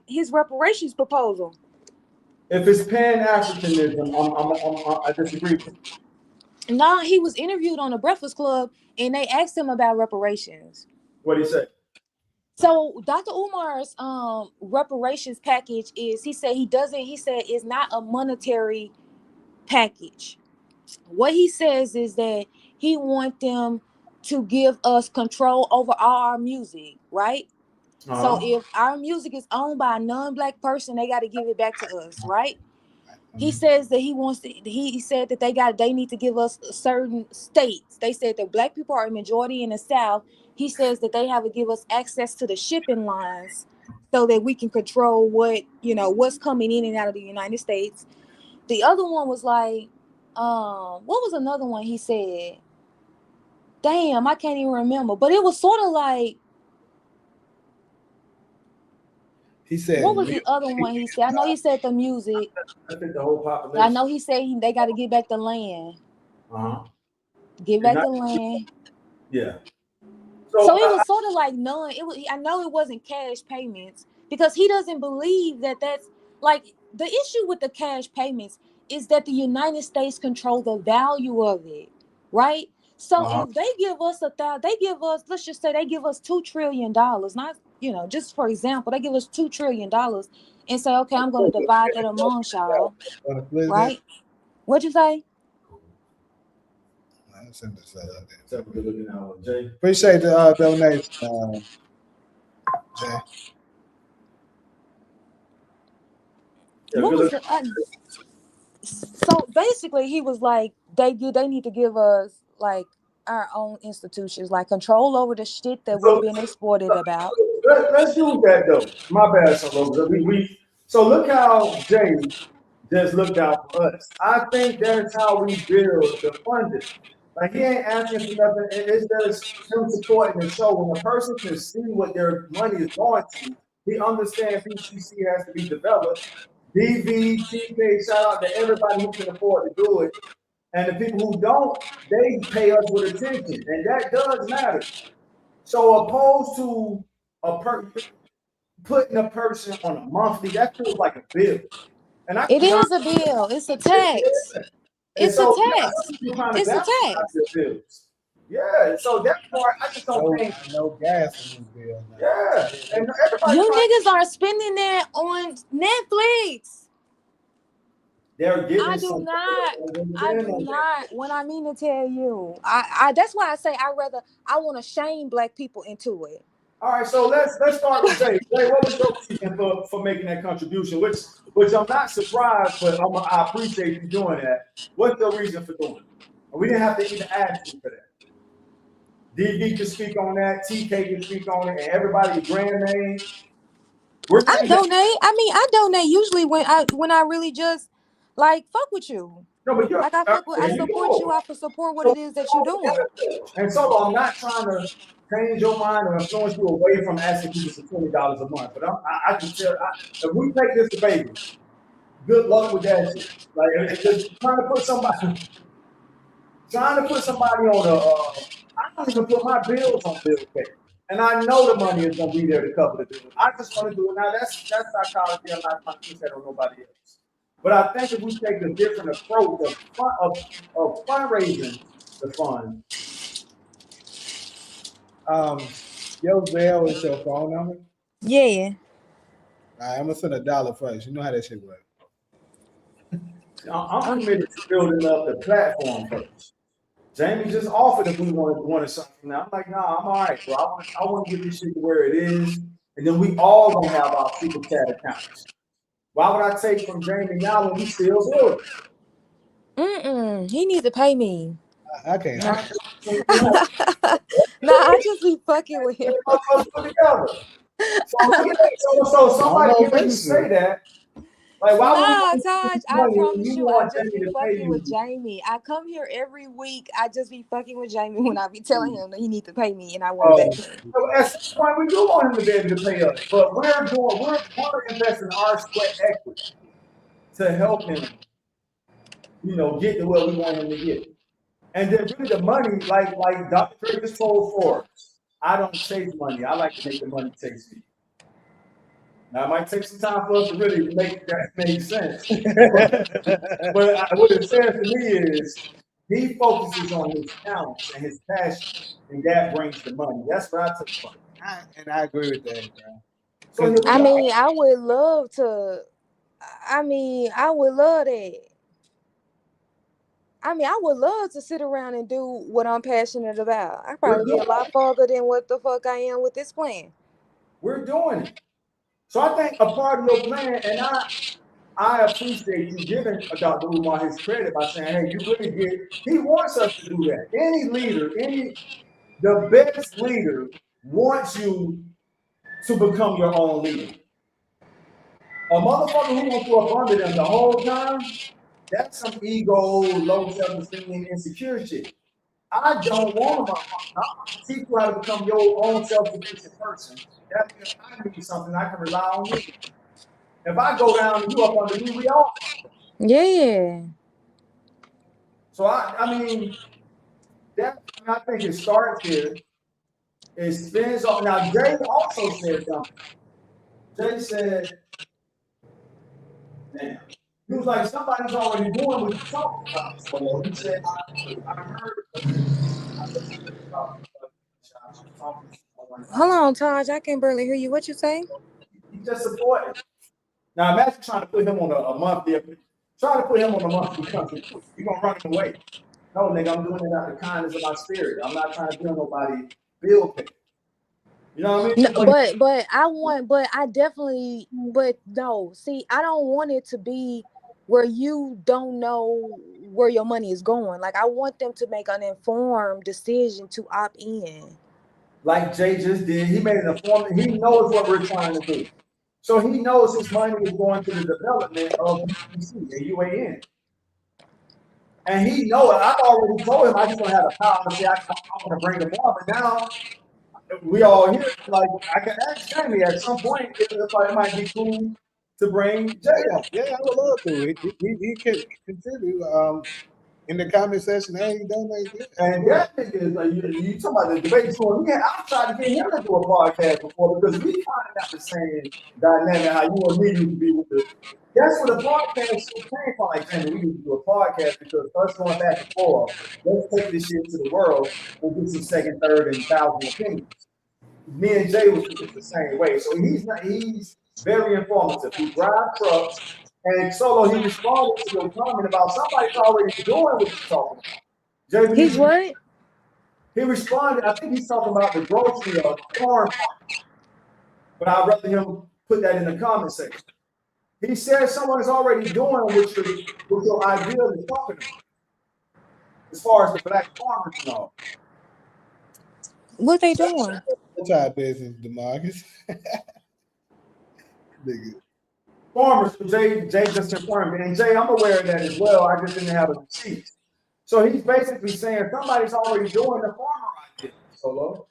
His reparations proposal. if it's Pan Africanism, I disagree with it. Nah, he was interviewed on the Breakfast Club, and they asked him about reparations. What he said. So Dr. Umar's reparations package is he said it's not a monetary package. What he says is that he want them to give us control over all our music, right? So Uh-huh. if our music is owned by a non-black person, they got to give it back to us, right? He says that he said that they need to give us certain states. They said that black people are a majority in the South. He says that they have to give us access to the shipping lines so that we can control what's coming in and out of the United States. The other one was like, what was another one he said? Damn, I can't even remember. But it was sort of like, He said what was music. the other one he said? I know he said the music. I think the whole I population. know he said they got to get back the land. Uh-huh. Get And back not, the land. yeah. So So it was sort of like none. It was. I know it wasn't cash payments because he doesn't believe that that's like the issue with the cash payments is that the United States control the value of it, right? So uh-huh. if they give us they give us, let's just say they give us $2 trillion, not just for example, they give us $2 trillion and say, okay, I'm going to divide that amongst y'all, Want to split that? right? What'd you say? I'll send this out there. So we're looking at Jay. Appreciate the donation, Jay. Yeah, What good was looking. the? So basically, he was like, they need to give us like our own institutions, like control over the shit that we're So being exploited about. let's do that though. My bad, so so look how Jay just looked out for us. I think that's how we build the funding. Like he ain't asking for nothing. It's just him supporting the show. When a person can see what their money is going to, he understands BCC has to be developed. DV, TK, shout out to everybody who can afford to do it. And the people who don't, they pay us with attention. And that does matter. So opposed to putting a person on a monthly, that feels like a bill. And I It cannot. is a bill. It's a tax. And It's a so tax. people trying to It's a balance out tax. their bills. Yeah. So that part, I just don't think. No gas in this bill. Now. Yeah. And everybody You trying. niggas are spending that on Netflix. They're getting I do some. not. When I mean to tell you, I that's why I say I want to shame black people into it. All right, so let's start with Jay. Jay, what was your reason for making that contribution? Which I'm not surprised, but I appreciate you doing that. What's your reason for doing it? And we didn't have to even ask you for that. DD can speak on that, TK can speak on it, and everybody grand name. I donate. I donate usually when I really just like fuck with you. No, but you're Like I support you. I support what it is that you're doing. And so I'm not trying to change your mind or influence you away from asking people for $20 a month. But I can tell if we take this to baby, good luck with that shit. Like just trying to put somebody on I don't even put my bills on bill pay. And I know the money is gonna be there to cover the bills. I just want to do it now. That's psychology. I'm not trying to push that on nobody else. But I think if we take a different approach of fundraising the fund. Your Zelle is your phone number? Yeah. All right, I'm gonna send $1 first. You know how that shit works. I'm committed to building up the platform first. Jamie just offered if we wanted something. Now I'm like, nah, I'm all right, bro. I want to get this shit to where it is, and then we all gonna have our super chat accounts. Why would I take from Jamie now when we still building? He needs to pay me. I can't. Nah, I just be fucking with him. So somebody hearing you say that, like, why would Taj, I promise you, I just be fucking with Jamie. I come here every week. I just be fucking with Jamie when I be telling him that he needs to pay me, and I want it back. So at some point, we do want him to be able to pay us, but we're investing our sweat equity to help him, get to where we want him to get. And then really the money, like Dr. Dre just told Forbes, I don't chase money. I like to make the money chase me. Now it might take some time for us to really make that make sense. but what it says to me is he focuses on his talents and his passion, and that brings the money. That's what I took from it. And I agree with that, bro. I would love to. I would love that. I would love to sit around and do what I'm passionate about. I'd probably be a lot further than what the fuck I am with this plan. We're doing it. So I think a part of your plan, and I appreciate you giving Dr. Umar his credit by saying, hey, you really he wants us to do that. Any leader, the best leader wants you to become your own leader. A motherfucker who wants to up under them the whole time, that's some ego, low self-esteem, insecure shit. I don't want to. I want to teach you how to become your own self-sufficient person. That means I need something I can rely on you. If I go down and you up under me, we all. Yeah. So I mean, I think it starts here. It spins off. Now Jay also said something. Jay said, "Damn." He was like, somebody's already doing what you're talking about. So he said, I heard. Hold on, Taj. I can barely hear you. What you say? He just supported. Now imagine trying to put him on a monthly. Trying to put him on a monthly country. You're gonna run him away. No, nigga, I'm doing it out of the kindness of my spirit. I'm not trying to bill nobody bill pay. You know what I mean? No, but no. See, I don't want it to be where you don't know where your money is going. Like I want them to make an informed decision to opt in. Like Jay just did, he made an informed. He knows what we're trying to do, so he knows his money is going to the development of UPC and UAN. And he know it. I've already told him I just don't have the power to say I want to bring them on. But now we all here, like I can ask Jamie at some point if it might be cool to bring Jay on. Yeah, I would love to. He can contribute in the comment section. Hey, donate. And that nigga is like you talking about the debate tour. I tried to get him to do a podcast before because we kind of got the same dynamic how you and me used to be with the. That's where the podcast shit came from. Like, Jamie, we need to do a podcast because us going back and forth, let's take this shit to the world and get some second, third, and thousand opinions. Me and Jay was the same way. So he's very informative. He drives trucks. And Solo, he responded to your comment about somebody's already doing what you're talking about. He's what? He responded, I think he's talking about the grocery or farm. But I'd rather him put that in the comment section. He said someone is already doing what your idea is talking about. As far as the black farmers and all. What they doing? Try business, DeMarcus. Nigga. Farmers, Jay just confirmed. And Jay, I'm aware of that as well. I just didn't have a receipt. So he's basically saying somebody's already doing the farmer idea. Solo.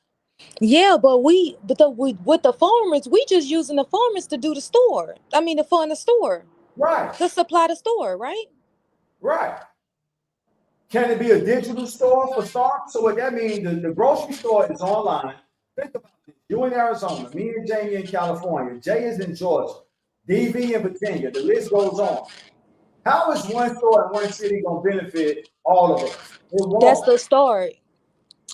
Yeah, but with the farmers, we just using the farmers to do the store. I mean, to fund the store. Right. To supply the store, right? Right. Can it be a digital store for starters? So what that means, the grocery store is online. Think about it. You in Arizona, me and Jamie in California, Jay is in Georgia, DV in Virginia. The list goes on. How is one store in one city going to benefit all of us? That's the start.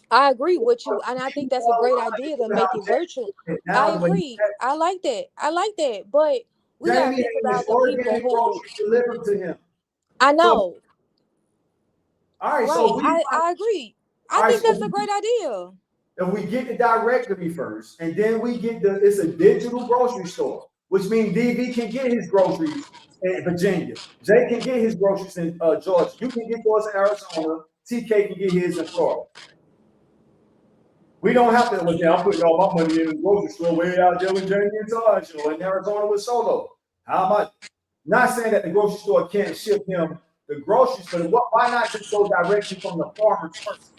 I agree with you, and I think that's a great idea to make it virtual. I agree. I like that. But we got to think about the people who delivered to him. I know. All right, right. so I agree. I think that's a great idea. If we get the directory first, and then we get it's a digital grocery store, which means DV can get his groceries in Virginia. Jay can get his groceries in Georgia. You can get yours in Arizona. TK can get his in Florida. We don't have to. I'm putting all my money in the grocery store way out there with Jamie and Taj, or in Arizona with Solo. How much? Not saying that the grocery store can't ship him the groceries, but why not just go directly from the farmers first?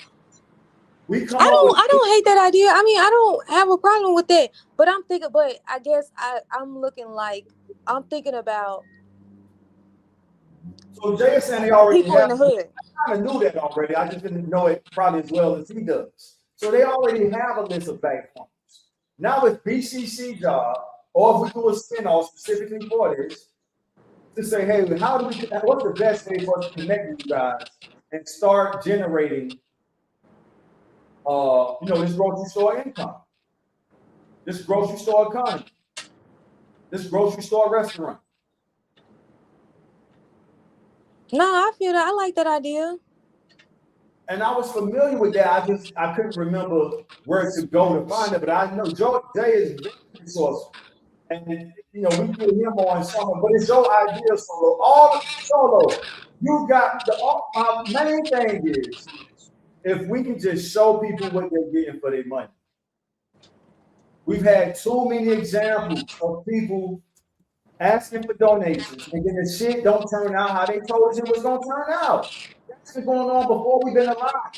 I don't hate that idea. I mean, I don't have a problem with that. But I'm thinking, but I guess I'm thinking about. So Jay is saying they already people in the hood. I kind of knew that already. I just didn't know it probably as well as he does. So they already have a list of bank farmers. Now it's BCC job, or if we do a spinoff specifically for this, to say, hey, what's the best way for us to connect with you guys and start generating this grocery store income, this grocery store economy, this grocery store restaurant. No, I feel that. I like that idea. And I was familiar with that. I couldn't remember where to go to find it, but I know Jay is very resourceful. And we get him on something, but it's your idea, Solo. You got my main thing is if we can just show people what they're getting for their money. We've had too many examples of people asking for donations, and then the shit don't turn out how they told us it was gonna turn out. That's been going on before we've been alive.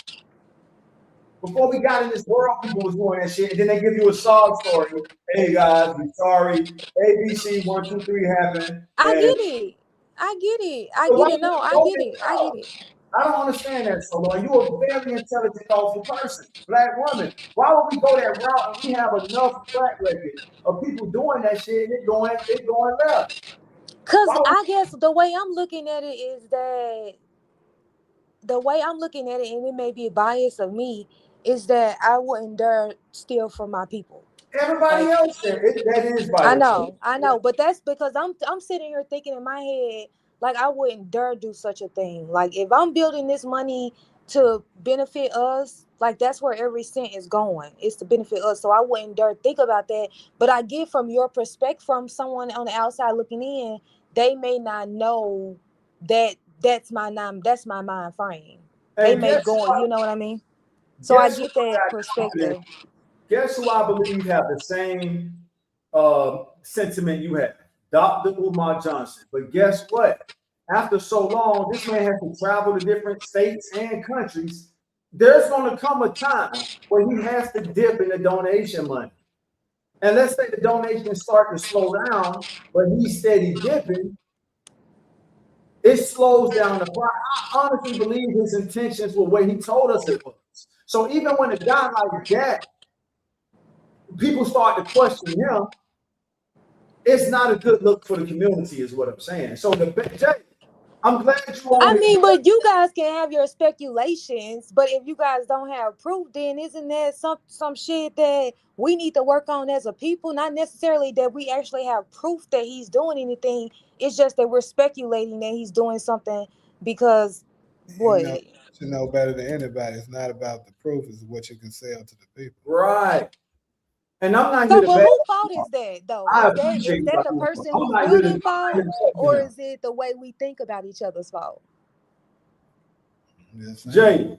Before we got in this world, people was doing that shit, and then they give you a sob story. Hey guys, we're sorry. ABC 1, 2, 3 happened. I get it. No, I get it. I don't understand that, Solo. You're a very intelligent, thoughtful person, black woman. Why would we go that route and we have enough track record of people doing that shit and it going left? Because I guess the way I'm looking at it is that and it may be a bias of me, is that I wouldn't dare steal from my people. Everybody else said that is bias. I know, but that's because I'm sitting here thinking in my head, like I wouldn't dare do such a thing. Like if I'm building this money to benefit us, like that's where every cent is going. It's to benefit us. So I wouldn't dare think about that. But I get from your perspective, from someone on the outside looking in, they may not know that that's my mind frame. They Hey, may go, you know what I mean? So I guess who get that I got confidence? perspective. Guess who I believe have the same sentiment you have? Dr. Umar Johnson. But guess what? After so long, this man has to travel to different states and countries. There's going to come a time where he has to dip in the donation money. And let's say the donations start to slow down, but he's steady dipping. It slows down the price. I honestly believe his intentions were what he told us it was. So even when a guy like that, people start to question him, it's not a good look for the community, is what I'm saying. So Jay, I'm glad you I on mean, it. but you guys can have your speculations, but if you guys don't have proof, then isn't that some shit that we need to work on as a people? Not necessarily that we actually have proof that he's doing anything. It's just that we're speculating that he's doing something because what? You know better than anybody. It's not about the proof; it's what you can sell to the people. Right. And I'm not here So, to but bet. who fault is that though? I Is appreciate that the you. person I'm who's not here to, building fault, bet or him. is it the way we think about each other's fault? Jay,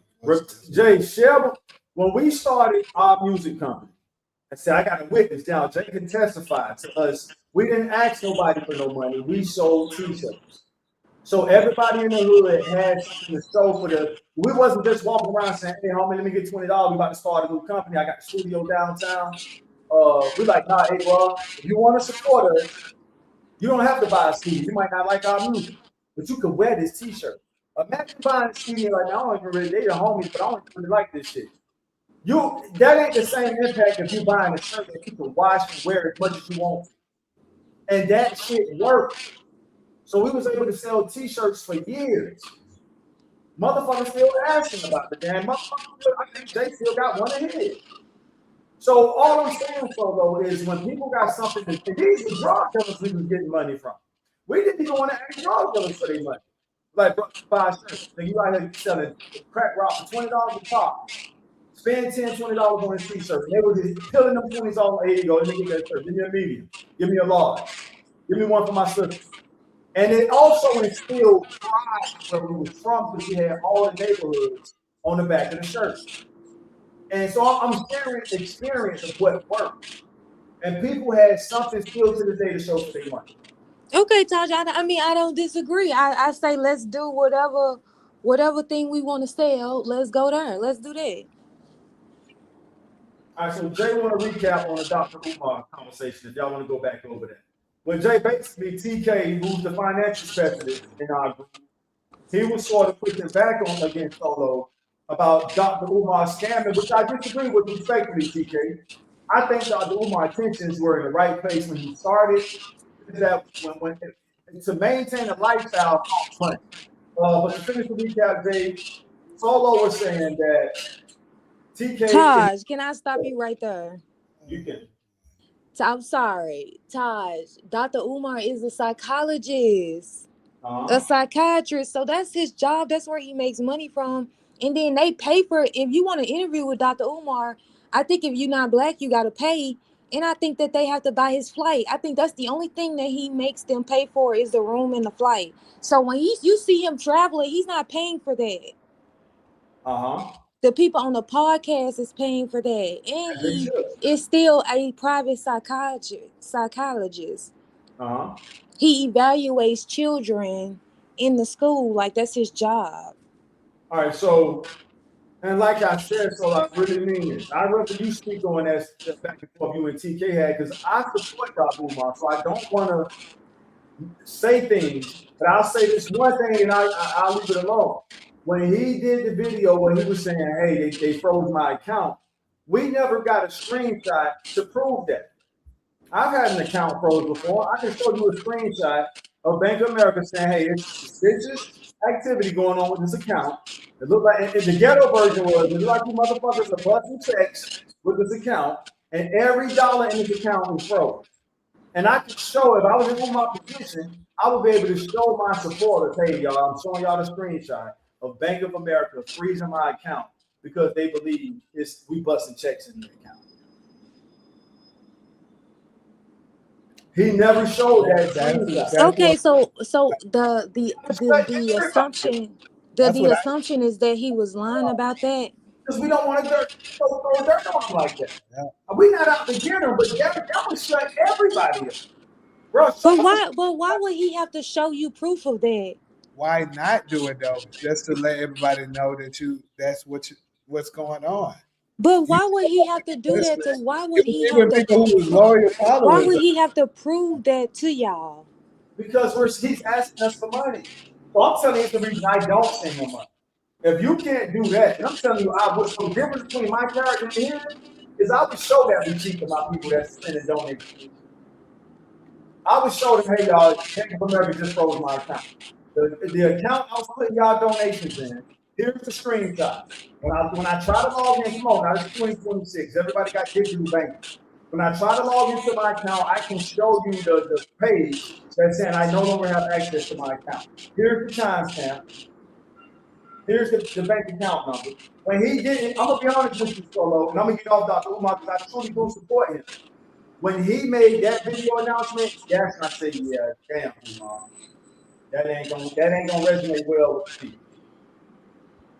Shelby, when we started our music company, I said, I got a witness down. Jay can testify to us. We didn't ask nobody for no money. We sold t-shirts. So everybody in the hood had something to show for the. We wasn't just walking around saying, "Hey, homie, let me get $20. We about to start a new company. I got the studio downtown." We like, nah, hey, bro, if you want to support us, you don't have to buy a CD. You might not like our music, but you can wear this T-shirt. Imagine buying a CD like, I don't even really, they the homies, but I don't really like this shit. That ain't the same impact if you buying a shirt that you can wash and wear as much as you want. And that shit worked. So we was able to sell T-shirts for years. Motherfuckers still asking about the damn motherfucker. I think Jay still got one of his. So all I'm saying, though, is when people got something to, these were drug dealers we was getting money from. We didn't even want to ask drug dealers for their money. Like, bro, buy shirts. Then you out here selling crack rock for $20 a pop. Spend $10, $20 on this t-shirt. And they were just peeling them 20s off. Here you go. Let me get that shirt. Give me a medium. Give me a large. Give me one for my sister. And it also instilled pride where we was from because we had all the neighborhoods on the back of the shirt. And so I'm sharing the experience of what worked. And people had something still to this day to show for their money. Okay, Taj. I mean, I don't disagree. I say let's do whatever thing we want to sell. Let's go there. Let's do that. All right, so Jay want to recap on the Dr. Umar conversation if y'all want to go back over that. When Jay basically, TK, who's the financial specialist in our group, he was sort of pushing back on against Solo about Dr. Umar scamming, which I disagree with respectfully, TK. I think Dr. Umar's intentions were in the right place when he started. That when to maintain a lifestyle costs money. But to finish the recap, Jay, Solo was saying that TK. Taj, can I stop you right there? You can. I'm sorry, Taj. Dr. Umar is a psychologist, a psychiatrist. So that's his job. That's where he makes money from. And then they pay for it. If you want to interview with Dr. Umar, I think if you're not black, you got to pay. And I think that they have to buy his flight. I think that's the only thing that he makes them pay for is the room and the flight. So when you see him traveling, he's not paying for that. The people on the podcast is paying for that. And he is still a private psychologist. He evaluates children in the school. Like, that's his job. All right, so, and like I said, so I really mean it. I'd rather you speak on that back and forth you and TK had, because I support Dr. Umar, so I don't want to say things, but I'll say this one thing and I'll leave it alone. When he did the video where he was saying, hey, they froze my account, we never got a screenshot to prove that. I've had an account froze before. I can show you a screenshot of Bank of America saying, hey, it's suspicious activity going on with this account. It looked like, and the ghetto version was, it looked like you motherfuckers are busting checks with this account, and every dollar in this account was froze. And I could show, if I was in my position, I would be able to show my supporters, hey, y'all, I'm showing y'all the screenshot of Bank of America freezing my account because they believe we busting checks in the account. He never showed that screenshot. Okay, so the It's assumption That's the what I. assumption is that he was lying about that. Because we don't want to throw dirt on him like that. Yeah. We're not out to get him, but that would shut everybody up. Bro, But why would he have to show you proof of that? Why not do it though? Just to let everybody know that that's what's going on. But You, why would he have to do that listen, to why it would was he have even to people who was loyal why followers. would he have to prove that to y'all? because he's asking us for money. So I'm telling you the reason I don't send him money. If you can't do that, and I'm telling you, the difference between my character and his is I would show that receipt to my people that send and donate. I would show them, hey y'all, Bank of America just froze my account. The account I was putting y'all donations in, here's the screenshot. When I try to log in, come on, now it's 2026. Everybody got digital banking. When I try to log into my account, I can show you the page that's saying I no longer have access to my account. Here's the timestamp. Here's the bank account number. When he didn't, I'm gonna be honest with you, Solo, and I'm gonna get off Dr. Umar because I truly do support him. When he made that video announcement, that's when I said, yeah, damn, Umar. That ain't gonna resonate well with people.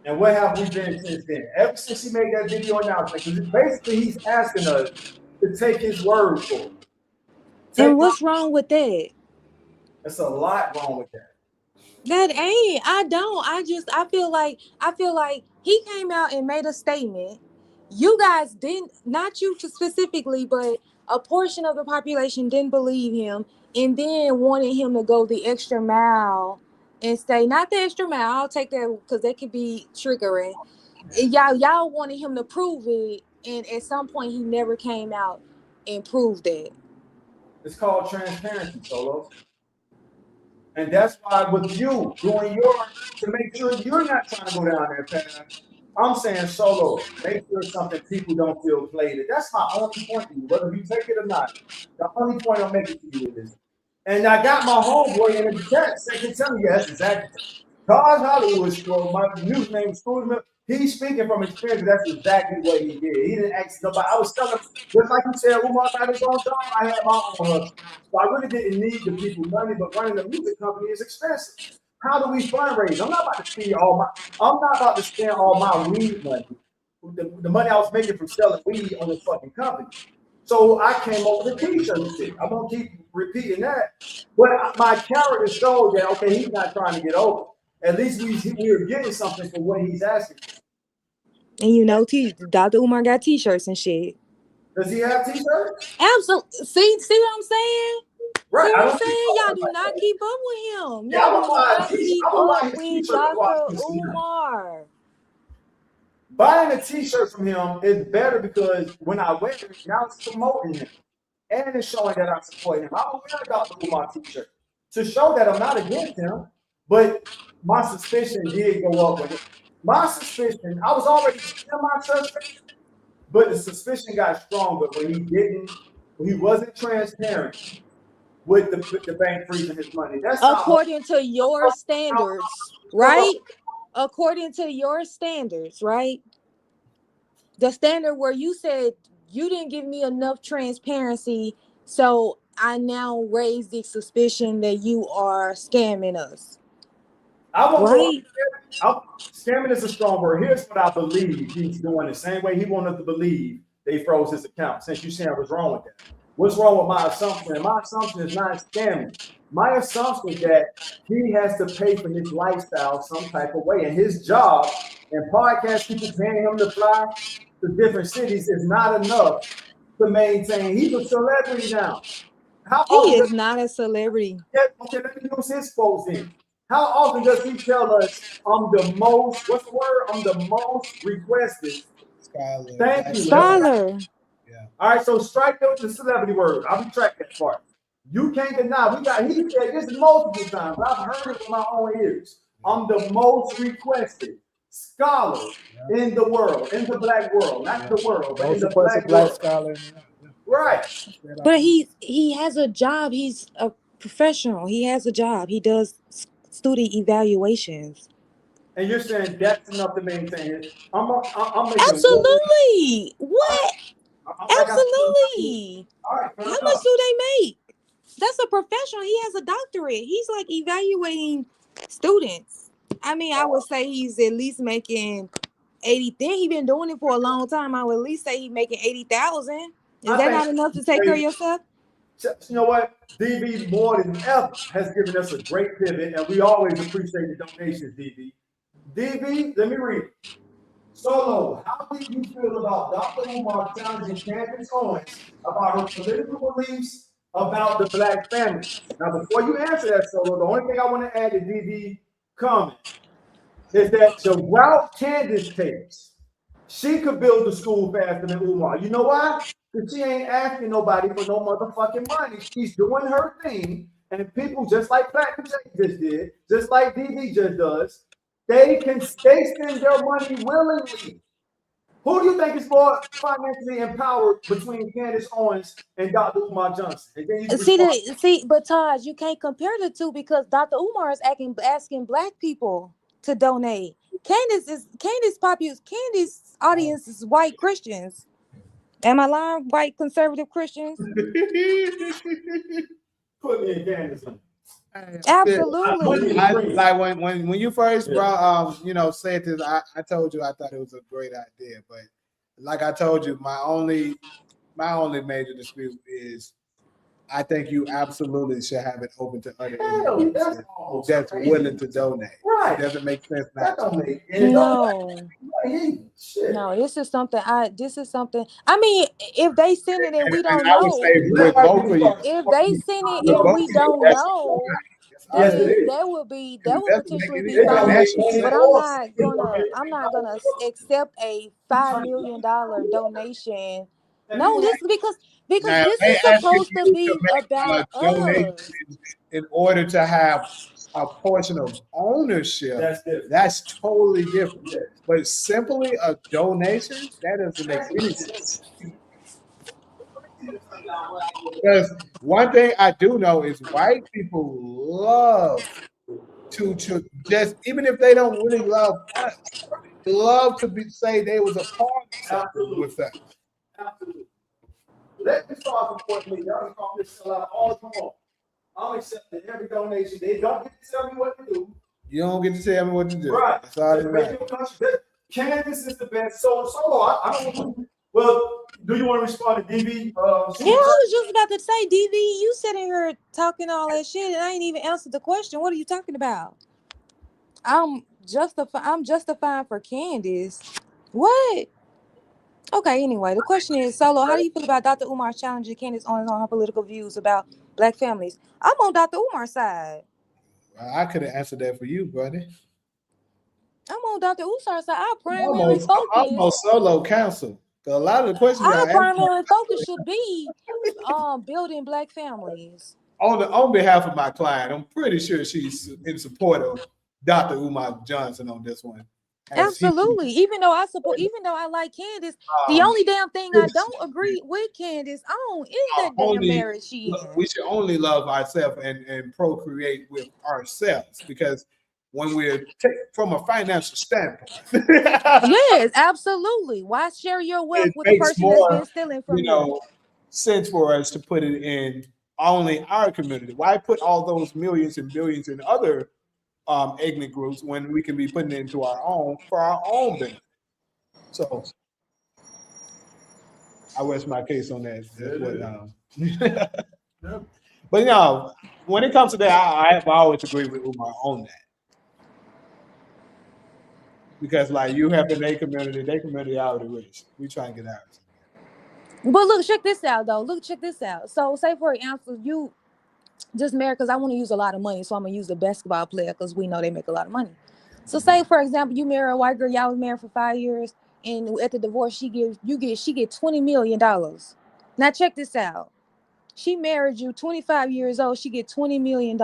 And what have we been since then? Ever since he made that video announcement, because basically he's asking us to take his word for it. And what's wrong with that? There's a lot wrong with that. That ain't. I feel like he came out and made a statement. You guys didn't, not you specifically, but a portion of the population didn't believe him and then wanted him to go the extra mile and say, not the extra mile, I'll take that because that could be triggering. Y'all wanted him to prove it, and at some point he never came out and proved it. It's called transparency, Solo. And that's why with you doing yours to make sure you're not trying to go down that path, I'm saying Solo, make sure something people don't feel played. That's my only point to you, whether you take it or not. The only point I'm making to you is, and I got my homeboy in the chat second telling you that's exactly. Todd Hollywood School, my news name Schoolman, he's speaking from experience. That's exactly what he did. He didn't ask nobody. I was telling him, just like you said, Umar got his own job, I had my own hustle. So I really didn't need the people money, but running a music company is expensive. How do we fundraise? I'm not about to spend all my weed money. The money I was making from selling weed on this fucking company. So I came up with a t-shirt shit. I'm gonna keep repeating that. But my character showed that okay, he's not trying to get over. At least we're getting something for what he's asking. And you know, Dr. Umar got t-shirts and shit. Does he have t-shirts? Absolutely. See what I'm saying? Right. See what I'm saying? Y'all do not keep up with him. Yeah, Y'all do not keep up with Dr. Umar. Buying a t-shirt from him is better because when I wear it, now it's promoting him. And it's showing that I support him. I will wear a Dr. Umar t-shirt to show that I'm not against him, but my suspicion did go up with it. My suspicion, I was already semi-suspect, but the suspicion got stronger when he wasn't transparent with the bank freezing his money. That's according to your standards, right? According to your standards, right? The standard where you said you didn't give me enough transparency, so I now raise the suspicion that you are scamming us. Right? Scamming is a strong word. Here's what I believe he's doing the same way he wanted to believe they froze his account. Since you saying what's wrong with that? What's wrong with my assumption? And my assumption is not scamming. My assumption is that he has to pay for his lifestyle some type of way. And his job and podcast people paying him to fly to different cities is not enough to maintain. He's a celebrity now. He is not a celebrity. Okay, let me use his quotes in. How often does he tell us, I'm the most, what's the word? I'm the most requested. Scholar. Thank you. Scholar. Yeah. All right, so strike the celebrity word. I'll retract that part. You can't deny. He said this multiple times. I've heard it with my own ears. I'm the most requested scholar in the world, in the black world, not the world, but in the black world. Scholar. Right. But he has a job. He's a professional. He has a job. He does student evaluations. And you're saying that's enough to maintain it? I'm Absolutely. What? Absolutely. All right. How much do they make? that's a professional. He has a doctorate. He's like evaluating students. I mean, I would say he's at least making 80. Then he been doing it for a long time. I would at least say he's making 80,000. Is I that think not enough to take care of yourself? you know what? DB more than ever has given us a great pivot, and we always appreciate the donations, DB. DB, let me read it. Solo, how did you feel about Dr. Umar challenging Candace Owens about her political beliefs about the black family? Now, before you answer that, Solo, the only thing I want to add to DB comment is that the route Candace takes, she could build the school faster than Umar. You know why? Because she ain't asking nobody for no motherfucking money. She's doing her thing, and people just like Platinum just did, just like DB just does, they spend their money willingly. Who do you think is more financially empowered between Candace Owens and Dr. Umar Johnson? And then you See, but Taj, you can't compare the two because Dr. Umar is asking black people to donate. Candace audience is white Christians. Am I lying? White conservative Christians? put me in Candace. Absolutely. Like when you first brought said this, I told you I thought it was a great idea, but like I told you, my only major dispute is I think you absolutely should have it open to other individuals that's willing to donate. Right. It doesn't make sense That not don't to. make No, this is something. I mean, if they send it and we don't I would know, say with both of you, if they send it with and both we of you, don't that's know, Yes, it then is. that would doesn't make potentially any be fine. financial But sense. I'm not gonna accept a $5 million donation. No, this because Now, this they is asking supposed to you to be make a about donation us. in order to have a portion of ownership. That's different. That's totally different. Yes. But simply a donation, that doesn't make any sense. Because one thing I do know is white people love to just, even if they don't really love us, they love to say they was a part of something with us. Absolutely. Let me start supporting me. Y'all call this sell out all come on. I'm accepting every donation. They don't get to tell me what to do. You don't get to tell me what to do. Right. That's all that matters. Candace is the best. Solo, I don't. Well, do you want to respond to DB? Yeah, I was just about to say, DV, you sitting here talking all that shit, and I ain't even answered the question. What are you talking about? I'm justifying for Candace. What? Okay, anyway, the question is, Solo, how do you feel about Dr. Umar's challenging Candace on her political views about black families? I'm on Dr. Umar's side. Well, I could have answered that for you, buddy. I'm on Dr. Umar's side. Our primary I'm almost solo counsel. A lot of the questions our primary focus should be building black families. On behalf of my client, I'm pretty sure she's in support of Dr. Umar Johnson on this one. Absolutely. Even though I like Candace, the only damn thing I don't agree with Candace on is that damn marriage she in. We should only love ourselves and procreate with ourselves, because when we're from a financial standpoint. Yes, absolutely. Why share your wealth with the person that's been stealing from you? Sense for us to put it in only our community. Why put all those millions and billions in other ignorant groups when we can be putting it into our own for our own benefit? So I rest my case on that. But no, when it comes to that, I have always agreed with Umar on that. Because like you have their community already rich. We try and get ours. But look, check this out though. Check this out. So say for example, you just married, because I want to use a lot of money, so I'm gonna use the basketball player because we know they make a lot of money. So say for example, you marry a white girl, y'all was married for 5 years, and at the divorce she get $20 million. Now check this out. She married you 25 years old, she get $20 million,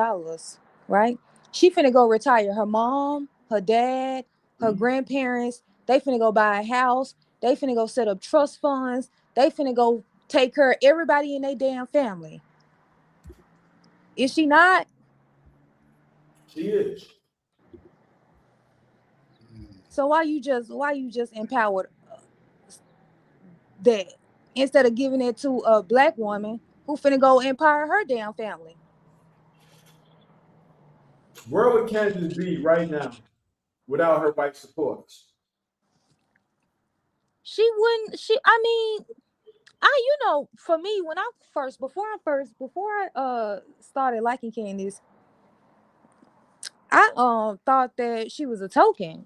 right? She finna go retire. Her mom, her dad, her grandparents, they finna go buy a house, they finna go set up trust funds, they finna go take care of everybody in their damn family. Is she not? She is. So why you just empowered that instead of giving it to a black woman who finna go empire her damn family. Where would Candace be right now without her white supporters? She wouldn't. I mean, for me, when before I started liking Candace, I thought that she was a token,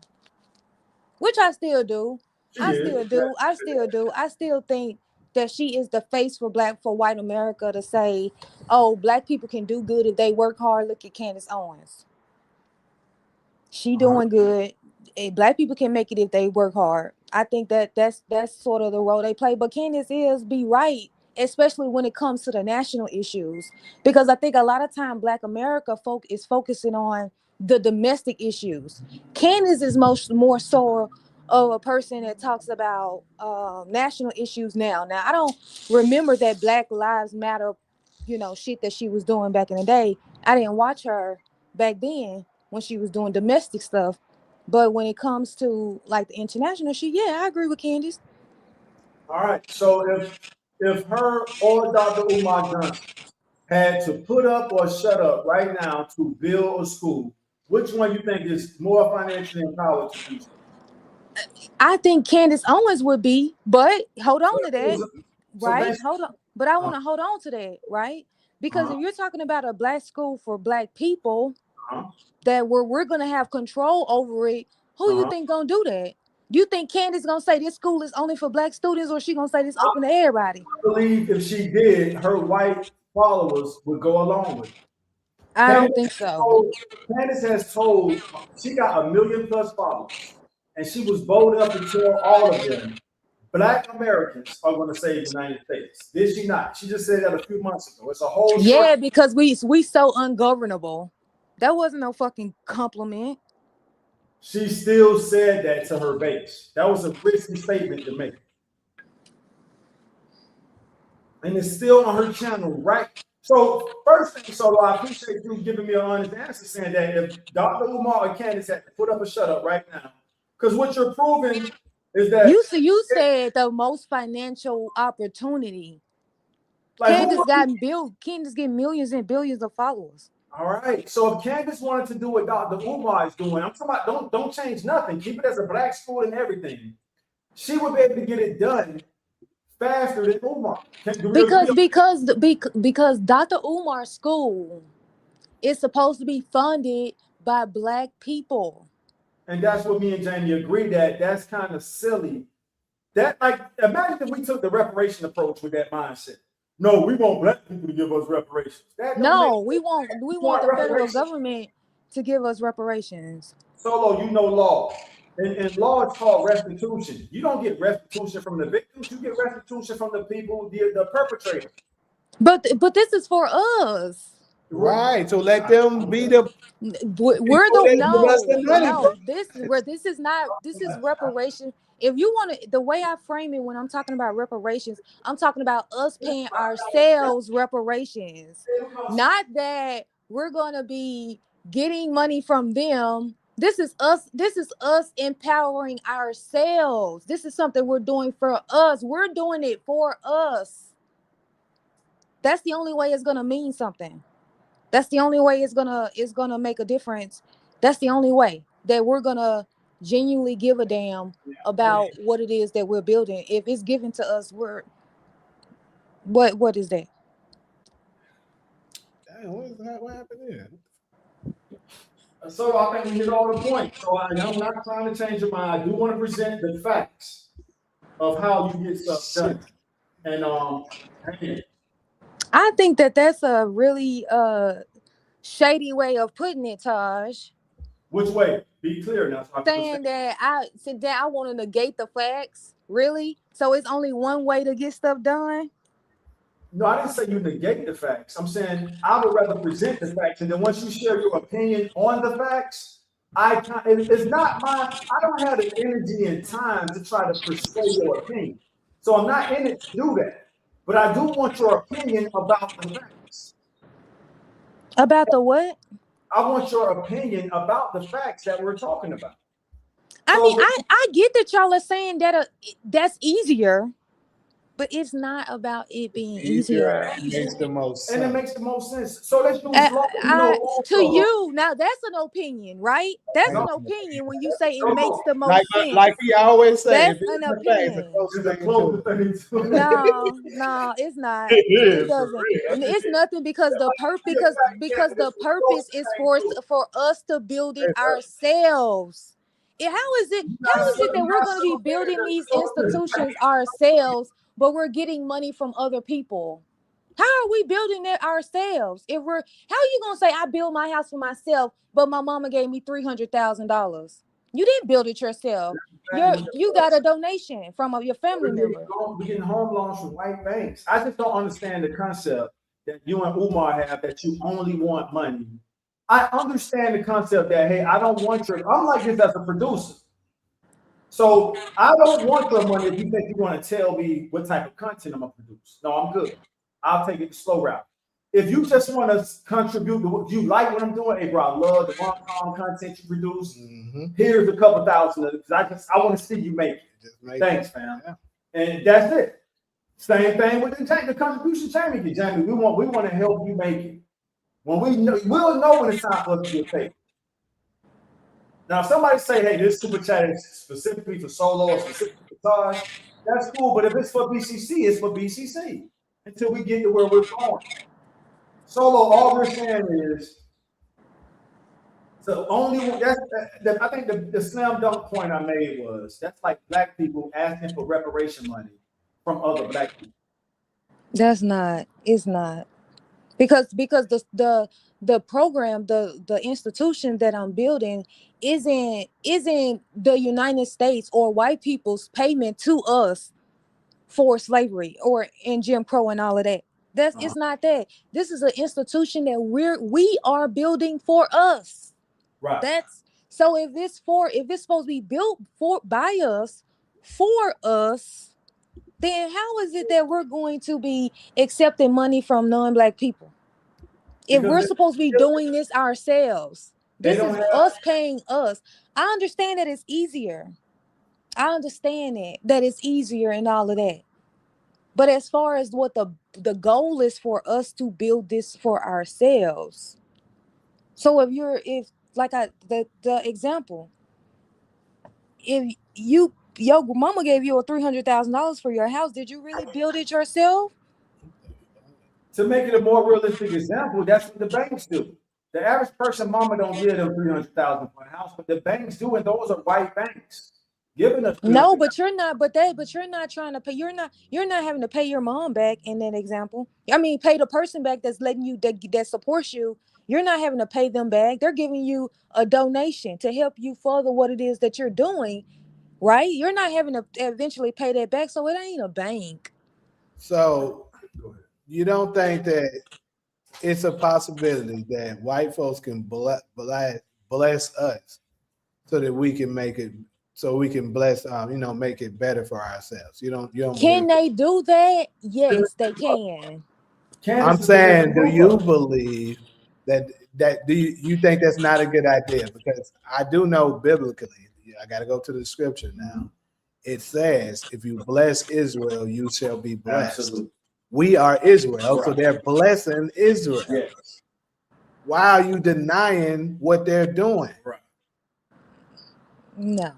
which I still do. She is. I still think that she is the face for white America to say, oh, black people can do good if they work hard. Look at Candace Owens. She Uh-huh. doing good. Black people can make it if they work hard. I think that's sort of the role they play. But Candace be right, especially when it comes to the national issues, because I think a lot of time Black America is focusing on the domestic issues. Candace is more so of a person that talks about national issues now. Now I don't remember that Black Lives Matter, shit that she was doing back in the day. I didn't watch her back then when she was doing domestic stuff. But when it comes to like the international shit, yeah, I agree with Candace. All right. So if her or Dr. Umar Johnson had to put up or shut up right now to build a school, which one you think is more financially empowered to do so? I think Candace Owens would be, but hold So, on to that, so right? basically, Hold on. But I want to hold on to that, right? Because uh-huh, if you're talking about a Black school for Black people uh-huh, that we're going to have control over it, who you uh-huh. think going to do that? Do you think Candace going to say this school is only for Black students, or she going to say this open to everybody? I believe if she did, her white followers would go along with it. I don't Candace think has so. told, Candace has told she got 1 million+ followers, and she was bold enough to tell all of them, Black Americans are going to save the United States. Did she not? She just said that a few months ago. It's a whole short. Yeah, because we so ungovernable. That wasn't no fucking compliment. She still said that to her base. That was a risky statement to make. And it's still on her channel, right? So, first thing, Solo, I appreciate you giving me an honest answer saying that if Dr. Umar or Candace had to put up a shut up right now, because what you're proving is that, You said the most financial opportunity. like, who? Candace get millions and billions of followers. All right. So if Candace wanted to do what Dr. Umar is doing, I'm talking about don't change nothing. Keep it as a Black school and everything. She would be able to get it done faster than Umar. Do we agree? Because Dr. Umar's school is supposed to be funded by Black people. And that's what me and Jamie agree that that's kind of silly. That, like, imagine if we took the reparation approach with that mindset. No, we want Black people to give us reparations. That don't make No, we sense. want the federal Reparations. government to give us reparations. Solo, you know law. And law is called restitution. You don't get restitution from the victims, you get restitution from the people, the perpetrators. But this is for us. Right. So let them be the We're people the that give us the money. this is reparation. If you want to, the way I frame it when I'm talking about reparations, I'm talking about us paying ourselves reparations, not that we're gonna be getting money from them. This is us empowering ourselves. This is something we're doing for us. We're doing it for us. That's the only way it's gonna mean something. That's the only way it's gonna make a difference. That's the only way that we're gonna genuinely give a damn about what it is that we're building. If it's given to us, what is that? Damn, what happened there? So I think we hit all the points. So I'm not trying to change your mind. I do want to present the facts of how you get stuff done. And hey, I think that that's a really shady way of putting it, Taj. which way? Be clear now. So I can Saying that I want to negate the facts. Really? So it's only one way to get stuff done? No, I didn't say you negate the facts. I'm saying I would rather present the facts, and then once you share your opinion on the facts, it's not my. I don't have the energy and time to try to persuade your opinion. So I'm not in it to do that. But I do want your opinion about the facts. About the what? I want your opinion about the facts that we're talking about. I mean, I get that y'all are saying that that's easier. But it's not about it being Easier easier. makes the most And it sense. makes the most sense. So let's use law. To you, now that's an opinion, right? That's No. an opinion when you say it No, makes the Like most sense. like we always say, That's if it's an the facts, opinion. the it's closest a thing closer to it. thing to it. No, it's not. It It is for doesn't. real. It's nothing because the because the purpose is for us to build it ourselves. How is it that we're going to be building these institutions ourselves, but we're getting money from other people? How are we building it ourselves? If we're how are you gonna say I build my house for myself, but my mama gave me $300,000? You didn't build it yourself. You got a donation from your family member. We're getting home loans from white banks. I just don't understand the concept that you and Umar have that you only want money. I understand the concept that, hey, I don't want your, I'm like this as a producer. So I don't want your money if you think you're going to tell me what type of content I'm going to produce. No, I'm good. I'll take it the slow route. If you just want to contribute to what you like what I'm doing, hey, bro, I love the rom-com content you produce. Here's a couple thousand of it because I want to see you make it. Thanks, fam. Yeah. And that's it. Same thing with the contribution Jamie. Jamie, we want to help you make it. When we'll know when it's time for us to get paid. Now, if somebody say, hey, this super chat is specifically for solo or specifically for Taj, that's cool. But if it's for BCC, it's for BCC until we get to where we're going. Solo, all we're saying is, so only I think the slam dunk point I made was that's like black people asking for reparation money from other black people. That's not. It's not. Because the program, the institution that I'm building isn't the United States or white people's payment to us for slavery or in Jim Crow and all of that. It's not that. This is an institution that we are building for us. Right. That's so if it's supposed to be built by us for us, then how is it that we're going to be accepting money from non-black people? If we're supposed to be doing this ourselves, this is us paying us. I understand that it's easier. I understand that it's easier and all of that. But as far as what the goal is for us to build this for ourselves. So if like the example, if your mama gave you a $300,000 for your house, did you really build it yourself? To make it a more realistic example, that's what the banks do. The average person, mama don't give them $300,000 for a house, but the banks do, and those are white banks giving us. No, but you're not. But you're not trying to pay. You're not having to pay your mom back in that example. I mean, pay the person back that's letting you that supports you. You're not having to pay them back. They're giving you a donation to help you further what it is that you're doing, right? You're not having to eventually pay that back, so it ain't a bank. So you don't think that it's a possibility that white folks can bless us so that we can make it, so we can bless, make it better for ourselves. You don't. Can they do that? Yes, they can. I'm saying, do you believe that do you think that's not a good idea? Because I do know biblically, I got to go to the scripture now. It says, if you bless Israel, you shall be blessed. Absolutely. We are Israel, so they're blessing Israel. Yes. Why are you denying what they're doing? Right. No.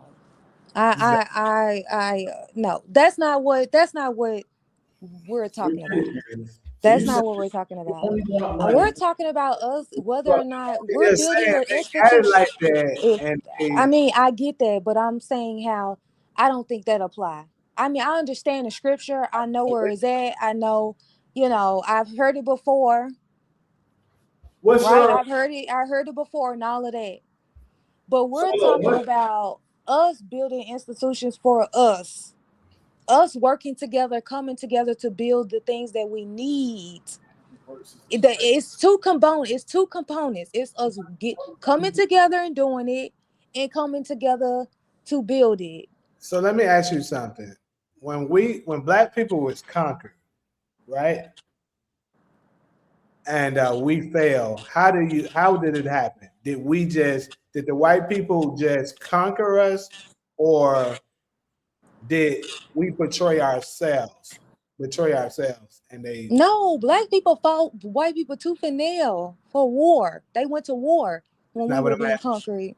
No. That's not what we're talking about. That's not what we're talking about. We're talking about us, whether or not we're building an institution. Like that. I mean, I get that, but I'm saying how I don't think that apply. I mean, I understand the scripture. I know where it's at. I know, I've heard it before. I've heard it. I heard it before and all of that. But we're talking about us building institutions for us working together, coming together to build the things that we need. It's two components. It's us coming together and doing it, and coming together to build it. So let me ask you something. When black people was conquered, right? And we failed. How did it happen? Did the white people just conquer us, or did we portray ourselves betray ourselves, and they. No, black people fought white people tooth and nail for war. They went to war when That's we not what were I'm being asking. conquered.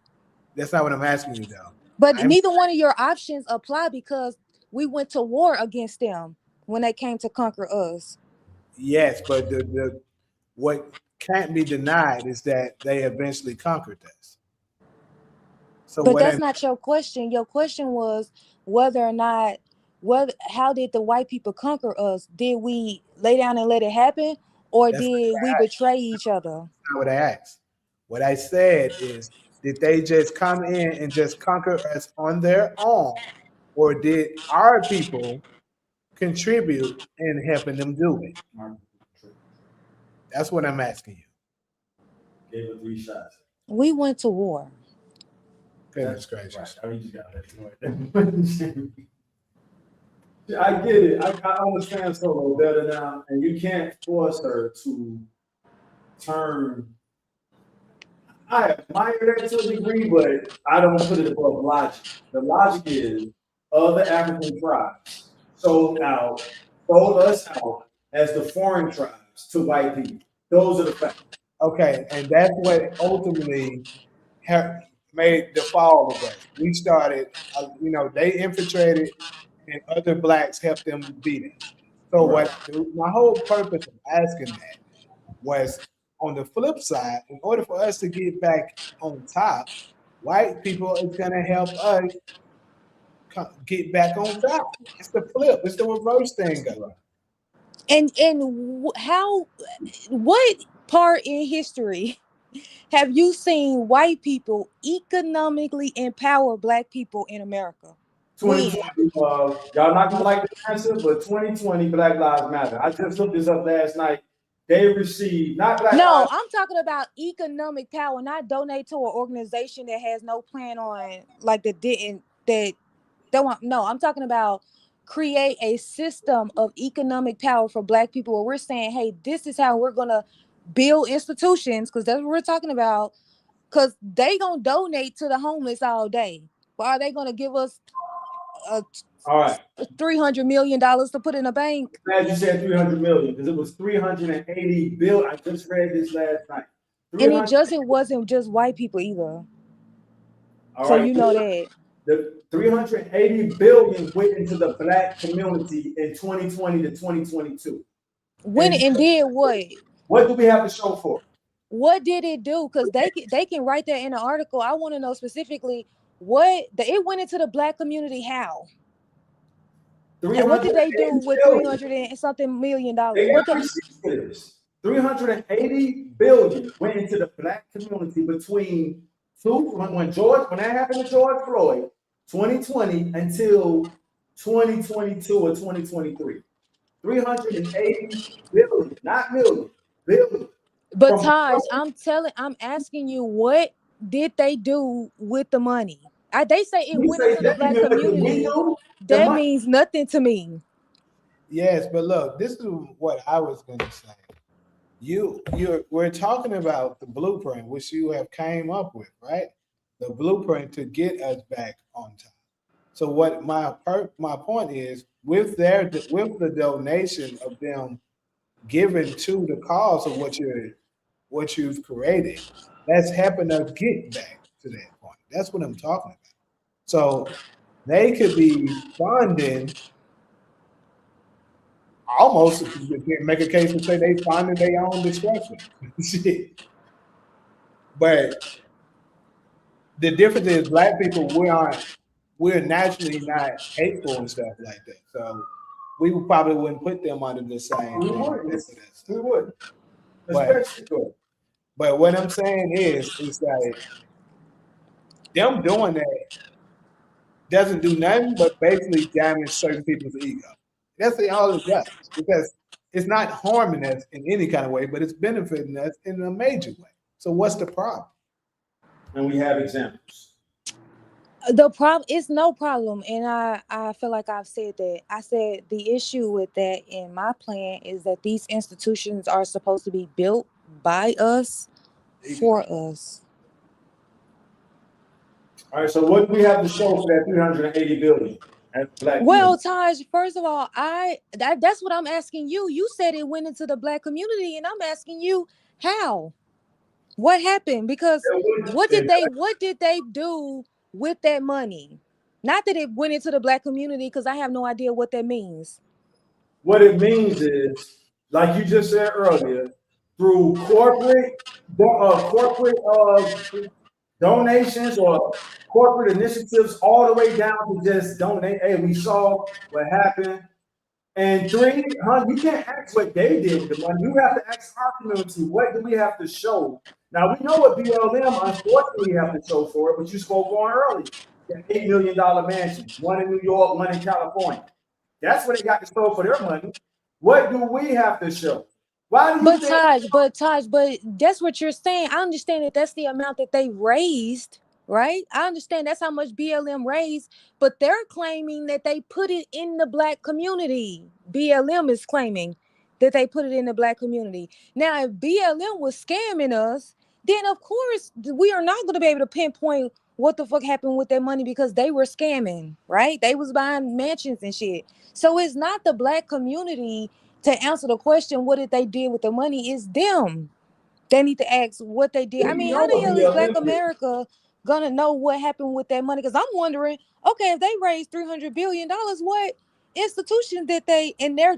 That's not what I'm asking you though. But I'm neither one of your options apply because we went to war against them when they came to conquer us. yes, but the what can't be denied is that they eventually conquered us. So But what that's I'm not your question. Your question was whether or not whether how did the white people conquer us? Did we lay down and let it happen, or that's did we betray each other? not what I asked. What I said is, did they just come in and just conquer us on their own, or did our people contribute in helping them do it? That's what I'm asking you. Gave her 3 shots. We went to war. Goodness gracious. Right. I mean, you got that. I get it. I understand Solo better now, and you can't force her to turn. I admire that to a degree, but I don't put it above logic. The logic is other African tribes sold us out as the foreign tribes to white people. Those are the facts. Okay, and that's what ultimately made the fall of us. We started, they infiltrated, and other blacks helped them beat it. So my whole purpose of asking that was, on the flip side, in order for us to get back on top, white people is gonna help us get back on top. It's the flip. It's the reverse thing going. And how what part in history have you seen white people economically empower black people in America? When? 2020, y'all not gonna like the answer, but 2020 Black Lives Matter. I just looked this up last night. They received not Black No, Lives. I'm talking about economic power, not donate to an organization that has no plan on like that didn't that don't want. No, I'm talking about create a system of economic power for black people where we're saying, hey, this is how we're gonna build institutions, because that's what we're talking about. Because they gonna donate to the homeless all day. But are they gonna give us a All right. $300 million to put in a bank? Glad you said 300 million because it was 380 billion. I just read this last night. And it wasn't just white people either. All So right. you know that. The 380 billion went into the black community in 2020 to 2022. When and did what? What do we have to show for it? What did it do? Because they can write that in an article. I want to know specifically it went into the black community how? And what did they do with 300 and something million dollars? They got receipts for this. 380 billion went into the black community between when that happened to George Floyd, 2020 until 2022 or 2023. 380 billion, not million, billion. But Taj, I'm asking you, what did they do with the money? They say it went into the black community. That means nothing to me. Yes, but look, this is what I was going to say. We're talking about the blueprint which you have came up with, right? The blueprint to get us back on top. So what my point is, with the donation of them given to the cause of what you've created, that's helping us get back to that point. That's what I'm talking about. So they could be funding, almost make a case to say they funded their own destruction. But the difference is, black people, we're naturally not hateful and stuff like that. So we probably wouldn't put them under the same. We would. But what I'm saying is like them doing that doesn't do nothing but basically damage certain people's ego. That's all it does, because it's not harming us in any kind of way, but it's benefiting us in a major way. So what's the problem? And we have examples. The problem is no problem, and I feel like I've said that. I said the issue with that in my plan is that these institutions are supposed to be built by us, for us. All right, so what do we have to show for that 380 billion? as black Well, men. Taj, first of all, that's what I'm asking you. You said it went into the black community, and I'm asking you how? What happened? Because what did they do with that money? Not that it went into the black community, because I have no idea what that means. What it means is, like you just said earlier, through corporate donations or corporate initiatives, all the way down to just donate. Hey, we saw what happened. And three, you can't ask what they did with the money. You have to ask our community, what do we have to show? Now, we know what BLM, unfortunately, we have to show for it, but you spoke on earlier. The $8 million mansions, one in New York, one in California. That's what they got to show for their money. What do we have to show? Why do you But think? Taj, but that's what you're saying. I understand that that's the amount that they raised, right? I understand that's how much BLM raised, but they're claiming that they put it in the black community. BLM is claiming that they put it in the black community. Now, if BLM was scamming us, then of course we are not going to be able to pinpoint what the fuck happened with that money, because they were scamming, right? They was buying mansions and shit. So it's not the black community to answer the question, what did they do with the money, is them. They need to ask what they did. I We mean, know how the what hell is Black BLM did. America gonna know what happened with that money? Because I'm wondering, okay, if they raised $300 billion, what institution did they, and they're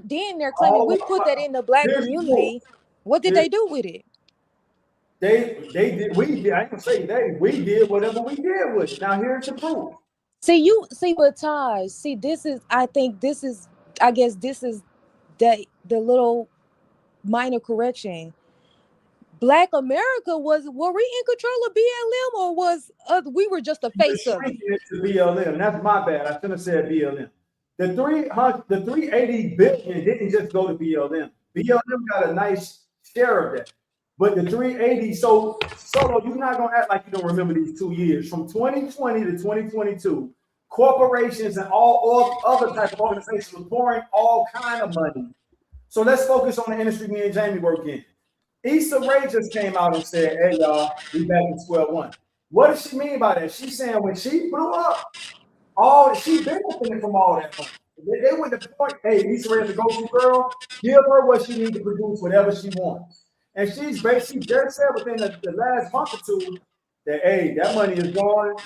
claiming we put that in the black Here's the proof. community. What did Here, they do with it? they did, we did, I ain't gonna say we did whatever we did with it. Now, here's the proof. But Taj, see, I guess this is the little minor correction. Black America, were we in control of BLM, or was we were just the You're face of it? shrinking it to BLM. That's my bad. I shouldn't have said BLM. The 380 billion didn't just go to BLM. BLM got a nice share of that. But the 380, so Solo, you're not gonna act like you don't remember these 2 years. From 2020 to 2022, corporations and all other type of organizations were pouring all kind of money. So let's focus on the industry me and Jamie work in. Issa Rae just came out and said, hey y'all, we back in square one. What does she mean by that? She's saying when she blew up, she benefited from all that money. They went to point, hey, Issa Rae is a go-to girl, give her what she needs to produce, whatever she wants. And she's basically just said within the last month or two that, hey, that money is gone.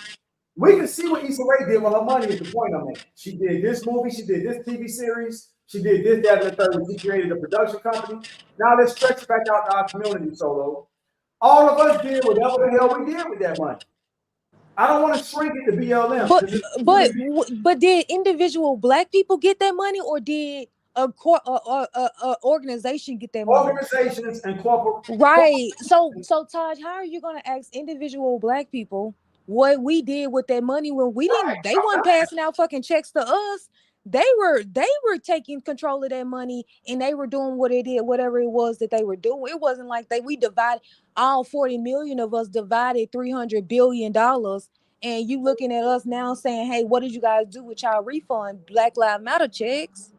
We can see what Issa Rae did with her money is the point I'm making. She did this movie, she did this TV series, she did this, that, and the third. She created a production company. Now let's stretch back out to our community, Solo. All of us did whatever the hell we did with that money. I don't want to shrink it to BLM. But did individual black people get that money, or did a organization get that money? Organizations and corporate. Right. So Taj, how are you gonna ask individual black people what we did with that money when we didn't? They weren't passing out fucking checks to us. They were taking control of that money, and they were doing what it did, whatever it was that they were doing. It wasn't like we divided, all 40 million of us divided $300 billion, and you looking at us now saying, hey, what did you guys do with y'all refund Black Lives Matter checks?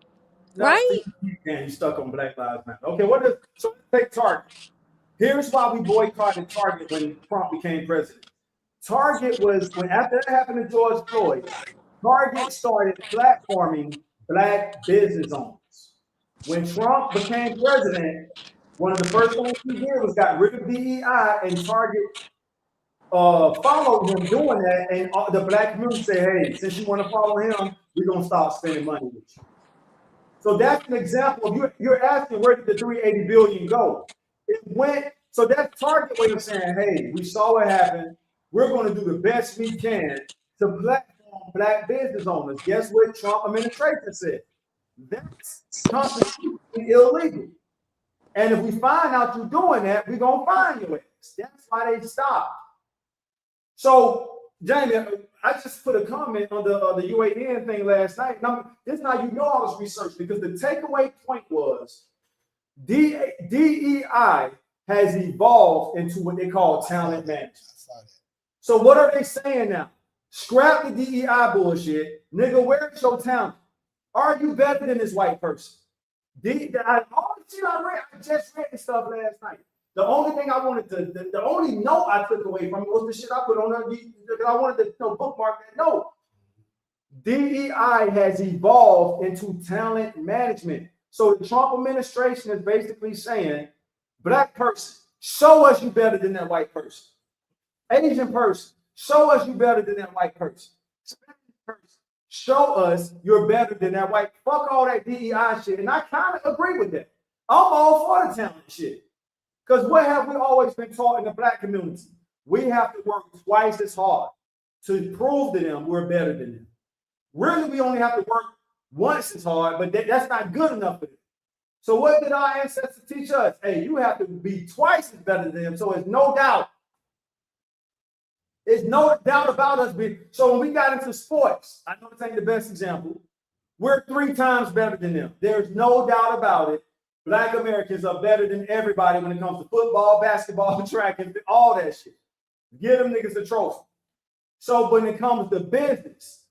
Not Right? you stuck on Black Lives Matter. Okay, so let's take Target. Here's why we boycotted Target when Trump became president. Target was, when after that happened to George Floyd, Target started platforming black business owners. When Trump became president, one of the first things he did was got rid of DEI, and Target followed him doing that. And the black community said, hey, since you want to follow him, we're going to stop spending money with you. So that's an example of you're asking, where did the 380 billion go? It went, so that's Target way of saying, hey, we saw what happened. We're going to do the best we can to platform black business owners. Guess what Trump administration said? That's constitutionally illegal. And if we find out you're doing that, we're going to fine you. That's why they stopped. So, Jamie, I just put a comment on the UAN thing last night. Now, this is how you know I was researching, because the takeaway point was DEI has evolved into what they call talent management. So what are they saying now? Scrap the DEI bullshit. Nigga, where's your talent? Are you better than this white person? All the shit I just read this stuff last night. The only thing I wanted to, the only note I took away from it was the shit I put on there, because I wanted to bookmark that note. DEI has evolved into talent management. So the Trump administration is basically saying, black person, show us you better than that white person. Asian person, show us you better than that white person. Spanish person, show us you're better than that white. Fuck all that DEI shit. And I kind of agree with that. I'm all for the talent shit. Because what have we always been taught in the black community? We have to work twice as hard to prove to them we're better than them. Really, we only have to work once as hard, but that's not good enough for them. So what did our ancestors teach us? Hey, you have to be twice as better than them. So it's no doubt. There's no doubt about us. So when we got into sports, I know this ain't the best example. We're 3 times better than them. There's no doubt about it. Black Americans are better than everybody when it comes to football, basketball, track, and all that shit. Give them niggas a trophy. So when it comes to business,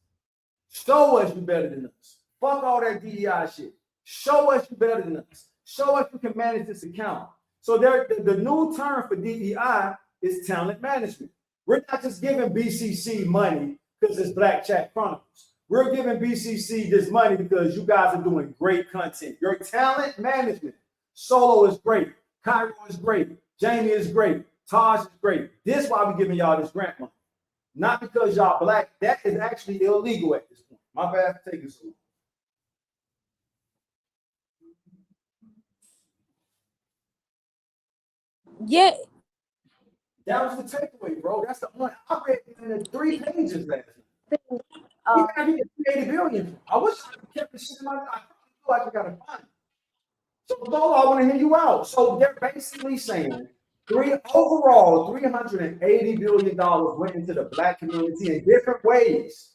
show us you better than us. Fuck all that DEI shit. Show us you better than us. Show us you can manage this account. So the new term for DEI is talent management. We're not just giving BCC money because it's Black Chat Chronicles. We're giving BCC this money because you guys are doing great content. Your talent management. Solo is great. Cairo is great. Jamie is great. Taj is great. This is why we're giving y'all this grant money. Not because y'all black. That is actually illegal at this point. My bad for taking so long. Yeah. That was the takeaway, bro. That's the one I read in the 3 pages last night. Uh, You got 80 billion. I wish I kept the shit in my life. I feel like I gotta find it. So Bolo, I want to hear you out. So they're basically saying overall $380 billion went into the black community in different ways.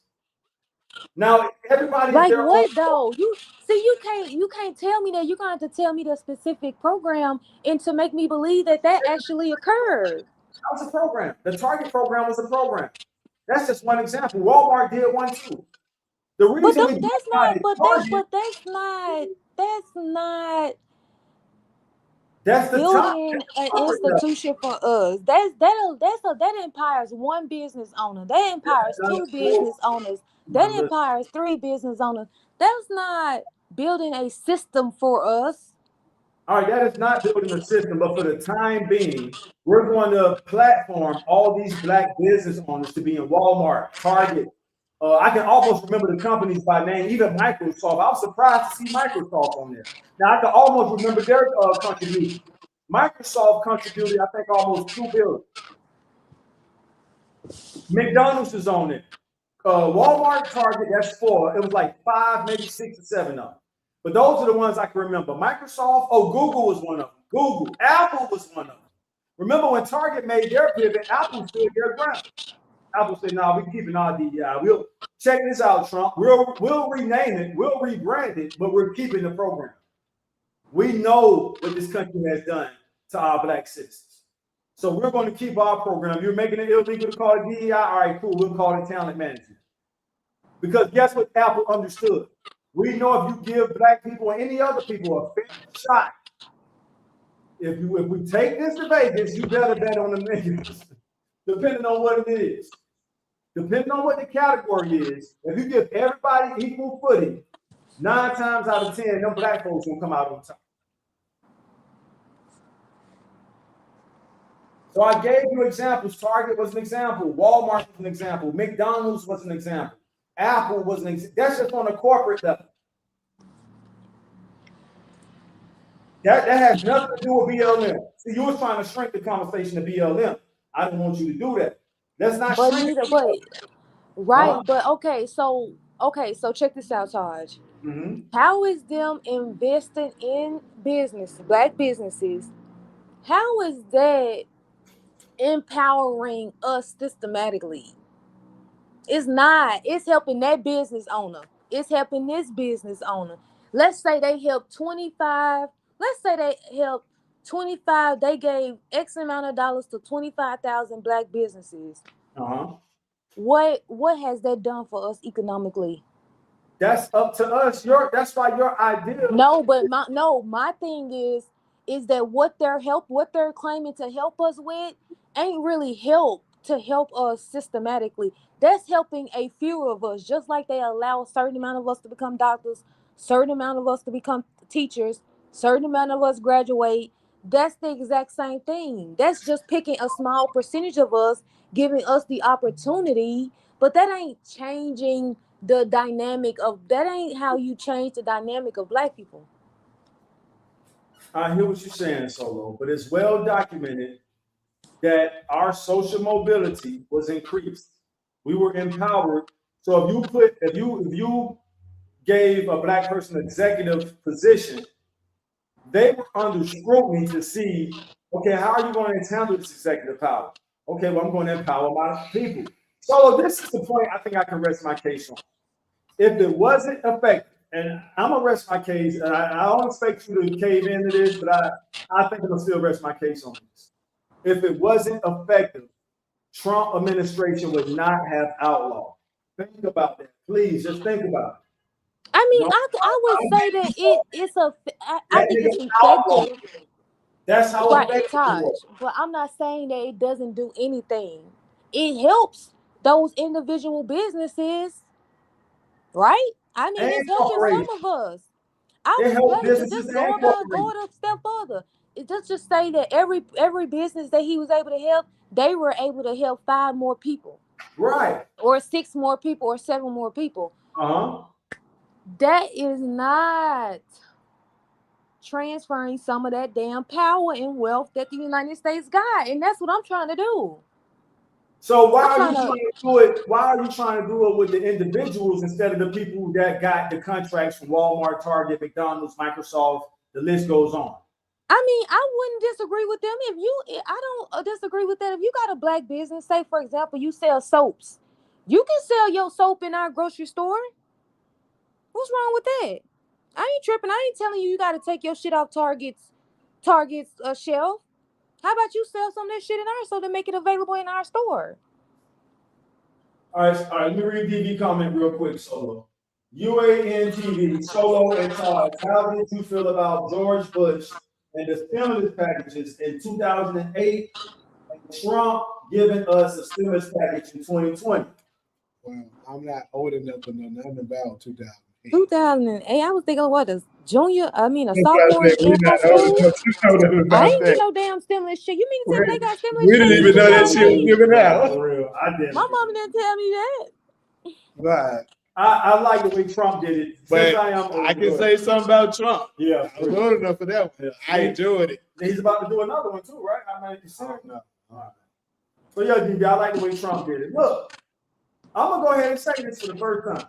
Now everybody like what though? You can't tell me that. You're gonna have to tell me the specific program and to make me believe that actually occurred. That was a program. The Target program was a program. That's just one example. Walmart did one too. The reason But that's not the building an top. institution for us. That empowers one business owner. That empowers 2 business owners. That empowers 3 business owners. That's not building a system for us. All right, that is not building a system, but for the time being, we're going to platform all these black business owners to be in Walmart, Target. I can almost remember the companies by name, even Microsoft. I was surprised to see Microsoft on there. Now I can almost remember their contribution. Microsoft contributed, I think, almost $2 billion. McDonald's is on it. Walmart, Target, that's 4. It was like 5, maybe 6 or 7 of them. But those are the ones I can remember. Microsoft, Google was one of them. Google, Apple was one of them. Remember when Target made their pivot, Apple stood their ground. Apple said, "No, we're keeping our DEI. We'll check this out, Trump. We'll rename it, we'll rebrand it, but we're keeping the program. We know what this country has done to our black citizens. So we're going to keep our program. You're making it illegal to call it DEI. All right, cool. We'll call it talent management. Because guess what Apple understood? We know if you give black people or any other people a fair shot, if we take this to Vegas, you better bet on the niggas, depending on what it is. Depending on what the category is, if you give everybody equal footing, 9 times out of 10, them black folks will come out on top. So I gave you examples. Target was an example. Walmart was an example. McDonald's was an example. Apple was an example. That's just on a corporate level. That has nothing to do with BLM. See, you were trying to shrink the conversation to BLM. I didn't want you to do that. That's not shrink. But okay, so check this out, Taj. Mm-hmm. How is them investing in black businesses? How is that empowering us systematically? It's not. It's helping that business owner. It's helping this business owner. Let's say they help 25. Let's say they help 25. They gave X amount of dollars to 25,000 black businesses. What has that done for us economically? That's up to us. That's why your idea. No, but my thing is that what they're claiming to help us with ain't really help. to help us systematically. That's helping a few of us, just like they allow a certain amount of us to become doctors, certain amount of us to become teachers, certain amount of us graduate. That's the exact same thing. That's just picking a small percentage of us, giving us the opportunity, but that ain't changing the dynamic of, that ain't how you change the dynamic of black people. I hear what you're saying, Solo, but it's well documented that our social mobility was increased. We were empowered. So if you gave a black person an executive position, they were under scrutiny to see, okay, how are you going to handle this executive power? Okay, well, I'm going to empower my people. So this is the point I think I can rest my case on. If it wasn't effective, and I'm gonna rest my case, and I don't expect you to cave into this, but I think I'm gonna still rest my case on this. If it wasn't effective, Trump administration would not have outlawed. Think about that, please. Just think about it. I mean, No, I would say that I that think it's nigga outlawed. effective, That's how right, effective it Taj. was. But I'm not saying that it doesn't do anything. It helps those individual businesses, right? I mean, And it's helping some corporations. of us. I It would helps play businesses just and go corporations. a step further. It just say that every business that he was able to help, they were able to help 5 more people, Right. or 6 more people, or 7 more people. Uh-huh. That is not transferring some of that damn power and wealth that the United States got, and that's what I'm trying to do. So why I'm are you trying trying to. to do it? Why are you trying to do it with the individuals instead of the people that got the contracts from Walmart, Target, McDonald's, Microsoft? The list goes on. I mean, I wouldn't disagree with them I don't disagree with that. If you got a black business, say for example, you sell soaps, you can sell your soap in our grocery store. What's wrong with that? I ain't tripping. I ain't telling you got to take your shit off Target's shelf. How about you sell some of that shit in our store to make it available in our store? All right. Let me read DV comment real quick, Solo. UANTV, Solo and Todd. How did you feel about George Bush and the stimulus packages in 2008 and Trump giving us a stimulus package in 2020? Well, I'm not old enough to know nothing about 2008. 2008. I was thinking, what, a That's why I sophomore said in we're high not old school? enough to know nothing I about ain't get that. no damn stimulus check. You mean to tell me they got stimulus We checks didn't in even know that shit was 2008? given out. For real, I didn't. My mama didn't tell me that. Right. I like the way Trump did it. But I can say something about Trump. Yeah, I was old enough for that one. Yeah. I enjoyed it. He's about to do another one too, right? I mean, you see? No. So yeah, DB, I like the way Trump did it. Look, I'm gonna go ahead and say this for the first time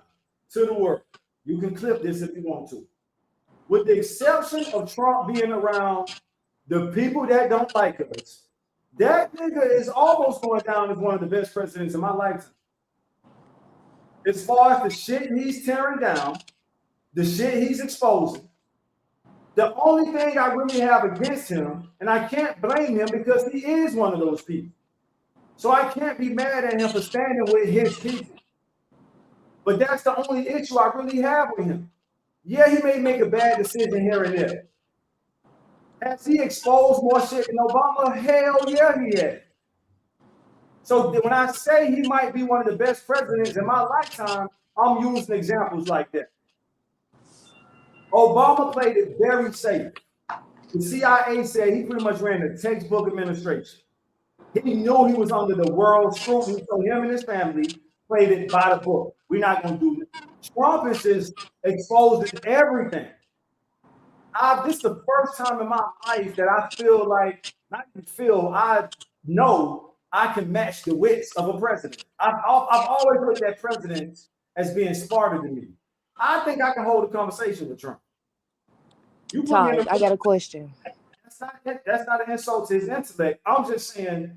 to the world. You can clip this if you want to. With the exception of Trump being around the people that don't like us, that nigga is almost going down as one of the best presidents in my lifetime. As far as the shit he's tearing down, the shit he's exposing, the only thing I really have against him, and I can't blame him because he is one of those people. So I can't be mad at him for standing with his people. But that's the only issue I really have with him. Yeah, he may make a bad decision here and there. Has he exposed more shit than Obama? Hell yeah, he has. So when I say he might be one of the best presidents in my lifetime, I'm using examples like that. Obama played it very safe. The CIA said he pretty much ran a textbook administration. He knew he was under the world scrutiny, so him and his family played it by the book. We're not going to do it. Trump is just exposing everything. This is the first time in my life that I feel like, I know I can match the wits of a president. I've always looked at presidents as being smarter than me. I think I can hold a conversation with Trump. Todd, I got a question. That's not an insult to his intellect. I'm just saying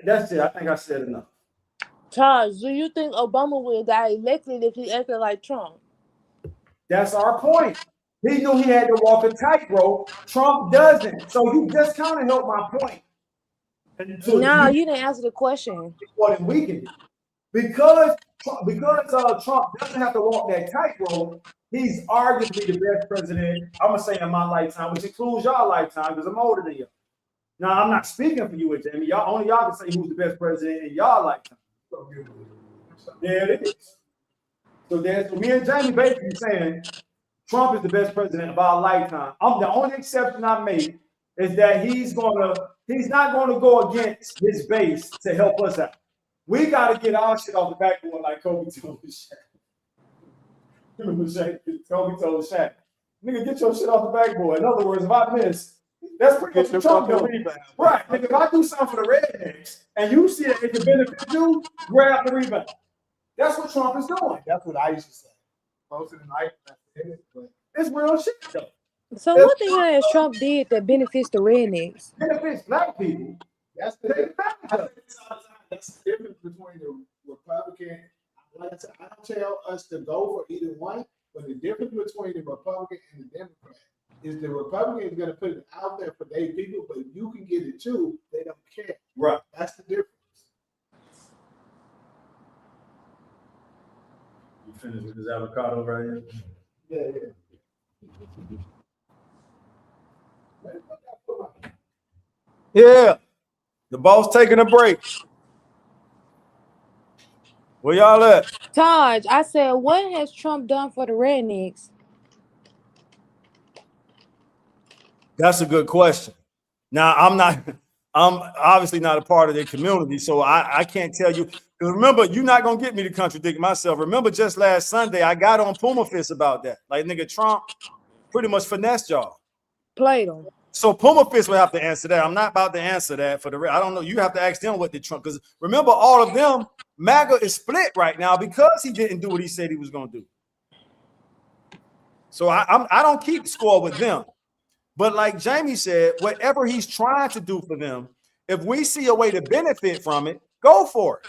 that's it. I think I said enough. Todd, do you think Obama would have got elected if he acted like Trump? That's our point. He knew he had to walk a tightrope. Trump doesn't. So you just kind of helped my point. No, you didn't answer the question. More than we can do. Because Trump doesn't have to walk that tightrope, he's arguably the best president, I'm going to say in my lifetime, which includes y'all lifetime because I'm older than you. Now, I'm not speaking for you, Jamie. Y'all can say who's the best president in y'all lifetime. There it is. So me and Jamie basically saying Trump is the best president of our lifetime. The only exception I make is that he's not gonna go against his base to help us out. We gotta get our shit off the backboard, like Kobe told Shaq. Kobe told Shaq, nigga, get your shit off the backboard. In other words, if I miss, that's pretty much what Trump doing. Right. Nigga, if I do something for the rednecks and you see that it can benefit you, grab the rebound. That's what Trump is doing. That's what I used to say. Most of the night, it's real shit though. So what the hell has Trump did that benefits the rednecks? Benefits black people. That's the difference between the Republican. Like I said, I don't tell us to go for either one, but the difference between the Republican and the Democrat is the Republican is going to put it out there for their people, but you can get it too. They don't care. Right. That's the difference. You finished with this avocado right here? Yeah. The boss taking a break. Where y'all at? Taj, I said, what has Trump done for the rednecks? That's a good question. Now, I'm obviously not a part of their community, so I can't tell you. Remember, you're not going to get me to contradict myself. Remember, just last Sunday, I got on Puma Fist about that. Like, nigga, Trump pretty much finessed y'all. Played them. So Puma Fist will have to answer that. I'm not about to answer that for the I don't know. You have to ask them what did Trump, because remember, all of them, MAGA is split right now because he didn't do what he said he was going to do. So I don't keep score with them. But like Jamie said, whatever he's trying to do for them, if we see a way to benefit from it, go for it.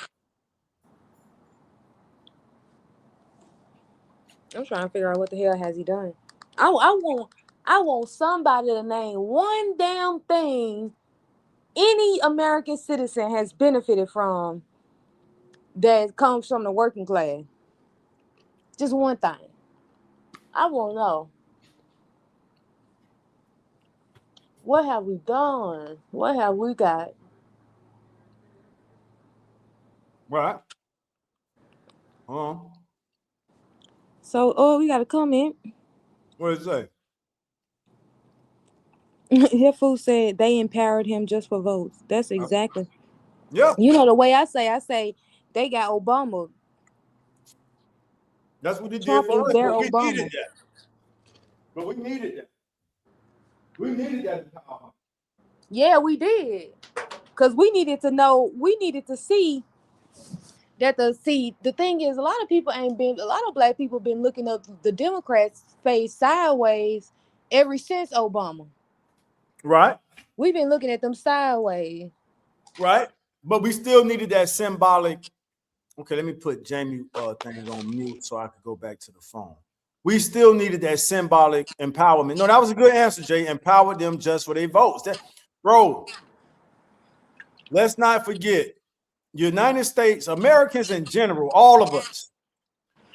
I'm trying to figure out what the hell has he done. I want somebody to name one damn thing any American citizen has benefited from that comes from the working class. Just one thing. I won't know. What have we done? What have we got? Right. So, we got a comment. What did it say? Your fool said they empowered him just for votes. That's exactly. Yeah. You know the way I say they got Obama. That's what they Trump did for us. Their But we Obama. needed that. But we needed that. We needed that empowerment. Yeah, we did. Because we needed to know, we needed to see that the thing is, a lot of black people been looking up the Democrats' face sideways ever since Obama. Right. We've been looking at them sideways. Right. But we still needed that symbolic. Okay, let me put Jamie thing on mute so I could go back to the phone. We still needed that symbolic empowerment. No, that was a good answer, Jay. Empowered them just for their votes. Bro, let's not forget, United States, Americans in general, all of us,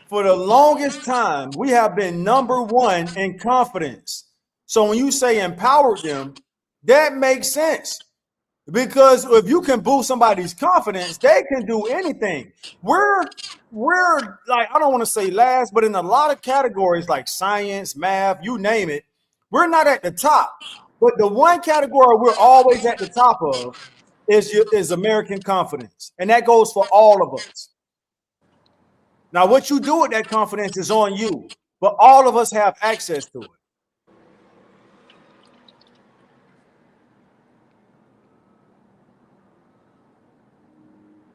for the longest time, we have been number one in confidence. So when you say empowered them, that makes sense. Because if you can boost somebody's confidence, they can do anything. We're like, I don't want to say last, but in a lot of categories like science, math, you name it, we're not at the top. But the one category we're always at the top of is American confidence. And that goes for all of us. Now, what you do with that confidence is on you, but all of us have access to it.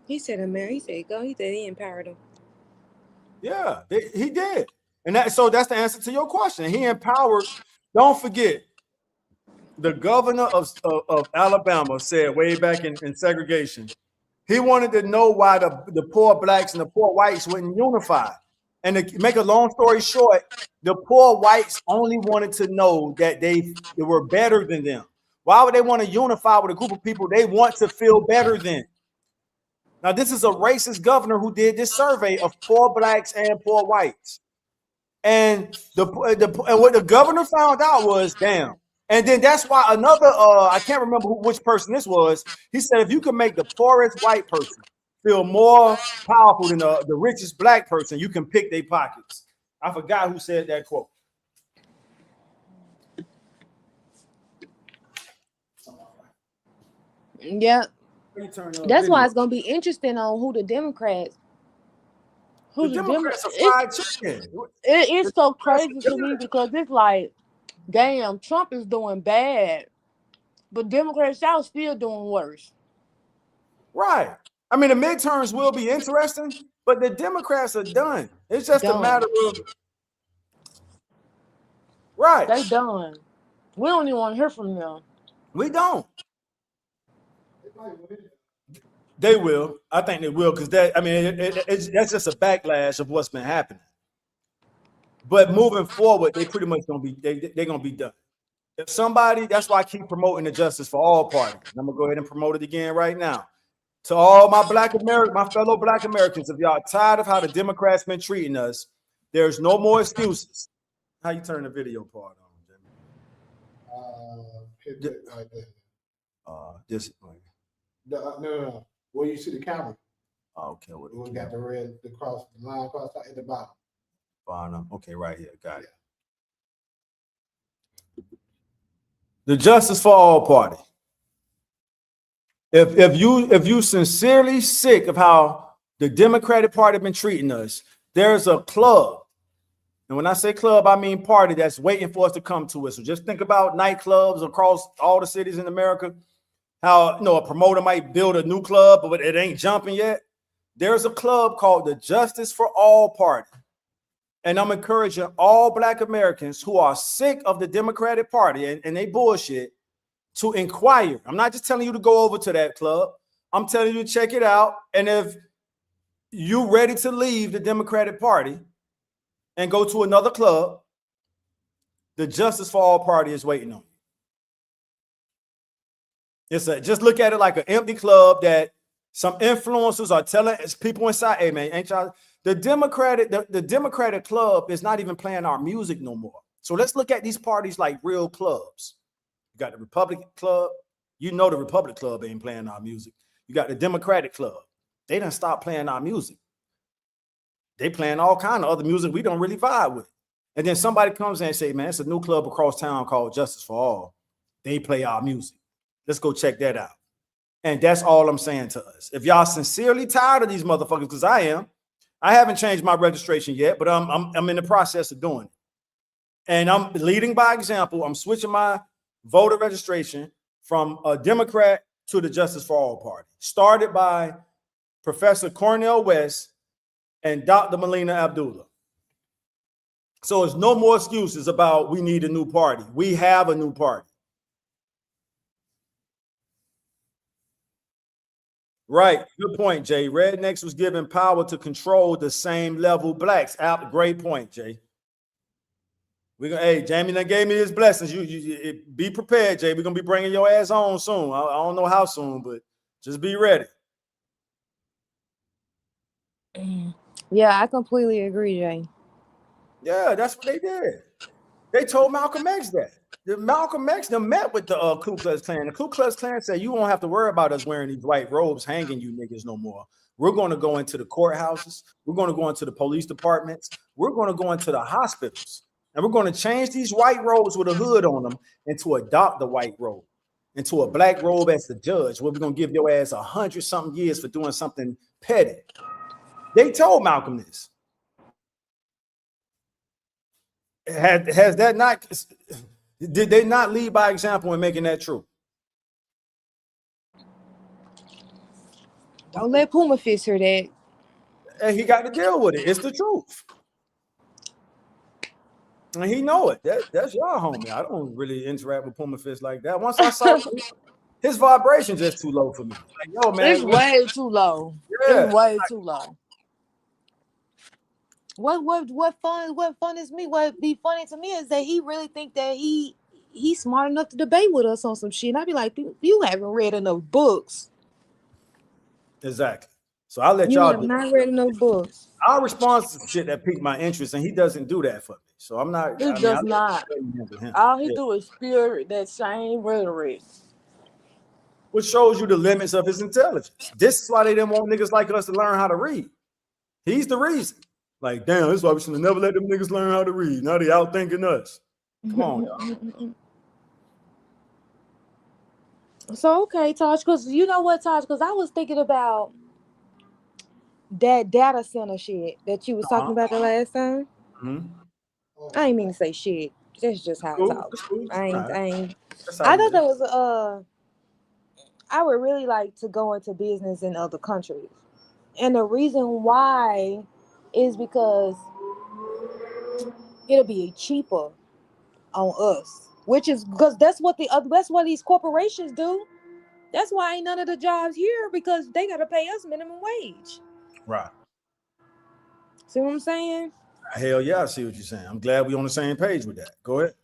He said he empowered him. Yeah, he did. And so that's the answer to your question. He empowered. Don't forget, the governor of Alabama said way back in segregation, he wanted to know why the poor blacks and the poor whites wouldn't unify. And to make a long story short, the poor whites only wanted to know that they were better than them. Why would they want to unify with a group of people they want to feel better than? Now, this is a racist governor who did this survey of poor blacks and poor whites. And what the governor found out was, damn. And then that's why another, I can't remember which person this was. He said, if you can make the poorest white person feel more powerful than the richest black person, you can pick their pockets. I forgot who said that quote. Yeah. That's why it's gonna be interesting on who the Democrats. The Democrats are fried chicken. It's so crazy to me because it's like, damn, Trump is doing bad, but Democrats y'all still doing worse. Right. I mean, the midterms will be interesting, but the Democrats are done. It's just a matter of right. They done. We don't even want to hear from them. We don't. They will. I think they will because that. I mean, that's just a backlash of what's been happening. But moving forward, they pretty much gonna be they're gonna be done. If somebody, that's why I keep promoting the Justice for All party. I'm gonna go ahead and promote it again right now. To all my my fellow Black Americans, if y'all tired of how the Democrats been treating us, there's no more excuses. How you turn the video part on, Jimmy? Hit it right there. This. No. Where you see the camera? Okay. We got the red, the line across at the bottom. Okay, right here. Got it. The Justice for All party. If you sincerely sick of how the Democratic Party been treating us, there's a club. And when I say club, I mean party that's waiting for us to come to it. So just think about nightclubs across all the cities in America. How a promoter might build a new club, but it ain't jumping yet. There's a club called the Justice for All Party. And I'm encouraging all Black Americans who are sick of the Democratic Party and they bullshit to inquire. I'm not just telling you to go over to that club. I'm telling you to check it out. And if you're ready to leave the Democratic Party and go to another club, the Justice for All Party is waiting on you. Just look at it like an empty club that some influencers are telling people inside, hey man, ain't y'all the Democratic club is not even playing our music no more. So let's look at these parties like real clubs. You got the Republican Club. You know the Republican Club ain't playing our music. You got the Democratic Club. They done stopped playing our music. They playing all kind of other music we don't really vibe with. And then somebody comes in and say, man, it's a new club across town called Justice for All. They play our music. Let's go check that out. And that's all I'm saying to us. If y'all sincerely tired of these motherfuckers, because I am, I haven't changed my registration yet, but I'm in the process of doing it. And I'm leading by example. I'm switching my voter registration from a Democrat to the Justice for All party. Started by Professor Cornel West and Dr. Melina Abdullah. So it's no more excuses about we need a new party. We have a new party. Right. Good point, Jay. Rednecks was given power to control the same level blacks. Great point, Jay. Hey, Jamie done gave me his blessings. You be prepared, Jay. We're gonna be bringing your ass on soon. I don't know how soon, but just be ready. Yeah, I completely agree, Jay. Yeah, that's what they did. They told Malcolm X that. Malcolm X met with the Ku Klux Klan. The Ku Klux Klan said, you won't have to worry about us wearing these white robes hanging you niggas no more. We're going to go into the courthouses. We're going to go into the police departments. We're going to go into the hospitals. And we're going to change these white robes with a hood on them into adopt the white robe, into a black robe as the judge, where we're going to give your ass 100-something years for doing something petty. They told Malcolm this. Has that not... Did they not lead by example in making that true? Don't let Puma Fist hear that. And he got to deal with it. It's the truth. And he know it. That's y'all homie. I don't really interact with Puma Fist like that. Once I saw his vibration just too low for me. Like, yo, man. It's way too low. Yeah. It's way too low. What fun is me? What be funny to me is that he really think that he's smart enough to debate with us on some shit. And I'd be like, you haven't read enough books. Exactly. So I'll let y'all do. You have not read enough books. I'll respond to shit that piqued my interest, and he doesn't do that for me. So I'm not. He I mean, I does let not. you handle him. All he Yeah. do is spew that same rhetoric. Which shows you the limits of his intelligence. This is why they didn't want niggas like us to learn how to read. He's the reason. Like, damn, this is why we should have never let them niggas learn how to read. Now they out thinking us. Come on, y'all. So okay, Taj, because you know what, Taj, because I was thinking about that data center shit that you was talking about the last time. Mm-hmm. I ain't mean to say shit. That's just how I Cool. talk. That's cool. I ain't. Right. I ain't. That's how I you thought live. that was I would really like to go into business in other countries, and the reason why is because it'll be cheaper on us, which is because that's what these corporations do. That's why ain't none of the jobs here because they gotta pay us minimum wage. Right. See what I'm saying? Hell yeah, I see what you're saying. I'm glad we're on the same page with that. Go ahead.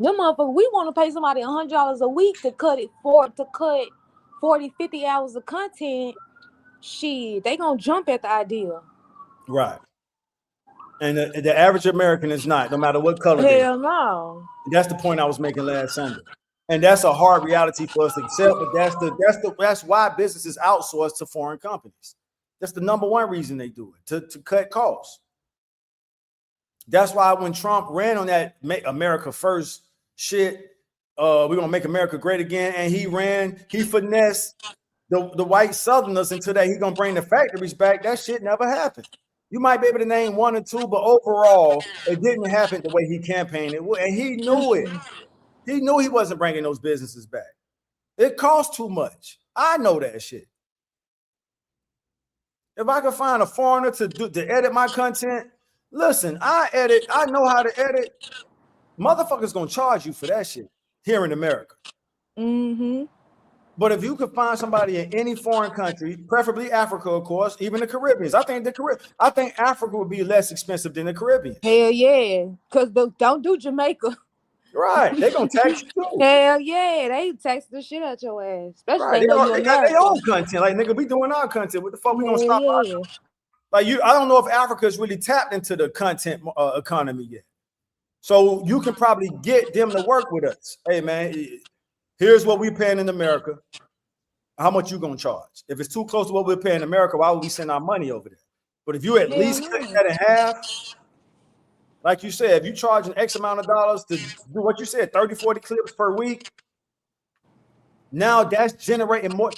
Them motherfuckers, we want to pay somebody $100 a week to cut 40, 50 hours of content. Shit, they gonna jump at the idea. Right. And the average American is not, no matter what color they are. Hell no. That's the point I was making last Sunday. And that's a hard reality for us to accept, but that's why businesses outsource to foreign companies. That's the number one reason they do it, to cut costs. That's why when Trump ran on that Make America First shit, we're gonna make America great again, and he finessed the white Southerners into that he's gonna bring the factories back. That shit never happened. You might be able to name one or two, but overall, it didn't happen the way he campaigned it, and he knew it. He knew he wasn't bringing those businesses back. It costs too much. I know that shit. If I could find a foreigner to edit my content, listen, I know how to edit. Motherfuckers gonna charge you for that shit here in America. Mm-hmm. But if you could find somebody in any foreign country, preferably Africa, of course, even the Caribbean, I think Africa would be less expensive than the Caribbean. Hell yeah, cause don't do Jamaica. Right? They gonna tax you too. Hell yeah, they tax the shit out your ass, especially Right? they know you They got their American. own content. Like nigga, we doing our content. What the fuck we gonna Hell stop? yeah. Like I don't know if Africa is really tapped into the content economy yet. So you can probably get them to work with us. Hey man, here's what we're paying in America. How much you gonna charge? If it's too close to what we're paying in America, why would we send our money over there? But if you at least cut that in half, like you said, if you charging X amount of dollars to do what you said, 30, 40 clips per week, now that's generating more.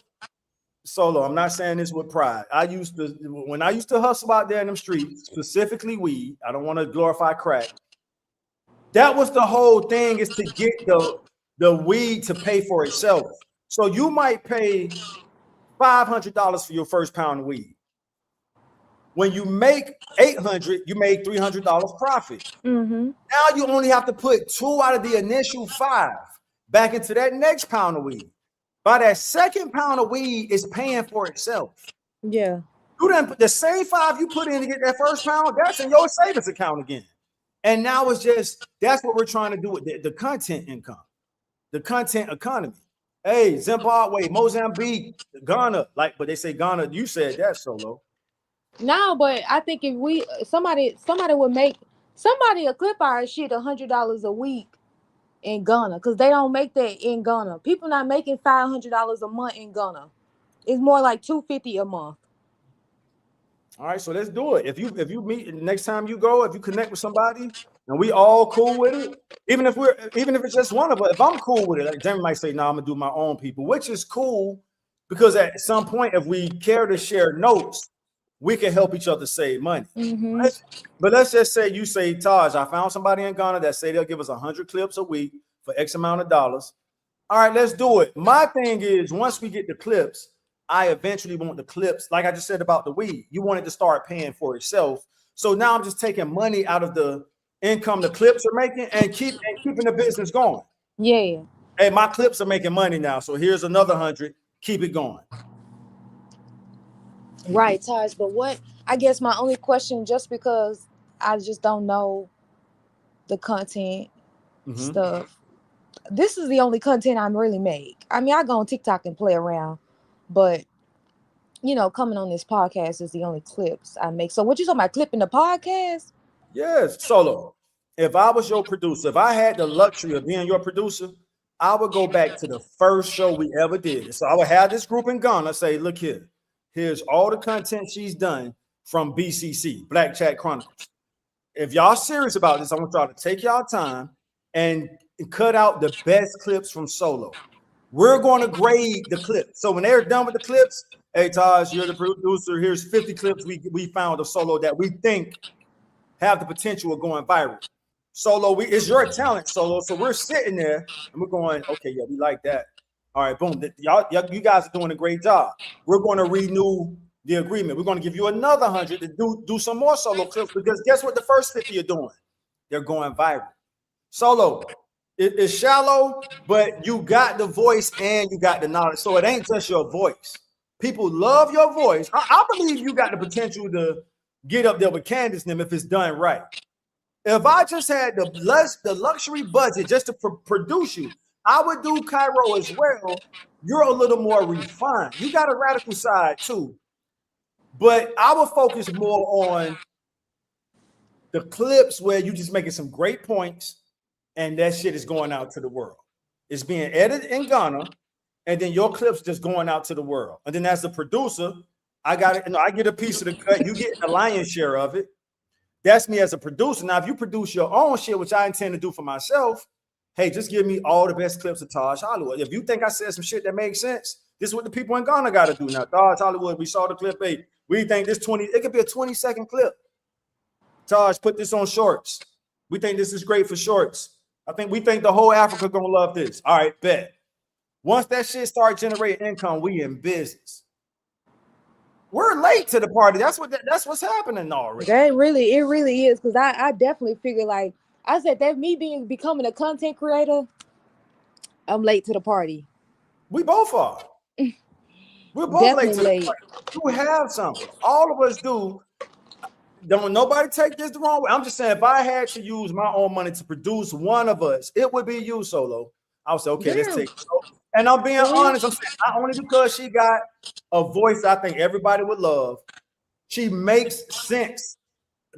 Solo, I'm not saying this with pride. When I used to hustle out there in them streets, specifically weed, I don't want to glorify crack. That was the whole thing, is to get the weed to pay for itself. So you might pay $500 for your first pound of weed. When you make $800, you made $300 profit. Mm-hmm. Now you only have to put 2 out of the initial 5 back into that next pound of weed. By that second pound of weed is paying for itself. Yeah. You done put the same 5 you put in to get that first pound, that's in your savings account again. And now it's just, that's what we're trying to do with the content income, the content economy. Hey, Zimbabwe, Mozambique, Ghana, but they say Ghana, you said that, Solo. No, but I think if somebody would make a clip our shit $100 a week in Ghana, because they don't make that in Ghana. People not making $500 a month in Ghana. It's more like $250 a month. All right, so let's do it. If you meet next time you go, if you connect with somebody and we all cool with it, even if it's just one of us, if I'm cool with it, like Jamie might say, "No, I'm gonna do my own people," which is cool, because at some point, if we care to share notes, we can help each other save money. Mm-hmm. But let's just say you say, Taj, I found somebody in Ghana that say they'll give us 100 clips a week for X amount of dollars. All right, let's do it. My thing is, once we get the clips, I eventually want the clips, like I just said about the weed. You want it to start paying for itself. So now I'm just taking money out of the income the clips are making and keeping the business going. Yeah. Hey, my clips are making money now, so here's another 100. Keep it going. Right, Taj. But I guess my only question, just because I just don't know the content stuff, this is the only content I really make. I mean, I go on TikTok and play around, but coming on this podcast is the only clips I make. So what you talking about, clipping the podcast? Yes, Solo. if I was your producer, if I had the luxury of being your producer, I would go back to the first show we ever did. So I would have this group in Ghana say, look here, here's all the content she's done from BCC, Black Chat Chronicles. If y'all serious about this, I want y'all to take y'all time and cut out the best clips from Solo. We're going to grade the clips. So when they're done with the clips, hey, Taj, you're the producer. Here's 50 clips we found of Solo that we think have the potential of going viral. Solo, it's your talent, Solo. So we're sitting there and we're going, okay, yeah, we like that. All right, boom. You guys are doing a great job. We're going to renew the agreement. We're going to give you another 100 to do some more Solo clips, because guess what the first 50 are doing? They're going viral. Solo, it's shallow, but you got the voice and you got the knowledge. So it ain't just your voice. People love your voice. I believe you got the potential to get up there with Candace and them if it's done right. If I just had the luxury budget just to produce you, I would do Cairo as well. You're a little more refined. You got a radical side too. But I would focus more on the clips where you just making some great points and that shit is going out to the world. It's being edited in Ghana, and then your clips just going out to the world. And then as the producer, I got it. I get a piece of the cut. You get the lion's share of it. That's me as a producer. Now, if you produce your own shit, which I intend to do for myself, hey, just give me all the best clips of Taj Hollywood. If you think I said some shit that makes sense, this is what the people in Ghana got to do now. Taj Hollywood, we saw the clip. Hey, we think this 20, it could be a 20-second clip. Taj, put this on shorts. We think this is great for shorts. We think the whole Africa gonna love this. All right, bet. Once that shit start generating income, we in business. We're late to the party. That's what's happening already. It really is, because I definitely figure, like I said, that me becoming a content creator, I'm late to the party. We both are. We're both definitely late to the party. You have something. All of us do. Don't nobody take this the wrong way. I'm just saying, if I had to use my own money to produce one of us, it would be you, Solo. I would say, okay, let's take it. And I'm being honest. I'm saying, not only because she got a voice I think everybody would love, she makes sense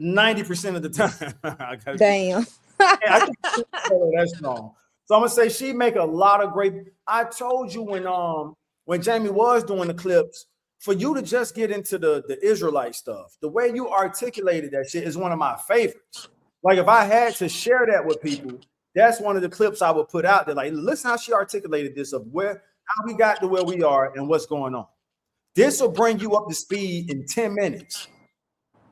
90% of the time. Damn. That's wrong. So I'm gonna say she make a lot of great. I told you when Jamie was doing the clips, for you to just get into the Israelite stuff, the way you articulated that shit is one of my favorites. Like, if I had to share that with people, that's one of the clips I would put out there. Like, listen how she articulated this of how we got to where we are and what's going on. This will bring you up to speed in 10 minutes.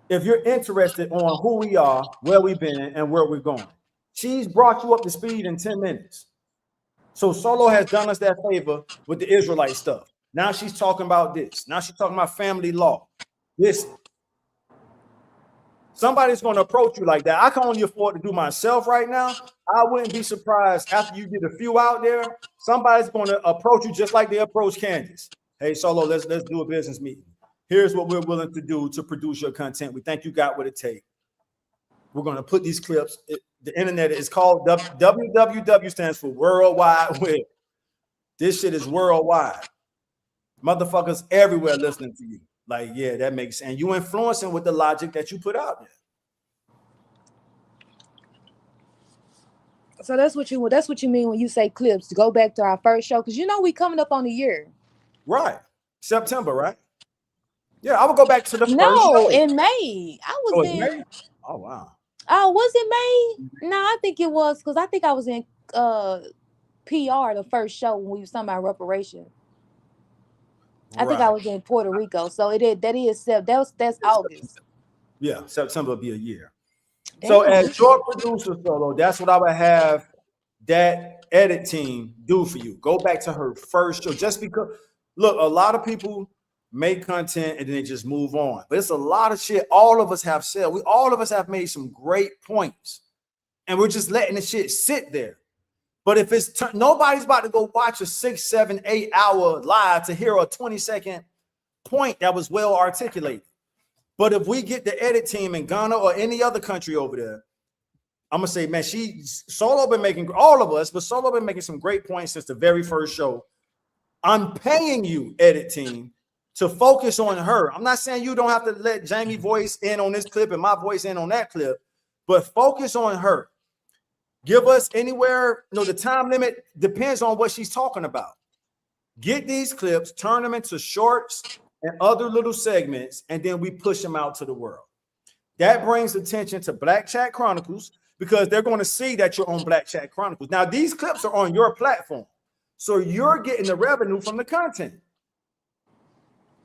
If you're interested on who we are, where we've been, and where we're going. She's brought you up to speed in 10 minutes. So Solo has done us that favor with the Israelite stuff. Now she's talking about this. Now she's talking about family law. Listen, somebody's going to approach you like that. I can only afford to do myself right now. I wouldn't be surprised after you get a few out there, somebody's going to approach you just like they approach Candace. Hey, Solo, let's do a business meeting. Here's what we're willing to do to produce your content. We think you got what it takes. We're going to put these clips. The internet is called WWW, stands for World Wide Web. This shit is worldwide. Motherfuckers everywhere listening to you. Like, yeah, that makes sense. And you influencing with the logic that you put out there. So that's what you mean when you say clips. To go back to our first show, because we coming up on a year. Right. September, right? Yeah, I would go back to the first show. No, in May. May? Oh, wow. Oh, was it May? No, I think it was, because I think I was in PR the first show when we was talking about reparation. I think I was in Puerto Rico. So that's August. Yeah, September will be a year. Damn. So as your producer, Solo, that's what I would have that edit team do for you. Go back to her first show. Just because, look, a lot of people make content and then they just move on. But it's a lot of shit all of us have said. All of us have made some great points. And we're just letting the shit sit there. But if it's nobody's about to go watch a 6, 7, 8 hour live to hear a 20-second point that was well articulated. But if we get the edit team in Ghana or any other country over there, I'm gonna say, man, Solo been making all of us, but Solo been making some great points since the very first show. I'm paying you, edit team, to focus on her. I'm not saying you don't have to let Jamie voice in on this clip and my voice in on that clip, but focus on her. Give us anywhere, the time limit depends on what she's talking about. Get these clips, turn them into shorts and other little segments, and then we push them out to the world. That brings attention to Black Chat Chronicles because they're going to see that you're on Black Chat Chronicles. Now, these clips are on your platform, so you're getting the revenue from the content.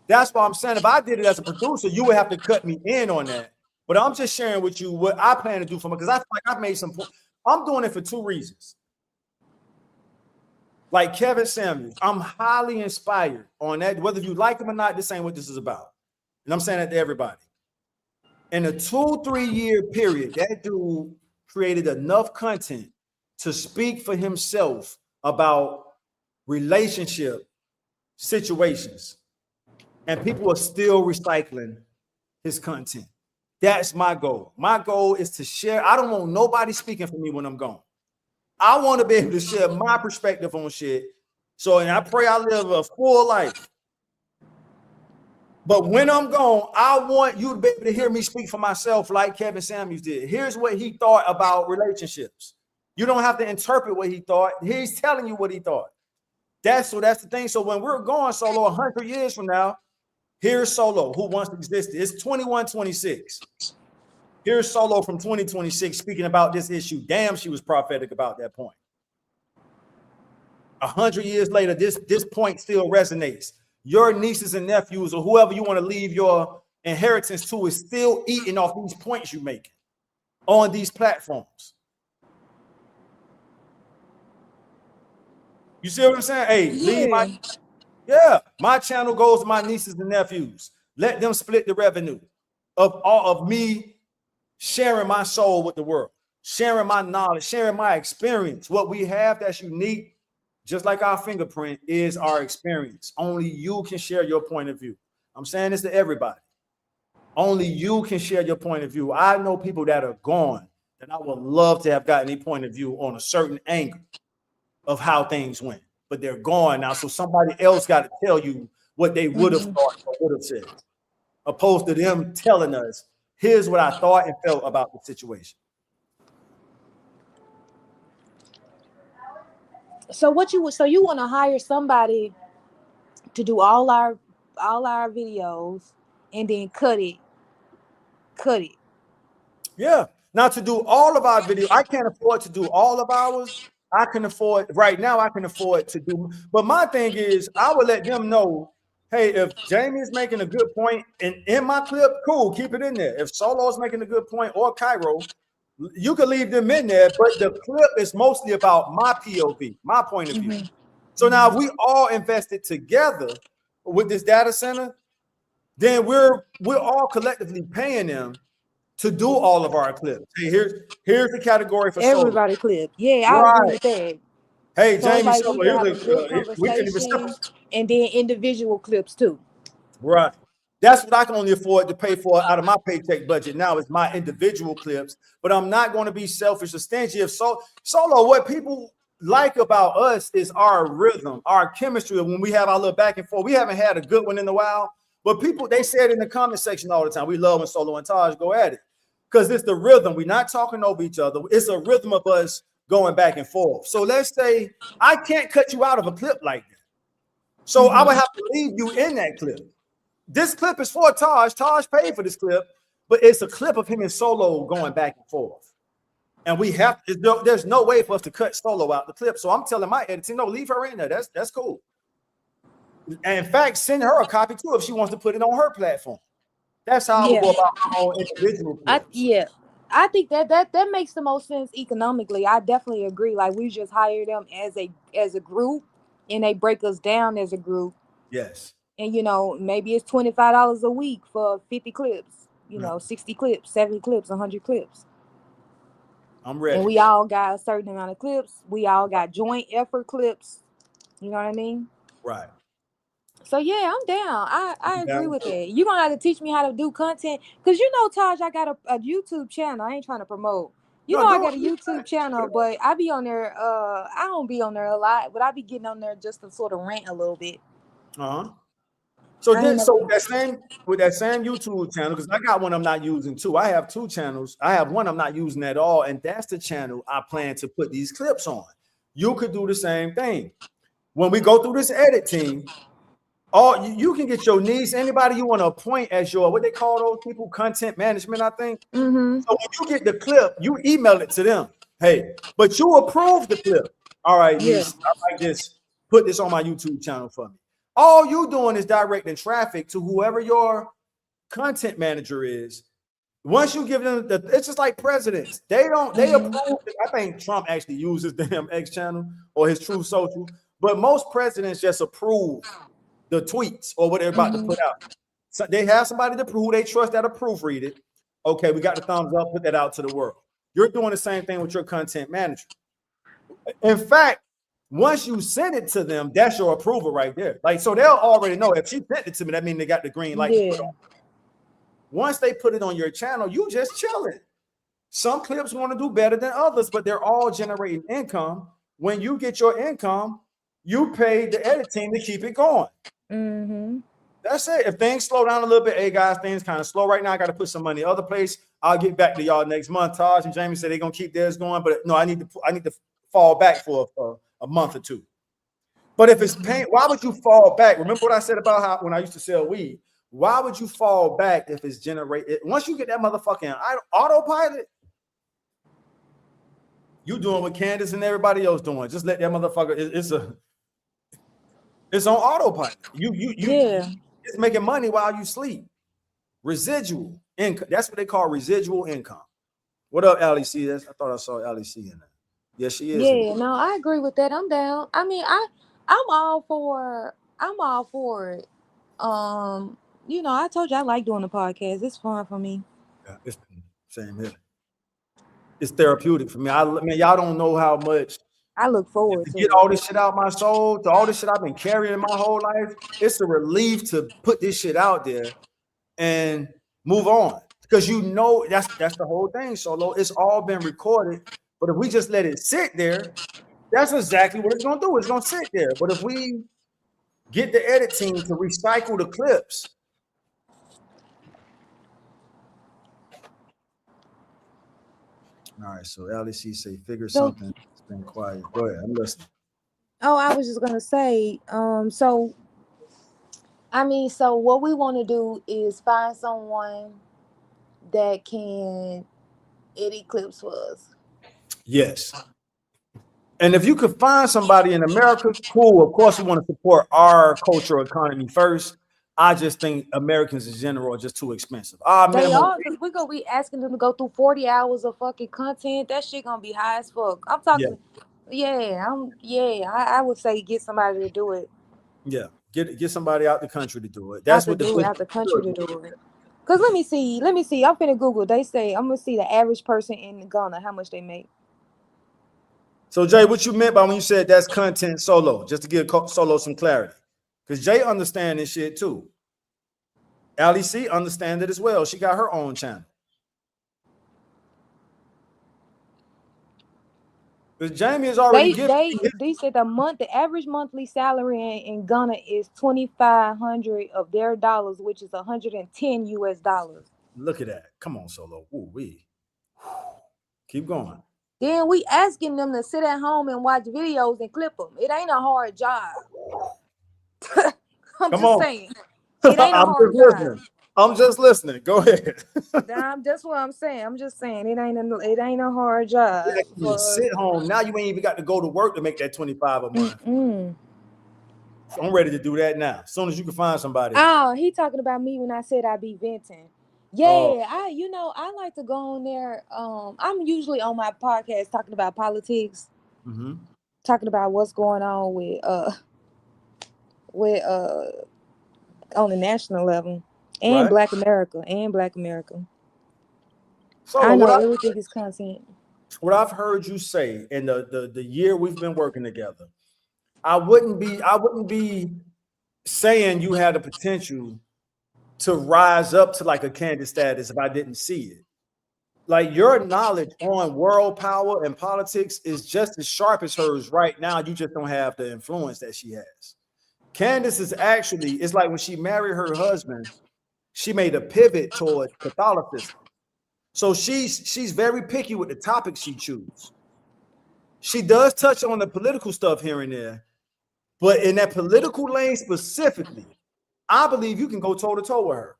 That's why I'm saying if I did it as a producer, you would have to cut me in on that. But I'm just sharing with you what I plan to do for me because I feel like I've made some points. I'm doing it for two reasons. Like Kevin Samuels, I'm highly inspired on that. Whether you like him or not, this ain't what this is about. And I'm saying that to everybody. In a 2-3 year period, that dude created enough content to speak for himself about relationship situations. And people are still recycling his content. That's my goal. My goal is to share. I don't want nobody speaking for me when I'm gone. I want to be able to share my perspective on shit. So, and I pray I live a full life. But when I'm gone, I want you to be able to hear me speak for myself like Kevin Samuels did. Here's what he thought about relationships. You don't have to interpret what he thought. He's telling you what he thought. That's the thing. So when we're going solo 100 years from now, here's Solo, who once existed. It's 2126. Here's Solo from 2026 speaking about this issue. Damn, she was prophetic about that point. 100 years later, this point still resonates. Your nieces and nephews or whoever you want to leave your inheritance to is still eating off these points you make on these platforms. You see what I'm saying? Hey, Yeah. my channel goes to my nieces and nephews. Let them split the revenue of all of me sharing my soul with the world, sharing my knowledge, sharing my experience. What we have that's unique, just like our fingerprint, is our experience. Only you can share your point of view. I'm saying this to everybody. Only you can share your point of view. I know people that are gone that I would love to have gotten a point of view on a certain angle of how things went, but they're gone now. So somebody else got to tell you what they would have thought or would have said, opposed to them telling us, here's what I thought and felt about the situation. So you want to hire somebody to do all our videos and then cut it. Yeah. Now to do all of our video, I can't afford to do all of ours. I can afford right now. I can afford to do, but my thing is, I would let them know, hey, if Jamie is making a good point and in my clip, cool, keep it in there. If Solo is making a good point or Cairo, you can leave them in there. But the clip is mostly about my POV, my point of view. So now if we all invested together with this data center, then we're all collectively paying them to do all of our clips. Hey, here's the category for Everybody Solo. clip. Yeah, I agree Right. with that. Hey, So it's Jamie like we Solo, can have a good we can even conversation and then individual clips too. right. That's what I can only afford to pay for out of my paycheck budget now is my individual clips, but I'm not going to be selfish or stingy. If Solo, what people like about us is our rhythm, our chemistry. When we have our little back and forth, we haven't had a good one in a while, but people, they say it in the comment section all the time. We love when Solo and Taj go at it because it's the rhythm. We're not talking over each other. It's a rhythm of us going back and forth. So let's say I can't cut you out of a clip like that. So I would have to leave you in that clip. This clip is for Taj. Taj paid for this clip, but it's a clip of him and Solo going back and forth. And we have there's no way for us to cut Solo out the clip. So I'm telling my editing, no, leave her in there. That's cool. And in fact, send her a copy too if she wants to put it on her platform. That's how I would go about my own individual clips. I think that makes the most sense economically. I definitely agree. Like we just hire them as a group and they break us down as a group. Yes. And maybe it's $25 a week for 50 clips, 60 clips, 70 clips, 100 clips. I'm ready. And we all got a certain amount of clips. We all got joint effort clips. You know what I mean? Right. So yeah, I'm down. I agree with that. You're gonna have to teach me how to do content. Cause Taj, I got a YouTube channel. I ain't trying to promote. I got a YouTube channel, but I be on there, I don't be on there a lot, but I be getting on there just to sort of rant a little bit. Uh-huh. So I ain't then, so never. that same with that same YouTube channel, because I got one I'm not using too. I have two channels. I have one I'm not using at all, and that's the channel I plan to put these clips on. You could do the same thing. When we go through this edit team, all you can get your niece, anybody you want to appoint as your what they call those people, content management, I think. Mm-hmm. So when you get the clip, you email it to them. Hey, but you approve the clip. All right, Yeah. niece, I like this. Put this on my YouTube channel for me. All you doing is directing traffic to whoever your content manager is. Once you give them it's just like presidents. They approve. I think Trump actually uses the damn X channel or his True Social, but most presidents just approve the tweets or what they're about to put out. So they have somebody to prove they trust that'll proofread it. Okay, we got the thumbs up, put that out to the world. You're doing the same thing with your content manager. In fact, once you send it to them, that's your approval right there. Like, so they'll already know if she sent it to me, that means they got the green light to put on. Once they put it on your channel, you just chilling. Some clips want to do better than others, but they're all generating income. When you get your income, you pay the edit team to keep it going. Mm-hmm. That's it. If things slow down a little bit, hey guys, things kind of slow right now. I got to put some money other place. I'll get back to y'all next month. Taj and Jamie said they're gonna keep theirs going, but no, I need to fall back for a month or two. But if it's pain, why would you fall back? Remember what I said about how when I used to sell weed? Why would you fall back if it's generated? Once you get that motherfucking autopilot, you doing what Candace and everybody else doing. Just let that motherfucker. It's on autopilot. You it's making money while you sleep. Residual income. That's what they call residual income. What up, Ali C? I thought I saw Ali C in there. Yes, she is. Yeah, no, I agree with that. I'm down. I mean, I'm all for it. I told you I like doing the podcast. It's fun for me. Yeah, it's same here. It's therapeutic for me. I mean, y'all don't know how much I look forward to to get it. all this shit out my soul, to all this shit I've been carrying my whole life. It's a relief to put this shit out there and move on. Because that's the whole thing, Solo. It's all been recorded. But if we just let it sit there, that's exactly what it's gonna do. It's gonna sit there. But if we get the edit team to recycle the clips. All right, so LEC say figure something. It's been quiet. Go ahead, I'm listening. Oh, I was just gonna say, so what we want to do is find someone that can edit clips for us. Yes. And if you could find somebody in America, cool. Of course, we want to support our cultural economy first. I just think Americans in general are just too expensive. They are, because we're gonna be asking them to go through 40 hours of fucking content. That shit gonna be high as fuck. I'm talking, I would say get somebody to do it. Yeah, get somebody out the country to do it. That's what out the country to do it. Cause let me see. I'm finna Google. They say I'm gonna see the average person in Ghana how much they make. So Jay, what you meant by when you said that's content solo, just to give Solo some clarity, because Jay understands this shit too. Ali C understands it as well. She got her own channel. Because Jamie is already they said the average monthly salary in Ghana is $2,500 of their dollars, which is $110 US. Look at that. Come on, Solo. Ooh, we keep going. Then we asking them to sit at home and watch videos and clip them. It ain't a hard job. I'm saying. It ain't a hard job. I'm just listening. Go ahead. That's what I'm saying. I'm just saying it ain't a hard job. You sit home. Now you ain't even got to go to work to make that 25 a month. I'm ready to do that now. As soon as you can find somebody. Oh, he talking about me when I said I be venting. Yeah, I like to go on there. I'm usually on my podcast talking about politics, talking about what's going on with on the national level and Black America. So I know everything is content. What I've heard you say in the year we've been working together, I wouldn't be saying you had the potential to rise up to like a Candace status if I didn't see it. Like your knowledge on world power and politics is just as sharp as hers right now. You just don't have the influence that she has. Candace is actually, it's like when she married her husband, she made a pivot toward Catholicism. So she's very picky with the topics she chooses. She does touch on the political stuff here and there, but in that political lane specifically, I believe you can go toe to toe with her.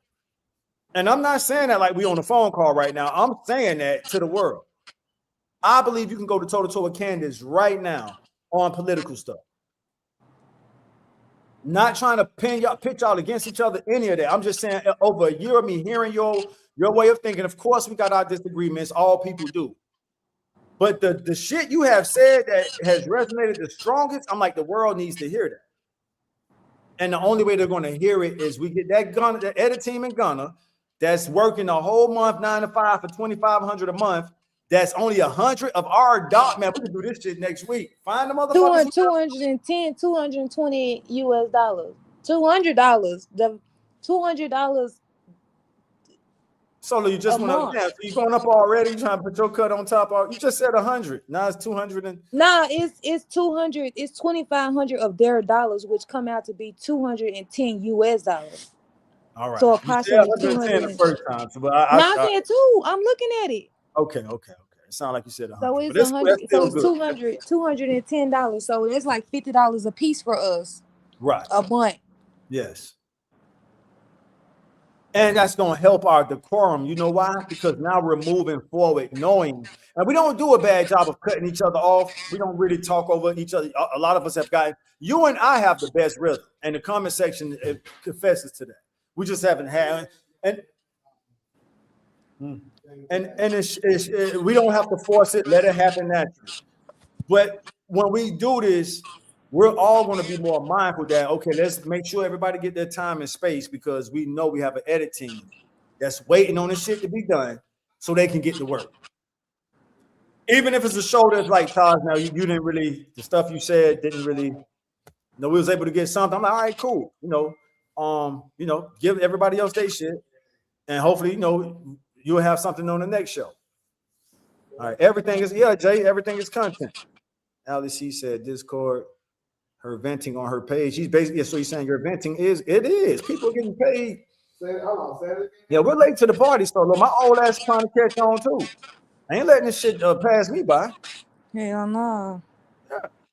And I'm not saying that like we on a phone call right now. I'm saying that to the world. I believe you can go to toe to toe with Candace right now on political stuff. Not trying to pitch y'all against each other, any of that. I'm just saying over a year of me hearing your way of thinking. Of course, we got our disagreements. All people do. But the shit you have said that has resonated the strongest, I'm like, the world needs to hear that. And the only way they're going to hear it is we get that edit team in Ghana that's working a whole month, 9 to 5 for $2,500 a month. That's only 100 of our dot. Man, we can do this shit next week. Find the motherfuckers. 210, 220 US dollars. $200. The $200. So you just want to, so you going up already? You trying to put your cut on top? You just said 100. Now it's 200 and. Nah, it's 200. It's 2,500 of their dollars, which come out to be 210 US dollars. All right. So approximately 200 the first time. So, but I said two. I'm looking at it. Okay. It sounds like you said 100. So it's 100. So it's $210. So it's like $50 a piece for us. Right. A month. Yes. And that's going to help our decorum. You know why? Because now we're moving forward knowing, and we don't do a bad job of cutting each other off. We don't really talk over each other. A lot of us have gotten, you and I have the best rhythm, and the comment section confesses to that. We just haven't had, and we don't have to force it. Let it happen naturally. But when we do this, we're all going to be more mindful that, okay, let's make sure everybody get their time and space, because we know we have an edit team that's waiting on this shit to be done so they can get to work. Even if it's a show that's like, Taj, now you didn't really, the stuff you said didn't really, we was able to get something. I'm like, all right, cool. Give everybody else their shit. And hopefully, you'll have something on the next show. All right. Everything is content. Alice, she said Discord. Her venting on her page. She's basically, so you're saying your venting is people are getting paid. Yeah, we're late to the party, so look, my old ass trying to catch on too. I ain't letting this shit pass me by. Hell no.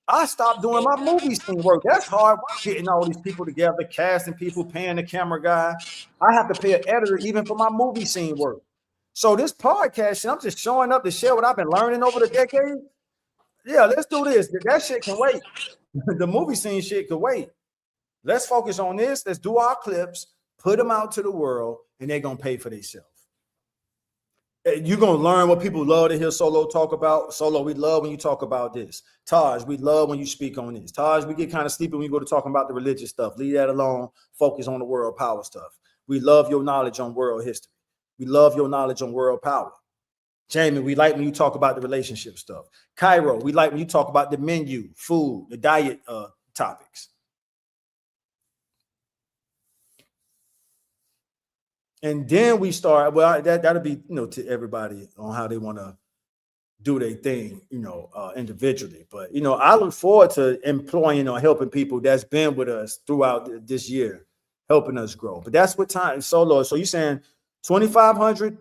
I stopped doing my movie scene work. That's hard. Getting all these people together, casting people, paying the camera guy. I have to pay an editor even for my movie scene work. So this podcast shit, I'm just showing up to share what I've been learning over the decade. Yeah, let's do this. That shit can wait. The movie scene shit could wait. Let's focus on this. Let's do our clips, put them out to the world, and they're going to pay for themselves. You're going to learn what people love to hear Solo talk about. Solo, we love when you talk about this. Taj, we love when you speak on this. Taj, we get kind of sleepy when you go to talking about the religious stuff. Leave that alone. Focus on the world power stuff. We love your knowledge on world history. We love your knowledge on world power. Jamie, we like when you talk about the relationship stuff. Cairo, we like when you talk about the menu, food, the diet topics. And then we start, well, that'll be, to everybody on how they want to do their thing, individually. But, I look forward to employing or helping people that's been with us throughout this year, helping us grow. But that's what time Solo. So you're saying $2,500.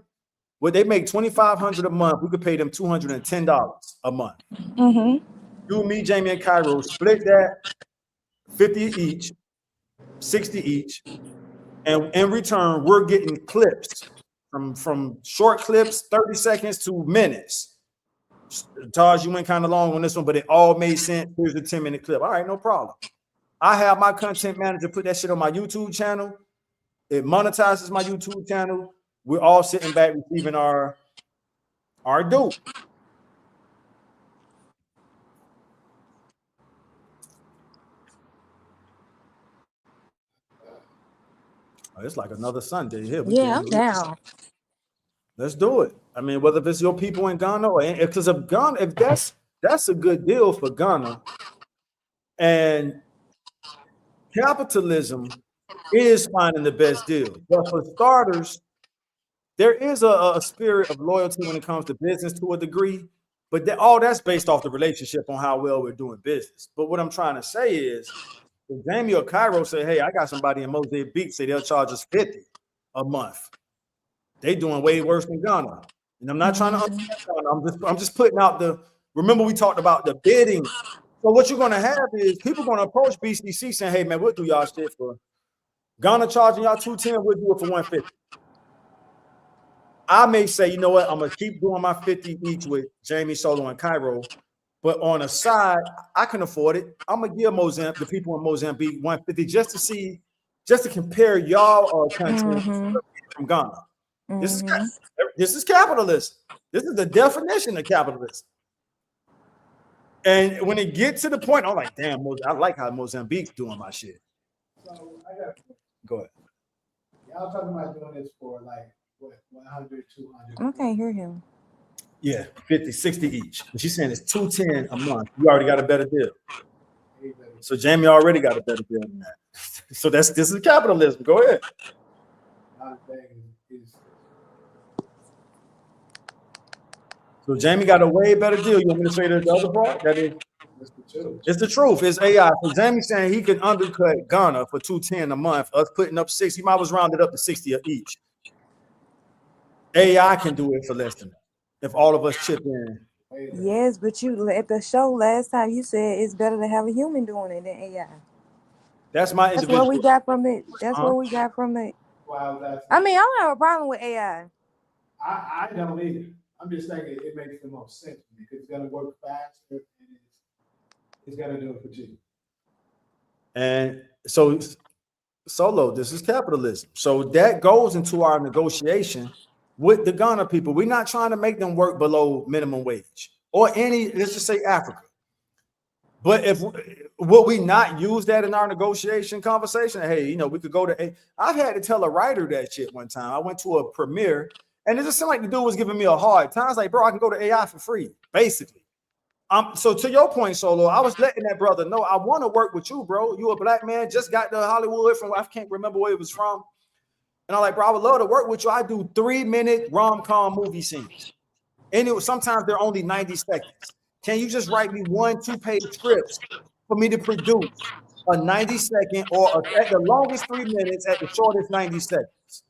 Well, they make $2,500 a month. We could pay them $210 a month. Mm-hmm. You, me, Jamie, and Cairo split that 50 each, 60 each, and in return, we're getting clips from short clips, 30 seconds to minutes. Taj, you went kind of long on this one, but it all made sense. Here's the 10-minute clip. All right, no problem. I have my content manager put that shit on my YouTube channel. It monetizes my YouTube channel. We're all sitting back receiving our due. Oh, it's like another Sunday here. Yeah, I'm down. Let's do it. I mean, whether if it's your people in Ghana or because of Ghana, if that's a good deal for Ghana. And capitalism is finding the best deal. But for starters, there is a spirit of loyalty when it comes to business to a degree, but all that's based off the relationship on how well we're doing business. But what I'm trying to say is If Jamie or Cairo say, hey, I got somebody in Mozambique, say they'll charge us 50 a month. They doing way worse than Ghana. And I'm not trying to understand Ghana. I'm just putting out the, remember we talked about the bidding. So what you're gonna have is people gonna approach BCC saying, hey man, we'll do y'all shit for Ghana charging y'all 210, we'll do it for 150. I may say, you know what, I'm gonna keep doing my 50 each with Jamie, Solo, and Cairo. But on the side, I can afford it. I'm gonna give the people in Mozambique 150 just to see, just to compare y'all content from Ghana. This is capitalism. This is the definition of capitalism. And when it gets to the point, I'm like, damn, I like how Mozambique's doing my shit. So I got go ahead. Y'all talking about doing this for like what 100, 200? I can't hear him. Yeah, 50, 60 each. And she's saying it's 210 a month. You already got a better deal. So Jamie already got a better deal than that. So this is capitalism. Go ahead. So Jamie got a way better deal. You want me to say the other part? That is, it's the truth. It's AI. So Jamie's saying he can undercut Ghana for 210 a month. Us putting up 60. He might was rounded up to 60 each. AI can do it for less than that if all of us chip in. Yes, but you at the show last time you said it's better to have a human doing it than AI. That's my That's individual. what we got from it. That's what we got from it. I mean, I don't have a problem with AI. I don't either. I'm just thinking it makes the most sense because it's gonna work faster and it's gonna do it for you. And so Solo, this is capitalism. So that goes into our negotiation with the Ghana people. We're not trying to make them work below minimum wage or any, let's just say Africa. But will we not use that in our negotiation conversation? Hey, you know, we could go to I've had to tell a writer that shit one time. I went to a premiere and it just seemed like the dude was giving me a hard time. I was like, bro, I can go to AI for free, basically. So to your point, Solo, I was letting that brother know I want to work with you, bro. You a black man, just got to Hollywood from, I can't remember where it was from. And I'm like, bro, I would love to work with you. I do 3-minute rom-com movie scenes. And sometimes they're only 90 seconds. Can you just write me 1-2 page scripts for me to produce a 90-second or at the longest 3 minutes, at the shortest 90 seconds?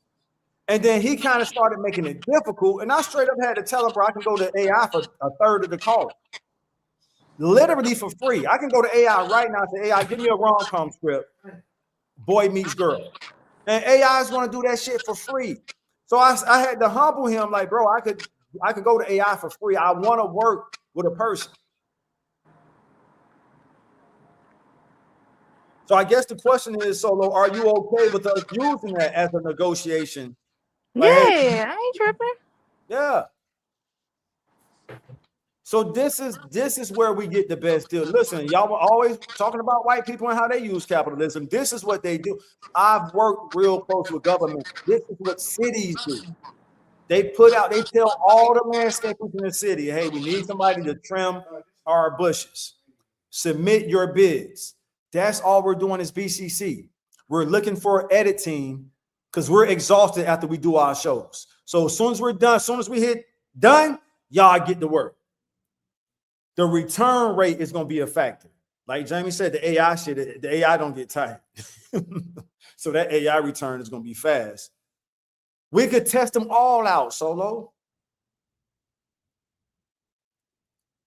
And then he kind of started making it difficult. And I straight up had to tell him, bro, I can go to AI for a third of the cost. Literally for free. I can go to AI right now and say, AI, give me a rom-com script. Boy meets girl. And AI is going to do that shit for free. So I had to humble him like, bro, I could go to AI for free. I want to work with a person. So I guess the question is, Solo, are you okay with us using that as a negotiation? Like, yeah, hey, I ain't tripping. Yeah. So this is where we get the best deal. Listen, y'all were always talking about white people and how they use capitalism. This is what they do. I've worked real close with government. This is what cities do. They tell all the landscapers in the city, hey, we need somebody to trim our bushes. Submit your bids. That's all we're doing is BCC. We're looking for an edit team because we're exhausted after we do our shows. So as soon as we're done, as soon as we hit done, y'all get to work. The return rate is going to be a factor. Like Jamie said, the AI shit, the AI don't get tired. So that AI return is going to be fast. We could test them all out, Solo.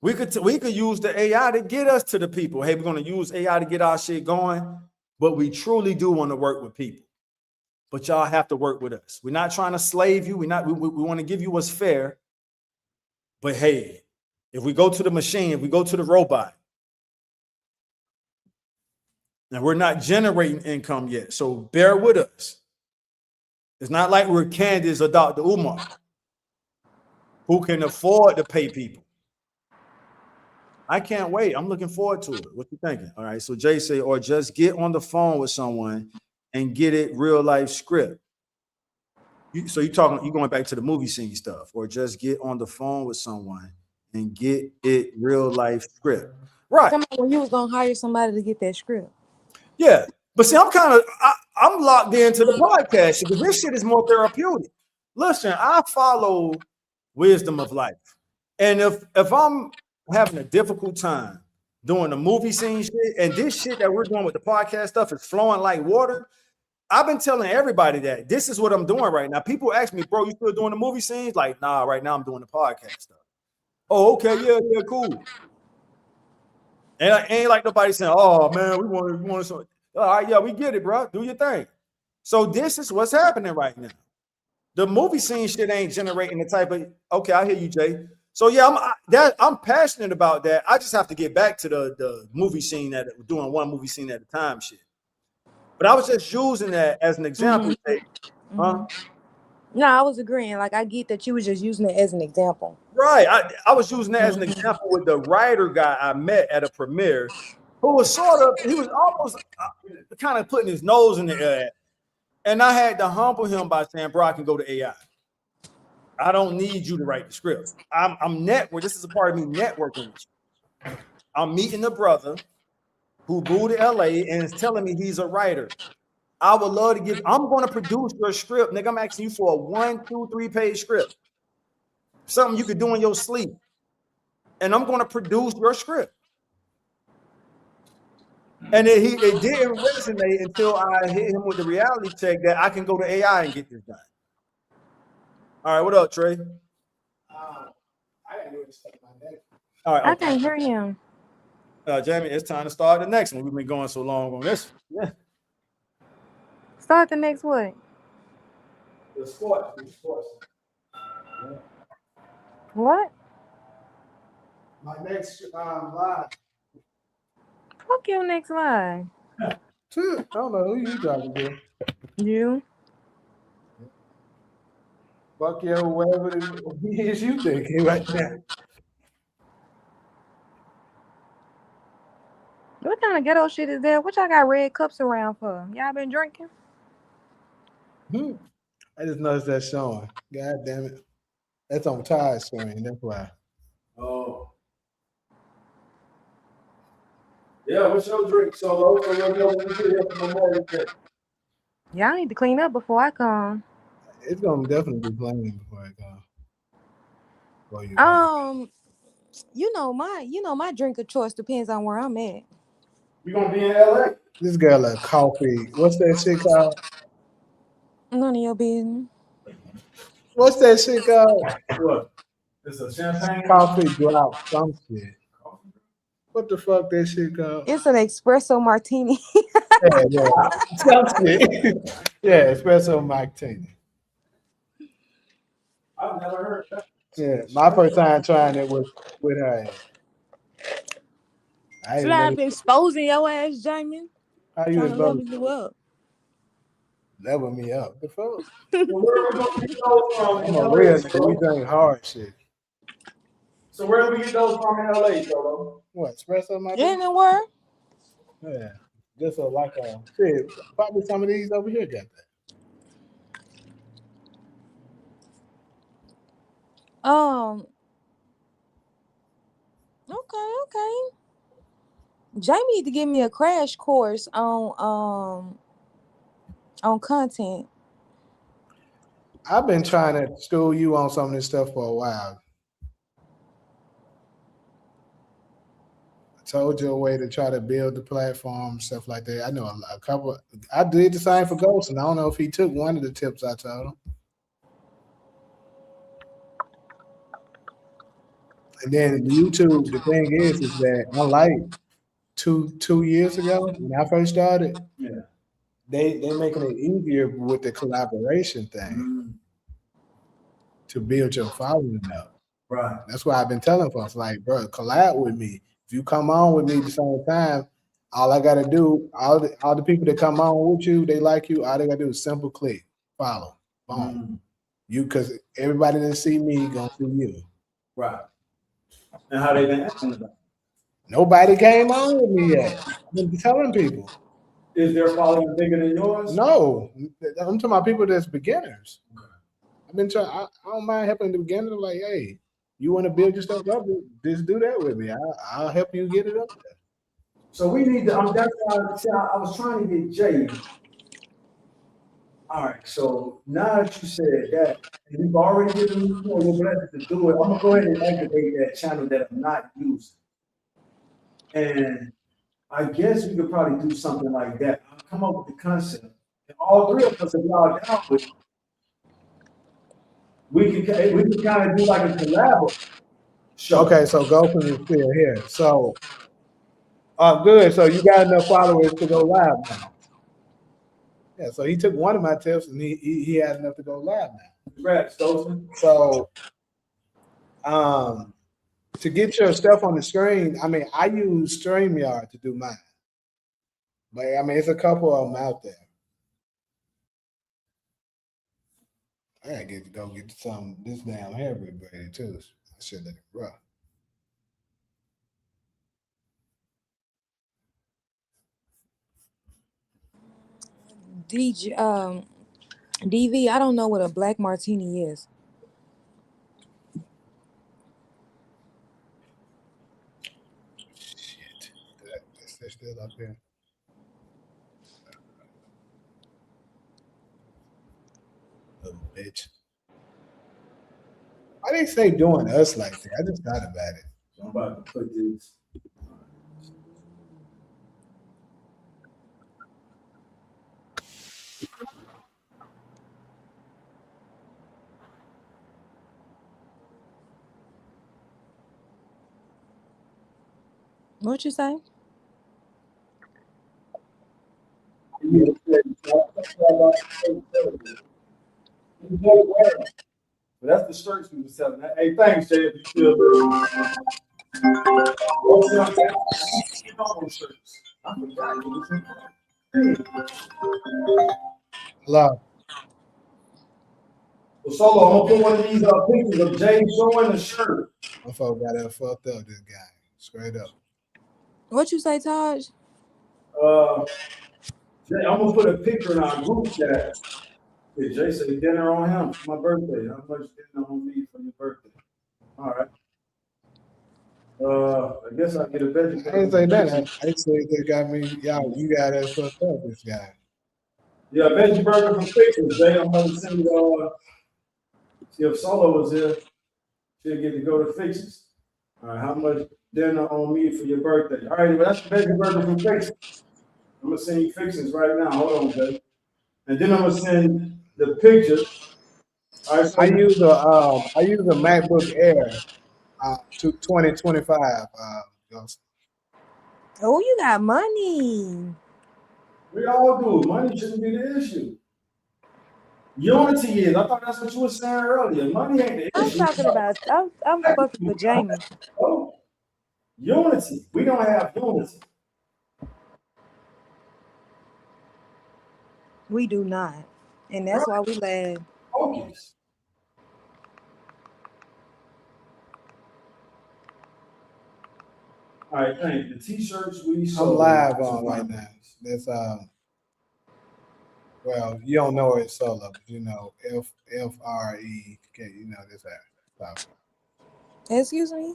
We could use the AI to get us to the people. Hey, we're going to use AI to get our shit going, but we truly do want to work with people. But y'all have to work with us. We're not trying to slave you. We want to give you what's fair. But hey, if we go to the machine, if we go to the robot, and we're not generating income yet, so bear with us. It's not like we're Candace or Dr. Umar, who can afford to pay people. I can't wait. I'm looking forward to it. What you thinking? All right. So Jay say, or just get on the phone with someone and get it real life script. So you're going back to the movie scene stuff, or just get on the phone with someone and get it real life script. Right. When you was gonna hire somebody to get that script. Yeah. But see, I'm locked into the podcast because this shit is more therapeutic. Listen, I follow wisdom of life. And if I'm having a difficult time doing the movie scene shit, and this shit that we're doing with the podcast stuff is flowing like water. I've been telling everybody that this is what I'm doing right now. People ask me, bro, you still doing the movie scenes? Like, nah, right now I'm doing the podcast stuff. Oh, okay, yeah, cool. And ain't like nobody saying, oh man, we want something. All right, yeah, we get it, bro. Do your thing. So this is what's happening right now. The movie scene shit ain't generating the type of, okay, I hear you, Jay. So yeah, I'm passionate about that. I just have to get back to the movie scene that doing one movie scene at a time shit. But I was just using that as an example. Huh? No, I was agreeing. Like, I get that you was just using it as an example. Right. I was using that as an example with the writer guy I met at a premiere who was he was almost kind of putting his nose in the air. And I had to humble him by saying, bro, I can go to AI. I don't need you to write the script. I'm network. This is a part of me networking with you. I'm meeting a brother who moved to LA and is telling me he's a writer. I would love to I'm going to produce your script. Nigga, I'm asking you for a 1, 2, 3 page script. Something you could do in your sleep. And I'm going to produce your script. And it didn't resonate until I hit him with the reality check that I can go to AI and get this done. All right, what up, Trey? I didn't know this stuff like that. All right, I can't hear him. Jamie, it's time to start the next one. We've been going so long on this. Yeah. Start the next what? The sports. Yeah. What? My next live. Fuck your next live. I don't know who you talking to. You. Fuck yo, whatever it is you thinking right now. What kind of ghetto shit is that? What y'all got red cups around for? Y'all been drinking? I just noticed that showing. God damn it. That's on Ty's screen. That's why. Oh. Yeah, what's your drink, Solo? Y'all need to clean up before I come. It's gonna definitely be playing before I go. You know my drink of choice depends on where I'm at. You gonna be in LA? This girl a coffee. What's that shit called? None of your business. What's that shit called? What? It's a champagne Coffee drop some shit. What the fuck that shit called? It's an espresso martini. Yeah. Some shit. Yeah, espresso martini. I've never heard that. Yeah, my first time trying it was with her. Should I have been exposing your ass, Jamie? How you Trying to level you up. Level me up. The fuck? Where are we gonna get those from? I'm a real nigga. We drink hard shit. So where do we get those from in LA, Solo? What, espresso martini? Anywhere? Yeah. Just like a shit. Probably some of these over here got that. Okay. Jamie need to give me a crash course on content. I've been trying to school you on some of this stuff for a while. I told you a way to try to build the platform, stuff like that. I know a couple. I did the same for Ghost, and I don't know if he took one of the tips I told him. And then YouTube, the thing is that unlike two years ago when I first started, they making it easier with the collaboration thing to build your following up. Right. That's why I've been telling folks, like, bro, collab with me. If you come on with me at the same time, all I gotta do, all the people that come on with you, they like you. All they gotta do is simple click, follow, boom. You, because everybody that see me gonna see you. Right. And how they been acting about it? Nobody came on with me yet. I've been telling people. Is their following bigger than yours? No, I'm talking about people that's beginners. I've been trying. I don't mind helping the beginners. Like, hey, you want to build your stuff up? Just do that with me. I'll help you get it up there. So we need to. That's why I was trying to get Jay. All right. So now that you said that, and you've already given me your blessing to do it, I'm gonna go ahead and activate that channel that I'm not using. And I guess we could probably do something like that. I'll come up with the concept. And all three of us, if y'all down with it, we can kind of do like a collab show. Okay, so Gopher is still here. So, good. So you got enough followers to go live now. Yeah. So he took one of my tips, and he had enough to go live now. Congrats, Stolzen. So, to get your stuff on the screen, I mean, I use StreamYard to do mine. But I mean, it's a couple of them out there. I gotta go get some this damn hair braided too. I should let it rough. DV, I don't know what a black martini is. Shit. They're still up there. Little bitch. Why they say doing us like that? I just thought about it. So I'm about to put this. What you say? But that's the shirts we were selling. Hey, thanks, Jay. If you feel Hello. Well, Solo, I'm gonna put one of these pictures of Jay showing the shirt. My folk got that fucked up, this guy. Straight up. What you say, Taj? Jay, I'm gonna put a picture in our group chat. Yeah, Jay said dinner on him for my birthday. How much dinner on me for your birthday? All right. I guess I'll get a veggie. I didn't say that. I said they got me. Y'all, you got that fucked up, this guy. Yeah, veggie burger from Fixers, Jay. I'm gonna send see if Solo was here. She'll get to go to Fixers. All right, how much dinner on me for your birthday? All right, well, that's the veggie burger from Fixers. I'm gonna send you Fixers right now. Hold on, Jay. And then I'm gonna send the picture. All right, so I use a MacBook Air to 2025. Oh, you got money. we all do. Money shouldn't be the issue. Unity is. I thought that's what you were saying earlier. Money ain't the issue. I'm talking about. I'm fucking with Jamie. Oh, unity. We don't have unity. We do not, and that's why we laugh. Focus. All right, thank you. The t-shirts we I'm sold. live on right now. That's well, you don't know it's solo, but you know FRE. You know this app. Excuse me.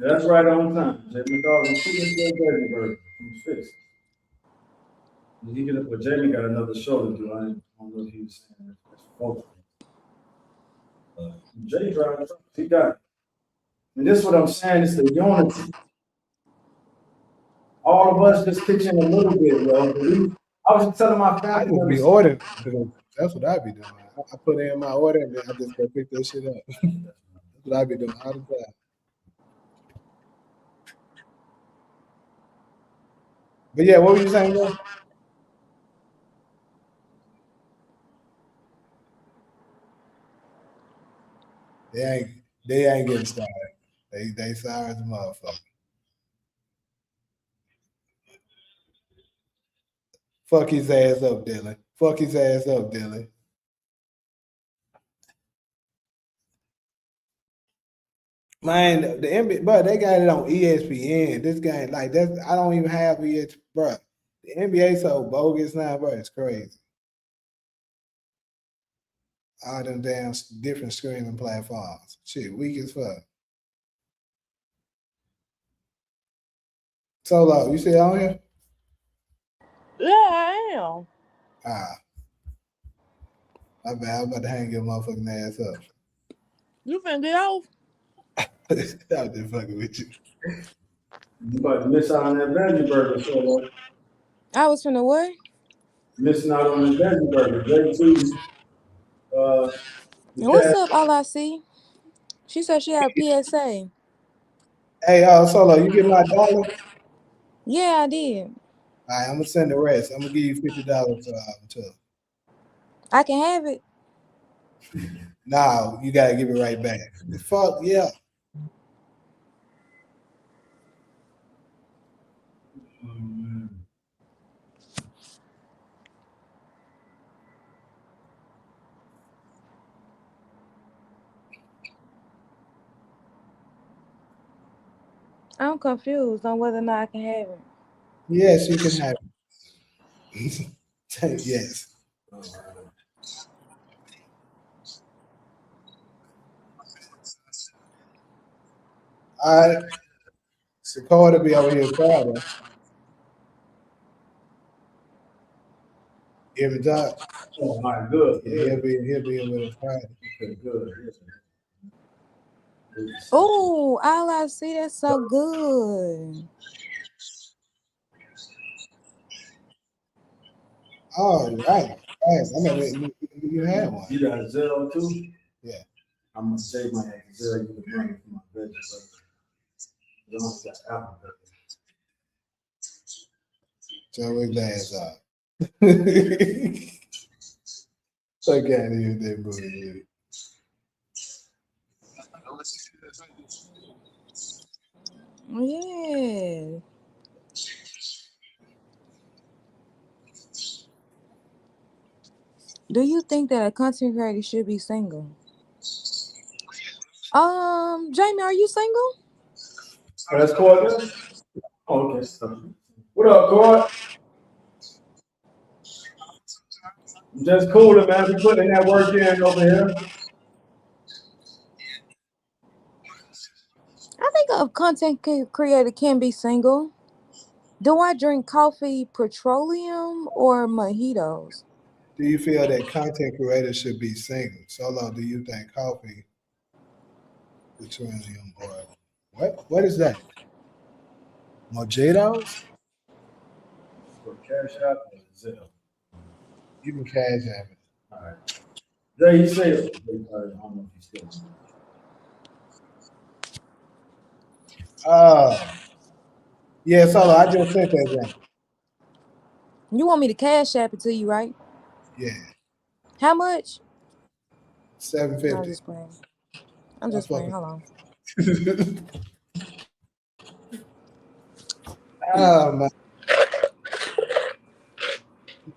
Yeah, that's right on time. Jamie Dog and Veggie Burger from Fixers. But Jamie got another show to do. I don't know if he was saying that's for Jada Drama, he got it. And this is what I'm saying, it's the unity. All of us just pitching a little bit, yo. I was just telling my I family. just be ordering. That's what I be doing. I put in my order and then I just go pick that shit up. That's what I be doing all the time. But yeah, what were you saying, bro? They ain't getting started. They sorry as a motherfucker. Fuck his ass up, Dylan. Fuck his ass up, Dylan. Man, the NBA, bro, they got it on ESPN. This game, like that's I don't even have ESPN, bro. The NBA so bogus now, bro. It's crazy. All them damn different streaming platforms. Shit, weak as fuck. Solo, you still on here? Yeah, I am. Ah, my bad. I was about to hang your motherfucking ass up. You finna get off? I was just fucking with you. You about to miss out on that veggie burger, Solo. I was finna what? Missing out on the veggie burger. JT, the What's cat. up, all I see? She said she had a PSA. Hey, Solo, you get my dollar? Yeah, I did. All right, I'm gonna send the rest. I'm gonna give you $50 to. I can have it. Now you gotta give it right back. Fuck yeah. I'm confused on whether or not I can have it. Yes, you can have it. Yes. All right. Sakura to be over here Friday. Give it up. Oh my good. Yeah, he'll be with us Friday. Okay, good. Oh, all I see, that's so good. All right. I never you had one. You got a zero too? Yeah. I'm gonna save my zero. You can bring it for my veggie burger. I don't got apple burger. So we're glass up. I can't even that movie. Yeah. Do you think that a content creator should be single? Jamie, are you single? Oh, that's Court. Oh, okay. What up, Court? Just cooling, man. We putting that work in over here. I think a content creator can be single. Do I drink coffee, petroleum, or mojitos? Do you feel that content creators should be single? Solo, do you think coffee, petroleum, or what? What is that? Mojitos? For Cash App or Zelle. You can cash app it. All right. There you say it. I don't know if he's still. Yeah, Solo, I just sent that down. You want me to cash app it to you, right? Yeah. How much? I'm $7.50. just playing. I'm just playing. Hold on. Oh man.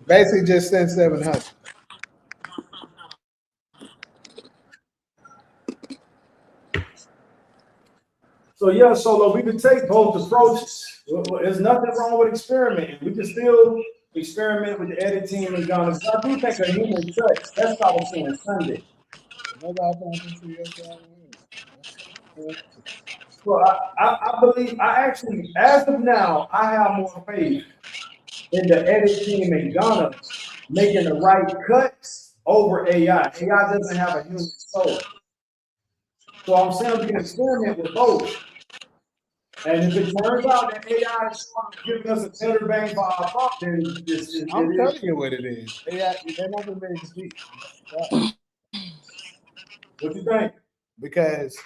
Basically just sent 700. So yeah, Solo, we can take both approaches. There's nothing wrong with experimenting. We can still experiment with the editing and genres. I do think a human touch. That's what I was saying Sunday. So I believe I actually, as of now, I have more faith in the edit team and Ghana making the right cuts over AI. AI doesn't have a human soul. So I'm saying we can experiment with both. And if it turns out that AI is giving us a better bang for our buck, then I'm telling you what it is. AI, they're not gonna be able to compete. What you think? Because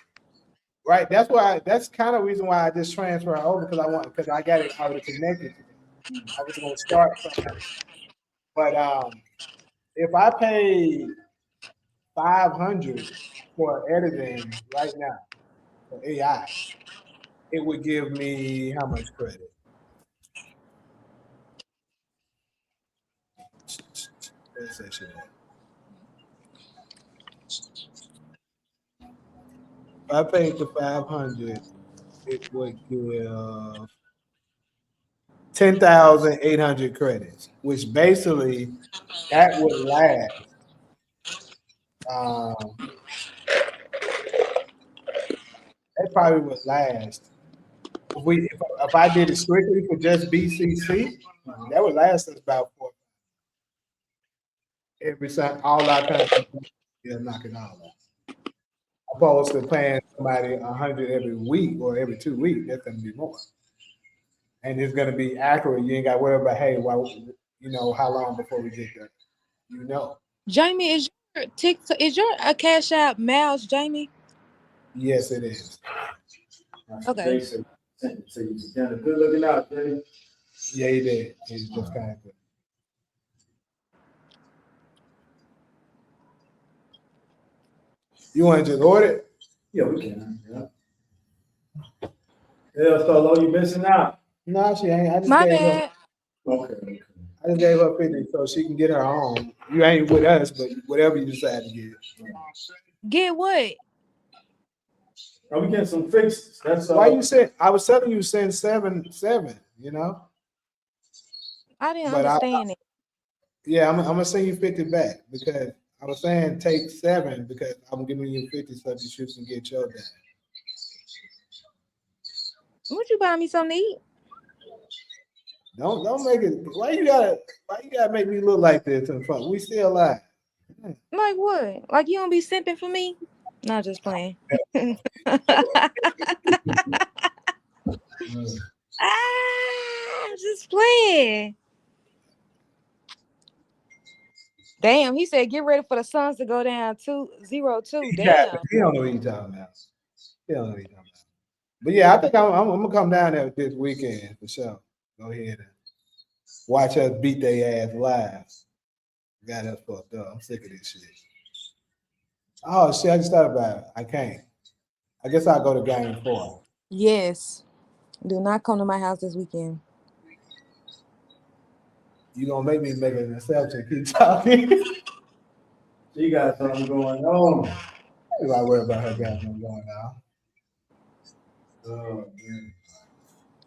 that's kind of the reason why I just transfer over because I got it already connected. I was gonna start something. But if I pay 500 for editing right now for AI, it would give me how much credit? Where's that shit at? If I paid the 500, it would give 10,800 credits, which basically that would last That probably would last. If I did it strictly for just BCC, that would last us about 4. Every time, all our content, yeah, knock it all out. Opposed to paying somebody 100 every week or every 2 weeks, that's gonna be more, and it's gonna be accurate. You ain't got to worry about, hey, well, how long before we get there. Jamie, is your TikTok, is your a Cash App Mouse, Jamie? Yes, it is. Okay. So you kind of good looking out, Jay. Yeah, he did. He's just kind of good. You want to just order it? Yeah, we can. Yeah. Yeah, Solo, you missing out. No, she ain't. I just My gave bad. her. Okay. I just gave her 50 so she can get her own. You ain't with us, but whatever you decide to get. Get what? Are we getting some fixes? That's Why you said I was telling you send 7. I didn't But understand it. Yeah, I'm gonna send you 50 back because I was saying take 7 because I'm giving you 50 so that you can get your dad. Would you buy me something to eat? Don't make it. Why you gotta make me look like this in front? We still alive. Like what? Like you don't be simping for me? Not just playing. Just playing. Damn, he said get ready for the Suns to go down 2-0-2. Damn. He don't know what he's talking about. He don't know what he's talking about. But yeah, I think I'm gonna come down there this weekend for sure. Go ahead and watch us beat their ass live. Got us fucked up. I'm sick of this shit. Oh shit, I just thought about it. I can't. I guess I'll go to game 4. Yes. Do not come to my house this weekend. You gonna make me make an exception. Keep talking. She got something going on. I worry about her got something going on. Oh, man.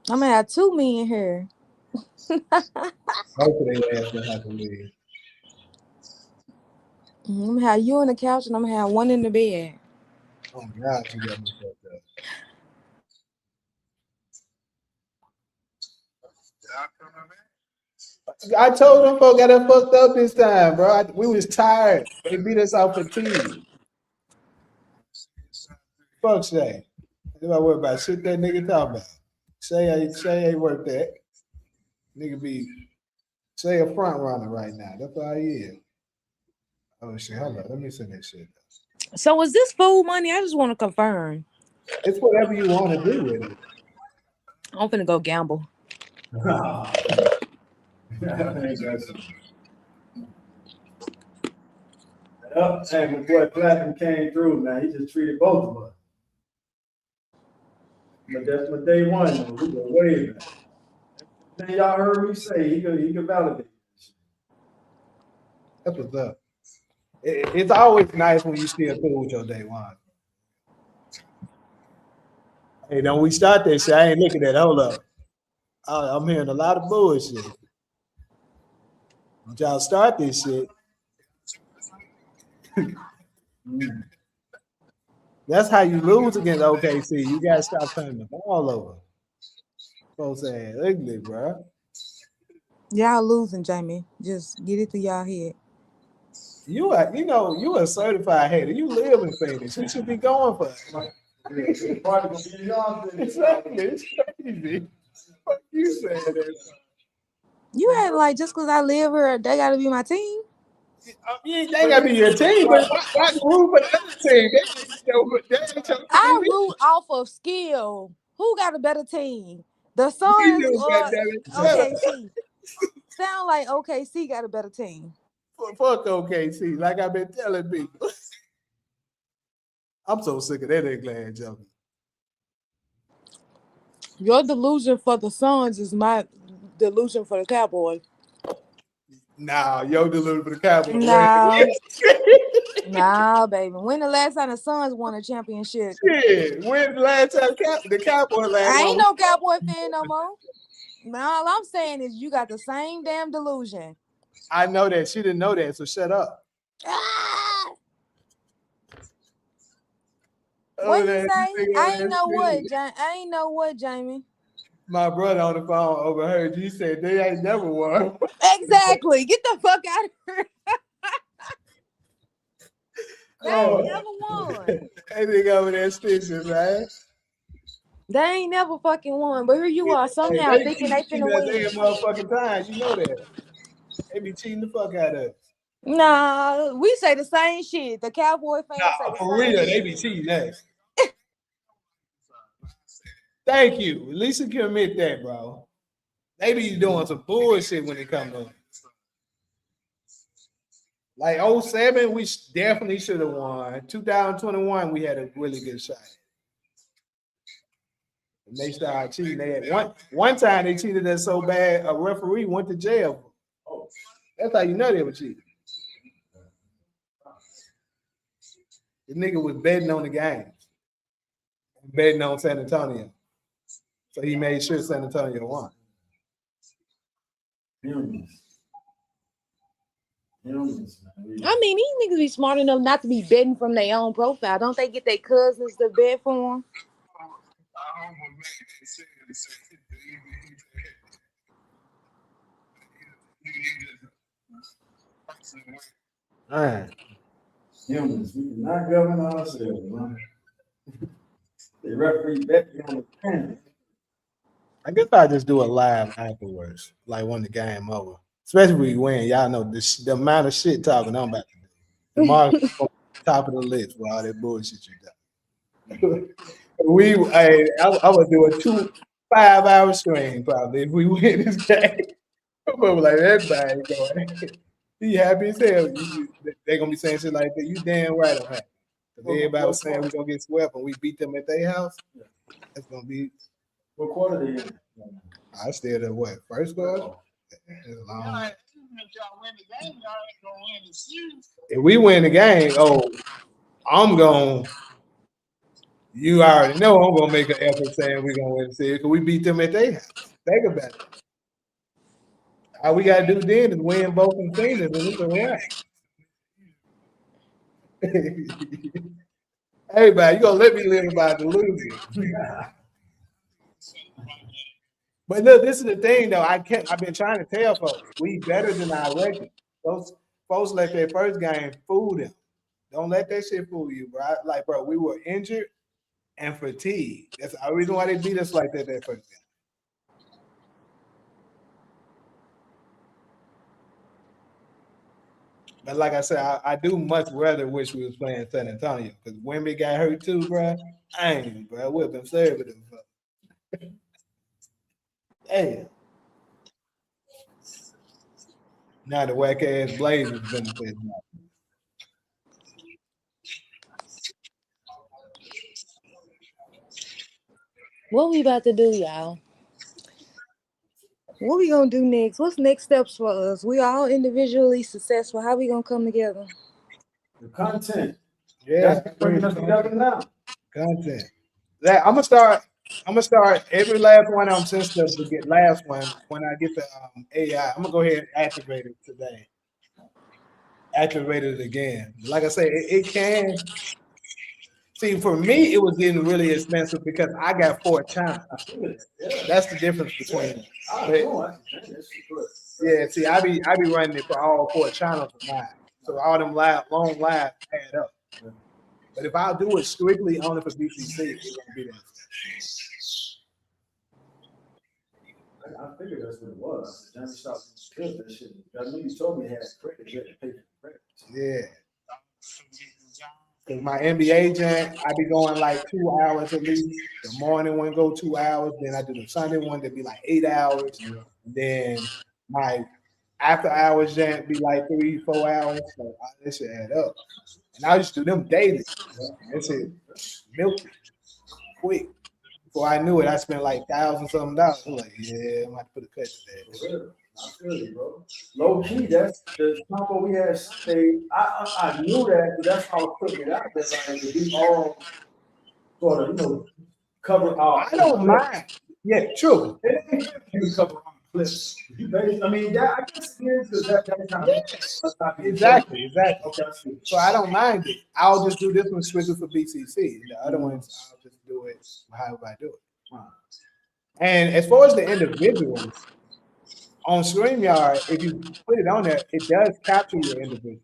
I'm gonna have 2 men here. Both of their ass gonna have to leave. I'm gonna have you on the couch and I'm gonna have one in the bed. Oh God, you got me fucked up. I told them folks got us fucked up this time, bro. We was tired. They beat us out for tea. Fuck Shay. I don't worry about shit that nigga talking about. Shay ain't worth that. Nigga be Shay a front runner right now. That's all he is. Oh shit, hold on. Let me send that shit. So is this food money? I just want to confirm. It's whatever you want to do with it. I'm finna go gamble. Hey, my boy Platinum came through, man. He just treated both of us. But that's my day one, though. We go way back. Then y'all heard me say he could validate. That's what's up. It's always nice when you still cool with your day one. Hey, don't we start that shit? I ain't looking at it. Hold up. I'm hearing a lot of bullshit. Don't y'all start this shit. That's how you lose against OKC. You gotta stop turning the ball over. Folks say ugly, bro. Y'all losing, Jamie. Just get it to y'all head. You a certified hater. You live in Phoenix. You should be going for it. Exactly. It's crazy. What you saying that? You had like just because I live here, they gotta be my team. They gotta be your team, but why root for the other team? I root off of skill. Who got a better team? The Suns or OKC? Sound like OKC got a better team. Fuck OKC, like I've been telling people. I'm so sick of that England joke. Your delusion for the Suns is my delusion for the Cowboys. Nah, yo delusion for the Cowboys. Nah, baby. When the last time the Suns won a championship? Shit, when the last time the Cowboys last I one? ain't no Cowboy fan no more. Now all I'm saying is you got the same damn delusion. I know that. She didn't know that, so shut up. Ah! What Over you there, say? this nigga I over ain't there know what. screaming. I ain't know what, Jamie. My brother on the phone overheard you said they ain't never won. Exactly. Get the fuck out of here. They ain't Oh, never won. that nigga over there stitching, man. They ain't never fucking won. But here you are Hey, somehow they thinking keep they cheating finna us win. every motherfucking time. You know that. They be cheating the fuck out of us. Nah, we say the same shit. The Cowboy fans say Nah, the for same real, they shit. be cheating us. Thank you. At least you can admit that, bro. They be doing some bullshit when it comes to like 07, we definitely should have won. 2021, we had a really good shot. And they started cheating. They had one time they cheated us so bad, a referee went to jail. Oh, that's how you know they were cheating. The nigga was betting on the games, betting on San Antonio. So he made sure San Antonio won. I mean, these niggas be smart enough not to be betting from their own profile. Don't they get their cousins to bet for them? Man. Humans, we cannot govern ourselves, man. The referee bet me on the pen. I guess I just do a live afterwards, like when the game over. Especially when we win, y'all know the amount of shit talking I'm about to do. The market top of the list for all that bullshit you done. I would do a 5-hour stream probably if we win this game. I'm like everybody going. He happy as hell. They gonna be saying shit like that. You damn right I'm happy. Because everybody was saying we're gonna get swept and we beat them at their house. That's gonna be. What quarter they in? I stayed at what? First quarter? If we win the game, I'm going. You already know I'm gonna make an effort saying we're gonna win the series because we beat them at their house. Think about it. All we gotta do then is win both containers and we can win. Hey man, you gonna let me live about the losing. But look, this is the thing though. I've been trying to tell folks we better than our record. Those folks let their first game fool them. Don't let that shit fool you, bro. Like, bro, we were injured and fatigued. That's the reason why they beat us like that first game. But like I said, I do much rather wish we was playing San Antonio because Wemby got hurt too, bro. I ain't, bro. We've been conservative. Damn. Now the whack ass Blazers benefit. What we about to do, y'all? What we gonna do next? What's next steps for us? We all individually successful. How we gonna come together? The content. Yeah, that's bringing us together now. Content. I'm gonna start every last one of them since the last one. When I get the AI, I'm gonna go ahead and activate it today. Activate it again. Like I say, it can. See, for me, it was getting really expensive because I got 4 channels. That's the difference between us. Yeah, see, I be running it for all 4 channels of mine. So all them long lives add up. But if I do it strictly only for BCC, it won't be that. I figured that's what it was. Johnny stopped that shit. That nigga told me he had credit. He had to pay for credit. Yeah. Because my NBA jam, I be going like 2 hours at least. The morning one go 2 hours. Then I do the Sunday one that be like 8 hours. Then my after hours jam be like 3-4 hours. So that shit add up. And I used to do them daily. That shit milky, quick. Before I knew it, I spent like $1,000-something. I'm like, yeah, I'm about to put a cut to that. I feel you, bro. Low key, that's the combo we had Sunday. I knew that, but that's how I put it out there. Like, we all sort of, cover our. I don't mind. Yeah, true. You cover our clips. You basically, I mean, that I guess it is because that kind of Exactly. Okay, I see. So I don't mind it. I'll just do this one strictly for BCC. The other ones, I'll just do it however I do it. And as far as the individuals on StreamYard, if you put it on there, it does capture your individual.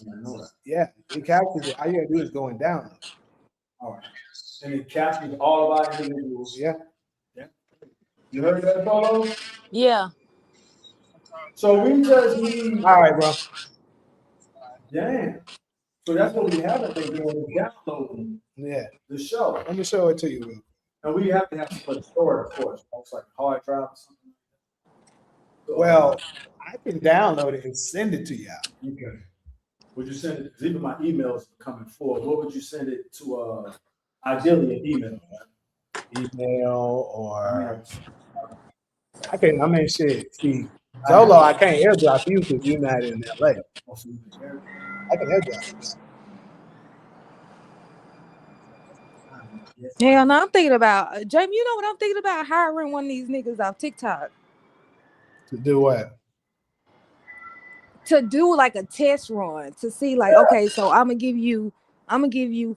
I know that. Yeah, it captures it. All you gotta do is go and download. All right. And it captures all of our individuals. Yeah. You heard that, Polo? Yeah. So we just need. All right, bro. Damn. So that's what we haven't been doing, is downloading Yeah. the show. Let me show it to you, bro. And we have to have some storage, of course. It's like a hard drive or something. Well, I can download it and send it to y'all. Okay. Would you send it? 'Cause even my emails are coming forward. What would you send it to? Ideally, an email. Email or I mean, shit. See, Solo, I can't airdrop you because you're not in LA. I can airdrop you. Hell no, I'm thinking about Jamie. You know what I'm thinking about? Hiring one of these niggas off TikTok To do what? to do like a test run to see, like, okay, so I'm gonna give you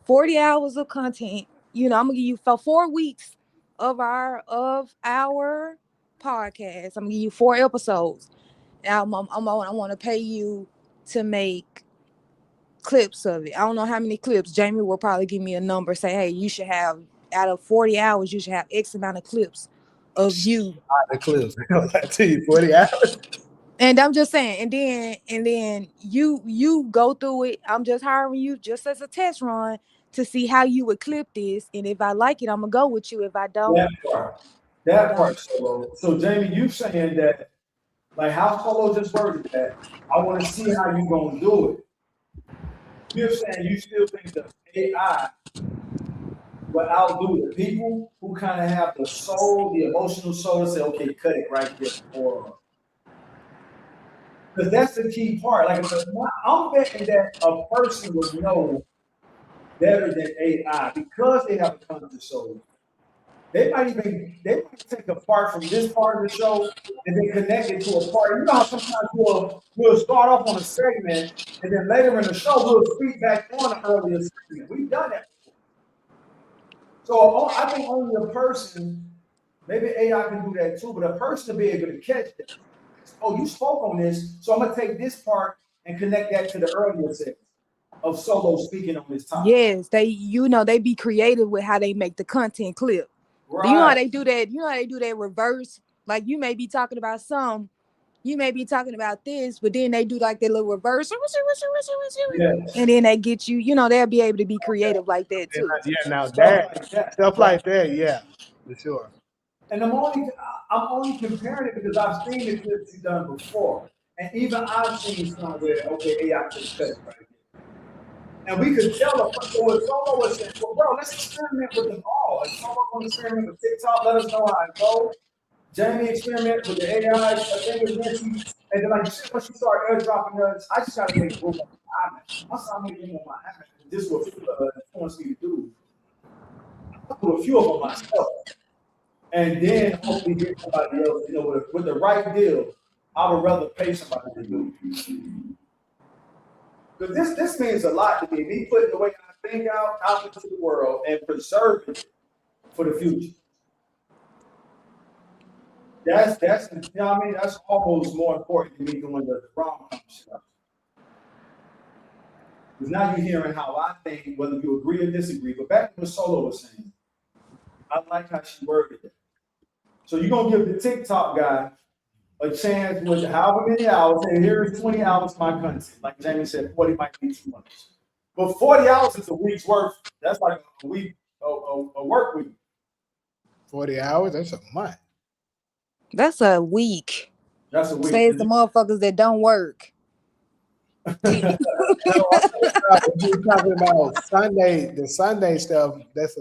40 hours of content. You know, I'm gonna give you for 4 weeks of our podcast. I'm gonna give you 4 episodes. And I want to pay you to make clips of it. I don't know how many clips. Jamie will probably give me a number, say, hey, you should have, out of 40 hours, you should have X amount of clips of you. The clips. I tell you, 40 hours. And I'm just saying, and then you go through it. I'm just hiring you just as a test run to see how you would clip this. And if I like it, I'm gonna go with you. If I don't, that part. So Jamie, you saying that, like how Polo just worded that, I want to see how you gonna do it. You're saying you still think the AI will outdo the people who kind of have the soul, the emotional soul, and say, okay, cut it right there. Or because that's the key part. Like, I'm betting that a person would know better than AI because they have a conscious soul. They might take a part from this part of the show and then connect it to a part. You know how sometimes we'll start off on a segment and then later in the show we'll speak back on an earlier segment. We've done that before. So I think only a person, maybe AI can do that too, but a person to be able to catch that. Oh, you spoke on this, so I'm gonna take this part and connect that to the earlier segment of Solo speaking on this topic. yes, they be creative with how they make the content clip. Right. You know how they do that? You know how they do that reverse? Like, you may be talking about you may be talking about this, but then they do like their little reverse, Yes. and then they get you. You know, they'll be able to be creative like that too. Yeah, now stuff like that, yeah, for sure. And I'm only comparing it because I've seen the clips you've done before, and even I've seen somewhere, okay, AI could cut it right here. And we could tell Solo was saying, well, bro, let's experiment with them all. If Solo want to experiment with TikTok, let us know how it goes. Jamie experiment with the AI thing with Nancy, and then like once you start airdropping us, I just gotta make room on my iMac. Once I make room on my iMac, this is what influenced me to do. I'll do a few of them myself. And then hopefully get somebody else, you know, with the right deal, I would rather pay somebody to do it. Because this means a lot to me. Me putting the way I think out into the world and preserving it for the future. That's you know what I mean? That's almost more important to me doing the wrong stuff. Because now you're hearing how I think, whether you agree or disagree. But back to what Solo was saying, I like how she worded it. So you're gonna give the TikTok guy a chance with however many hours, and here is 20 hours of my content. Like Jamie said, 40 might be too much. But 40 hours is a week's worth. That's like a week, a work week. 40 hours, that's a month. That's a week. That's a week. Say it's the motherfuckers that don't work. You're talking about Sunday, the Sunday stuff. That's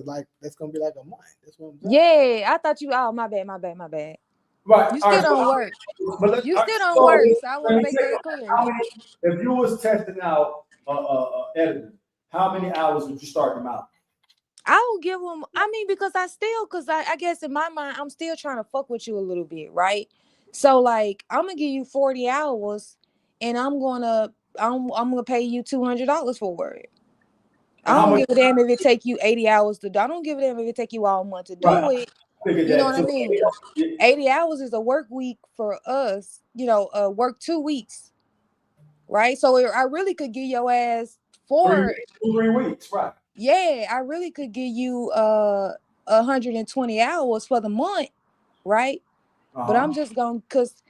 gonna be like a month. That's what I'm saying. Yeah, I thought you. Oh, my bad. Right. You still don't work. You still don't work. So I want to make that clear. If you was testing out editing, how many hours would you start them out? I don't give them. I mean, because I guess in my mind, I'm still trying to fuck with you a little bit, right? So like, I'm gonna give you 40 hours, and I'm gonna pay you $200 for it. I And how don't much? give a damn if it take you 80 hours to do. I don't give a damn if it take you all month to Right. do it. I figured You know that what I too. mean? 80 hours is a work week for us. Work 2 weeks, right? So I really could give your ass Three, four. 3 weeks, right? Yeah, I really could give you 120 hours for the month, right? But I'm Uh-huh. just going because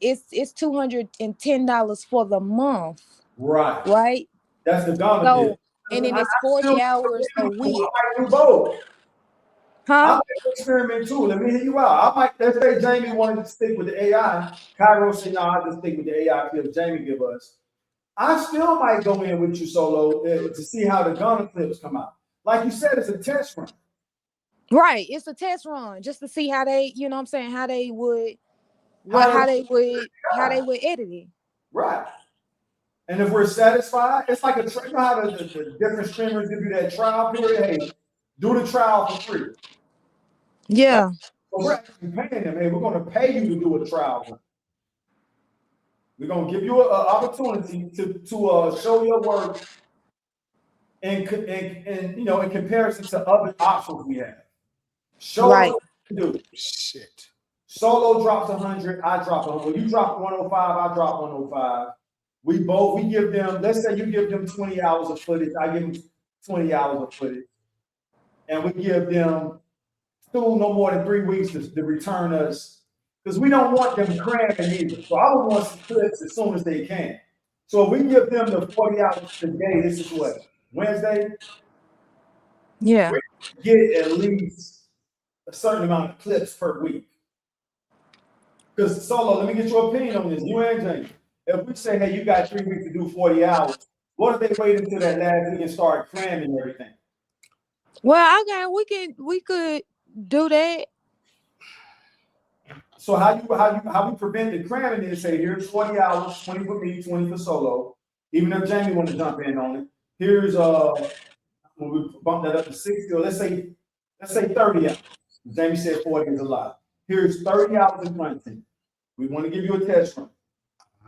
it's $210 for the month, Right. right? That's the Ghana deal. So and then I it's still 40 hours a I week. might do both. I Huh? might experiment too. Let me hear you out. I might, let's say Jamie wanted to stick with the AI. Cairo said, no, I'll just stick with the AI clips Jamie give us. I still might go in with you solo to see how the Ghana clips come out. Like you said, it's a test run. Right. It's a test run just to see how they, you know what I'm saying, how they would How how they would edit it. right. And if we're satisfied, it's like you know how the different streamers give you that trial period. Hey, do the trial for free. Right? Yeah. So we're actually paying them. Hey, we're going to pay you to do a trial run. We're going to give you an opportunity to show your work in comparison to other options we have. Show us Right. what you can do. Shit. Solo drops 100, I drop 100. When you drop 105, I drop 105. We give them, let's say you give them 20 hours of footage, I give them 20 hours of footage. And we give them no more than 3 weeks to return us, because we don't want them cramming either. So I would want some clips as soon as they can. So if we give them the 40 hours today, this is what, Wednesday, Yeah. we get at least a certain amount of clips per week. Because Solo, let me get your opinion on this. You and James. If we say, hey, you got 3 weeks to do 40 hours, what if they wait until that last week and start cramming everything? Well, we could do that. So how we prevent the cramming is say here's 40 hours, 20 for me, 20 for Solo. Even if Jamie want to jump in on it, here's when we bump that up to 60, or let's say 30 hours. Jamie said 40 is a lot. Here's 30 hours of content. We want to give you a test run.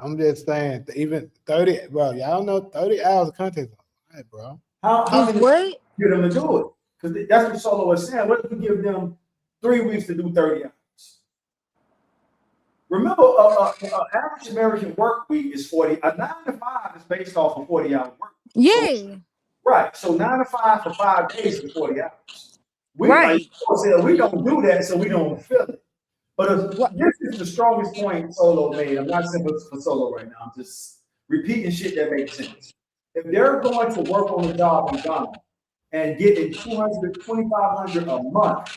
I'm just saying, even 30, bro. Y'all know 30 hours of content, right, bro? How Is many what? get them to do it? Because that's what Solo was saying. What if we give them 3 weeks to do 30 hours? Remember, average American work week is 40. A 9 to 5 is based off of 40-hour work. So, Yeah. right. So 9 to 5 for 5 days is 40 hours. We like Right. we don't do that, so we don't feel it. But What? this is the strongest point Solo made. I'm not saying for Solo right now. I'm just repeating shit that makes sense. If they're going to work on a job in Ghana and getting 200, 2,500 a month,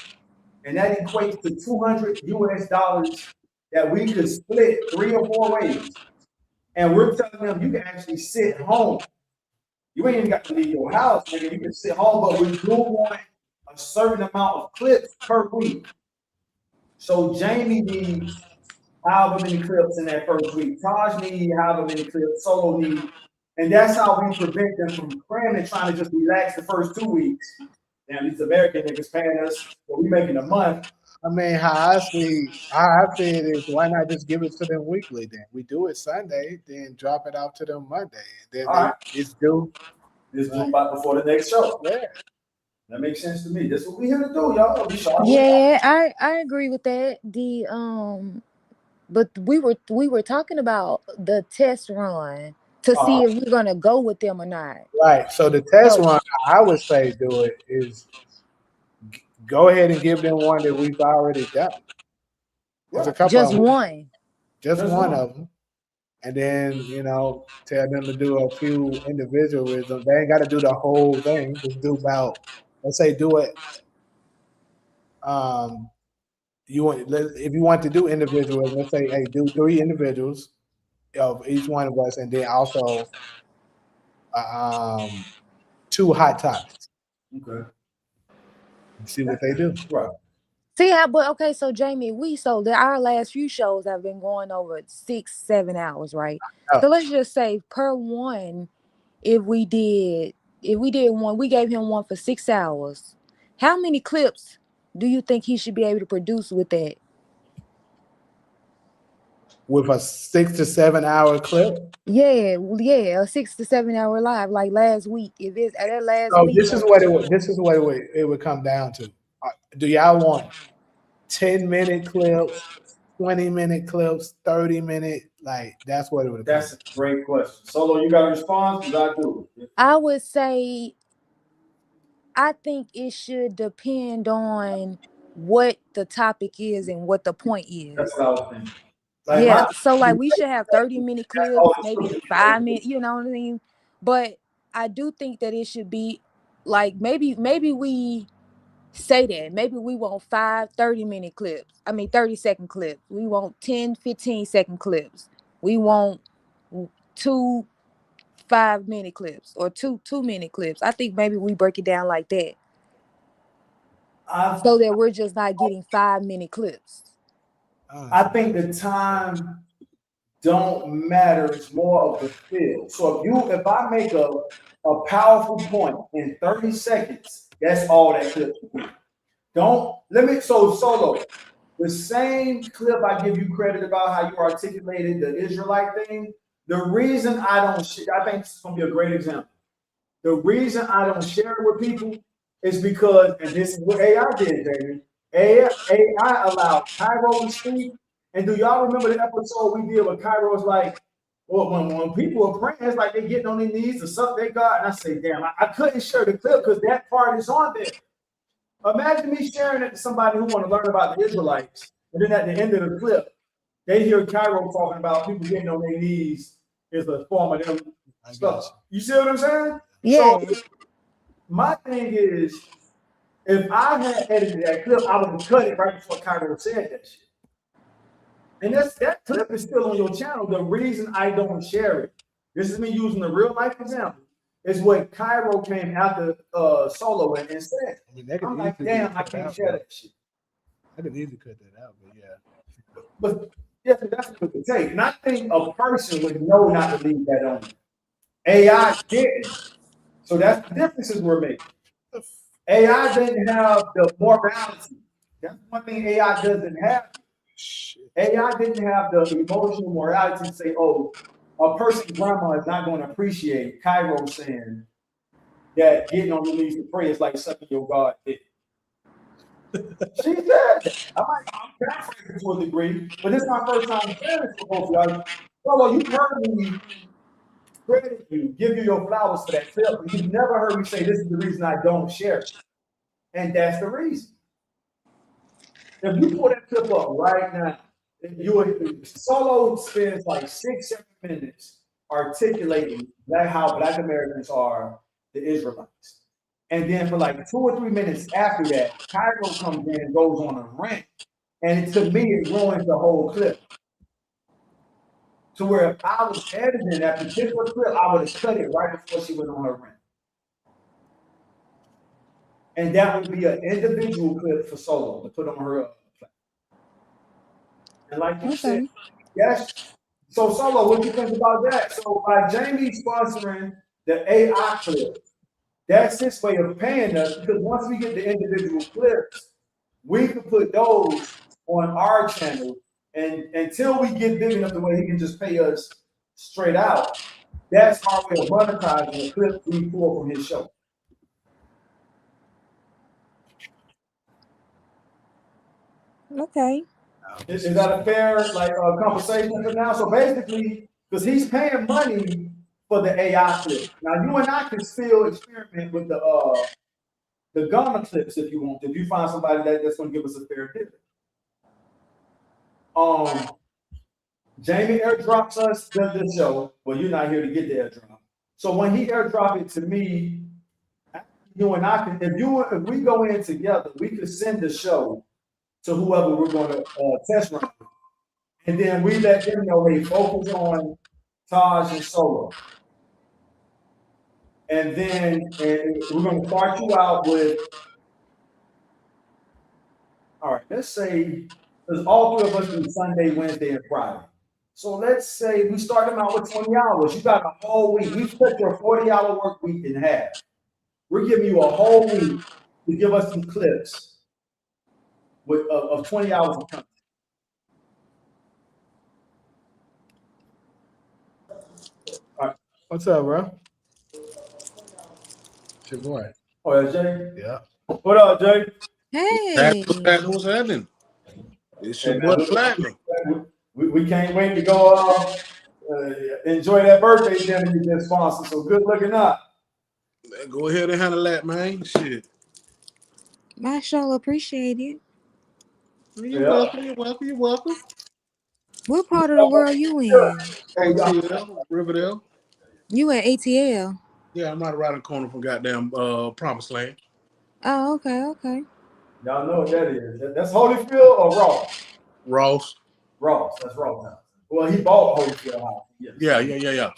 and that equates to 200 US dollars that we could split 3 or 4 ways. And we're telling them you can actually sit home. You ain't even got to leave your house, nigga. You can sit home, but we do want a certain amount of clips per week. So Jamie needs however many clips in that first week. Taj needs however many clips, Solo needs. And that's how we prevent them from cramming, trying to just relax the first 2 weeks. Now these American niggas paying us, what we making a month. I mean, how I see it is, why not just give it to them weekly? Then we do it Sunday, then drop it out to them Monday, and All then right. it's due. This is about before the next show. Yeah. That makes sense to me. This is what we here to do, y'all. We sharp. Yeah, I agree with that. But we were talking about the test run to see if we're gonna go with them or not. Right. So the test So one, I would say do it is go ahead and give them one that we've already done. There's a couple just of them, one. just Just one one. of them, and then tell them to do a few individualism. They ain't got to do the whole thing. Just do about, let's say, do it. Um, if you want to do individualism, let's say, hey, do 3 individuals of each one of us, and then also 2 hot topics. Okay. See what they do. Right. See how, but okay, so Jamie, our last few shows have been going over 6-7 hours, right? Oh. So let's just say per one, if we did one, we gave him one for 6 hours. How many clips do you think he should be able to produce with that? With a 6 to 7 hour clip. Yeah, yeah, a 6 to 7 hour live like last week. If it's at that last So week, this is what it would come down to. Do y'all want 10-minute clips, 20-minute clips, 30-minute? Like that's what it would come. That's a great question. Solo, you got a response? You got to do it. I would say I think it should depend on what the topic is and what the point is. That's what I was thinking. Like Yeah, my so like we should have 30-minute clips, maybe oh, 5 minutes, you know what I mean? But I do think that it should be like maybe we say that. Maybe we want 5 30-minute clips. I mean 30-second clips. We want 10 15-second clips. We want 2 5-minute clips or 2 2-minute clips. I think maybe we break it down like that. So that we're just not getting 5-minute clips. I think the time don't matter. It's more of the feel. So if I make a powerful point in 30 seconds, that's all that clip. Don't limit. So Solo, the same clip I give you credit about how you articulated the Israelite thing. The reason I don't, I think this is gonna be a great example. The reason I don't share it with people is because, and this is what AI did, baby. AI allowed Cairo to speak. And do y'all remember the episode we did with Cairo was like, well, when people are praying, it's like they getting on their knees to suck their God. And I say, damn, I couldn't share the clip because that part is on there. Imagine me sharing it to somebody who want to learn about the Israelites. And then at the end of the clip, they hear Cairo talking about people getting on their knees is a form of them stuff. You see what I'm saying? Yeah. So my thing is, if I had edited that clip, I would have cut it right before Cairo said that shit. And that clip is still on your channel. The reason I don't share it, this is me using a real life example, is what Cairo came after Solo and said. I mean, I'm like, damn, I can't share that shit. I could easily cut that out, but yeah. But yeah, that's what it take. And I think a person would know not to leave that on. AI didn't. So that's the differences we're making. AI didn't have the morality. That's one thing AI doesn't have. AI didn't have the emotional morality to say, oh, a person's grandma is not going to appreciate Cairo saying that getting on your knees to pray is like sucking your God dick. She said that. I'm paraphrasing to a degree, but this is my first time saying this for both of y'all. Well, you heard me credit you, give you your flowers for that clip, but you've never heard me say this is the reason I don't share it. And that's the reason. If you pull that clip up right now, Solo spends like 6-7 minutes articulating how Black Americans are the Israelites. And then for like 2 or 3 minutes after that, Cairo comes in and goes on a rant. And to me, it ruins the whole clip. To where if I was editing that particular clip, I would have cut it right before she went on her rant. And that would be an individual clip for Solo to put on her platform. And like you said, yes. So Solo, what do you think about that? So by Jamie sponsoring the AI clip, that's his way of paying us, because once we get the individual clips, we can put those on our channel. And until we get big enough to where he can just pay us straight out, that's our way of monetizing the clips we pull from his show. Okay. Is that a fair conversation for now? So basically, because he's paying money for the AI clip. Now you and I can still experiment with the Ghana clips if you want. If you find somebody that's going to give us a fair deal. Jamie airdrops us the show. Well, you're not here to get the airdrop. So when he airdropped it to me, you and I can, if we go in together, we could send the show to whoever we're going to test run. And then we let them know, hey, focus on Taj and Solo. And then we're going to start you out with, all right, let's say, because all three of us do Sunday, Wednesday, and Friday. So let's say we start them out with 20 hours. You got a whole week. We cut your 40-hour work week in half. We're giving you a whole week to give us some clips of 20 hours of content. All right. What's up, bro? It's your boy. Oh, that's Jay? Yeah. What up, Jay? Hey. What's happening? It's your Hey, boy man, Platinum. we can't wait to go enjoy that birthday dinner you just sponsored. So good looking up. Man, go ahead and handle that, man. Shit. I sure appreciate it. You're welcome. You're welcome. You're welcome. What part of the world you in? ATL, Riverdale. You at ATL? Yeah, I'm right around the corner from goddamn Promised Land. Oh, okay. Y'all know what that is. That's Holyfield or Ross? Ross. Ross. That's Ross now. Well, he bought Holyfield House. Yes. Yeah. Yep.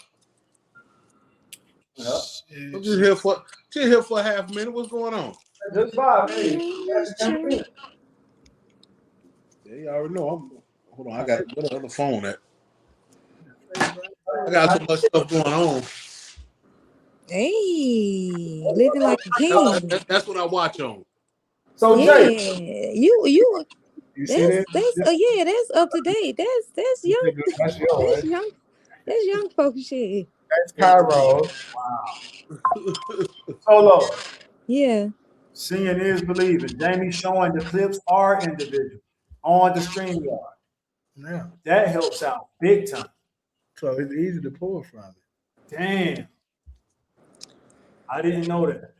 I'm just here for a half a minute. What's going on? Just vibe, hey. Yeah, you already know. Hold on, I got where the other phone at? I got so much stuff going on. Hey, living like a king. That's what I watch on. So Yeah, Jay, you see that? that's up to date. That's young. That's yours. That's young folks shit. That's Cairo. Solo. Yeah. Seeing is believing. Jamie showing the clips are individual on the StreamYard. Yeah. That helps out big time. So it's easy to pull from it. Damn. I didn't know that.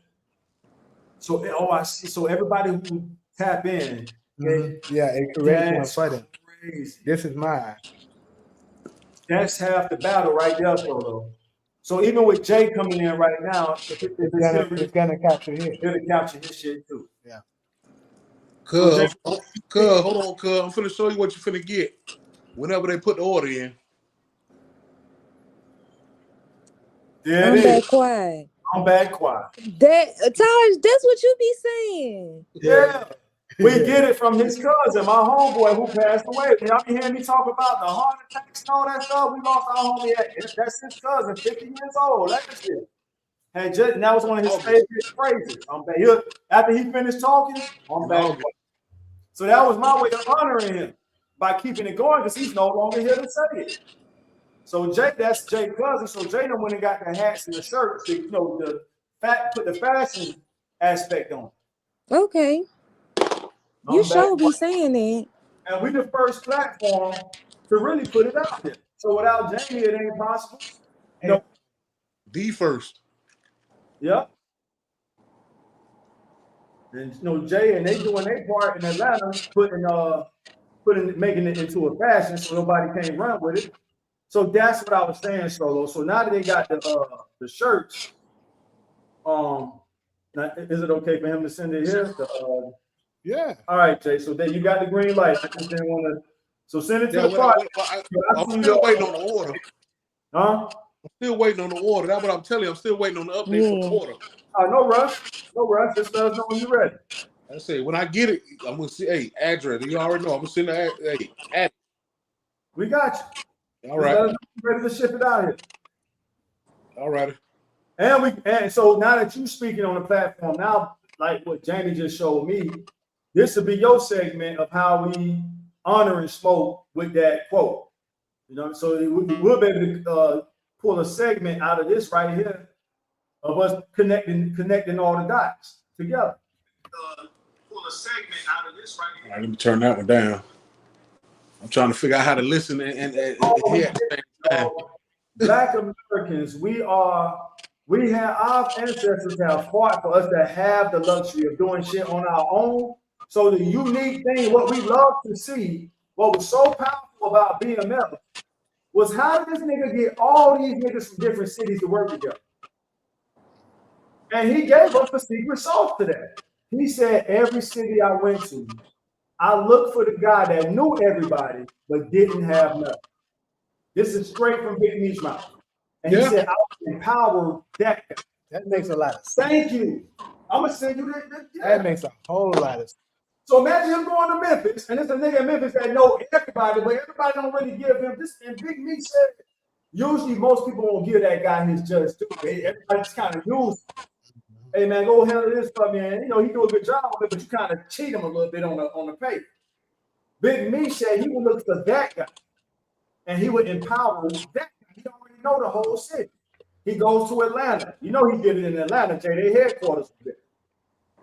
So, I see. So everybody who tap in, Yeah, it corrects one for them. crazy. This is mine. That's half the battle right there, Solo. So even with Jay coming in right now, It's gonna capture his. it'll capture his shit too. Yeah. Cuz, hold on, cuz. I'm finna show you what you finna get whenever they put the order in. There I'm it back is. quiet. I'm back quiet. Taj, that's what you be saying. Yeah. We get it from his cousin, my homeboy who passed away. Y'all be hearing me talk about the heart attacks and all that stuff. We lost our homie. That's his cousin, 50 years old. That shit. And that was one of his favorite phrases. After he finished talking, I'm back. So that was my way of honoring him by keeping it going because he's no longer here to say it. So that's Jay's cousin. So Jay went and got the hats and the shirts to, put the fashion aspect on. Okay. You sure be saying that. And we the first platform to really put it out there. So without Jamie, it ain't possible. No. The first. Yep. And Jay and they doing their part in Atlanta, making it into a fashion so nobody can't run with it. So that's what I was saying, Solo. So now that they got the shirts, now, is it okay for him to send it here? Yeah. All right, Jay. So then you got the green light. I just didn't want to. So send it to the party. I'm still waiting on the order. Huh? I'm still waiting on the order. That's what I'm telling you. I'm still waiting on the update from the order. No rush. No rush. Just let us know when you're ready. I say when I get it, I'm gonna see. Hey, address. You already know. I'm gonna send the address. We got you. All right. Let us know we're ready to ship it out here. All right. And so now that you're speaking on the platform, now like what Jamie just showed me, this will be your segment of how we honor and smoke with that quote. So we'll be able to pull a segment out of this right here of us connecting all the dots together. Pull a segment out of this right here. All right, let me turn that one down. I'm trying to figure out how to listen and hear at the same time. Black Americans, our ancestors have fought for us to have the luxury of doing shit on our own. So the unique thing, what we love to see, what was so powerful about being American, was how did this nigga get all these niggas from different cities to work together? And he gave us the secret sauce to that. He said, every city I went to, I looked for the guy that knew everybody, but didn't have nothing. This is straight from Big Me's mouth. And he said, I will empower that guy. That makes a lot of sense. Thank you. I'm going to send you that. That makes a whole lot of sense. So imagine him going to Memphis, and there's a nigga in Memphis that know everybody, but everybody don't really give him this. And Big Me said, usually most people won't give that guy his just due. Everybody's kind of used. hey man, go handle this for me. And he do a good job of it, but you kind of cheat him a little bit on the pay. Big Me said he would look for that guy, and he would empower that guy. He already know the whole city. He goes to Atlanta. He did it in Atlanta, Jay. Their headquarters there.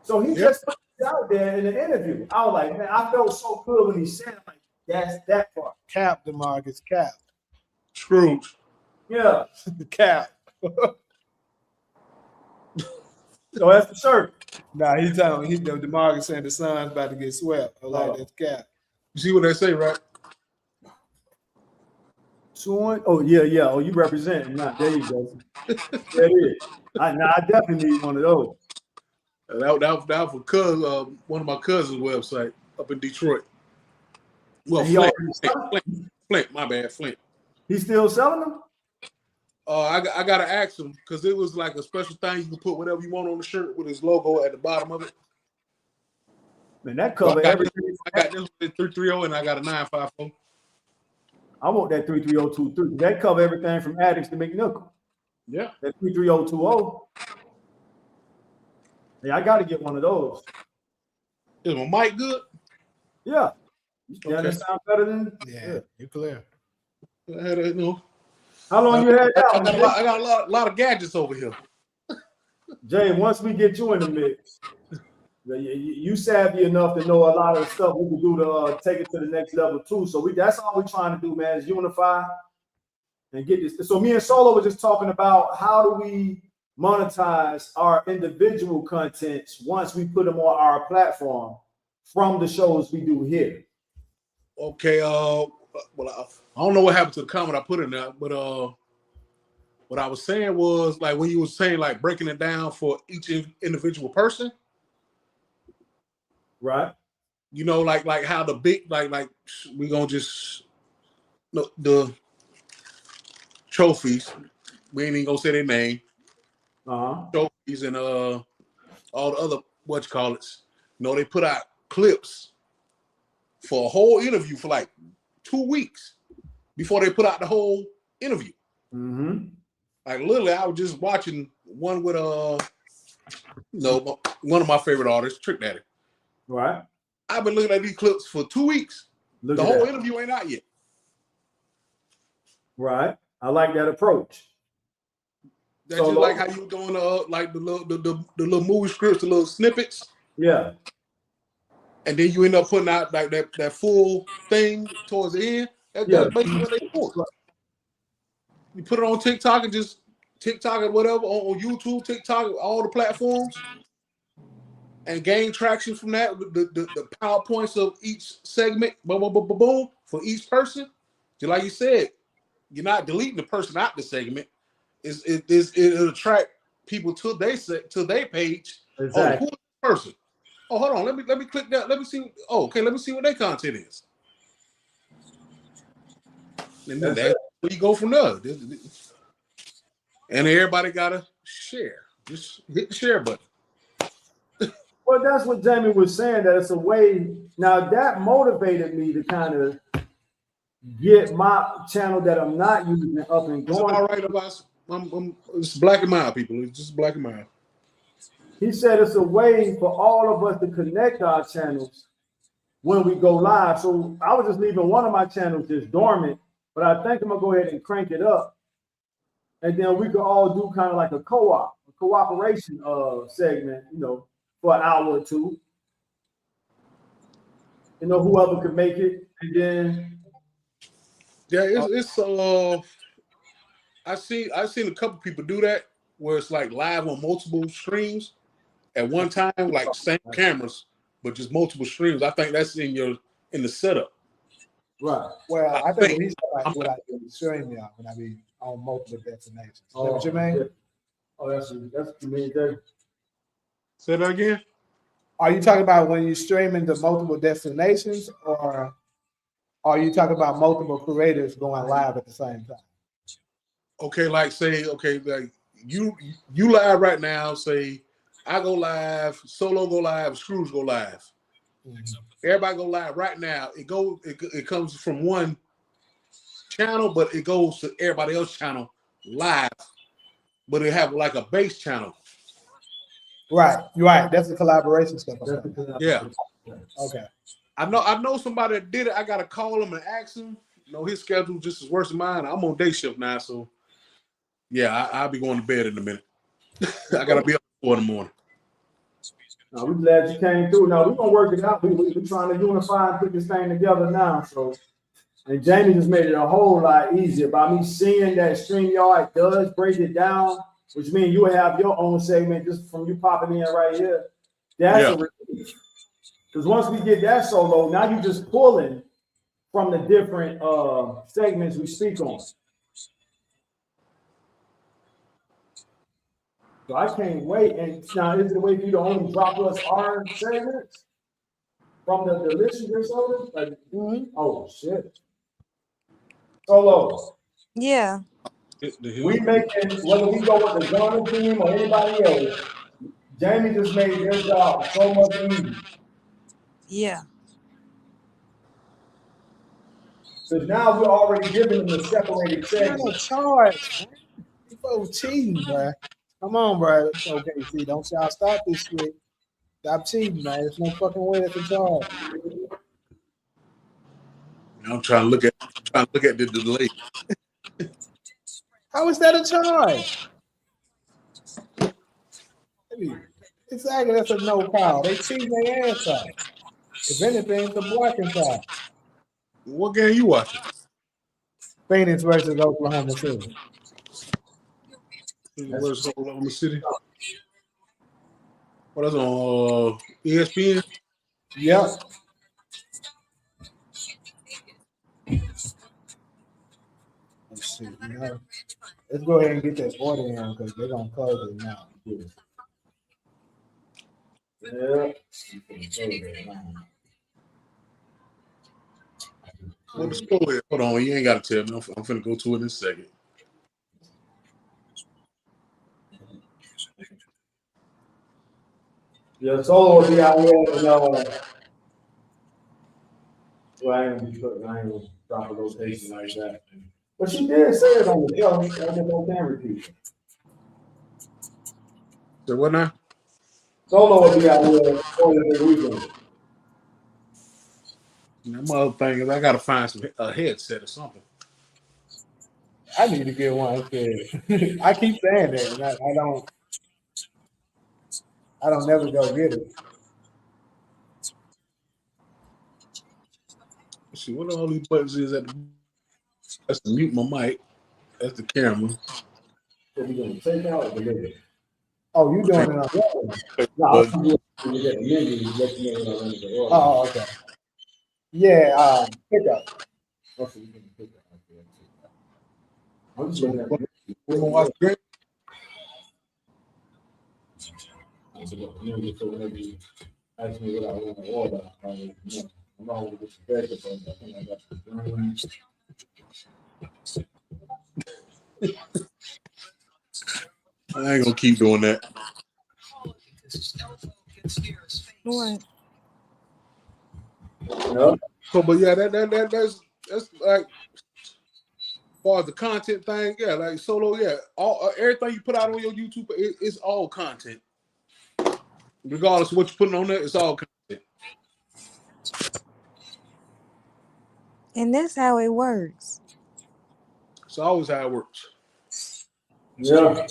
So he just put it out there in the interview. I was like, man, I felt so good when he said it, like, that's that part. Cap, DeMarcus, cap. Scrooge. Yeah. Cap. So that's the shirt. Nah, he's telling me DeMarcus saying the Suns about to get swept. I like that's cap. You see what they say, right? Oh, yeah. Oh, you represent him. Nah, there you go. There it is. I definitely need one of those. That for one of my cousin's website up in Detroit. Well, Flint, my bad, Flint. He's still selling them? I gotta ask him because it was like a special thing. You can put whatever you want on the shirt with his logo at the bottom of it. Man, that cover everything. I got this with 330 and I got a 954. I want that 33023. That cover everything from Addicts to McNichol. Yeah. That 33020. Yeah, I got to get one of those. Is my mic good? Yeah. Okay. That sound better than? Yeah, you clear. I had a, How long you had that one? I got a lot of gadgets over here. Jay, once we get you in the mix, you savvy enough to know a lot of the stuff we can do to take it to the next level too. So that's all we're trying to do, man, is unify and get this. So me and Solo were just talking about how do we monetize our individual contents once we put them on our platform from the shows we do here. Okay, well, I don't know what happened to the comment I put in there, but what I was saying was like when you were saying like breaking it down for each individual person, right? You know, like how the big like we gonna just the trophies. We ain't even gonna say their name. Trophies and all the other whatchamacallits. You know, they put out clips for a whole interview for like 2 weeks before they put out the whole interview. Mm-hmm. Like literally, I was just watching one with one of my favorite artists, Trick Daddy. Right. I've been looking at these clips for 2 weeks. The whole interview ain't out yet. Right. I like that approach. That's just like how you doing like the little movie scripts, the little snippets. Yeah. And then you end up putting out like that full thing towards the end. That's basically what they do. You put it on TikTok and just TikTok or whatever on YouTube, TikTok, all the platforms, and gain traction from that. The PowerPoints of each segment, boom, boom, boom, boom, boom, for each person. Just like you said, you're not deleting the person out the segment. It'll attract people to their page. Exactly. Oh, who's this person? Oh, hold on. Let me click that. Let me see. Oh, okay. Let me see what their content is. And then that's where you go from there. And everybody gotta share. Just hit the share button. Well, that's what Jamie was saying. That it's a way. Now that motivated me to kind of get my channel that I'm not using up and going. It's all right about. It's black and mild, people. It's just black and mild. He said it's a way for all of us to connect our channels when we go live. So I was just leaving one of my channels just dormant, but I think I'm gonna go ahead and crank it up, and then we could all do kind of like a cooperation segment, for an hour or two. Whoever could make it, and then it's I've seen a couple people do that where it's like live on multiple streams at one time, like same cameras, but just multiple streams. I think that's in the setup. Right. Well, I think he's like what I do stream y'all when I be on multiple destinations. Is that what you mean? Yeah. Oh, that's what you mean there. Say that again. Are you talking about when you're streaming to multiple destinations, or are you talking about multiple creators going live at the same time? Okay, like you live right now. Say I go live, Solo go live, Scrooge go live. Mm-hmm. Everybody go live right now. It comes from one channel, but it goes to everybody else's channel live. But it have like a base channel. Right, right. That's the collaboration stuff. That's the Yeah. Okay. I know somebody that did it. I gotta call him and ask him. You know, his schedule just as worse than mine. I'm on day shift now, so yeah, I'll be going to bed in a minute. I gotta be up at 4 in the morning. No, we're glad you came through. Now we're gonna work it out. We're trying to unify and put this thing together now. So, and Jamie just made it a whole lot easier by me seeing that StreamYard does break it down, which means you will have your own segment just from you popping in right here. That's a relief. Because once we get that solo, now you're just pulling from the different segments we speak on. So I can't wait. And now, is it a way for you to only drop us our segments from the listeners or like? Oh shit! Solo. Yeah. We making whether we go with the genre team or anybody else. Jamie just made their job so much easier. Yeah. Because now we're already giving them the separated segment. No charge. You folks cheating, bro. Come on, bro. Okay, see, don't y'all stop this shit. Stop cheating, man. There's no fucking way that's a charge. I'm trying to look at the delay. How is that a charge? Exactly, that's a no call. They cheating their ass off. If anything, it's a blocking call. What game you watching? Phoenix versus Oklahoma City. Versus Oklahoma City. What is on ESPN? Yep. Let's see. Let's go ahead and get that order in because they're gonna close it now. Yeah. What the score is? Hold on, you ain't got to tell me. I'm finna go to it in a second. Yeah, Solo will be out here and well, I ain't gonna drop a location like that. But she did say it on the show. I just don't can repeat it. So what now? Solo will be out here for the weekend. That mother thing is I gotta find a headset or something. I need to get one. I keep saying that, and I don't never go get it. Let's see what all these buttons is at the. That's to mute my mic. That's the camera. What we gonna take out or deliver? Oh, you doing it on that? No, I'm doing it. Oh, okay. Yeah, pick up. I'm just looking at it. We're gonna watch the game. Ask me what I want to order. I'm always disrespectful, but I think I got the I ain't gonna keep doing that. What? No. So, but yeah, that's like as far as the content thing, yeah, like Solo, yeah, all everything you put out on your YouTube, it's all content. Regardless of what you're putting on there, it's all content. And that's how it works. It's always how it works. Yeah.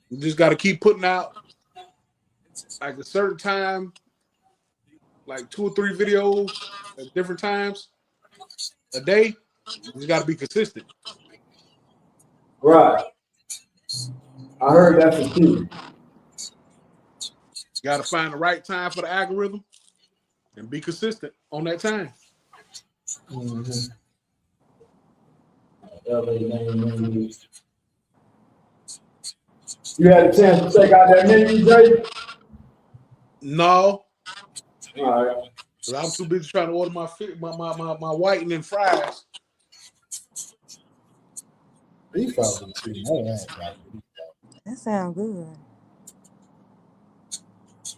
You just got to keep putting out like a certain time, like 2 or 3 videos at different times a day. You just got to be consistent. Right. I heard that's the key. You got to find the right time for the algorithm and be consistent on that time. Mm-hmm. You had a chance to check out that menu, Jay? No. All right. I'm too busy trying to order my whitening and fries. That sounds good.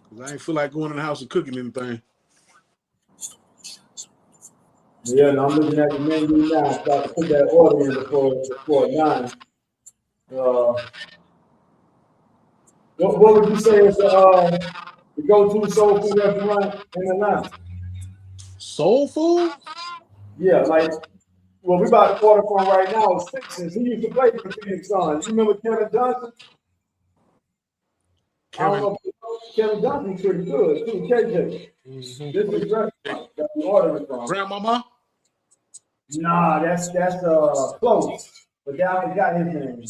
Cause I ain't feel like going in the house and cooking anything. Yeah, no, I'm looking at the menu now. Start to put that order in before 9. What would you say is the go-to soul food restaurant in Atlanta? Soul food? Yeah, like well, we about to order from right now is Fixins. He used to play for the Phoenix Suns. You remember Kevin Johnson? I don't Kevin. know if you know, Kevin Johnson's pretty good too. KJ. This is restaurant that we ordering from. Grandmama? Nah, that's close. But I forgot his name.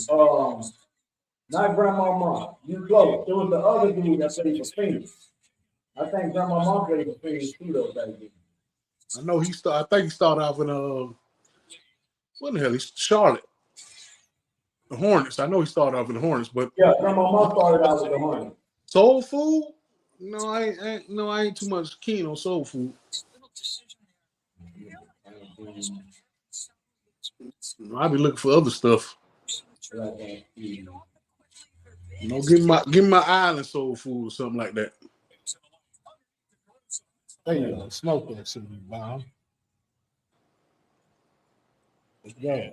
Not Grandmama. You close. It was the other dude that played for Phoenix. I think Grandmama played for Phoenix too though back then. I know I think he started off in what the hell? He's Charlotte. The Hornets. I know he started off in the Hornets, but yeah, Grandmama started out with the Hornets. Soul food? No, I ain't too much keen on soul food. I be looking for other stuff. You know, give me my island soul food or something like that. There you go. Smoke that shit, you bomb. Yeah.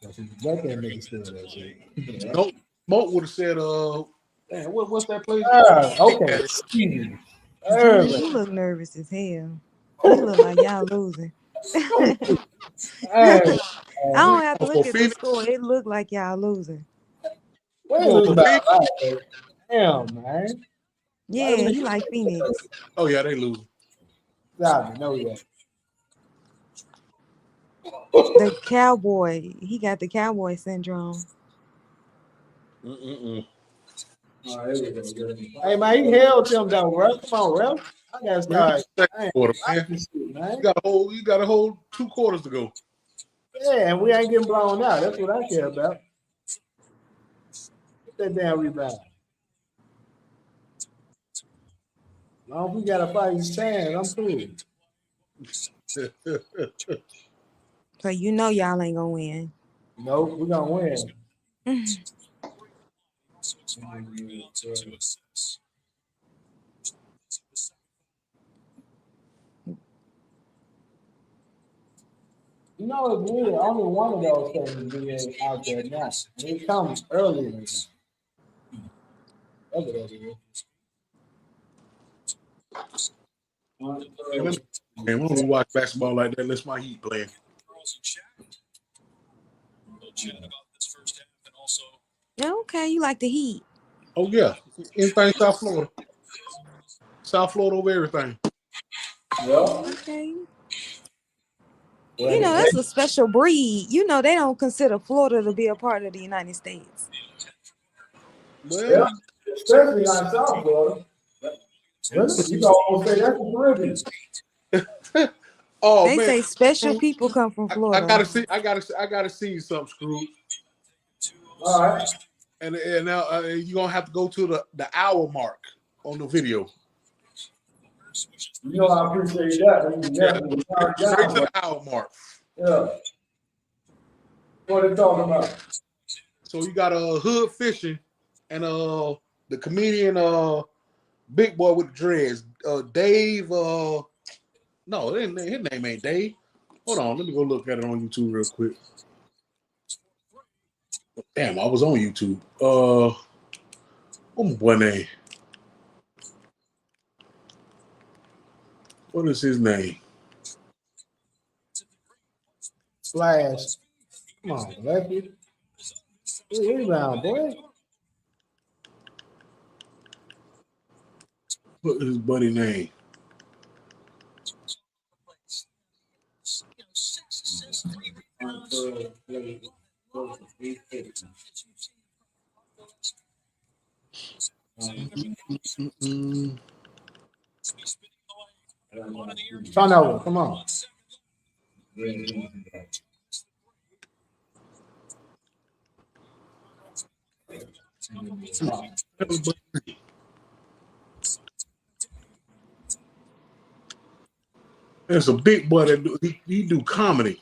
Let that nigga steal that shit. No, Smoke would have said, damn, what's that place? Okay. Junior, you look nervous as hell. You look like y'all losing. I don't have to look at the score. It looked like y'all losing. Damn, man. Yeah, he like Phoenix. Oh yeah, they losing. I know that. The cowboy, he got the cowboy syndrome. Hey man, he held him though, bro. Come on, bro. I gotta start. You got a whole 2 quarters to go. Yeah, and we ain't getting blown out. That's what I care about. Get that damn rebound. Long as we got a fighting chance, I'm cool. So you know y'all ain't gonna win. Nope, we're gonna win. You know, it's weird. Only one of those things being out there now. It comes earlier than that. We don't watch basketball like that unless my Heat playing. Okay, you like the Heat. Oh yeah, anything South Florida. South Florida over everything. Yeah. Okay. You know, that's a special breed. You know, they don't consider Florida to be a part of the United States. Well, yeah, especially not South Florida. You can almost say that's the Caribbean. Oh they man, say special people come from Florida. I gotta see something, Screw. All right. And now you're gonna have to go to the hour mark on the video. You know, I appreciate that. Straight to the hour mark. Yeah. What are they talking about? So you got Hood Fishing and the comedian Big Boy with the dreads, Dave. No, his name ain't Dave. Hold on, let me go look at it on YouTube real quick. Damn, I was on YouTube. What's my boy name? What is his name? Flash. Come on, Lefty. Rebound, boy. What is his buddy name? Turnover, come on. There's a big boy that he do comedy.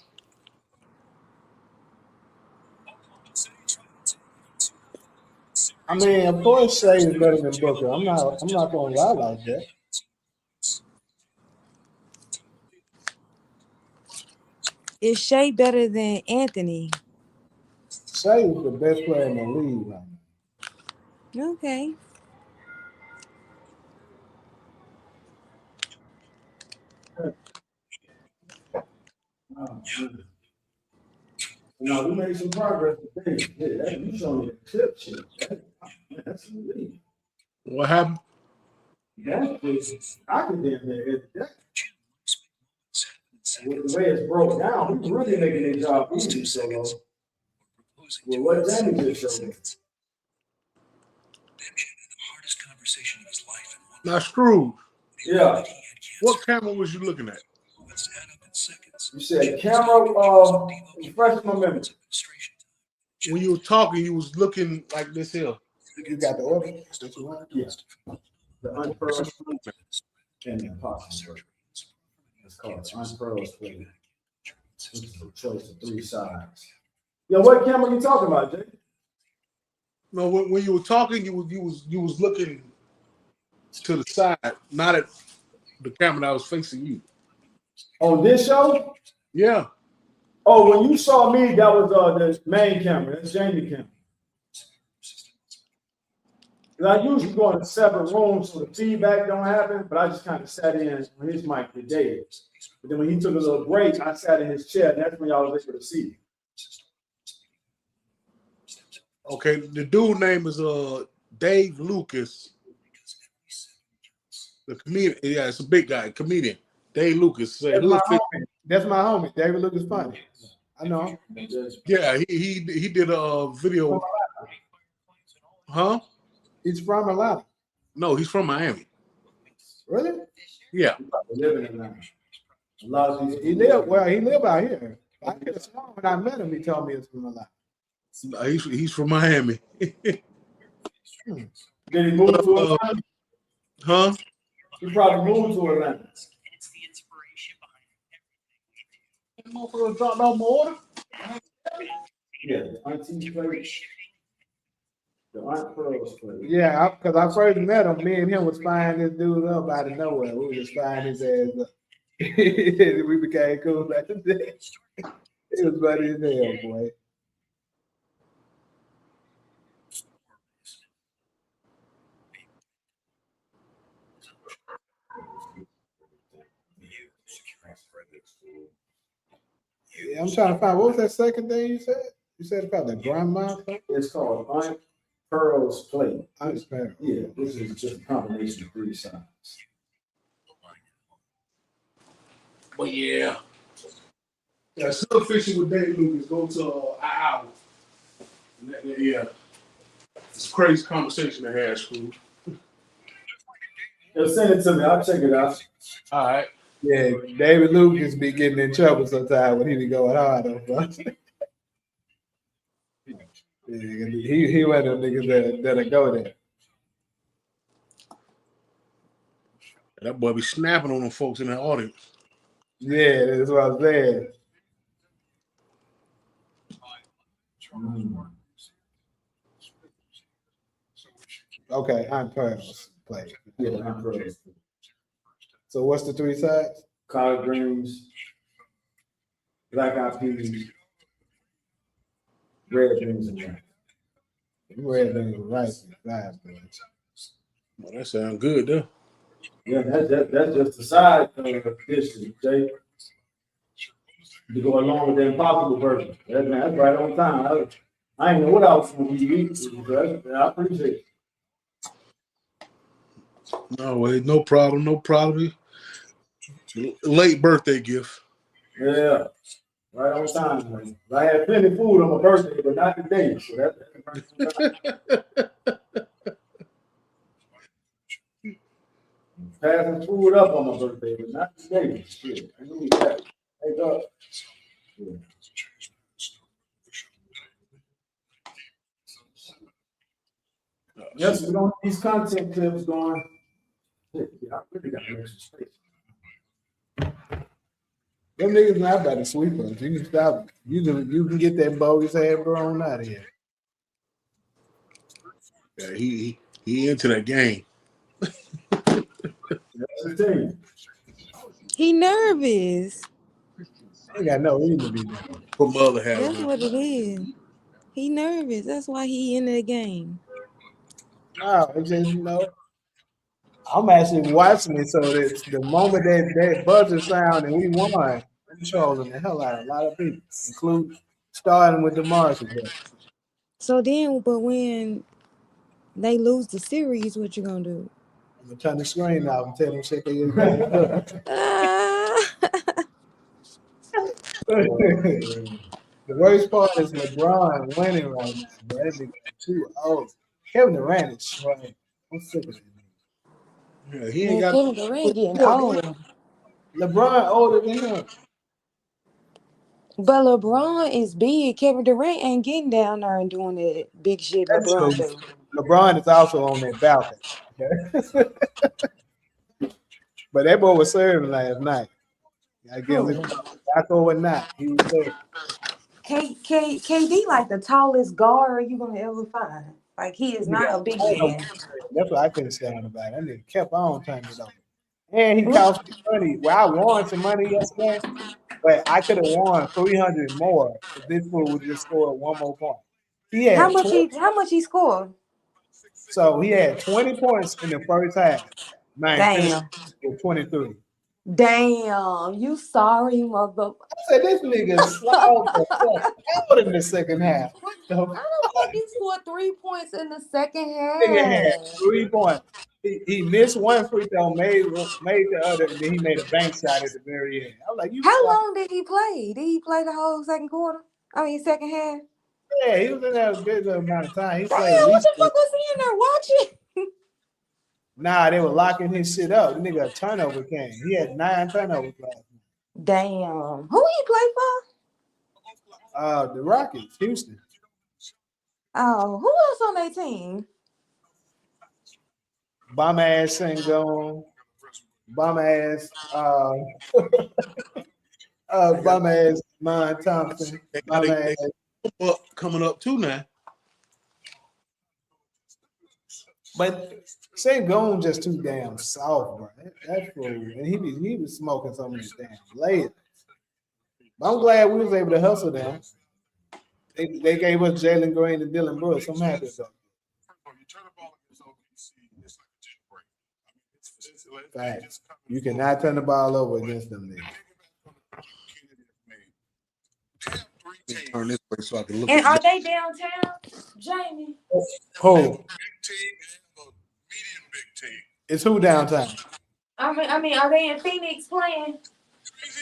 I mean, of course, Shay is better than Booker. I'm not gonna lie like that. Is Shay better than Anthony? Shay is the best player in the league right now. Okay. No, we made some progress today. Yeah, you showing me the clip shit. That's elite. What happened? That is, I could damn near that. With the way it's broke down, we really making their job easy. So, well, what Jamie just showed me. Now, Scrooge, Yeah. what camera was you looking at? You said camera, refresh my memory. When you were talking, you was looking like this here. You got the order that you want? Yeah. The unfurled and the possible. It's called unfurled split. This is a choice of 3 sides. Yo, what camera you talking about, Jay? No, when you were talking, you was looking to the side, not at the camera that was facing you. On this show? Yeah. Oh, when you saw me, that was the main camera. That's Jamie camera. I usually go in separate rooms so the feedback don't happen, but I just kind of sat in on his mic today. But then when he took a little break, I sat in his chair, and that's when y'all was able to see. Okay, the dude name is Dave Lucas. The comedian, yeah, it's a big guy, comedian. Dave Lucas. That's my homie. David Lucas funny. I know him. Yeah, he did a video. Huh? He's from Atlanta. No, he's from Miami. Really? Yeah. Living in Atlanta. A lot of these He lived out here. I could have sworn when I met him, he told me it's from Atlanta. He's from Miami. Did he move to Atlanta? Huh? He probably moved to Atlanta. Motherfucker dropped out my order. Yeah, auntie plate. The aunt pearls plate. Yeah, because I first met him, me and him was flying this dude up out of nowhere. We were just flying his ass up. We became cool back then. It was funny as hell, boy. Yeah, I'm trying to find, what was that second thing you said? You said about the grandma thing? It's called aunt pearls plate. Unfiltered. Yeah, this is just a combination of 3 sides. But yeah. Yeah, still fishing with Dave Lucas. Go to an hour. Yeah. It's a crazy conversation to have, Screw. Yo, send it to me. I'll check it out. All right. Yeah, David Lucas be getting in trouble sometimes when he be going hard on us. Yeah, he one of them niggas that'll go there. That boy be snapping on them folks in the audience. Yeah, that's what I'm saying. Okay, I'm pearls play. Yeah, aunt pearls. So what's the 3 sides? Collard greens, black eyed peas, red beans, and rice. Red beans with rice and fried beans. Well, that sounds good, though. Yeah, that's just the side dish, Jay. To go along with the impossible version. That's right on time. I didn't know what I was going to eat. I appreciate it. No way, no problem, no problem. Late birthday gift. Yeah, right on time. Man. I had plenty of food on my birthday, but not today. So that's passing food up on my birthday, but not today. Shit, I knew that. Hey, dog. Yeah. Yes, we don't need these content clips going. Yeah, I really got to make some space. Them niggas not about to sweep us. You can stop. You can get that bogus ass bro on out of here. Yeah, he into that game. That's the thing. He nervous. Ain't got no reason to be there. Put my other hat That's on. what it is. He nervous. That's why he in the game. No, it's just I'm actually watching it so that the moment that buzzer sound and we won, I'm trolling the hell out of a lot of people, including starting with the Marshall brothers. So then, but when they lose the series, what you gonna do? I'm gonna turn the screen off and tell them shit they just got. The worst part is LeBron winning right now, bro. That nigga too old. Kevin Durant is trash. I'm sick of it. Yeah, he ain't Man, got. Kevin Durant getting old. LeBron older than him. But LeBron is big. Kevin Durant ain't getting down there and doing that big shit That's LeBron true. do. LeBron is also on that balcony. Okay? But that boy was serving last night. I give him back or not. He was serving. KD like the tallest guard you gonna ever find. Like he is not a big man. That's what I couldn't stand about it. That nigga kept on turning it over. And he cost me money. Well, I won some money yesterday, but I could have won 300 more if this fool would just score one more point. He How had much 20, he scored? so he had 20 points in the first half. Man, finished Damn. with 23. Damn. You sorry, mother. I said, this nigga slowed the fuck out in the second half. What the I fuck? don't think he scored 3 points in the second Nigga had half. 3 points. He missed one free throw, made the other, and then he made a bank shot at the very end. I was like, you How slow. long did he play? Did he play the whole second quarter? I mean, second half? Yeah, he was in there a good amount of time. He Damn, played at what least. the fuck was he in there watching? Nah, they were locking his shit up. The nigga a turnover came. He had 9 turnovers last night. Damn. Who he play for? The Rockets, Houston. Oh, who else on their team? Bum ass Sengun. Bum ass bum ass Mon Thompson. Bum ass. Coming up too now. But Sengun just too damn soft, bro. That fool. And he was smoking some of these damn layers. But I'm glad we was able to hustle them. They gave us Jalen Green and Dylan Brooks. I'm happy about it. Facts. You cannot turn the ball over against them niggas. Turn this way so I can look. And are they downtown, Jamie? Who? It's who downtown? I mean, are they in Phoenix playing?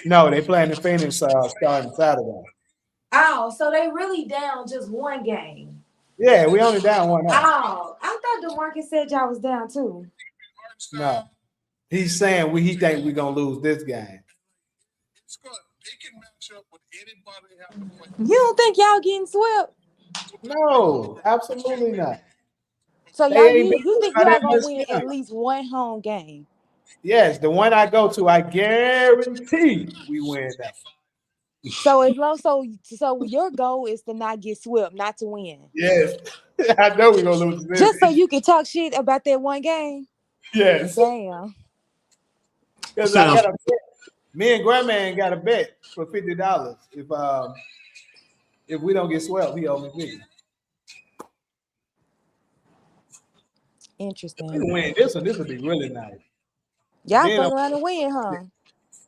No, they playing in Phoenix starting Saturday. Oh, so they really down just one game. Yeah, we only down 1-0. Oh, I thought DeMarcus said y'all was down too. No. He's saying he think we're gonna lose this game. You don't think y'all getting swept? No, absolutely not. So They y'all, ain't you think been y'all that gonna much win time. at least one home game? Yes, the one I go to, I guarantee we win that. So as long so your goal is to not get swept, not to win. Yes, I know we're gonna lose this. Just so you can talk shit about that one game. Yes, Damn. because I got a bet. Me and Grandman got a bet for $50. If we don't get swept, he owe me 50. Interesting. If we win this one, this would be really nice. Y'all fuck around and win, huh?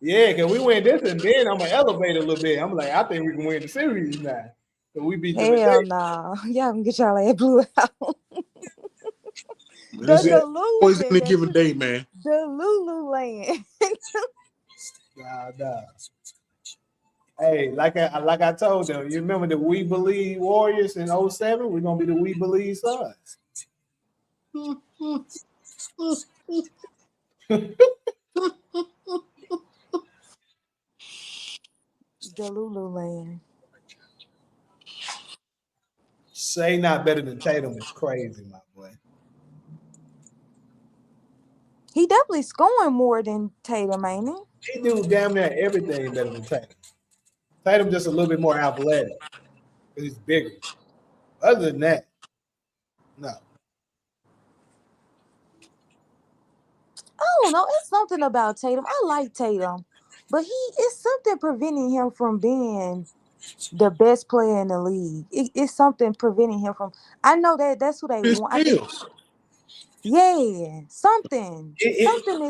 Yeah, because we win this and then I'm gonna elevate a little bit. I'm like, I think we can win the series now. So we beat them. Hell nah. Y'all can get y'all ass blew out. Always any given day, man. The Lululand. Nah. Hey, like I told them, you remember the We Believe Warriors in 07? We're gonna be the We Believe Suns. The Lululand. Say not better than Tatum is crazy, my boy. He definitely scoring more than Tatum, ain't he? He do damn near everything better than Tatum. Tatum just a little bit more athletic. He's bigger. Other than that, no. I don't know. It's something about Tatum. I like Tatum, but it's something preventing him from being the best player in the league. It's something preventing him from. I know that's who they His want. skills. Yeah, something is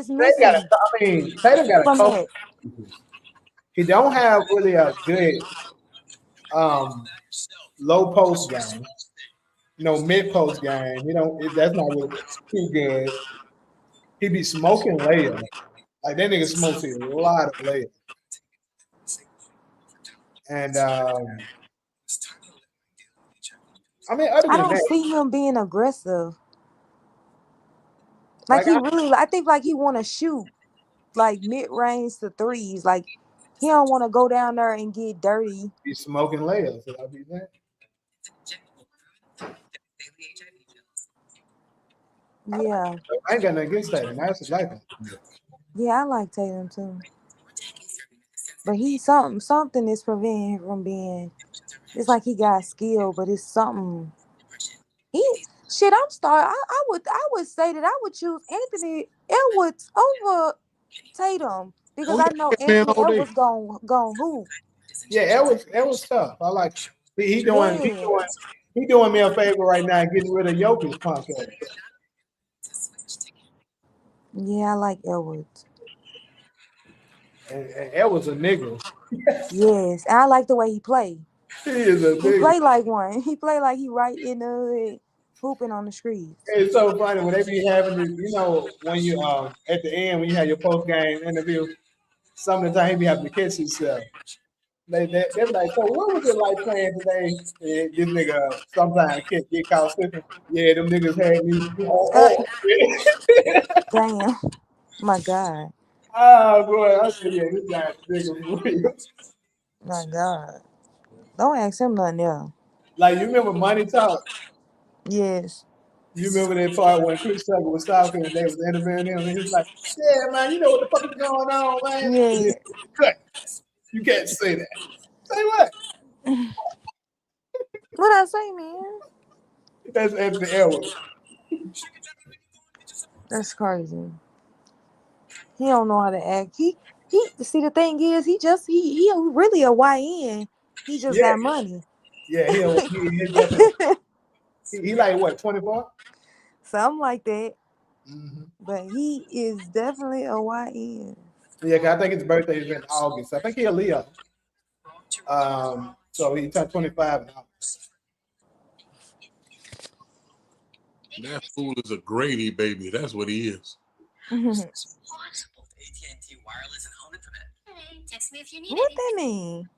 They got missing Tatum got a from couple. that. He don't have really a good low post game. No mid post game. You know, that's not really too good. He be smoking layups. Like that nigga smokes a lot of layups. And I mean, other I than don't that, see him being aggressive. Like like he really, I think like he want to shoot like mid range to threes. Like he don't want to go down there and get dirty. be smoking layups. So I be that. Yeah, I ain't got nothing against that, and that's like him. yeah, I like Tatum too. But he something is preventing him from being. It's like he got skill, but it's something. He shit. I would say that I would choose Anthony Edwards over Tatum because Oh I yeah, know that man Anthony all day. Edwards gon' hoop. Yeah, that was tough. I like he doing Yeah, he doing me a favor right now, getting rid of Jokic punk ass. yeah, I like Edwards. And that was a nigga. Yes, and I like the way he play. He is a He nigga. play like one. He play like he right in the hood, hooping on the streets. It's so funny when they be having this, you know, when you at the end when you have your post game interview, some of the time he be having to catch himself. They be like, so what was it like playing today? And this nigga sometimes get caught slipping. Yeah, them niggas had me. Uh, Oh, damn, my God, oh boy, I said, yeah, this guy's nigga for real. my God. Don't ask him nothing else. Like you remember Money Talk? Yes. You remember that part when Chris Tucker was talking and they was interviewing him and he's like, yeah, man, you know what the fuck is going on, man? Yeah. Cut. You can't say that. Say what? What I say, man? That's Anthony Edwards. That's crazy. He don't know how to act. He. See, the thing is, he really a YN. He just Yeah, got money. yeah, he definitely he like what, 24? Something like that. Mm-hmm. But he is definitely a YN. Yeah, 'cause I think his birthday is in August. I think he a Leo. So he turned 25 now. That fool is a Grady baby. That's what he is. What that mean?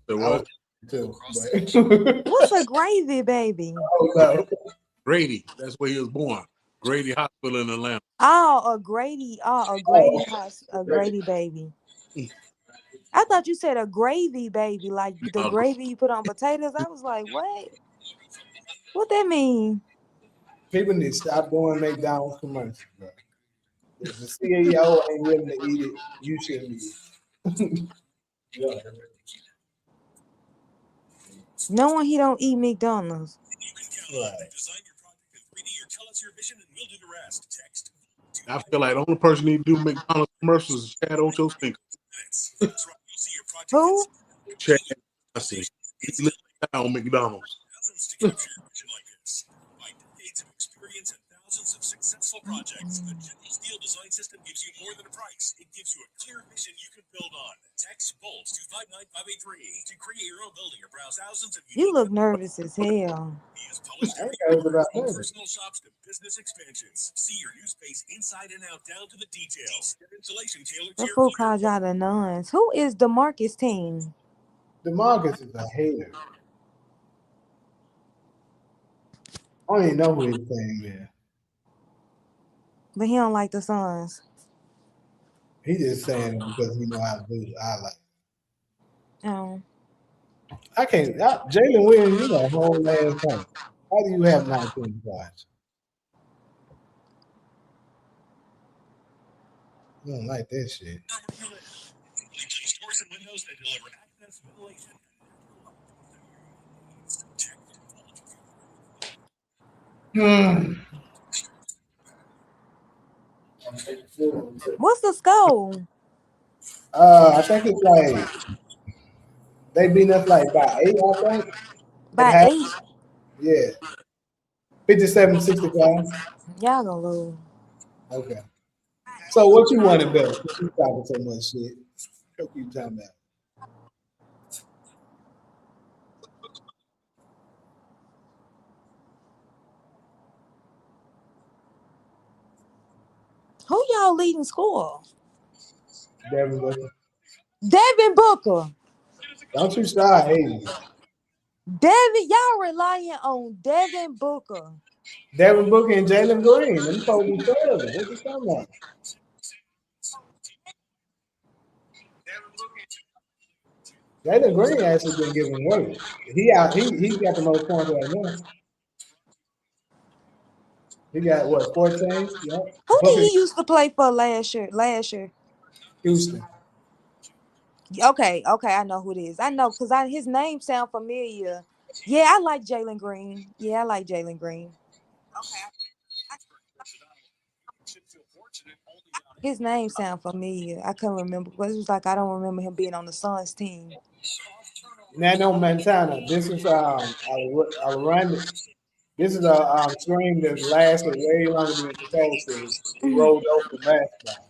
So I was what? too, but What's a gravy baby? oh no. Grady. That's where he was born. Grady Hospital in Atlanta. Oh, a Grady. Oh, a Grady baby. I thought you said a gravy baby, like the gravy you put on potatoes. I was like, what? What that mean? People need to stop doing McDonald's commercials, bro. If the CEO ain't willing to eat it, you shouldn't eat it. Knowing he don't eat McDonald's. Right. I feel like the only person need to do McDonald's commercials is Chad Ochocinco. Who? Chad, I see. He lives down McDonald's. Successful projects. The General Steel design system gives you more than a price. It gives you a clear vision you can build on. Text BOLTS to 59583 to create your own building or browse thousands of You look nervous as hell. Personal shops to business expansions. See your new space inside and out down to the details. Installation tailored to That your fool called y'all the nuns. Who is DeMarcus team? DeMarcus is a hater. I don't even know who his team is. But he don't like the Suns. He just saying it because he know how to do I like. Oh. I can't. Jalen Williams, you know, whole last time. How do you have 19 points? I don't like that shit. What's the score? I think it's like they beat us like by 8, I think. By 8? Yeah. 57-65. Y'all gonna lose. Okay. So what you wanted better? You talking so much shit. What you talking about? Who y'all leading score? Devin Booker. Devin Booker. Don't you start hating. Devin, y'all relying on Devin Booker. Devin Booker and Jalen Green. Them folks be terrible. What you talking about? Jalen Green actually been giving work. He got the most points right now. He got what, 14? Yeah. Who Booker, did he used to play for last year? Houston. Okay, I know who it is. I know because his name sound familiar. Yeah, I like Jalen Green. His name sound familiar. I couldn't remember, but it was like I don't remember him being on the Suns team. Nano Montana. This is I'll run it. This is a screen that lasted way longer than it's supposed to. It rolled over the basketball.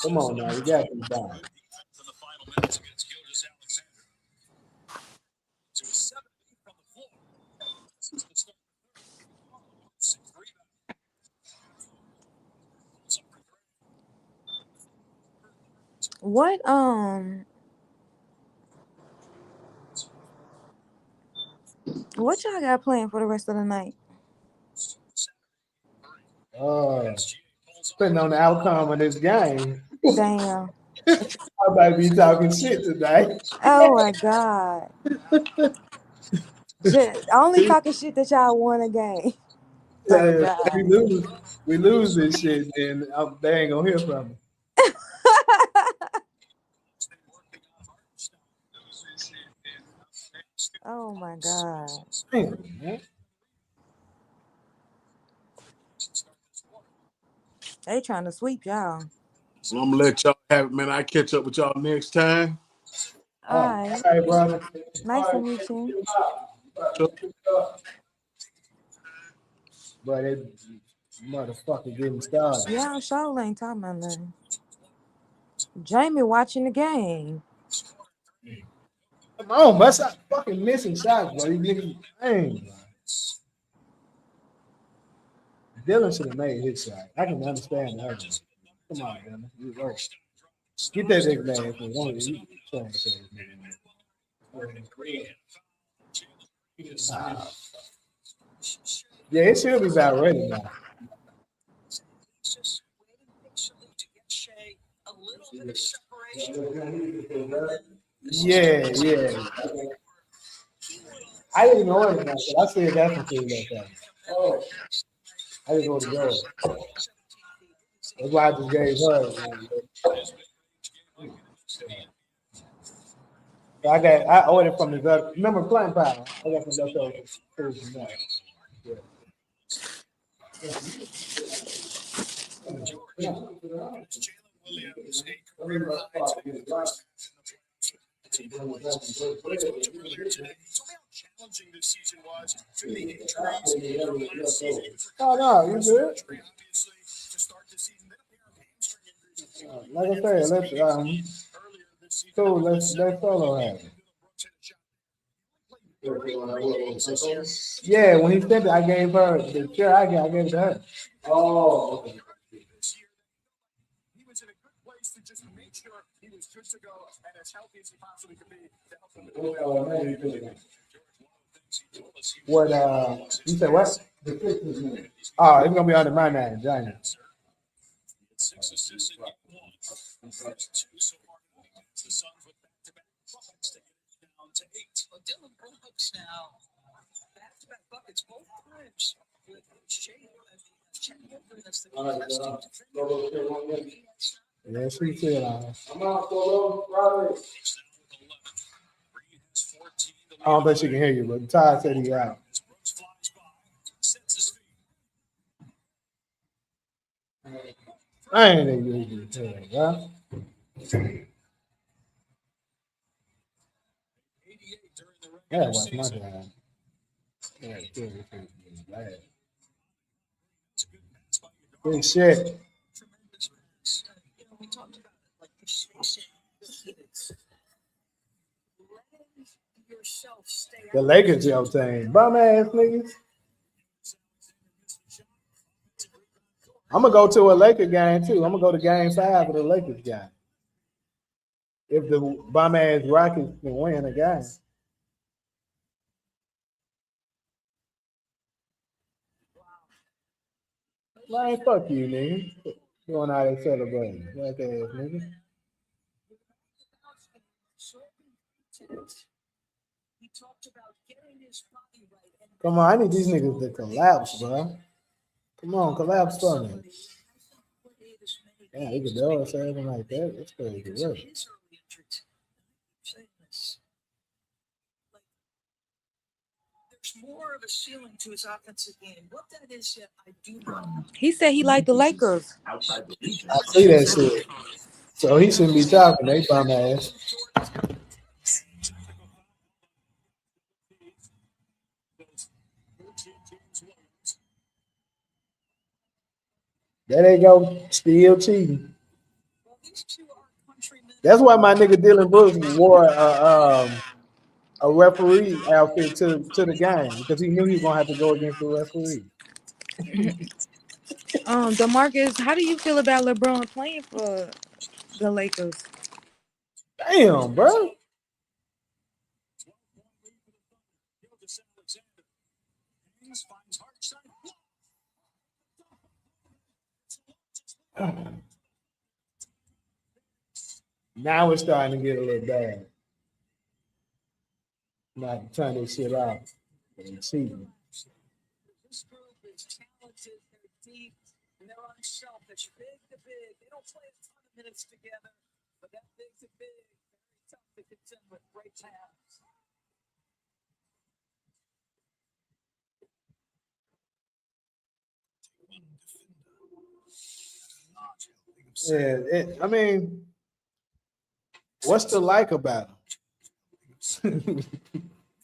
Come on now, we got some time. What y'all got planned for the rest of the night? Depending on the outcome of this game. Damn. I might be talking shit today. Oh my God. Only talking shit that y'all won a game. We lose this shit, and they ain't gonna hear from me. Oh my God. Damn, They trying to sweep y'all. So I'm gonna let y'all have it, man. I catch up with y'all next time. All right. Hey, brother. Nice to meet you. But it motherfucker getting started. Y'all sure ain't talking about nothing. Jamie watching the game. Come on, but stop fucking missing shots, bro. You niggas, dang, bro. Dylan should have made his shot. I can understand the other one. Come on, Dylan. You work. Get that big man. Yeah, it should be about ready now. Yeah. I didn't know it now, but I said that's some food like that. Oh, I didn't know the girl. That's why I just gave her. So I ordered from this other. Remember Plant Power? I got some leftover food from that. Oh no, you good? Like I said, let's solo have it. Yeah, when he said that, I gave her the chair. I gave it to her. Oh, okay. He was in a good place to just make sure he was good to go and as healthy as he possibly could be to help him. What you said what? Oh, it's gonna be under my name, Johnny. Dylan Brooks now back-to-back buckets both times with yes, he said. I'm out for Friday. I don't think she can hear you, but Todd said he out. I ain't able to tell you, huh? Yeah, watch my time. Yeah, good shit. The Lakers, yo, saying, bum ass niggas. I'm gonna go to a Laker game too. I'm gonna go to Game 5 of the Lakers game. If the bum ass Rockets can win a game. Man, fuck you, nigga. Going out and celebrating. Black ass nigga. Come on, I need these niggas to collapse, bro. Come on, collapse for me. Yeah, he could do it, something like that. That's crazy work. More of a ceiling to his offensive game. What that is, I do not know. He said he liked the Lakers. I see that shit. So he shouldn't be talking. They bum ass. There they go, still cheating. That's why my nigga Dylan Brooks wore a referee outfit to the game because he knew he was gonna have to go against the referee. DeMarcus, how do you feel about LeBron playing for the Lakers? Damn, bro. Now it's starting to get a little bad. Not turn this shit off. Cheating. This group is talented, they're deep, and they're unselfish. Big to big. They don't play a ton of minutes together, but that big to big, very tough to contend with. Great talents. Yeah, I mean, what's to like about him?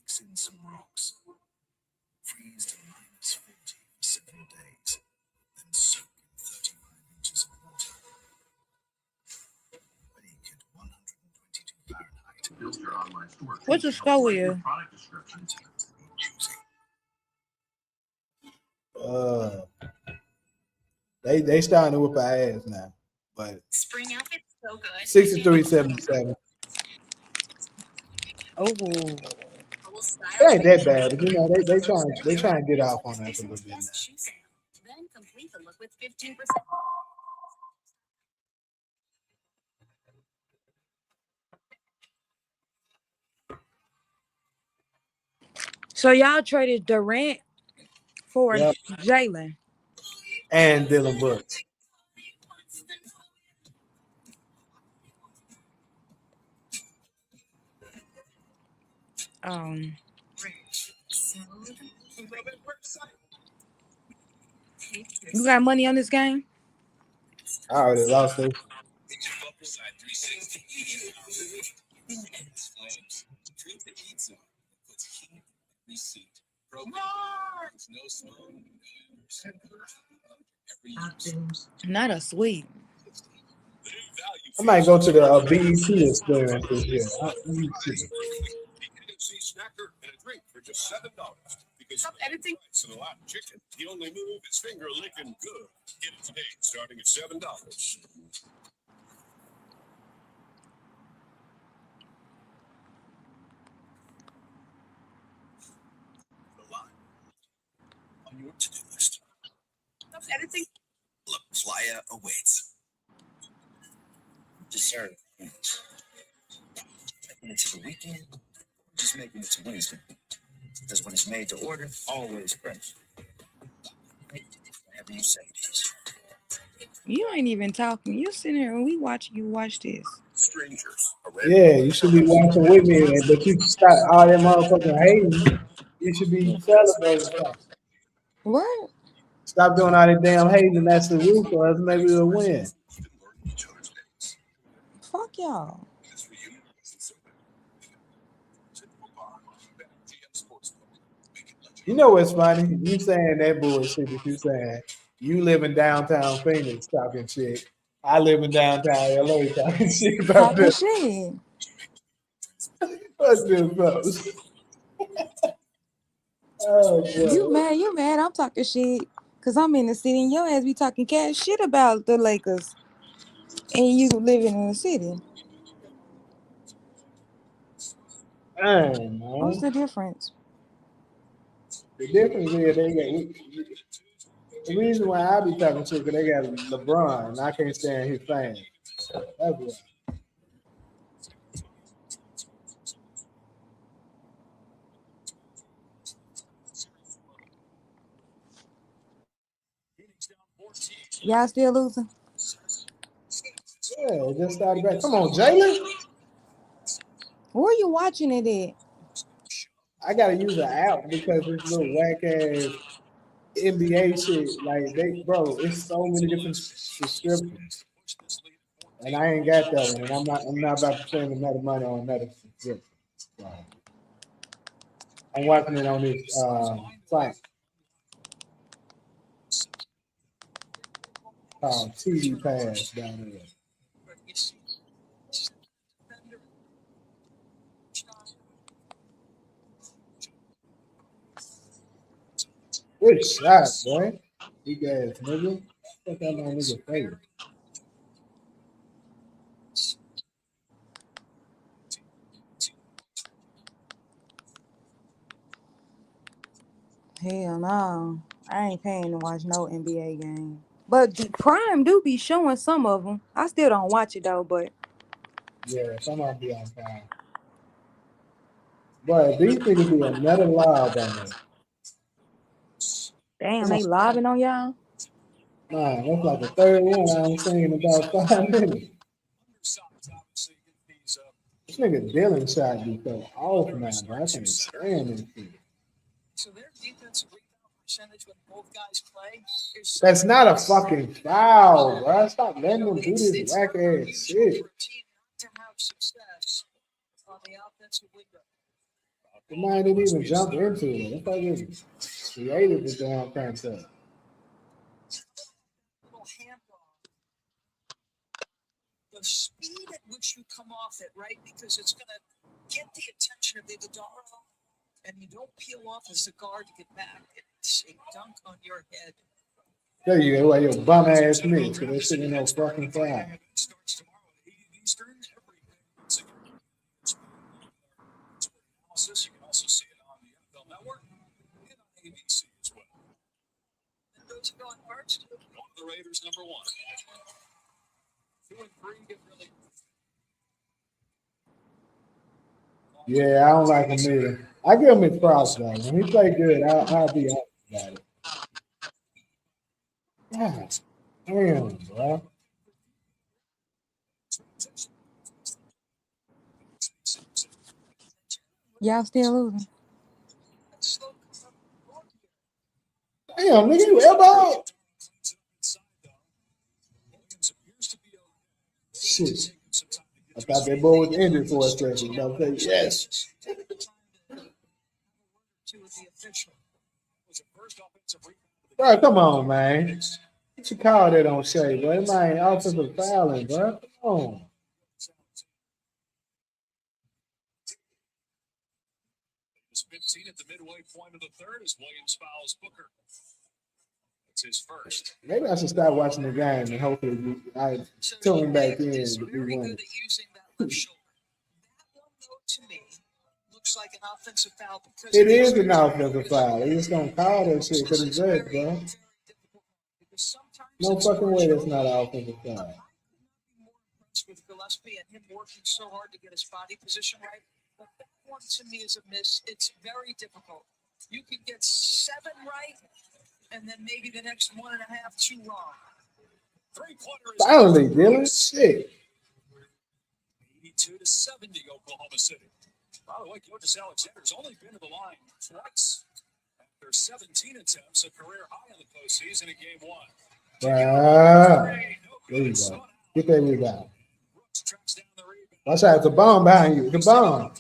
Some rocks. Freeze to -40 for 7 days. Then soak in 35 inches of water. Bake at 122 Fahrenheit. Build your online store. What's the score with you? They starting to whip our ass now. But Spring outfit's so good. 63-77. Oh, It ain't that bad, but you know they trying to get off on us a little bit now. Then complete the look with 15%. so y'all traded Durant for Yep. Jalen. And Dylan Brooks. You got money on this game? I already lost it. Not a sweet. I might go to the BET experience this year. Snacker and a drink for just $7. Because stop editing. And a lot of chicken. The only move is finger licking good. Get it today, starting at $7. The line on your to-do list. Stop editing. Look, Playa awaits. Dessert. Making it to the weekend. Just making it to Wednesday. Because when it's made to order, always fresh. Whatever you say it is. You ain't even talking. You sitting here and we watch you watch this. Strangers. Yeah, you should be watching with me, but you stop all that motherfucking hating. You should be celebrating. What? Stop doing all that damn hating, and that's the root for us. Maybe we'll win. Fuck y'all. You know what's funny? You saying that bullshit that you saying. You live in downtown Phoenix talking shit. I live in downtown LA talking shit about Talking this. shit. What's this folks? Oh boy. You mad, I'm talking shit. Cause I'm in the city and your ass be talking cash shit about the Lakers. And you living in the city. Dang, What's man. the difference? The difference is they got the reason why I be talking shit because they got LeBron and I can't stand his fans. That's why. Y'all still losing? Yeah, it just started back. Come on, Jalen. Where you watching it at? I gotta use an app because this little whack ass NBA shit, like bro, it's so many different subscriptions, and I ain't got that one, and I'm not about to spend another money on another subscription. So, I'm watching it on this site called TV Pass down there. Good shot, boy. Big ass nigga. Fuck that my nigga face. Hell no. I ain't paying to watch no NBA game. But the Prime do be showing some of them. I still don't watch it though, but Yeah, somebody be on time. But these niggas be another lob on there. damn, they lobbing on y'all. Man, that's like the third one I ain't seen in about 5 minutes. This nigga Dylan shot be so off, man, bro. I can't stand this shit. So their defensive rebound percentage when both guys play is That's not a fucking foul, bro. Stop letting them do this whack ass shit. to have success on the offensive window. The man didn't even jump into it. They probably just created the damn concept. Little handoff. The speed at which you come off it, right? Because it's going to get the attention of Iguodala, and you don't peel off a cigar to get back. It's a dunk on your head. There you go, like your bum ass niggas, because they shit in no fucking foul. Starts tomorrow at 8 Eastern. You can also see it on the NFL Network and on ABC as well. And those are going first. Going to the Raiders, number 1. 2 and 3 get really. Yeah, I don't like him either. I give him his props though. When he play good, I'll be honest about it. God damn, bro. Y'all still losing. Damn, nigga, you elbow. Shit. I thought that boy was injured for a second. But I say yes. Bro, come on, man. What you call that on Shay, bro? It ain't offensive fouling, bro. Come on. It's 15 at the midway point of the third as Williams fouls Booker. It's his first. Maybe I should start watching the game and hopefully I tune back in to be Very winning. good at using that left shoulder. That one, though, to me, looks like an offensive foul because It is an offensive foul. They just don't call that shit because it's red, bro. No fucking way that's not an offensive foul. With Gillespie and him working so hard to get his body position right, but that one to me is a miss. It's very difficult. You can get 7 right, and then maybe the next 1.5 too wrong. 3-pointer. Finally, Dylan. Shit. 82-70, Oklahoma City. By the way, Coach Alexander's only been to the line twice after 17 attempts, a career high in the postseason in Game 1. There you go. Get that rebound. Watch out, it's a bomb behind you. It's a bomb.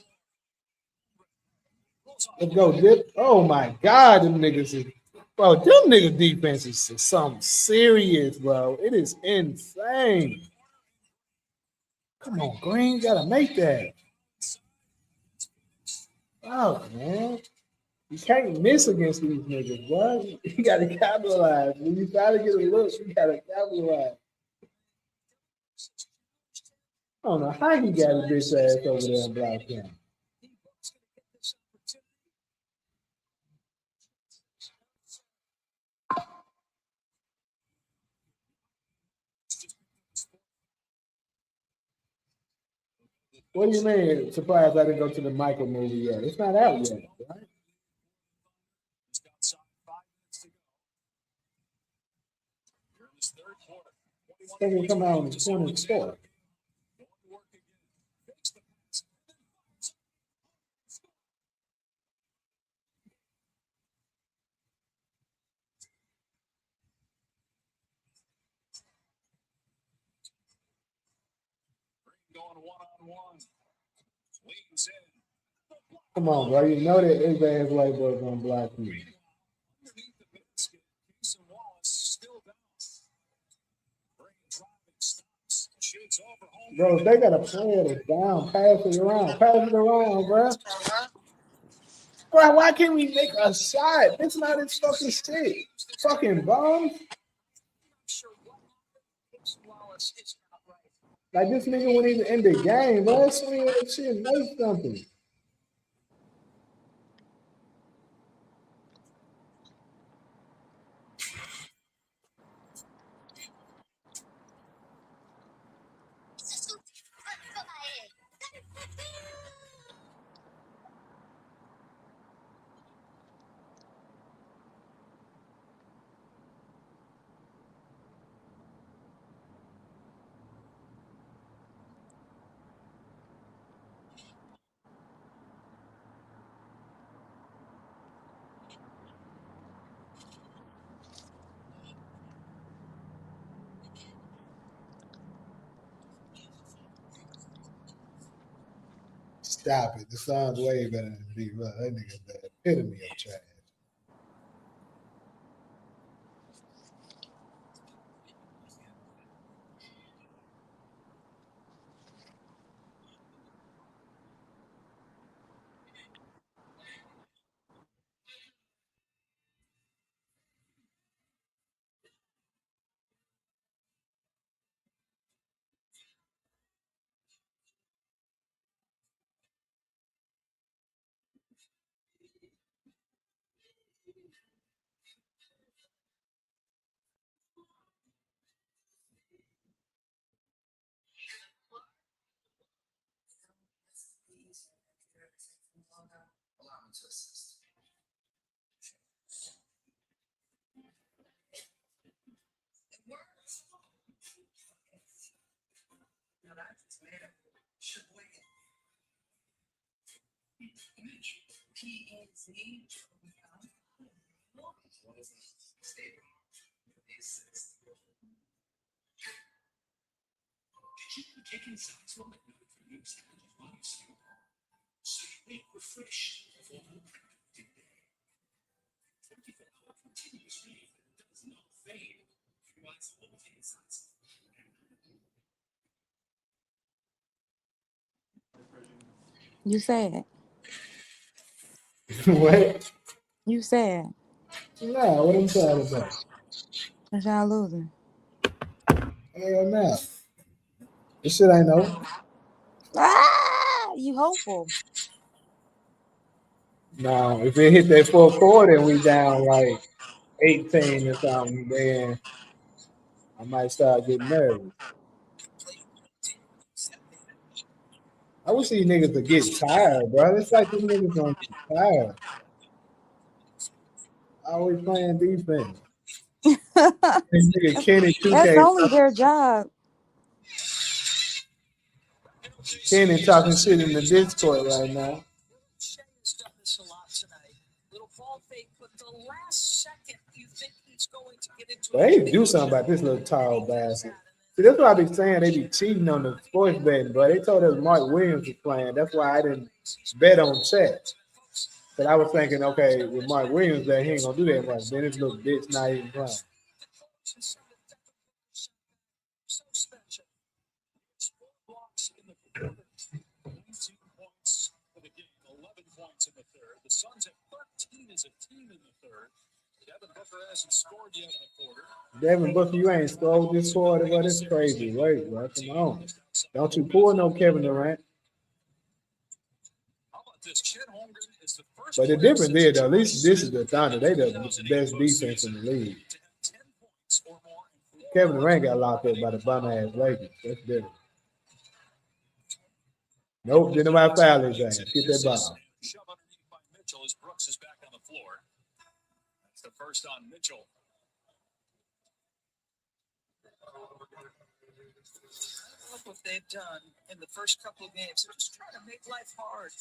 Let's go, Dip. Oh my God, them niggas is, bro. Them niggas defense is something serious, bro. It is insane. Come on, Green, gotta make that. Oh man, you can't miss against these niggas, bro. You gotta capitalize. When you try to get a look, you gotta capitalize. I don't know how he got a bitch ass over there and blocked him. What do you mean? Surprised I didn't go to the Michael movie yet. It's not out yet, right? I think it come out on the 24th. Come on, bro. You know that Abraham's white boy gonna block you. Bro, they gotta play it down, pass it around, bro. Bro, why can't we make a shot? It's not his fucking shit. Fucking bum. Like this nigga wouldn't even end the game, bro. Let's swing that shit and make something. Stop it. The song's way better than B. That nigga's the epitome of trash. You sad. What? You sad. Nah, what I'm talking about? That's y'all losing. Hell nah. This shit ain't no. Ah, you hopeful. Nah, if it hit that full quarter and we down like 18 or something, then I might start getting nervous. I wish these niggas would get tired, bro. It's like these niggas gonna get tired. Always playing defense. This nigga Kenny That's 2K, only their job. Kenny talking shit in the Discord right now. But they need to do something about this little tall bastard. See, that's what I be saying. They be cheating on the sports betting, bro. They told us Mark Williams was playing. That's why I didn't bet on Chet. But I was thinking, okay, with Mark Williams, that he ain't gonna do that much. Then this little bitch not even playing. So special. 4 blocks in the quarter, 19 points for the game, 11 points in the third. The Suns have 13 as a team in the third. Devin Booker hasn't scored yet in the quarter. Devin Booker, you ain't scored this quarter, but it's crazy. Wait, bro, come on. Don't you pull no Kevin Durant. How about this? Chet Holmgren is the first. But the difference is, though, at least this is the Thunder. They the best defense in the league. Kevin Durant got locked up by the bum-ass Lakers. That's different. Nope, didn't nobody foul his ass. Get that ball. Shove underneath by Mitchell as Brooks is back on the floor. That's the first on Mitchell. Look what they've done in the first couple of games. They're just trying to make life hard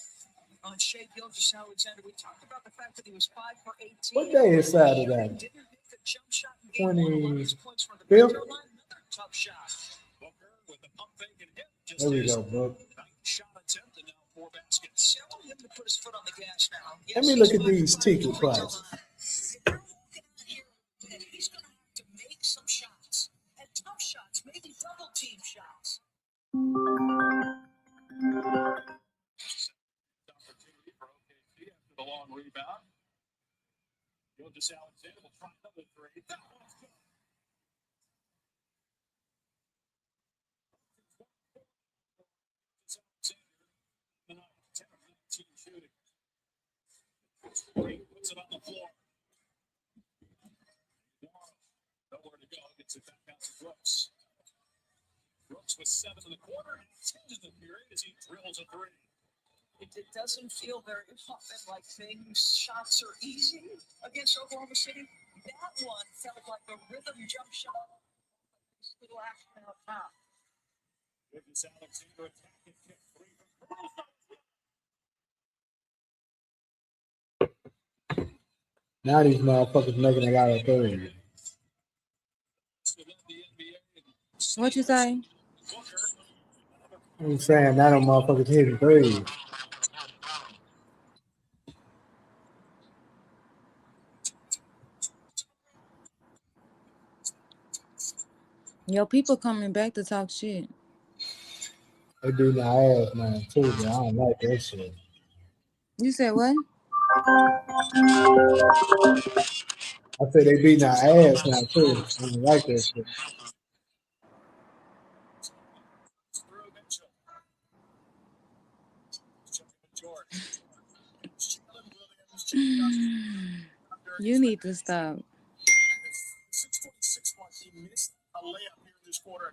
on Shai Gilgeous-Alexander. We talked about the fact that he was 5 for 18. What day is Saturday? 25th? Tough shot. Booker with the pump fake and hit. There we go, bro. Shot attempt and now 4 baskets. I want him to put his foot on the gas now. Let me look at these ticket prices. He's going to have to make some shots. And tough shots, maybe double team shots. Opportunity for OKC after the long rebound. Gilgeous-Alexander will try another 3. That one's good. Gilgeous-Alexander, 10 of 19 shooting. Puts it on the floor. Nowhere to go. Gets it back out to Brooks. Brooks with 7 in the quarter and 10 in the period as he drills a 3. It doesn't feel very often like shots are easy against Oklahoma City. That one felt like a rhythm jump shot. This little action out top. Gilgeous-Alexander attacking kick 3. Now these motherfuckers making a lot of threes. What you say? I'm saying now them motherfuckers hitting threes. Yo, people coming back to talk shit. They beat my ass, man, too, but I don't like that shit. You said what? I said they beat our ass now, too. I don't like that shit. You need to stop. 6:26 mark, he missed a layup here in this quarter.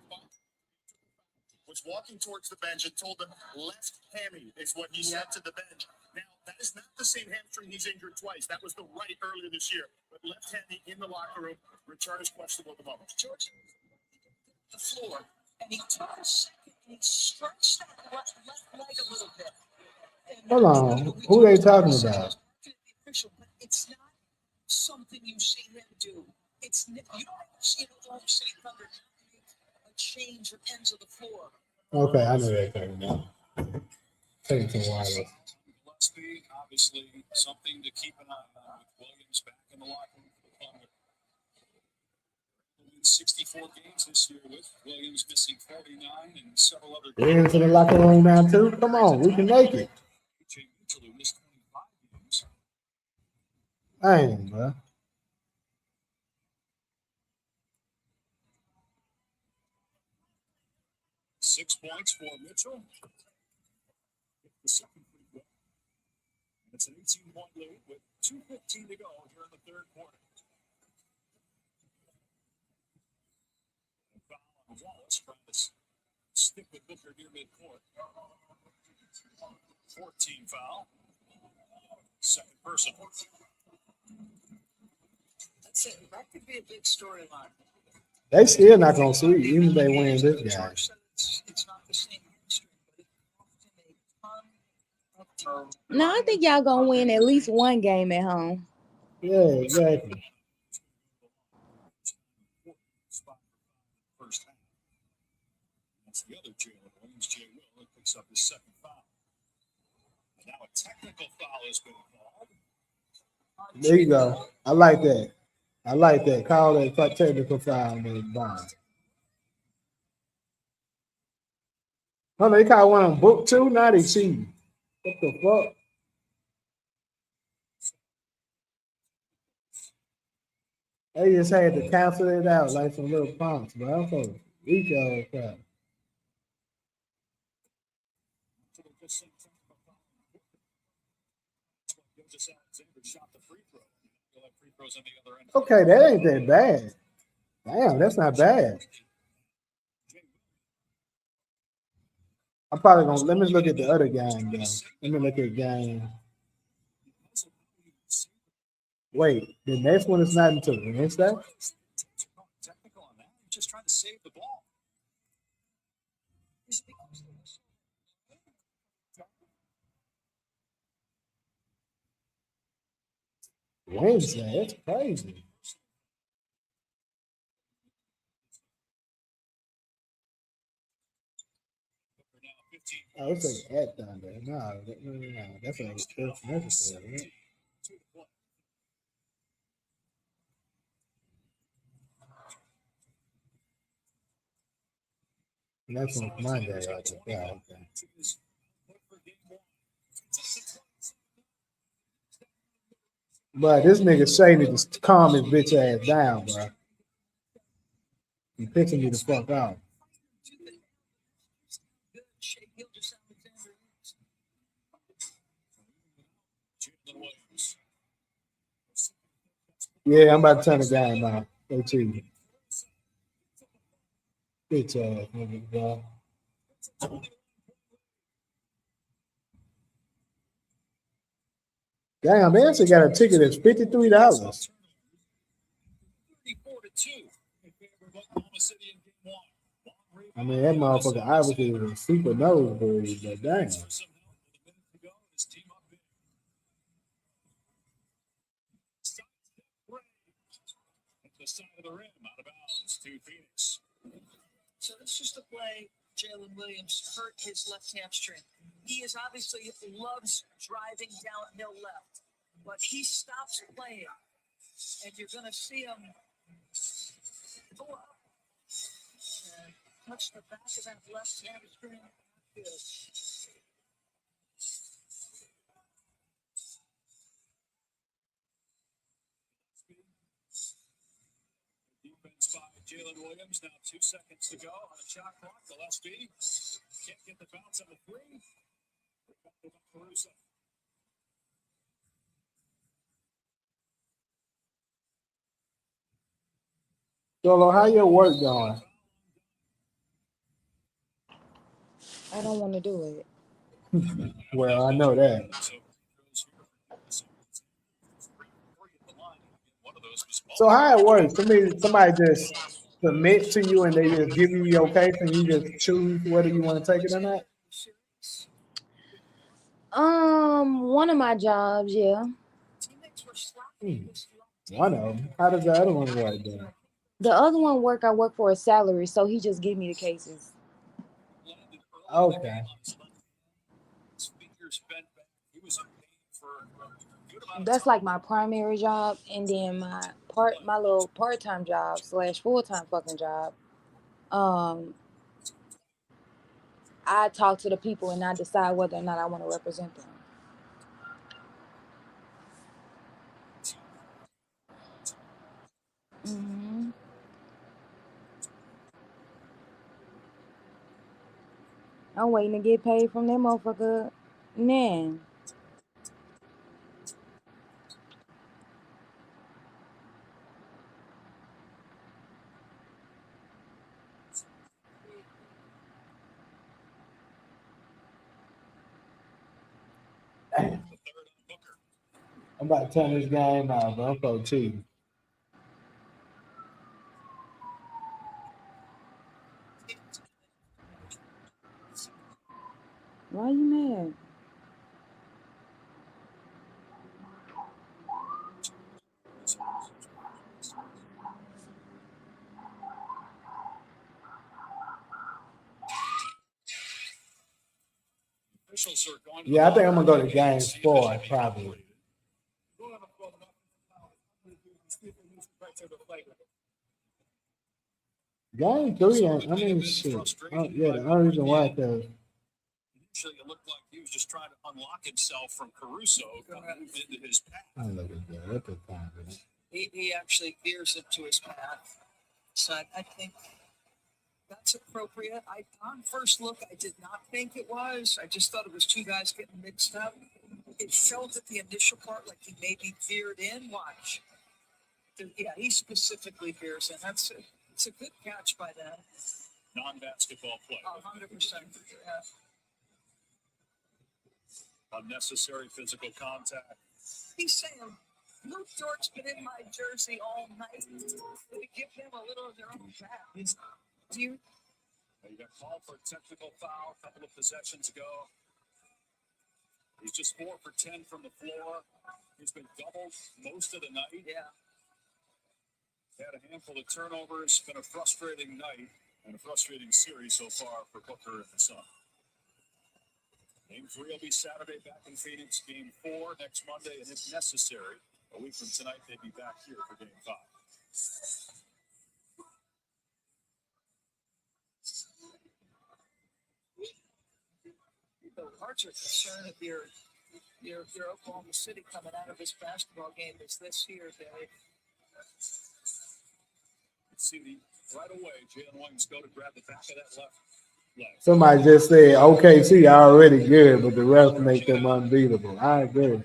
Was walking towards the bench and told them left hammy is what he said to the bench. Now, that is not the same hamstring he's injured twice. That was the right earlier this year. But left hammy in the locker room, return is questionable at the moment. George, the floor, and he took a second and he stretched that left leg a little bit. Hold on. Who they talking about? But it's not something you see him do. It's you don't ever see Oklahoma City Thunder make a change of ends of the floor. Okay, I know they're talking about. Take some wireless. Gillespie, obviously something to keep an eye on with Williams back in the locker room for the Thunder. 64 games this year with Williams missing 49 and several other games. We're into the locker room now, too. Come on, we can make it. Mitchell, who missed 25 games. Dang, bro. Six points for Mitchell. The second free throw. It's an 18-point lead with 2:15 to go here in the third quarter. Foul on Wallace trying to stick with Booker near midcourt. 14 foul. Second person. That's it. That could be a big storyline. They still not gonna sweep, even if they win this guy. It's not the same history, but it cost him a ton of time. No, I think y'all gonna win at least one game at home. Yeah, exactly. First half. That's the other Jalen Williams. Jay Will picks up his second foul. And now a technical foul has been called. There you go. I like that. I like that. Call that technical foul, man. Bond. Oh, they caught one on book too. Now they cheating. What the fuck? They just had to cancel it out like some little punks, bro. I'm so weak all crap. Okay, that ain't that bad. Damn, that's not bad. I'm probably gonna let me look at the other game though. Let me look at game. Wait, the next one is not until Wednesday. Just trying to save the ball. Wednesday, that's crazy. Oh, it's like at Thunder. No, that's necessary. Right? And that's on Monday. Right? Yeah, okay. But this nigga Shay need to calm his bitch ass down, bro. He pissing me the fuck out. Yeah, I'm about to turn the game out. Go cheating. Bitch ass nigga, bro. Damn, they actually got a ticket that's $53. I mean, that motherfucker obviously was a super nosebleed, but damn. The side of the rim, out of bounds to Phoenix. So this is the play. Jalen Williams hurt his left hamstring. He is obviously loves driving downhill left, but he stops playing, and you're going to see him go up and touch the back of that left hamstring. Defense by Jalen Williams. Now 2 seconds to go on the shot clock. Gillespie can't get the bounce on the three. Solo, how your work going? I don't want to do it. Well, I know that. So how it works? Somebody just submit to you and they just give you your case and you just choose whether you want to take it or not? One of my jobs, yeah. One of them. How does the other one work then? The other one I work for a salary, so he just give me the cases. Okay. That's like my primary job, and then my little part-time job / full-time fucking job. I talk to the people and I decide whether or not I want to represent them. Mm-hmm. I'm waiting to get paid from that motherfucker. Man. I'm about to turn this game out, bro. I'm so cheating. Why you mad? Yeah, I think I'm gonna go to game 4 probably. Game 3, I mean, shit. Oh, yeah, the only reason why because Initially, it looked like he was just trying to unlock himself from Caruso, kind of moved into his path. I look at that. What the time is it? He actually veers into his path. So I think that's appropriate. On first look, I did not think it was. I just thought it was two guys getting mixed up. It felt at the initial part like he maybe veered in. Watch. Yeah, he specifically veers in. It's a good catch by them. Non-basketball play. 100%. Yeah. Unnecessary physical contact. He's saying, Luke Dort's been in my jersey all night. To give them a little of their own back. Do you? He got called for a technical foul a couple of possessions ago. He's just 4 for 10 from the floor. He's been doubled most of the night. Yeah. Had a handful of turnovers. Been a frustrating night and a frustrating series so far for Booker and the Sun. Game 3 will be Saturday back in Phoenix. Game 4 next Monday, and if necessary, a week from tonight, they'd be back here for Game 5. The larger concern of your Oklahoma City coming out of this basketball game is this here, Dave. See right away, Jalen Williams go to grab the back of that left leg. Somebody just said OKC already good, but the refs make them unbeatable. I agree.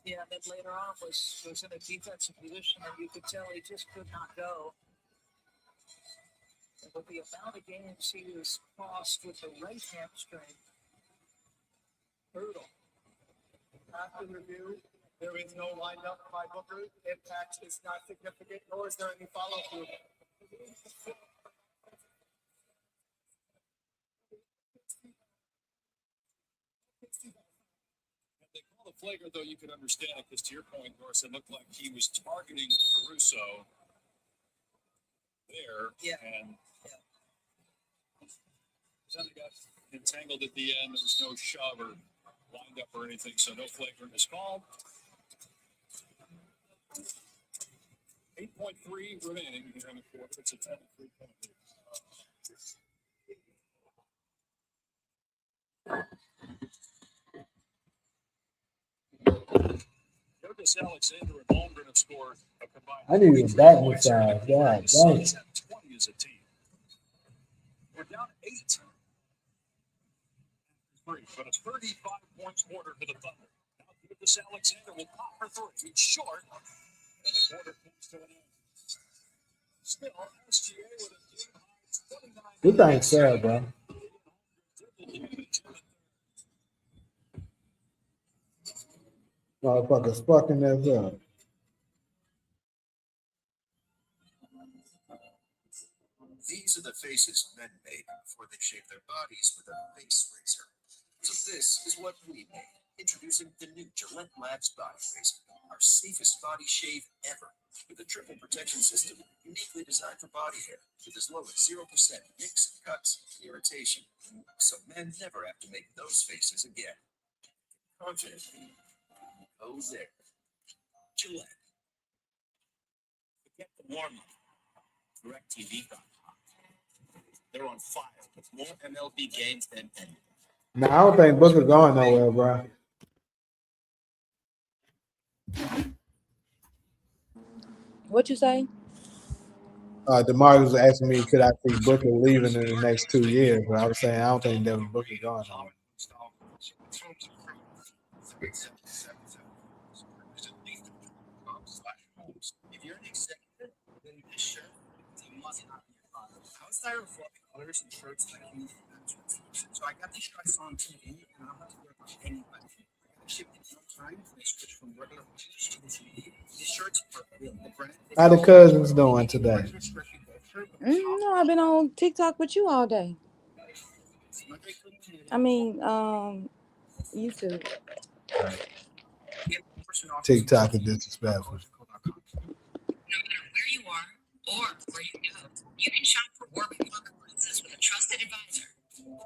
Yeah, and then later on was in a defensive position, and you could tell he just could not go. And with the amount of games he was crossed with the right hamstring, brutal. After review, there is no lineup by Booker. Impact is not significant, nor is there any follow-through. They call the flagrant, though you could understand it, because to your point, Norris, it looked like he was targeting Caruso there. Yeah. And then they got entangled at the end. There was no shove or lined up or anything, so no flagrant is called. 8.3 remaining here in the fourth. It's a 10-3-point lead. Jonas Alexander and Holmgren have scored a combined. I need a back massage. God dang. 20 as a team. We're down 8. But a 35-point quarter for the Thunder. Now Jonas Alexander will pop for 3. He's short. And the quarter comes to an end. Still, SGA with a game high 29. This ain't fair, bro. Motherfuckers fucking us up. These are the faces men made before they shave their bodies with a face razor. So this is what we made. Introducing the new Gillette Labs Body Razor, our safest body shave ever, with a triple protection system uniquely designed for body hair, with as low as 0% nicks, cuts, and irritation. So men never have to make those faces again. Confident. Go there. Gillette. Forget the warm-up. DirecTV.com. They're on fire with more MLB games than any. Nah, I don't think Booker going nowhere, bro. What you say? DeMar was asking me, could I see Booker leaving in the next 2 years? But I was saying, I don't think Devin Booker going nowhere. If you're an executive, then this shirt must not be your father. I was tired of fluffy colors and shirts that I used. So I got these shirts on TV, and I don't have to wear them anyway. I shipped in no time, and I switched from regular shoes to the TV. These shirts are real. The brand. How the cousins doing today? No, I've been on TikTok with you all day. I mean, YouTube. TikTok is disrespectful. No matter where you are or where you go, you can shop for work and look lenses with a trusted advisor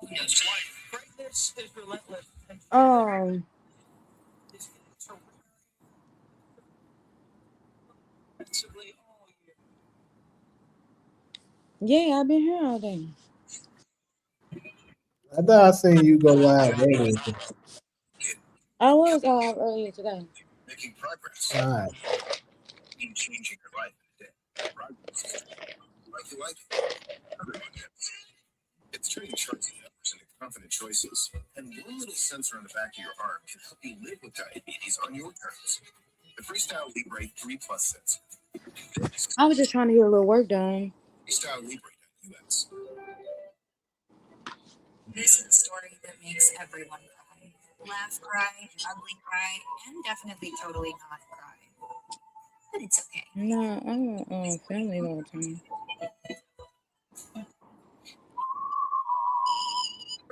who knows life. This is relentless. Defensively all year. Yeah, I've been here all day. I thought I seen you go live earlier. I was live earlier today. Making progress. All right. In changing your life in a day. Progress. Like you like it. Everyone gets. It's turning charts and numbers into confident choices. And one little sensor on the back of your arm can help you live with diabetes on your terms. The Freestyle Libre 3 Plus sensor. I was just trying to get a little work done. FreestyleLibre.us. This is a story that makes everyone cry. Laugh, cry, ugly cry, and definitely totally not cry. But it's okay. No, I want family all the time.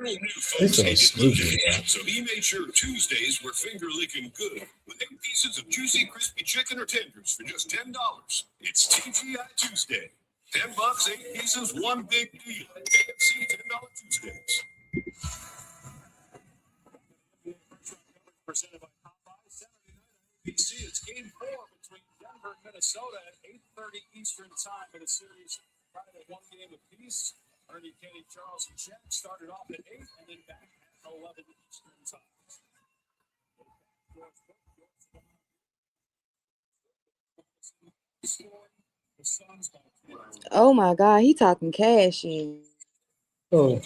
It's so stupid. So he made sure Tuesdays were finger licking good with 8 pieces of juicy, crispy chicken or tenders for just $10. It's TGI Tuesday. $10, 8 pieces, one big deal. KFC $10 Tuesdays. Presented by Popeyes. Saturday night on ABC. It's game 4 between Denver and Minnesota at 8:30 Eastern time in a series tied at 1 game apiece. Ernie, Kenny, Charles, and Shaq started off at 8 and then back at 11 Eastern time. The Suns by 12. Oh my God, he talking cash shit. Oh,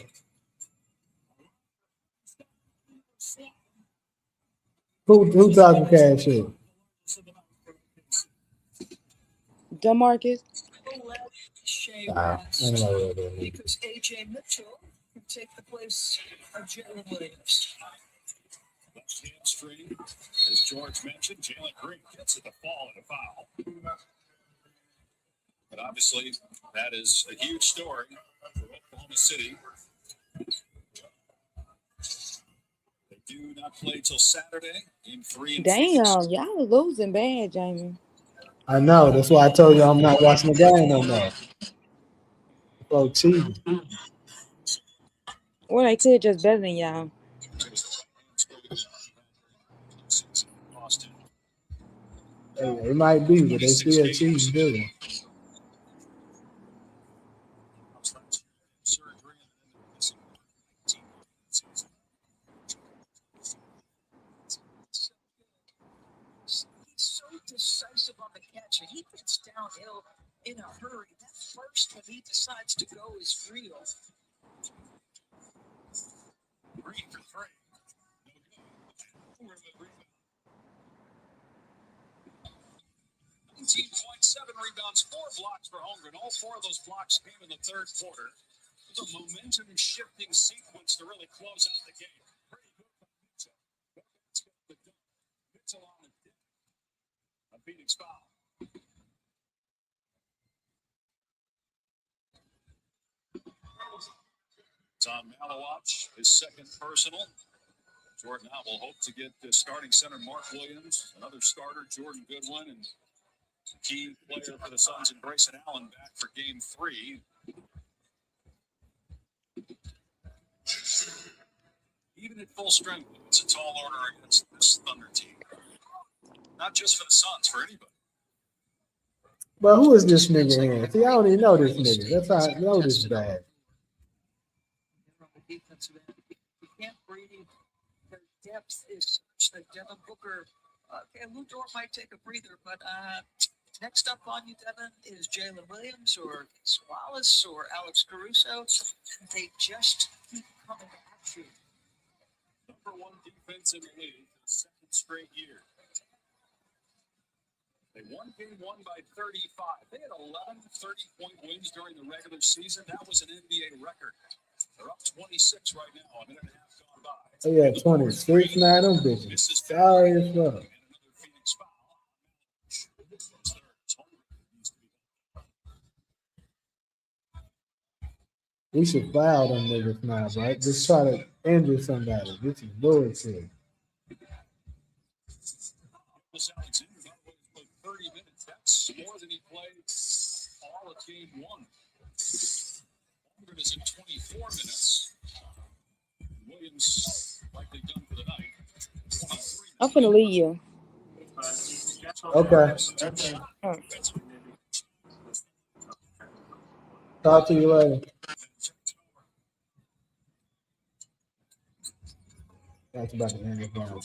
who talking cash shit? DeMarcus. I don't know what that means. Because AJ Mitchell can take the place of Jalen Williams. Left hamstring, as George mentioned, Jalen Green gets at the fall and a foul. But obviously, that is a huge story for Oklahoma City. They do not play till Saturday in 3 and Damn, y'all are losing bad, Jamie. I know. That's why I told you I'm not watching the game no more. Oh, cheating. Well, they could just better than y'all. Hey, it might be, but they still cheating, too. He's so decisive on the catch, and he gets downhill in a hurry. That first, when he decides to go, is real. Green for 3. 19.7 rebounds, 4 blocks for Holmgren. All 4 of those blocks came in the third quarter. It was a momentum-shifting sequence to really close out the game. Pretty good from Mitchell. Mitchell on the dip. A Phoenix foul. Tom Malawatch, his second personal. Jordan now will hope to get the starting center Mark Williams, another starter Jordan Goodwin, and key player for the Suns and Grayson Allen back for game 3. Even at full strength, it's a tall order against this Thunder team. Not just for the Suns, for anybody. But who is this nigga here? See, I don't even know this nigga. That's how I know this bad. You can't breathe. Their depth is such that Devin Booker, and Lou Dort might take a breather, but next up on you, Devin, is Jalen Williams or Wallace or Alex Caruso. They just keep coming at you. Number 1 defense in the league for the 2nd straight year. They won game 1 by 35. They had 11 30-point wins during the regular season. That was an NBA record. They're up 26 right now. A minute and a half gone by. Oh, yeah, 26 now. Them bitches. Sorry as fuck. We should foul them niggas now, right? Just try to injure somebody. This is bullshit. Alexander played 30 minutes. That's more than he played all of game 1. Holmgren is in 24 minutes. Williams I'm finna leave you. Okay. Talk to you later. That's about to end up.